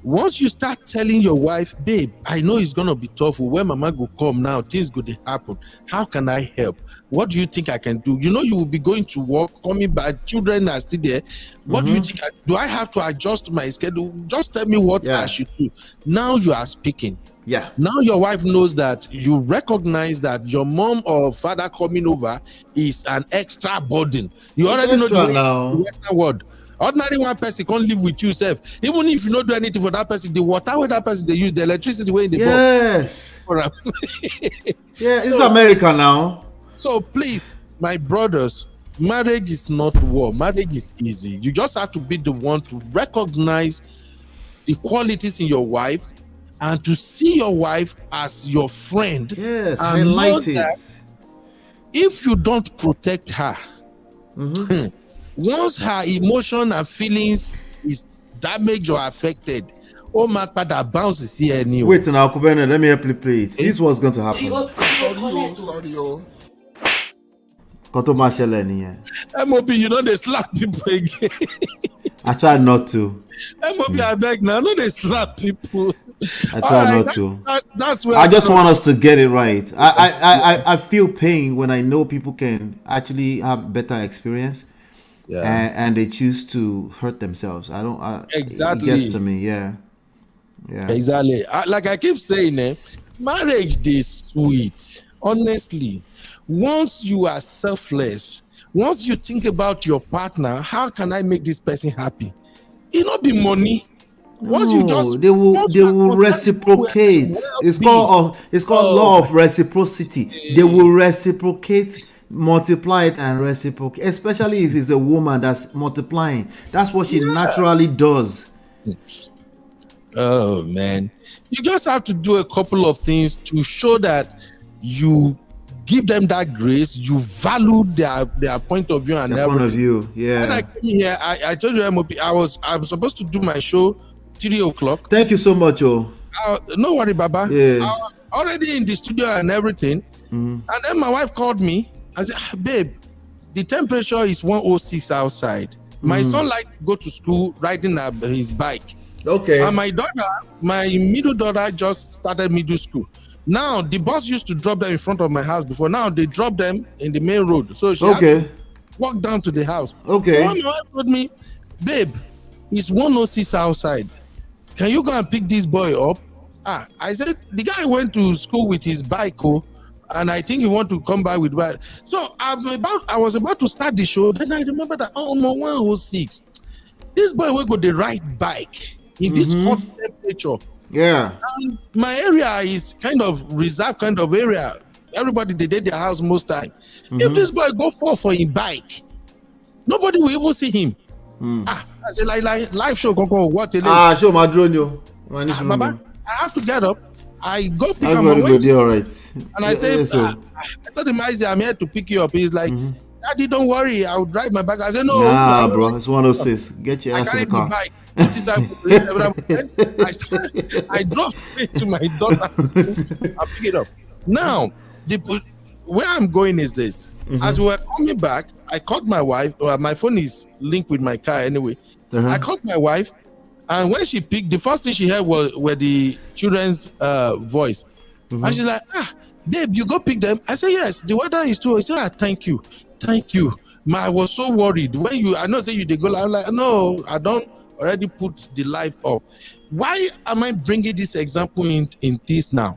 Once you start telling your wife, babe, I know it's gonna be tough. When mama go come now, things go to happen. How can I help? What do you think I can do? You know you will be going to work, coming back, children are still there. What do you think? Do I have to adjust my schedule? Just tell me what I should do. Now you are speaking. Yeah. Now your wife knows that you recognize that your mom or father coming over is an extra burden. You already know the extra word. Ordinary one person can't live with you, self. Even if you don't do anything for that person, the water with that person they use, the electricity way in the box. This is America now. So please, my brothers, marriage is not war. Marriage is easy. You just have to be the one to recognize the qualities in your wife and to see your wife as your friend. Yes, and highlight it. If you don't protect her, once her emotion and feelings is damaged or affected, oh my God, that bounces here anyway. Wait now, Beno, let me help you play it. This is what's going to happen. MOP, you know they slap people again. I try not to. MOP, I beg now. No, they slap people. I try not to. That's where I just want us to get it right. I feel pain when I know people can actually have better experience. And they choose to hurt themselves. Exactly. It gets to me. Yeah. Exactly. Like I keep saying, marriage is sweet. Honestly, once you are selfless, once you think about your partner, how can I make this person happy? It not be money. Once you just they will reciprocate. It's called law of reciprocity. They will reciprocate. Multiply it and reciprocate, especially if it's a woman that's multiplying. That's what she naturally does. Oh man, you just have to do a couple of things to show that you give them that grace, you value their point of view and their point of view. When I came here, I told you MOP, I was supposed to do my show 3 o'clock. Thank you so much, no worry, Baba. I was already in the studio and everything, and then my wife called me. I said, babe, the temperature is 106 outside. My son likes to go to school riding his bike. Okay. And my middle daughter just started middle school. Now, the bus used to drop them in front of my house before. Now, they drop them in the main road. So she had to walk down to the house. Okay. So my wife told me, babe, it's 106 outside. Can you go and pick this boy up? I said, the guy went to school with his bike, and I think he want to come back with bike. So I was about to start the show. Then I remember that, 106. This boy will go the right bike in this hot temperature. Yeah. And my area is kind of reserved kind of area. Everybody, they did their house most time. If this boy go for his bike, nobody will even see him. I say, like live show, go, what? Show my drone, Baba, I have to get up. I go pick him up. All right. And I say, I told him, I'm here to pick you up. He's like, Daddy, don't worry. I'll drive my bike. I said, no. Nah, bro. It's 106. Get your ass in the car. I drove straight to my daughter's school. I pick it up. Now, where I'm going is this. As we were coming back, I called my wife. My phone is linked with my car anyway. I called my wife. And when she picked, the first thing she heard were the children's voice. And she's like, babe, you go pick them? I said, yes, the weather is too. I said, thank you. I was so worried. I know say you did go, I'm like, no, I don't already put the life up. Why am I bringing this example in this now?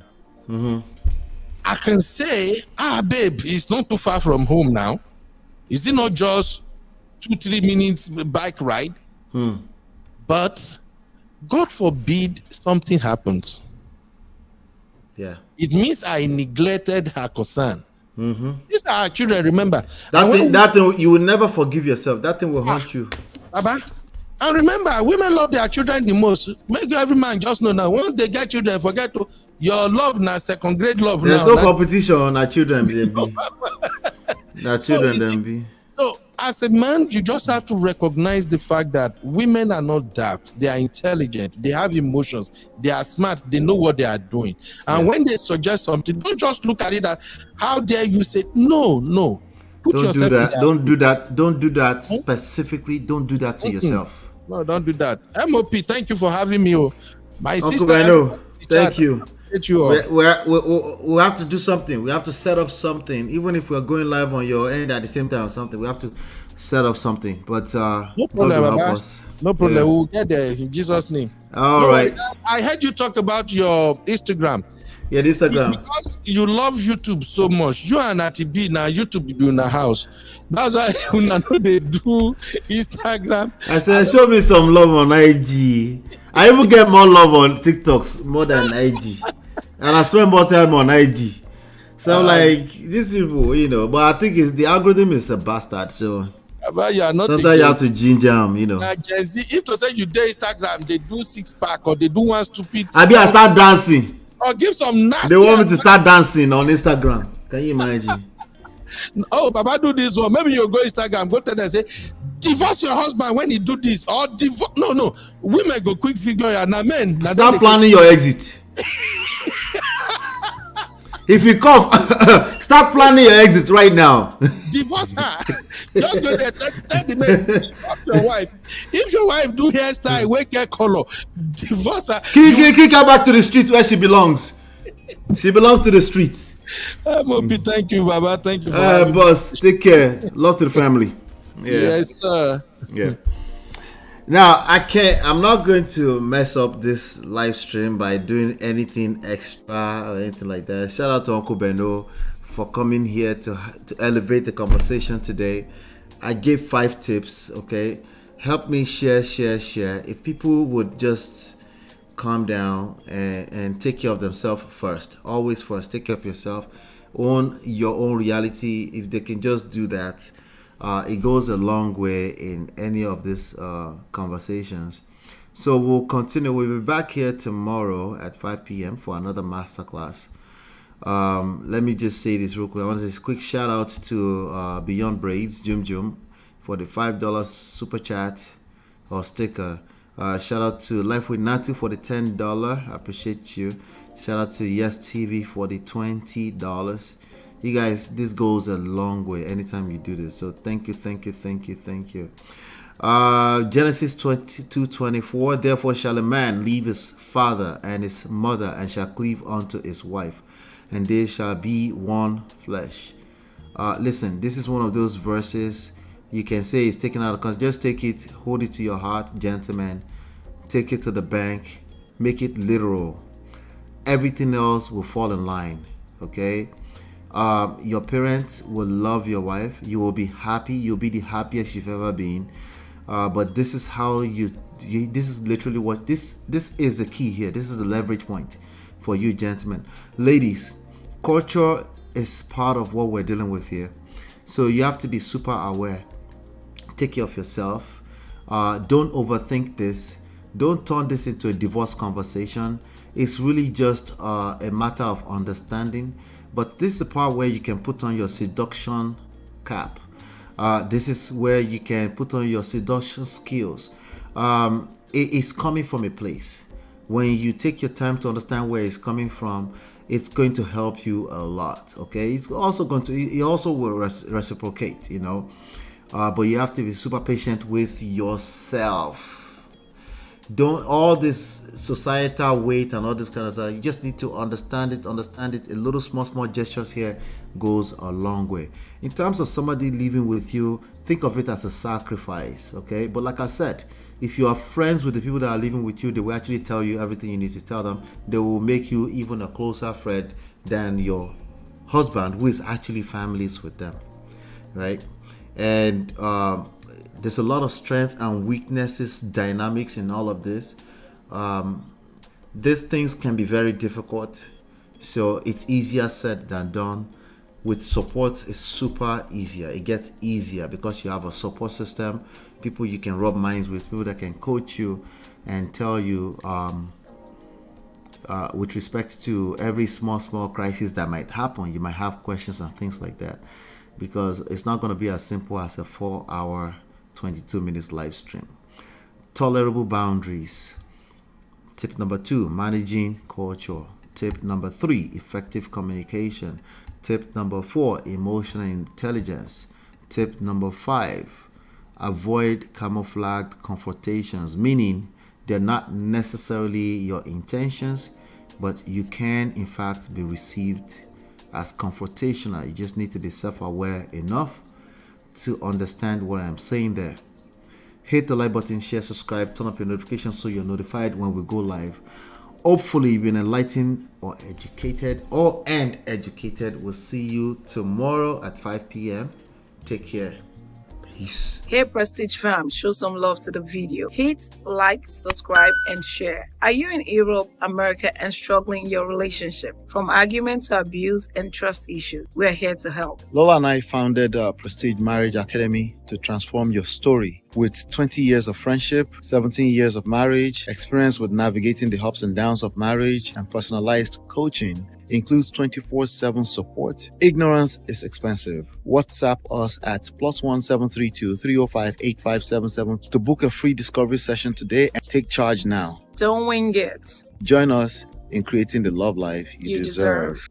I can say, babe, it's not too far from home now. Is it not just 2-3 minutes bike ride? But God forbid something happens. Yeah. It means I neglected her concern. These are our children, remember. That thing, you will never forgive yourself. That thing will haunt you. Baba. And remember, women love their children the most. Make every man just know now. Once they get children, forget to your love now, second grade love. There's no competition on our children, baby. Our children, So as a man, you just have to recognize the fact that women are not daft. They are intelligent. They have emotions. They are smart. They know what they are doing. And when they suggest something, don't just look at it as, how dare you say, no. Put don't yourself do that. in Don't do that. Don't do that specifically. Don't do that to yourself. No, don't do that. MOP, thank you for having me. My Uncle sister, Beno, thank you. We have to do something. We have to set up something. Even if we're going live on your end at the same time or something, we have to set up something. But no problem, help us. No problem. Yeah. We'll get there in Jesus' name. All right. I heard you talk about your Instagram. Yeah, the Instagram. Because you love YouTube so much. You and Ati B now YouTube do in the house. That's why you know they do Instagram. I said, show me some love on IG. I even get more love on TikToks more than IG. And I spend more time on IG. So I'm like, these people, you know, but I think the algorithm is a bastard. So but you are not sometimes you have to ginger them, you know. Gen Z, if to say you do Instagram, they do 6-pack or they do one stupid. I start dancing. Or give some nasty. They want me to start dancing on Instagram. Can you imagine? Oh, Baba do this one. Maybe you go Instagram, go tell them say, divorce your husband when he do this. Or divorce. No. Women go quick figure out. Now men. Start planning your exit. If you cough, start planning your exit right now. Divorce her. Just go there. Tell the man, divorce your wife. If your wife do hairstyle, wake her color, divorce her. Kick her back to the street where she belongs. She belongs to the streets. Thank you, Baba. Thank you. Boss, take care. Love to the family. Yeah. Yes, sir. Yeah. Now I'm not going to mess up this live stream by doing anything extra or anything like that. Shout out to Uncle Beno for coming here to elevate the conversation today. I gave 5 tips. Okay, help me share. If people would just calm down and take care of themselves first, always first, take care of yourself, own your own reality. If they can just do that, it goes a long way in any of these conversations. So we'll continue. We'll be back here tomorrow at 5 p.m. for another masterclass. Let me just say this real quick. I want to say a quick shout out to Beyond Braids, Jum, for the $5 super chat or sticker. Shout out to Life with Natu for the $10. I appreciate you. Shout out to Yes TV for the $20. You guys, this goes a long way anytime you do this. So thank you. Genesis 22:24. Therefore shall a man leave his father and his mother and shall cleave unto his wife, and they shall be one flesh. Listen, this is one of those verses you can say it's taken out of context. Just take it, hold it to your heart, gentlemen. Take it to the bank. Make it literal. Everything else will fall in line. Okay? Your parents will love your wife. You will be happy. You'll be the happiest you've ever been. But this is how this is literally what this is the key here. This is the leverage point for you gentlemen. Ladies, culture is part of what we're dealing with here. So you have to be super aware. Take care of yourself. Don't overthink this. Don't turn this into a divorce conversation. It's really just a matter of understanding. But this is the part where you can put on your seduction cap. This is where you can put on your seduction skills. It is coming from a place. When you take your time to understand where it's coming from, it's going to help you a lot. Okay, it also will reciprocate, you know. But you have to be super patient with yourself. Don't all this societal weight and all this kind of stuff. You just need to understand it. A little small gestures here goes a long way. In terms of somebody living with you, think of it as a sacrifice. Okay, but like I said, if you are friends with the people that are living with you, they will actually tell you everything you need to tell them. They will make you even a closer friend than your husband, who is actually families with them, right? And there's a lot of strength and weaknesses, dynamics in all of this. These things can be very difficult, so it's easier said than done. With support, it's super easier. It gets easier because you have a support system, people you can rub minds with, people that can coach you and tell you with respect to every small crisis that might happen. You might have questions and things like that. because it's not going to be as simple as a 4-hour, 22 minutes live stream. Tolerable boundaries. Tip number 2, managing culture. Tip number 3, effective communication. Tip number 4, emotional intelligence. Tip number 5, avoid camouflaged confrontations, meaning they're not necessarily your intentions, but you can in fact be received as confrontational. You just need to be self-aware enough to understand what I'm saying there. Hit the like button, share, subscribe, turn up your notifications so you're notified when we go live. Hopefully you've been enlightened or educated and educated. We'll see you tomorrow at 5 p.m. Take care. Peace. Hey Prestige fam, show some love to the video. Hit like, subscribe, and share. Are you in Europe, America, and struggling in your relationship? From argument to abuse and trust issues, we are here to help. Lola and I founded Prestige Marriage Academy to transform your story. With 20 years of friendship, 17 years of marriage, experience with navigating the ups and downs of marriage, and personalized coaching, includes 24/7 support. Ignorance is expensive. WhatsApp us at +1 732 305 8577 to book a free discovery session today and take charge now. Don't wing it. Join us in creating the love life you deserve.